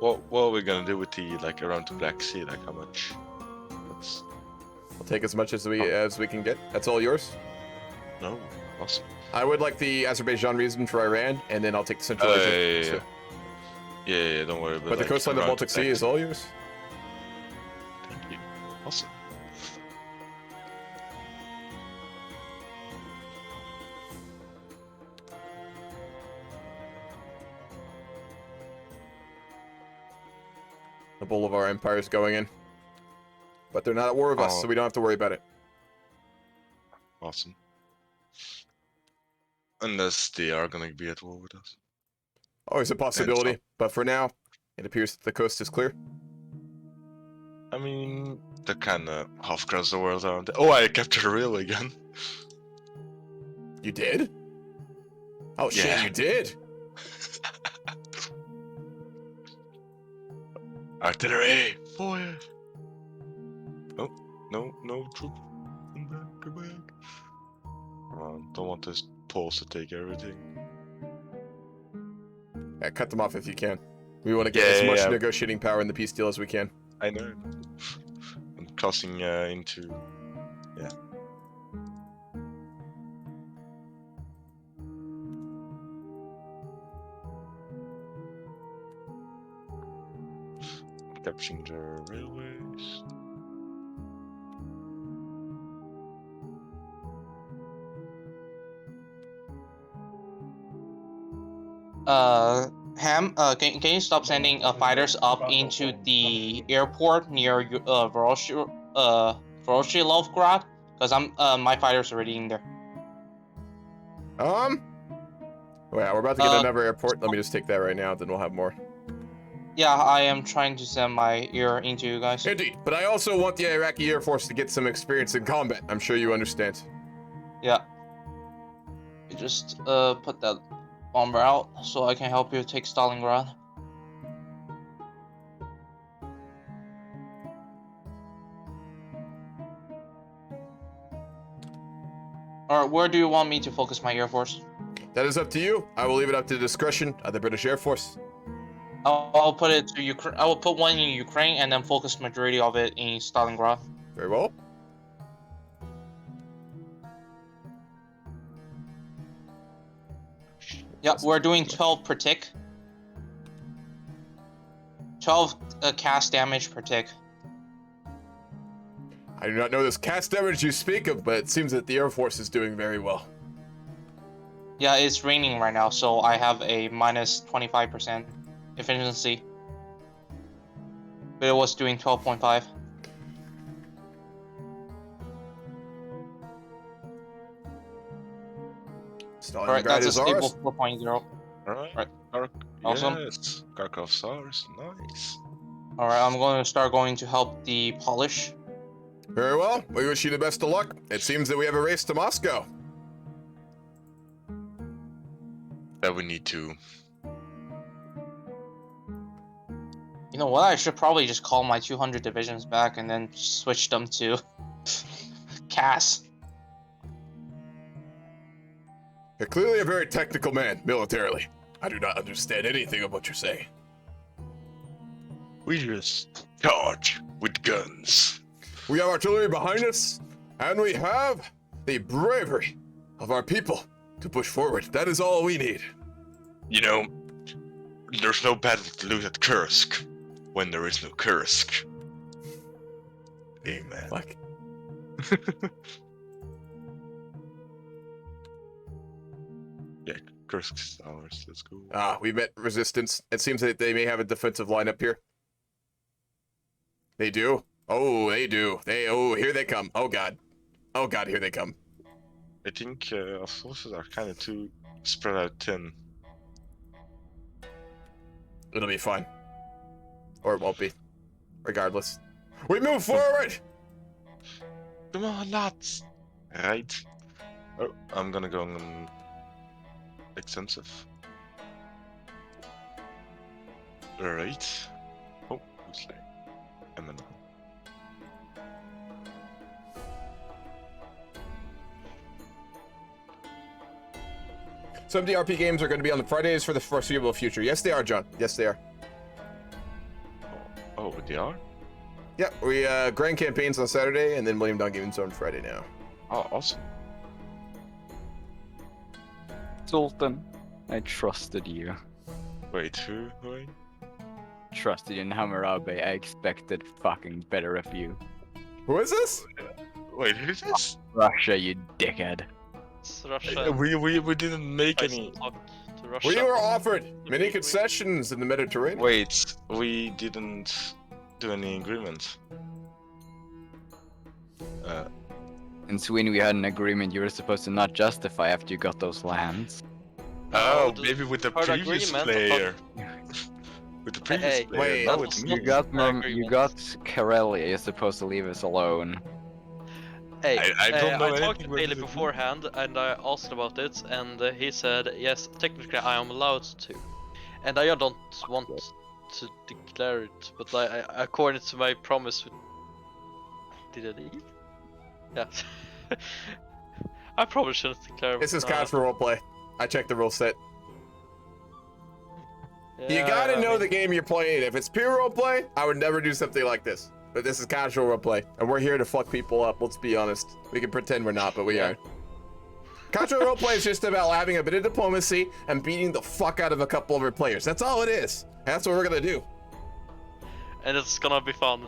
what are we gonna do with the like around the Black Sea? Like how much? That's... We'll take as much as we can get. That's all yours. No, awesome. I would like the Azerbaijan region for Iran, and then I'll take the Central Asia. Yeah, don't worry. But the coastline of the Baltic Sea is all yours. Thank you. Awesome. The bull of our empire is going in. But they're not at war with us, so we don't have to worry about it. Awesome. Unless they are gonna be at war with us. Always a possibility, but for now, it appears that the coast is clear. I mean, they're kinda half across the world, aren't they? Oh, I captured a railway gun. You did? Oh shit, Yeah. you did! Artillery! Fire! Oh, no troop. Come back, come back. Don't want this Poles to take everything. Yeah, cut them off if you can. We want to get as much negotiating power in the peace deal as we can. I know. I'm crossing into... Yeah. Capturing the railways. Can you stop sending fighters up into the airport near Voroshilovgrad? Because my fighters are already in there. Well, we're about to get another airport. Let me just take that right now, then we'll have more. Yeah, I am trying to send my air into you guys. Indeed, but I also want the Iraqi Air Force to get some experience in combat. I'm sure you understand. Yeah. You just put that bomber out so I can help you take Stalingrad. Alright, where do you want me to focus my Air Force? That is up to you. I will leave it up to the discretion of the British Air Force. I'll put it to Ukraine. I will put one in Ukraine and then focus majority of it in Stalingrad. Very well. Yep, we're doing 12 per tick. 12 cast damage per tick. I do not know this cast damage you speak of, but it seems that the Air Force is doing very well. Yeah, it's raining right now, so I have a minus 25% efficiency. But it was doing 12.5. Alright, that's a stable 4.0. Alright. Awesome. Yes. Kharkov's ours. Nice. Alright, I'm going to start going to help the Polish. Very well. We wish you the best of luck. It seems that we have a race to Moscow. That we need to. You know what? I should probably just call my 200 divisions back and then switch them to Cass. You're clearly a very technical man, militarily. I do not understand anything of what you're saying. We just charge with guns. We have artillery behind us, and we have the bravery of our people to push forward. That is all we need. You know, there's no battle to lose at Kursk when there is no Kursk. Amen. Like. Yeah, Kursk's ours. Let's go. We met resistance. It seems that they may have a defensive lineup here. They do? Oh, they do. Here they come. Oh god. Oh god, here they come. I think our forces are kind of too spread out thin. It'll be fine. Or it won't be. Regardless. We move forward! Come on, lads! Right. Oh, I'm gonna go on extensive. Right. Oh, who's like Eminem. Some DRP games are going to be on the Fridays for the foreseeable future. Yes, they are, John. Yes, they are. Oh, they are? Yeah, we grand campaigns on Saturday, and then William Don Gaming's on Friday now. Oh, awesome. Sultan, I trusted you. Wait, who? Trusted you in Hammurabi. I expected fucking better of you. Who is this? Wait, who's this? Russia, you dickhead. It's Russia. We didn't make I any. talked to Russia. We were offered many concessions in the Mediterranean. Wait, we didn't do any agreement. In Sweden, we had an agreement you were supposed to not justify after you got those lands. Oh, maybe with the hard previous agreement, player. With the previous Hey, player, wait, not that with was me. You got Karelia. You're supposed to leave us alone. Hey, I don't know I talked anything to Bailey with it. beforehand, and I asked about it, and he said, yes, technically I am allowed to. And I don't want to declare it, but according to my promise... Did I leave? Yeah. I probably shouldn't declare it. This is casual roleplay. I checked the rule set. You Yeah, gotta I know mean- the game you're playing. If it's pure roleplay, I would never do something like this. But this is casual roleplay, and we're here to fuck people up. Let's be honest. We can pretend we're not, but we are. Casual roleplay is just about having a bit of diplomacy and beating the fuck out of a couple of our players. That's all it is. That's what we're gonna do. And it's gonna be fun.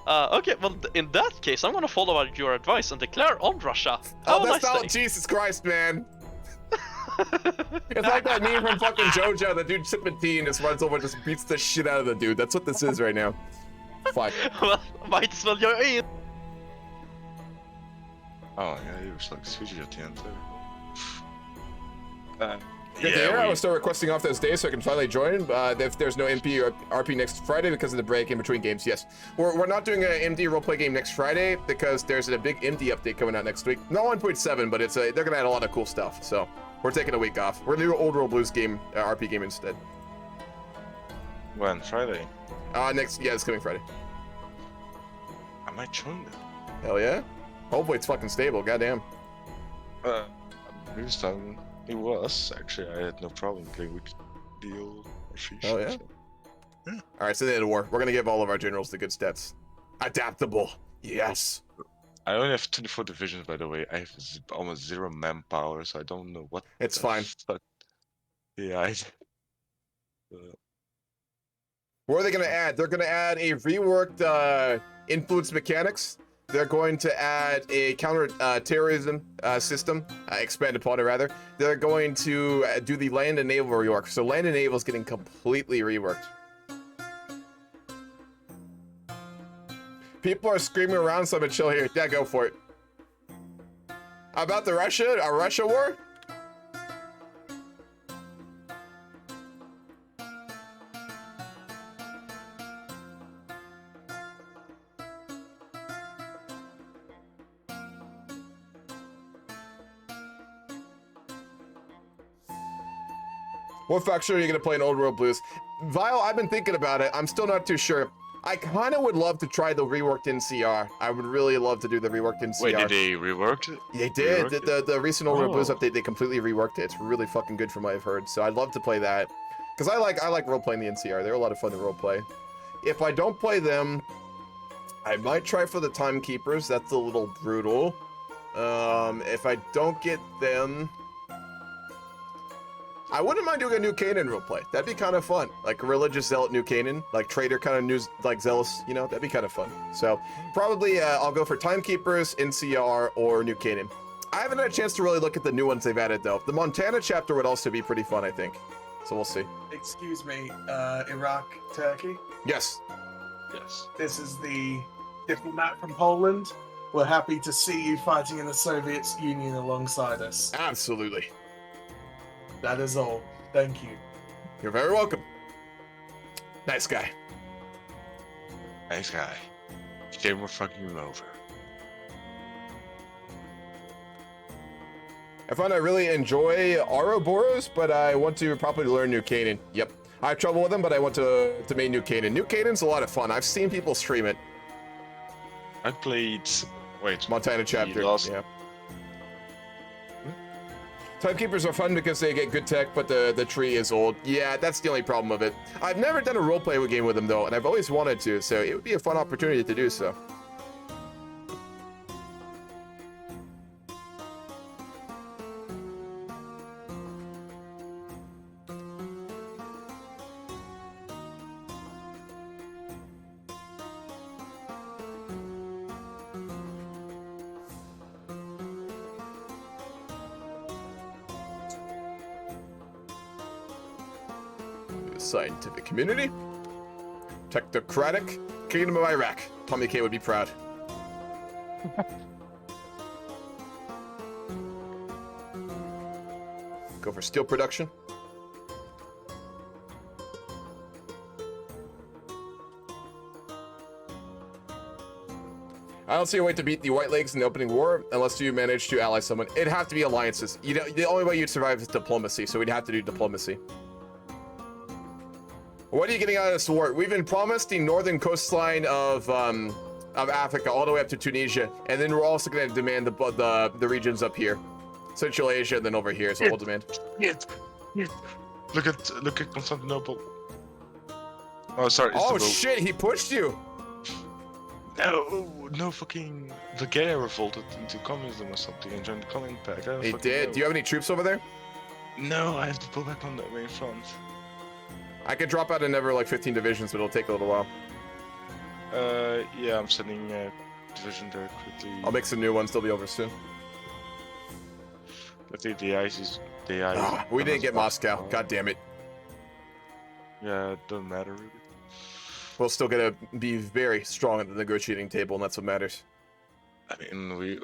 Okay, well, in that case, I'm gonna follow your advice and declare on Russia. Have Oh, a that's nice not day. Jesus Christ, man. It's like that meme from fucking JoJo. The dude sipping tea and just runs over and just beats the shit out of the dude. That's what this is right now. Fuck. Well, might as well go in. Oh, yeah, he was like switching at the end there. Good to hear. I will start requesting off those days so I can finally join. If there's no MP or RP next Friday because of the break in between games, yes. We're not doing an MD roleplay game next Friday because there's a big MD update coming out next week. Not 1.7, but it's they're gonna add a lot of cool stuff. So we're taking a week off. We're gonna do an Old World Blues game, RP game instead. When? Friday? It's coming Friday. I might join them. Hell yeah. Hopefully it's fucking stable. Goddamn. Previous time it was actually. I had no problem playing with Deal or Fish. Oh yeah. Yeah. All right, so the end of war. We're gonna give all of our generals the good stats. Adaptable. Yes. I only have 24 divisions, by the way. I have almost 0 manpower, so I don't know what. It's the fine. fuck- Yeah. What are they going to add? They're going to add a reworked influence mechanics. They're going to add a counter-terrorism system, expand upon it rather. They're going to do the land and naval rework. So land and naval is getting completely reworked. People are screaming around, so I'm gonna chill here. Yeah, go for it. About the Russia war? What faction are you gonna play in Old World Blues? Vile, I've been thinking about it. I'm still not too sure. I kind of would love to try the reworked NCR. I would really love to do the reworked NCR. Wait, did they rework it? They did. The recent Old World Blues Oh. update, they completely reworked it. It's really fucking good from what I've heard. So I'd love to play that. Because I like role playing the NCR. They're a lot of fun to role play. If I don't play them, I might try for the Timekeepers. That's a little brutal. If I don't get them, I wouldn't mind doing a New Canaan roleplay. That'd be kind of fun. Like a religious zealot New Canaan, like traitor kind of news, like zealous, you know, that'd be kind of fun. So probably I'll go for Timekeepers, NCR, or New Canaan. I haven't had a chance to really look at the new ones they've added though. The Montana chapter would also be pretty fun, I think. So we'll see. Excuse me, Iraq, Turkey? Yes. Yes. This is the diplomat from Poland. We're happy to see you fighting in the Soviet Union alongside us. Absolutely. That is all. Thank you. You're very welcome. Nice guy. Nice guy. Shame we're fucking him over. I find I really enjoy Ouroboros, but I want to probably learn New Canaan. Yep. I have trouble with them, but I want to main New Canaan. New Canaan's a lot of fun. I've seen people stream it. I played. Wait. Montana chapter. Yeah. Timekeepers are fun because they get good tech, but the tree is old. Yeah, that's the only problem of it. I've never done a roleplay game with them though, and I've always wanted to, so it would be a fun opportunity to do so. Scientific community. Technocratic. Kingdom of Iraq. Tommy K would be proud. Go for steel production. I don't see a way to beat the White Legs in the opening war unless you manage to ally someone. It'd have to be alliances. You know, the only way you'd survive is diplomacy, so we'd have to do diplomacy. What are you getting out of this war? We've been promised the northern coastline of Africa all the way up to Tunisia, and then we're also going to demand the regions up here, Central Asia, and then over here. So we'll demand. Yes. Look at Constantinople. Oh, sorry. Oh shit! He pushed you. No fucking Bulgaria revolted into communism or something and joined the Communist Pact. He did. Know. Do you have any troops over there? No, I have to pull back on the main front. I could drop out another like 15 divisions, but it'll take a little while. Yeah, I'm sending a division there quickly. I'll make some new ones. They'll be over soon. I think the ice is we didn't get Moscow. God damn it. Yeah, it doesn't matter really. We're still gonna be very strong at the negotiating table, and that's what matters. I mean, we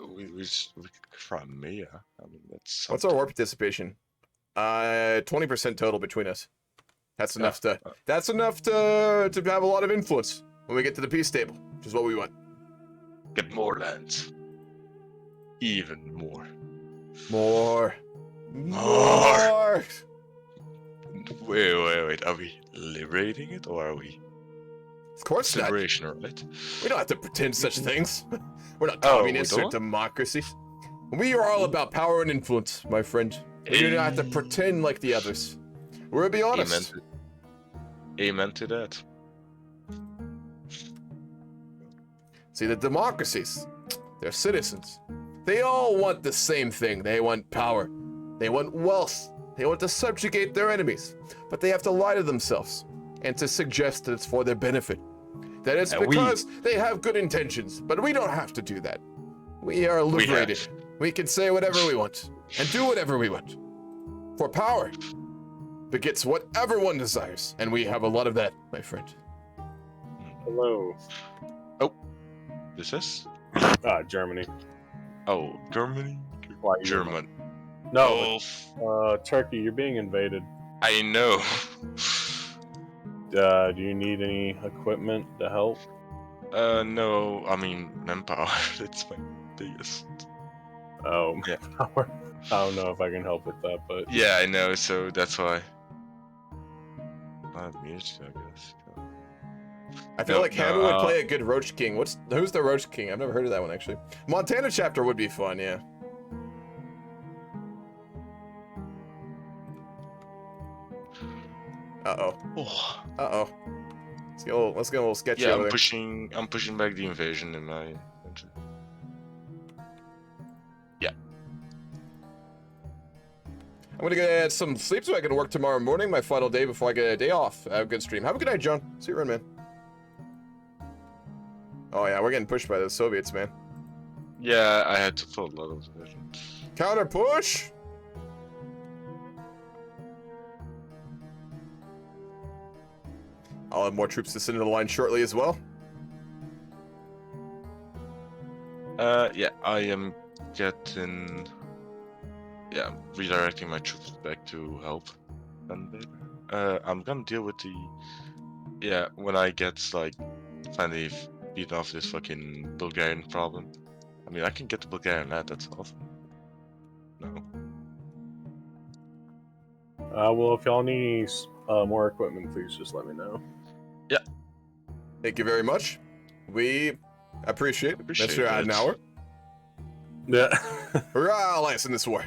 Crimea. I mean, that's. What's our war participation? 20% total between us. That's enough to. That's enough to have a lot of influence when we get to the peace table, which is what we want. Get more lands. Even more. More. Wait. Are we liberating it or are we? Of course not. Liberation, right? We don't have to pretend such things. We're not communists or democracies. We are all about power and influence, my friend. We do not have to pretend like the others. We'll be honest. Amen to that. See, the democracies, they're citizens. They all want the same thing. They want power. They want wealth. They want to subjugate their enemies. But they have to lie to themselves and to suggest that it's for their benefit. That it's because they have good intentions. But we don't have to do that. We are liberated. We can say whatever we want and do whatever we want. For power begets whatever one desires. And we have a lot of that, my friend. Hello. Oh. This is? Germany. Oh, Germany? Why German. No, Turkey, you're being invaded. I know. Do you need any equipment to help? No, I mean, manpower. That's my biggest. Oh, yeah. I don't know if I can help with that, but... Yeah, I know, so that's why. I'm muted, I guess. I feel like Hammer would play a good Roach King. Who's the Roach King? I've never heard of that one, actually. Montana chapter would be fun, yeah. Uh-oh. Uh-oh. Let's get a little sketchy over there. I'm pushing back the invasion in my country. Yeah. I'm gonna get some sleep so I can work tomorrow morning, my final day before I get a day off. Have a good stream. Have a good night, John. See you around, man. Oh yeah, we're getting pushed by the Soviets, man. Yeah, I had to pull a lot of divisions. Counter push! I'll have more troops to send in the line shortly as well. Yeah, I am getting... Yeah, redirecting my troops back to help. And I'm gonna deal with the... Yeah, when I get, like, finally beat off this fucking Bulgarian problem. I mean, I can get the Bulgarian land, that's awesome. No. Well, if y'all need more equipment, please just let me know. Yeah. Thank you very much. We appreciate it, Mr. Adenauer. Yeah. Hurrah, allies in this war.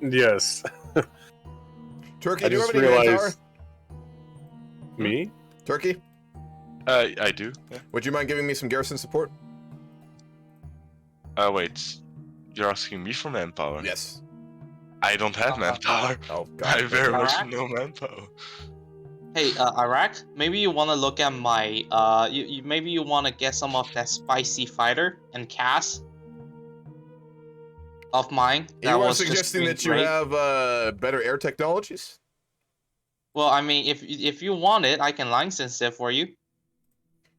Yes. Turkey, I do you have just any manpower? realized. Me? Turkey? I do. Yeah. Would you mind giving me some garrison support? Wait. You're asking me for manpower? Yes. I don't have manpower. Oh, God. I very much Iraq? no manpower. Hey, Iraq, maybe you want to look at my, maybe you want to get some of that spicy fighter and Cass of mine. That You are was just suggesting doing that you great. have better air technologies? Well, I mean, if you want it, I can license it for you.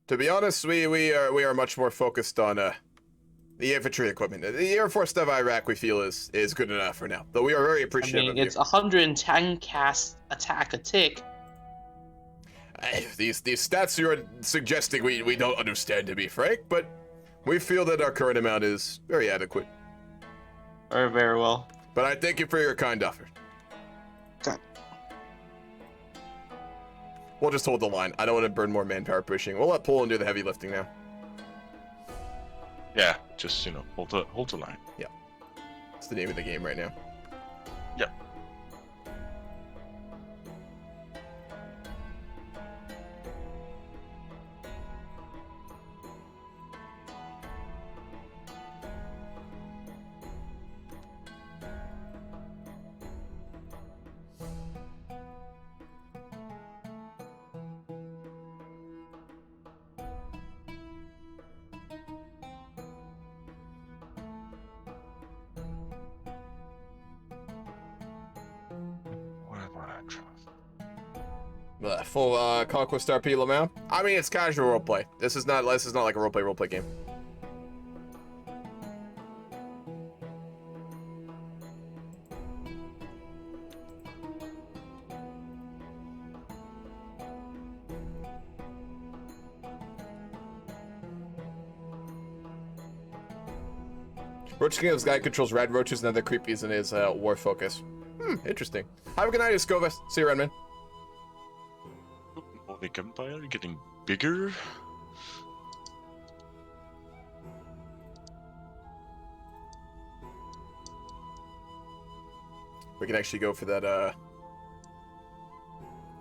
To be honest, we are much more focused on the infantry equipment. The Air Force of Iraq, we feel, is good enough for now. Though we are very I appreciative mean, of it's 110 cast attack a tick. These stats you are suggesting we don't understand, to be frank, but we feel that our current amount is very adequate. Very, very well. But I thank you for your kind offer. Okay. We'll just hold the line. I don't want to burn more manpower pushing. We'll let Poland do the heavy lifting now. Yeah, just hold the line. Yeah, it's the name of the game right now. Yep. Full Conquest RP Lamau. I mean, it's casual roleplay. This is not like a roleplay game. Roach King of this guy controls red roaches and other creepies in his war focus. Interesting. Have a good night, Escovas. See you, Redman. Nordic Empire getting bigger. We can actually go for that,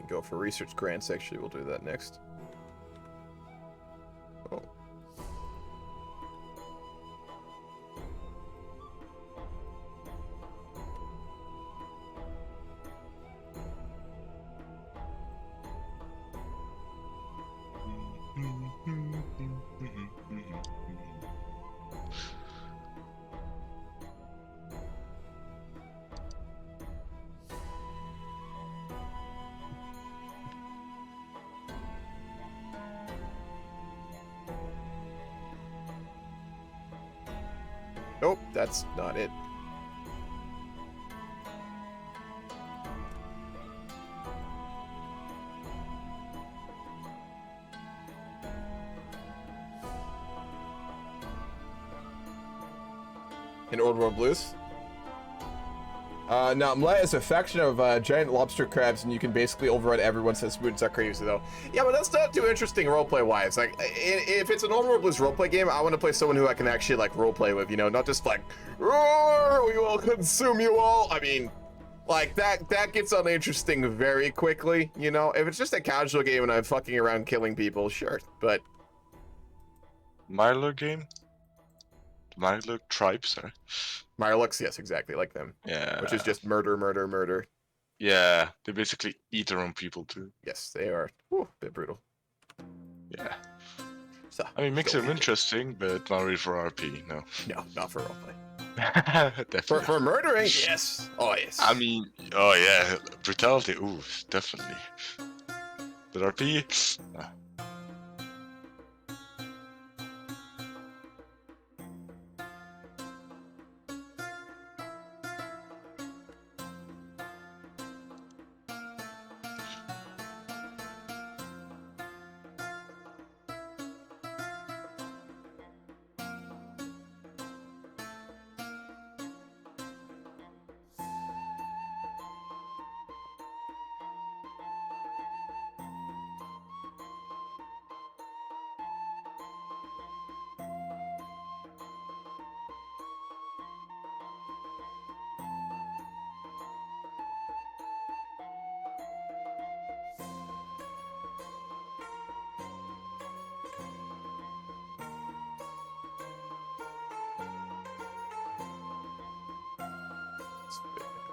go for research grants, actually. We'll do that next. Oh. Nope, that's not it. In Old World Blues? Now, Mlet is a faction of giant lobster crabs, and you can basically override everyone since Moons are crazy, though. Yeah, but that's not too interesting roleplay-wise. Like, if it's an Old World Blues roleplay game, I want to play someone who I can actually, like, roleplay with, you know? Not just like, roar, we will consume you all. I mean, like, that gets uninteresting very quickly, you know? If it's just a casual game and I'm fucking around killing people, sure, but... Milo game? Milo tribe, sorry. Mirelux, yes, exactly, like them. Yeah. Which is just murder, murder, murder. Yeah, they basically eat their own people too. Yes, they are. Whew, a bit brutal. Yeah. So, I mean, makes them interesting, but not really for RP, no. No, not for roleplay. Definitely. For murdering, yes. Oh, yes. I mean, oh yeah, brutality, ooh, definitely. But RP,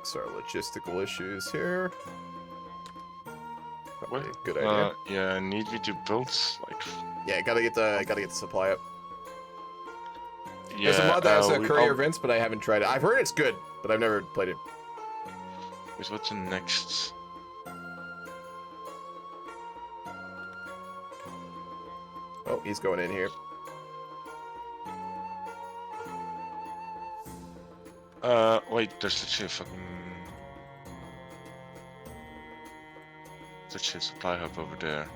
fix our logistical issues here. Probably a good idea. Yeah, need me to build like. Yeah, gotta get the supply up. Yeah, There's a mod that has we- courier I'll- events, but I haven't tried it. I've heard it's good, but I've never played it. Wait, what's the next? Oh, he's going in here. Wait, there's actually a fucking. There's actually a supply hub over there.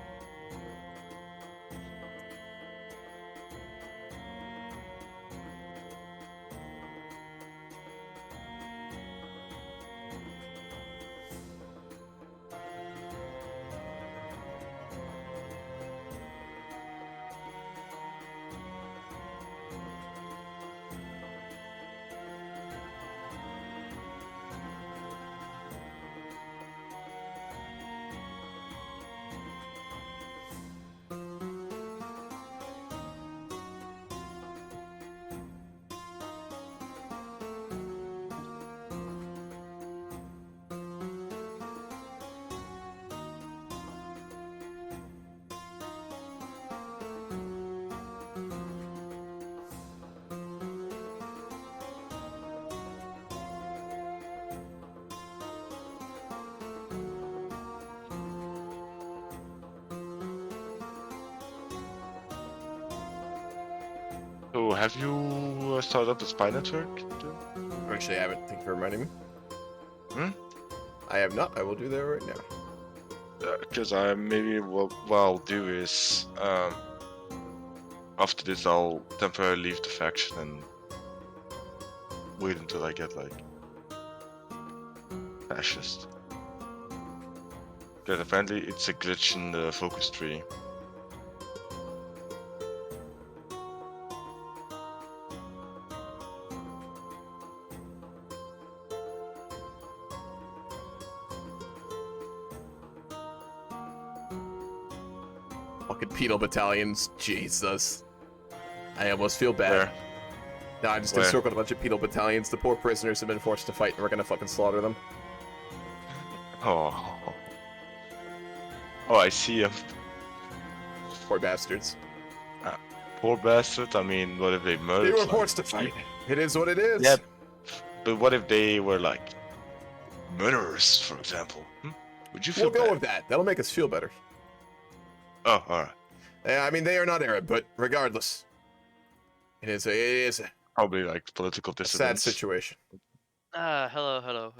So, have you started up the spy network? Actually, I haven't. Thank you for reminding me. Hmm? I have not. I will do that right now. Because I maybe what I'll do is after this I'll temporarily leave the faction and wait until I get like fascist. Because apparently it's a glitch in the focus tree. Fucking penal battalions. Jesus. I almost feel bad. Where? No, I just Where? encircled a bunch of penal battalions. The poor prisoners have been forced to fight, and we're gonna fucking slaughter them. Oh. Oh, I see him. Poor bastards. Poor bastard. I mean, what if they murdered? They were like, forced to fight. It is what it is. Yeah, but what if they were like murderers, for example? Would you feel We'll go bad? with that. That'll make us feel better. Oh, alright. Yeah, I mean, they are not Arab, but regardless, it is a Probably like political sad dissidents. situation. Hello.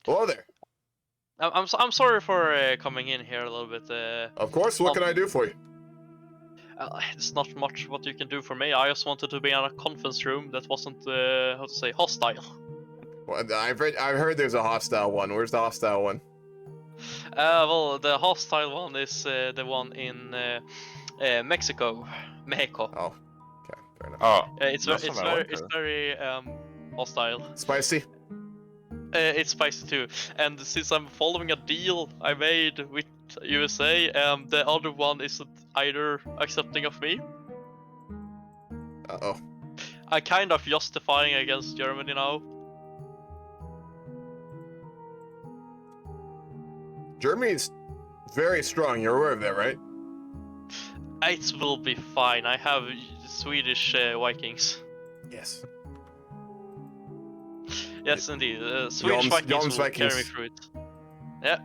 Hello there. I'm sorry for coming in here a little bit. Of course, what can I do for you? It's not much what you can do for me. I just wanted to be in a conference room that wasn't, how to say, hostile. Well, I've heard there's a hostile one. Where's the hostile one? Well, the hostile one is the one in Mexico. Oh, okay, fair enough. Oh, it's very hostile. Spicy. It's spicy too, and since I'm following a deal I made with USA, the other one isn't either accepting of me. Uh-oh. I kind of justifying against Germany now. Germany's very strong. You're aware of that, right? It will be fine. I have Swedish Vikings. Yes. Yes, indeed. Swedish Vikings will carry me through it. Yeah,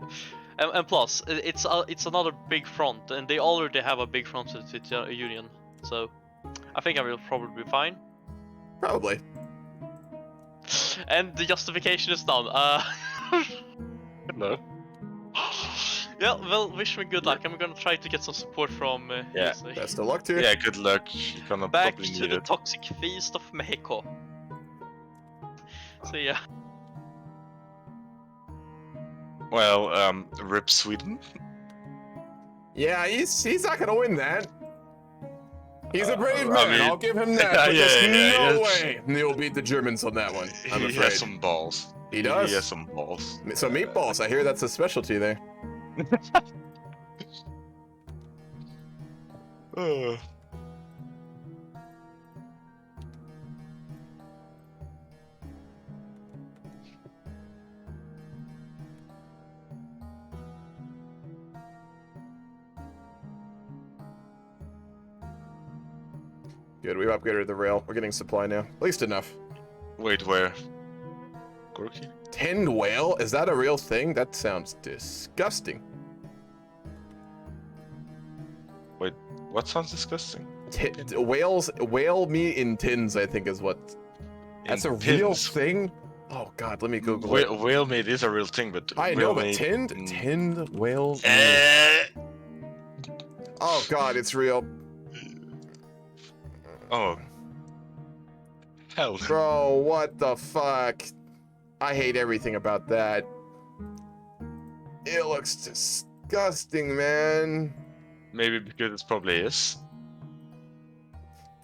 and plus, it's another big front, and they already have a big front with the Union, so I think I will probably be fine. Probably. And the justification is done. No. Yeah, well, wish me good luck. I'm gonna try to get some support from Yeah. USA. Best of luck to you. Yeah, good luck. You're gonna Back probably to need the it. toxic feast of Mexico. So yeah. Well, rip Sweden. Yeah, he's not gonna win that. He's a brave I man. mean- I'll give him that. But there's no yes. way he'll beat the Germans on that one. I'm He afraid. has some balls. He does. He has some balls. So meatballs. I hear that's a specialty there. Good, we've upgraded the rail. We're getting supply now. At least enough. Wait, where? Gorky? Tinned whale? Is that a real thing? That sounds disgusting. Wait, what sounds disgusting? Whale meat in tins, I think is what. That's a real thing? Oh god, let me Google it. Whale meat is a real thing, but I know, but tinned whale meat. Oh god, it's real. Oh. Hell. Bro, what the fuck? I hate everything about that. It looks disgusting, man. Maybe because it probably is.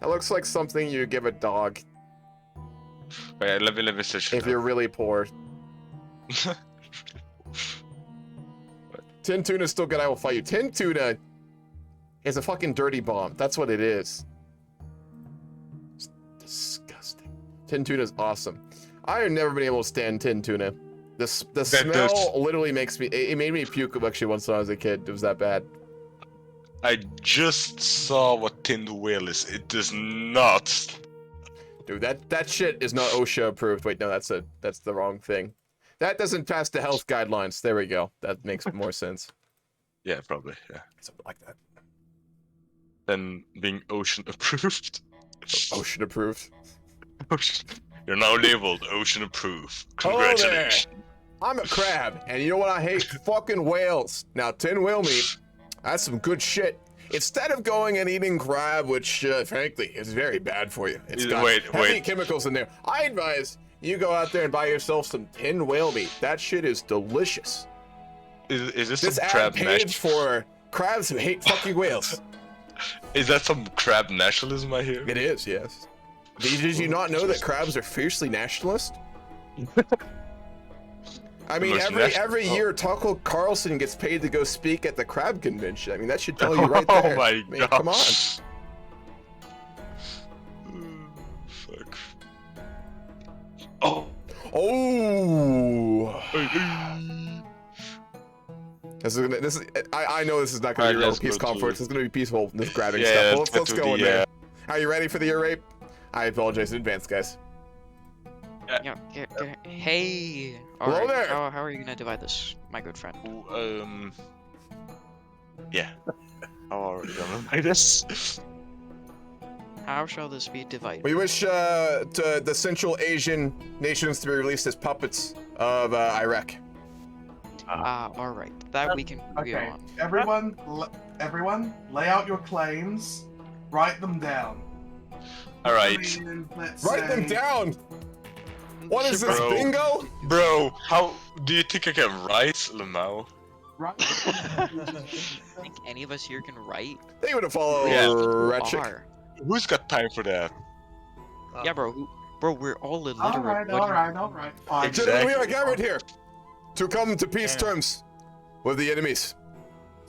That looks like something you give a dog. Wait, let me search it if you're really poor. Tin tuna's still good, I will fight you. Tin tuna is a fucking dirty bomb. That's what it is. It's disgusting. Tin tuna's awesome. I have never been able to stand tin tuna. The smell literally makes me. It made me puke actually once when I was a kid. It was that bad. I just saw what tinned whale is. It does not. Dude, that shit is not OSHA approved. Wait, no, that's the wrong thing. That doesn't pass the health guidelines. There we go. That makes more sense. Yeah, probably. Yeah. Something like that. Then being ocean approved. Ocean approved. You're now labeled ocean approved. Hello there. Congratulations. I'm a crab, and you know what I hate? Fucking whales. Now, tin whale meat, that's some good shit. Instead of going and eating crab, which, frankly, is very bad for you. It's got heavy chemicals in there. I advise you go out there and buy yourself some tin whale meat. That shit is delicious. Is this This some ad crab page for crabs who hate fucking whales. Is that some crab nationalism I hear? It is, yes. Did you not know that crabs are fiercely nationalist? I mean, every year Tucker Carlson gets paid to go speak at the crab convention. I mean, that should tell you right there. Oh my I mean, god. come on. Fuck. Oh. Oh. I know this is not going to be a real peace conference. It's going to be peaceful. This grabbing stuff. Let's go in there. Are you ready for the ear rape? I apologize in advance, guys. Yeah, hey. Hello Alright, there. How are you gonna divide this, my good friend? Yeah. How are you gonna divide this? How shall this be divided? We wish to the Central Asian nations to be released as puppets of Iraq. Alright. That we can agree Okay, on. everyone, lay out your claims. Write them down. Alright. Write them down! What is this, bingo? Bro, how do you think I can write, Lamau? Think any of us here can write? They would have followed Ratchet. Who's got time for that? Yeah, bro, we're all illiterate. Alright. Fine. Gentlemen, we are gathered here to come to peace terms with the enemies.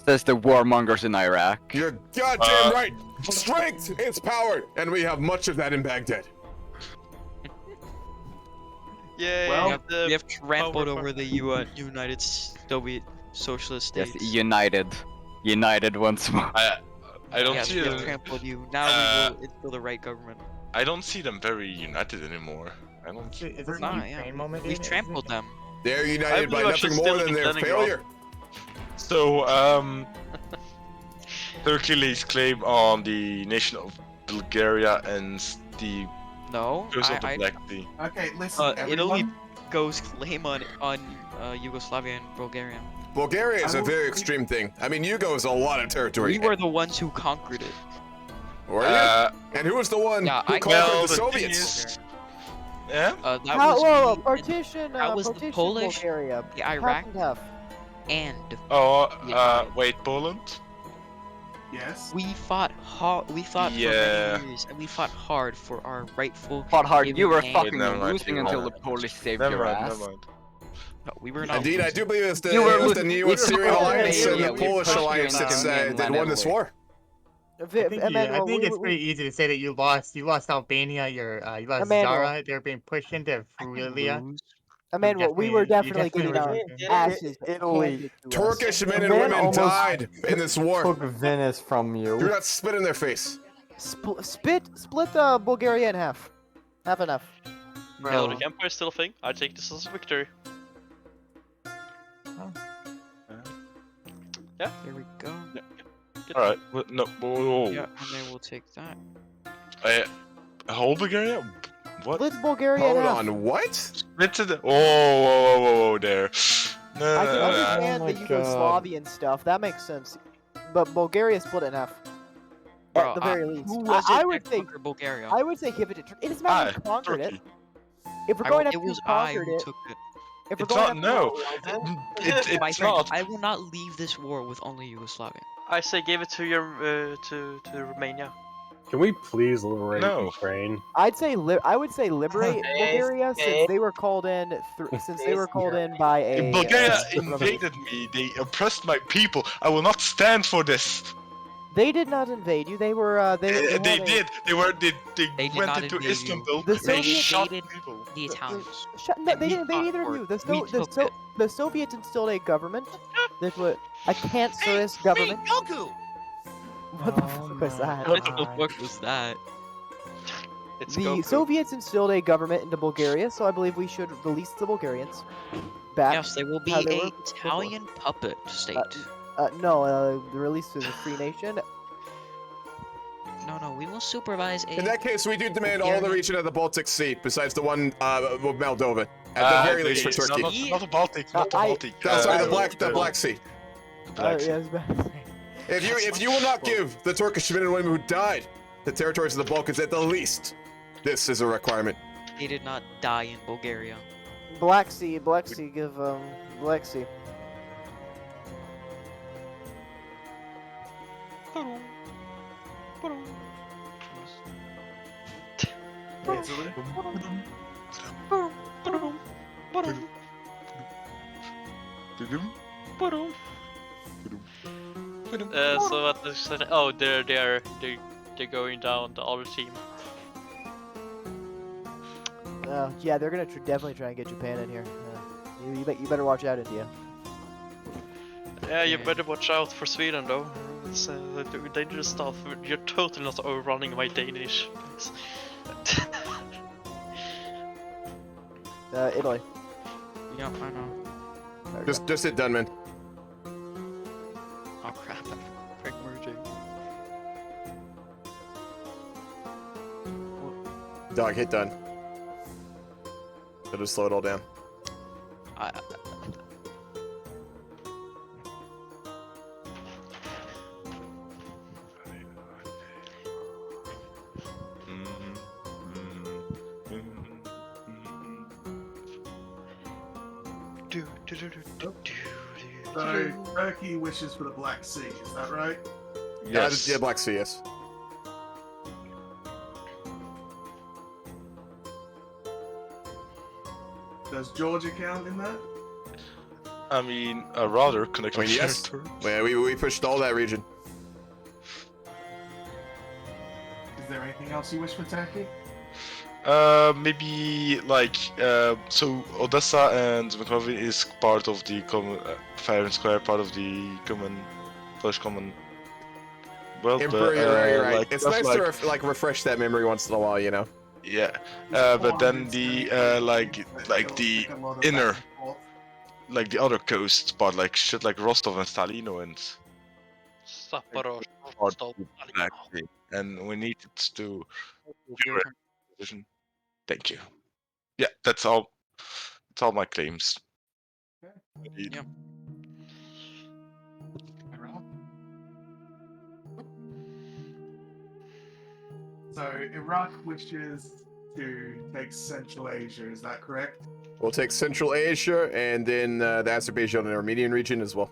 Says the warmongers in Iraq. You're goddamn right. Strength is power, and we have much of that in Baghdad. Yay! Well, we have trampled over the United Soviet Socialist Yes, states. united once more. I don't Yes, see we have them. trampled you. Now we will instill the right government. I don't see them very united anymore. I don't. Is this Nah, a yeah. Ukraine moment? We've trampled them. They're I united by believe I should nothing more still than be their Leningrad. failure. So, Turkey lays claim on the nation of Bulgaria and the No, coast of the Black Sea. Okay, listen, Italy everyone. goes claim on Yugoslavia and Bulgaria. Bulgaria is a very extreme thing. I mean, Yugo is a lot of territory. We were the ones who conquered it. Were you? And who was the one who conquered the Soviets? Yeah? That How, was whoa, me partition, that was the partition Polish, Bulgaria. the Iraq, Half and half. and Oh, wait, Poland? Yes. we fought hard. We fought for Yeah. many years, and we fought hard for our rightful. Fought hard. You were given fucking name. losing until the Polish saved your ass. No, we were not. Indeed, I do believe it's the, You were new we Syrian were alliance and yeah, the we Polish pushed you alliance into that won this war. I think it's pretty easy to say that you lost. You lost Albania. You lost Emmanuel. Zara. They're being pushed into Frulia. Emmanuel, we were definitely getting our asses Italy. handed to us. Turkish men and Man women almost died in this war. Took Venice from you. Do not spit in their face. Split Bulgaria in half. Half and half. Catholic Empire is still a thing. I take this as a victory. Yeah. There we go. All right. Well, no. Whoa. Yeah, and they will take that. Whole Bulgaria? What? Split Bulgaria in Hold half. on, what? Split to the. Whoa, there. No, I can understand Oh my the God. Yugoslavian stuff. That makes sense. But Bulgaria split in half. Bro, At the very least. who was I it would that say conquered Bulgaria? I would say give it to Turkey. It doesn't matter who conquered Turkey. it. If we're going it after who was I conquered who it. took it. If we're It's going not. after No. My It's friend, not. I will not leave this war with only Yugoslavia. I say give it to your to Romania. Can we please liberate No. Ukraine? I would say liberate Bulgaria since they were called in by a Bulgaria revolution. invaded me. They oppressed my people. I will not stand for this. They did not invade you. They were they They had a- did. They They did went not into invade you. Istanbul. The They Soviets shot invaded people. the Italians. No, And they we didn't invade fought either of for you. it. We took it. The Soviets instilled a government that was a cancerous government. What the fuck was that? What the fuck was that? It's The Goku. Soviets instilled a government into Bulgaria, so I believe we should release the Bulgarians back. Yes, they will be how they were a Italian puppet state. No, the release is a free nation. No, we will supervise a. In that case, we do demand all the Bulgarian- region of the Baltic Sea, besides the one with Moldova. At the very least for Turkey. Not the Baltic. Not the Baltic. No, sorry, the Black Sea. Black Sea. Yeah, I was about to say. If you will not give the Turkish men and women who died the territories of the Balkans at the least, this is a requirement. They did not die in Bulgaria. Black Sea, give Black Sea. Italy. So what is that? Oh, they're going down the other team. Yeah, they're gonna definitely try and get Japan in here. You better watch out, India. Yeah, you better watch out for Sweden though. It's dangerous stuff. You're totally not overrunning my Danish. Italy. Yep, I know. Just hit done, man. Oh crap, I'm quick merging. Dog, hit done. So just slow it all down. So Turkey wishes for the Black Sea, is that right? Yes. Yeah, Black Sea, yes. Does Georgia count in that? I mean, rather connect with yes. territory. Yeah, we pushed all that region. Is there anything else you wish for Turkey? Maybe like so Odessa and Zmyklovi is part of the common fair and square, part of the common Polish common world. Emperor, but, you're right. like, It's stuff nice like, to like refresh that memory once in a while, you know. yeah, but then the like the inner, like the other coast part, like shit like Rostov and Stalino and Sapporo. part of the Black Sea. And we need it to vision. Thank you. Yeah, that's all. That's all my claims. Yeah. So Iraq wishes to take Central Asia, is that correct? We'll take Central Asia and then the Azerbaijan and Armenian region as well.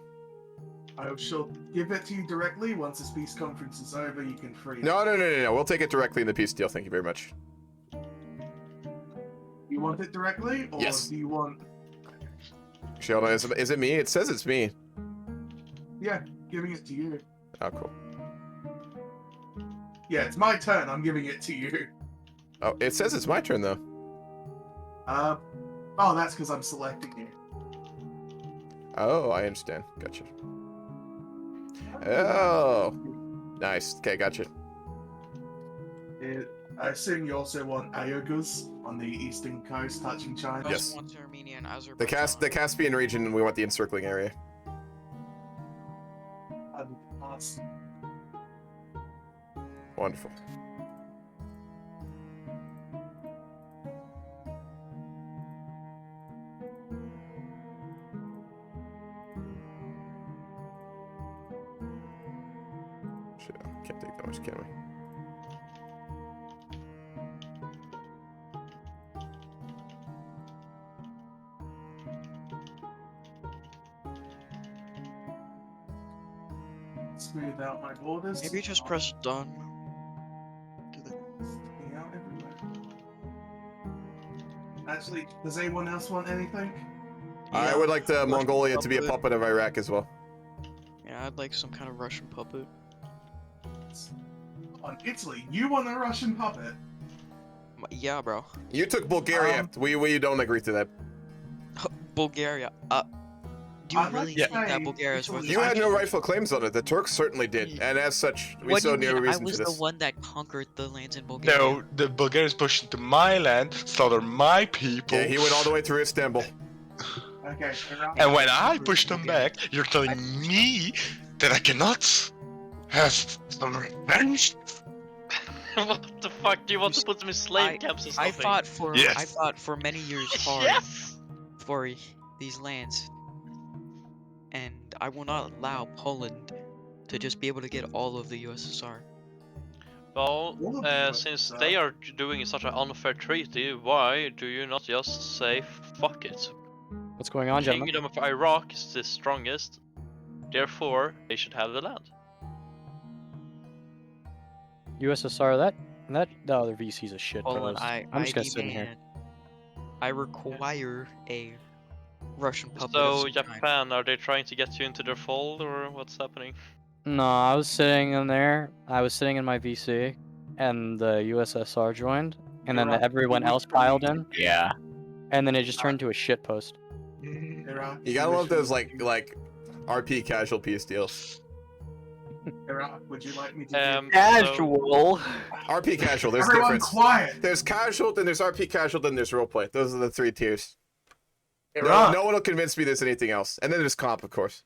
I shall give it to you directly. Once this peace conference is over, you can free it. No. We'll take it directly in the peace deal. Thank you very much. You want it directly, or Yes. do you want... Sheldon, is it me? It says it's me. Yeah, giving it to you. Oh, cool. Yeah, it's my turn. I'm giving it to you. Oh, it says it's my turn, though. Oh, that's because I'm selecting you. Oh, I understand. Gotcha. Oh. Nice. Okay, gotcha. I assume you also want Ayurgas on the eastern coast touching China? Yes. Armenia and The Caspian region, we want the encircling area. Wonderful. Shit, can't take that much, can we? Smooth out my borders. Maybe just press done. Smoothing out everywhere. Actually, does anyone else want anything? I would like the Mongolia to be a puppet of Iraq as well. Yeah, I'd like some kind of Russian puppet. On Italy, you want a Russian puppet? Yeah, bro. You took Bulgaria. We don't agree to that. Bulgaria. Do you really think that Bulgaria is worth? You had no rightful claims on it. The Turks certainly did, and as such, we saw no reason I was for the this. one that conquered the lands in Bulgaria. No, the Bulgarians pushed into my land, slaughtered my people. Yeah, he went all the way through Istanbul. Okay. And when I pushed them back, you're telling me that I cannot have some revenge? What the fuck? Do you want to put them in slave camps or something? I fought for Yes. I fought for many years hard for these lands, and I will not allow Poland to just be able to get all of the USSR. Well, since they are doing such an unfair treaty, why do you not just say fuck it? What's going on, gentlemen? Kingdom of Iraq is the strongest, therefore they should have the land. USSR, that the other VC's a shit Poland, post. I I'm just gonna sit in here. demand, I require a Russian puppet. So of some kind. Japan, are they trying to get you into their fold, or what's happening? No, I was sitting in there. I was sitting in my VC, and the USSR joined, and then everyone else piled in. Yeah. And then it just turned to a shit post. You gotta love those like RP casual peace deals. Iraq, would you like me to Casual. RP casual. There's Everyone difference. quiet. There's casual, then there's RP casual, then there's roleplay. Those are the three tiers. No, Iraq. no one will convince me there's anything else. And then there's comp, of course.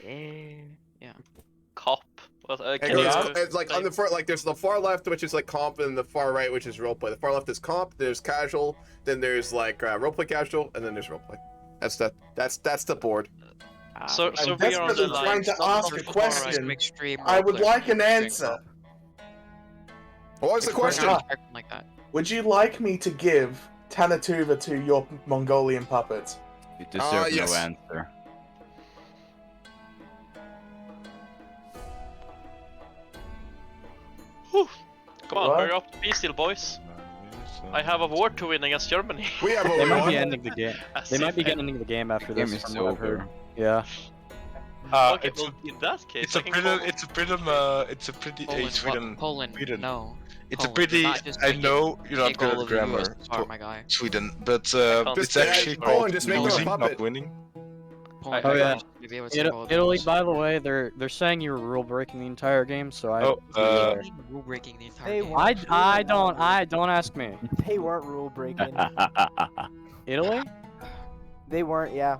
Yeah. Cop. What, It's like on the far, like there's the far left, which is like comp, and the far right, which is roleplay. The far left is comp. There's casual. Then there's like roleplay casual, and then there's roleplay. That's the board. So I'm we are on the desperately trying line. to ask a question. I would like an answer. What was the question? Like that. Would you like me to give Tanatuva to your Mongolian puppet? You deserve yes. no answer. Whew. Come on, What? hurry up, be still, boys. I have a war to win against Germany. We have They might a be ending the game. They might be Game getting the game after Game this. is From what I've heard. over. Yeah. Okay, It's well, in that case, it's a I can pretty, call it's a pretty, it's a pretty, Poland, Sweden. Poland, Sweden. no. It's a Poland, pretty. not just I make know you're not take good all at of the grammar, USSR, my guy. Sweden, but can't it's just- actually Poland, called just make them a losing, puppet. not winning. Poland, Oh, yeah. to be able to take all of the Italy, USSR. by the way, they're saying you were rule breaking the entire game, so I. Oh, Rule breaking the entire They game. weren't. I don't ask me. They weren't rule breaking. Italy? They weren't. Yeah.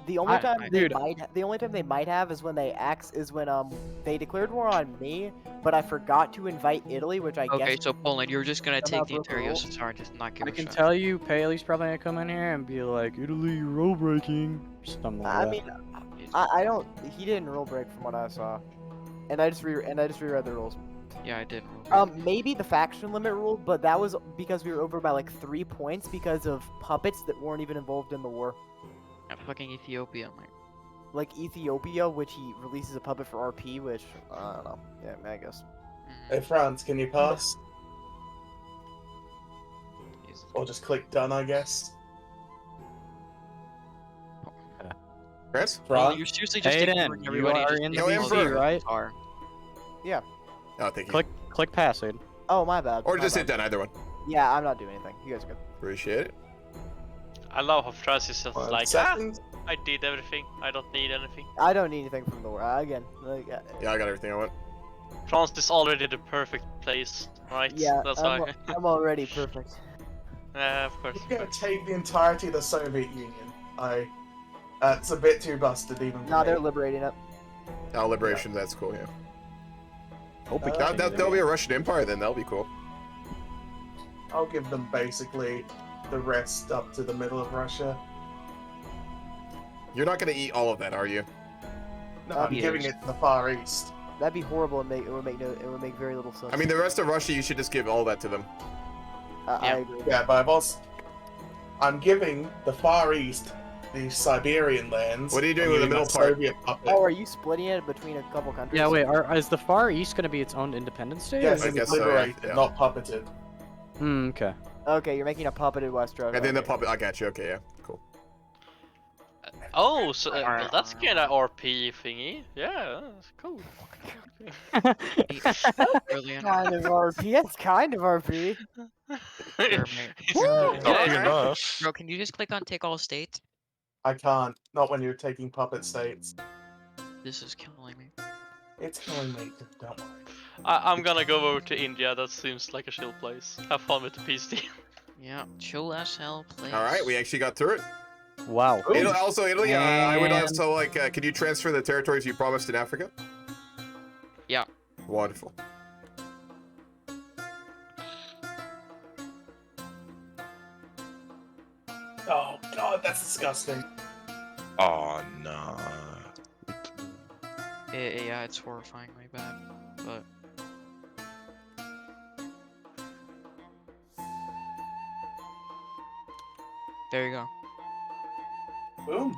The only time dude. the only time they might have is when they they declared war on me, but I forgot to invite Italy, which I Okay, guess. so Poland, you're just gonna somehow take the broke the entire rules. USSR and just not give I a can shit. tell you, Paley's probably gonna come in here and be like, Italy, you're rule breaking, something like I that. mean, I don't. He didn't rule break from what I saw, and I just reread the rules. Yeah, I did. Rule break. Maybe the faction limit rule, but that was because we were over by like 3 points because of puppets that weren't even involved in the war. Yeah, fucking Ethiopia, man. Like Ethiopia, which he releases a puppet for RP, which I don't know. Yeah, I guess. Hey, France, can you pass? Jesus. Or just click done, I guess. Chris? Well, France? you're seriously just Hayden, ignoring you everybody. are just in the taking all VC, the right? USSR. Yeah. Oh, thank you. Click pass, Aiden. Oh, my bad. Or my just bad. hit done, either one. Yeah, I'm not doing anything. You guys are good. Appreciate it. I love how Francis is just 1 like, second. I did everything. I don't need anything. I don't need anything from the war. Again, like, Yeah, I got everything I want. France is already the perfect place, right? Yeah, That's I'm, why. I'm already perfect. Of course. We're gonna take the entirety of the Soviet Union. It's a bit too busted even for No, me. they're liberating it. Oh, liberation, that's cool, yeah. Hope we That'll be a Russian Empire then, that'll be cool. I'll give them basically the rest up to the middle of Russia. You're not gonna eat all of that, are you? No, I'm giving it to the Far East. That'd be horrible and it would make very little sense. I mean, the rest of Russia, you should just give all that to them. I agree. Yeah, but I'm giving the Far East the Siberian lands. What are you doing I'm with the giving middle part? Soviet puppet. Oh, are you splitting it between a couple countries? Yeah, wait. Is the Far East going to be its own independent state? Yes, I it's guess so, liberated, yeah. not puppeted. Okay. Okay, you're making a puppeted Westeros. And then the puppet, I got you, okay, yeah, cool. Oh, so well, that's kind of RP thingy. Yeah, that's cool. Brilliant. Kind of RP. It's kind of RP. Bro, can you just click on take all states? I can't. Not when you're taking puppet states. This is killing me. It's killing me. Don't worry. I'm gonna go over to India. That seems like a chill place. Have fun with the peace deal. Yeah, chill as hell place. Alright, we actually got through it. Wow. Italy, I would And- also like, could you transfer the territories you promised in Africa? Yeah. Wonderful. Oh god, that's disgusting. Oh no. Yeah, it's horrifyingly bad, but... There you go. Boom.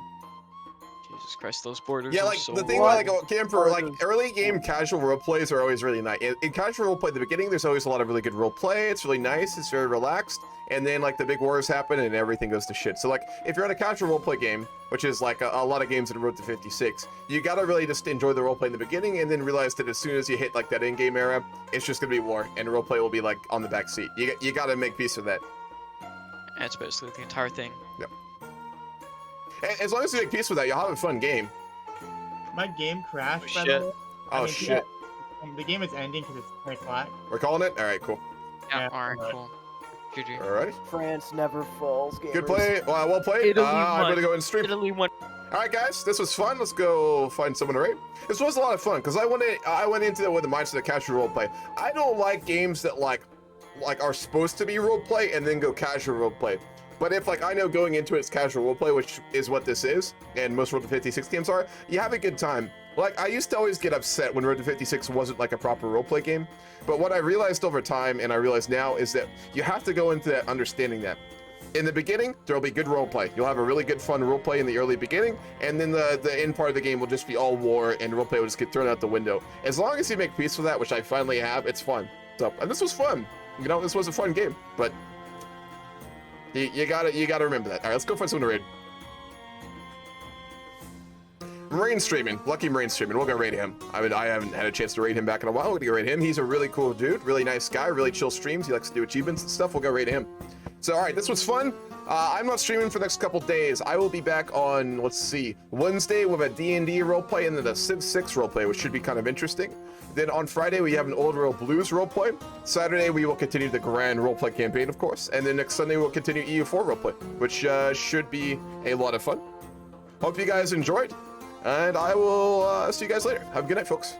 Jesus Christ, those borders Yeah, are like so... the thing about like Camper, like early game casual role plays are always really nice. In casual role play at the beginning, there's always a lot of really good role play. It's really nice. It's very relaxed. And then like the big wars happen and everything goes to shit. So like if you're in a casual role play game, which is like a lot of games in Road to 56, you gotta really just enjoy the role play in the beginning and then realize that as soon as you hit like that in-game era, it's just gonna be war and role play will be like on the back seat. You gotta make peace with that. That's basically the entire thing. Yep. As long as you make peace with that, you'll have a fun game. My game crashed, by shit. the way. Oh, shit. The game is ending because it's kind of flat. We're calling it? Alright, cool. Yeah, alright, cool. GG. Alrighty. France never falls. Good gamers. play. Well played. Italy I'm won. gonna go and stream. Italy won. Alright guys, this was fun. Let's go find someone to raid. This was a lot of fun because I went into it with the mindset of casual roleplay. I don't like games that like are supposed to be roleplay and then go casual roleplay. But if like I know going into it's casual roleplay, which is what this is, and most Road to 56 games are, you have a good time. Like I used to always get upset when Road to 56 wasn't like a proper roleplay game. But what I realized over time, and I realize now, is that you have to go into that understanding that in the beginning, there'll be good roleplay. You'll have a really good fun roleplay in the early beginning, and then the end part of the game will just be all war, and roleplay will just get thrown out the window. As long as you make peace with that, which I finally have, it's fun. So, and this was fun. You know, this was a fun game, but you gotta remember that. All right, let's go find someone to raid. Marine streaming, lucky Marine streaming. We'll go raid him. I mean, I haven't had a chance to raid him back in a while. We're gonna go raid him. He's a really cool dude, really nice guy, really chill streams. He likes to do achievements and stuff. We'll go raid him. So, all right, this was fun. I'm not streaming for the next couple days. I will be back on, let's see, Wednesday with a D&D roleplay and then a Civ 6 roleplay, which should be kind of interesting. Then on Friday, we have an Old World Blues roleplay. Saturday, we will continue the Grand roleplay campaign, of course. And then next Sunday, we'll continue EU4 roleplay, which should be a lot of fun. Hope you guys enjoyed, and I will see you guys later. Have a good night, folks.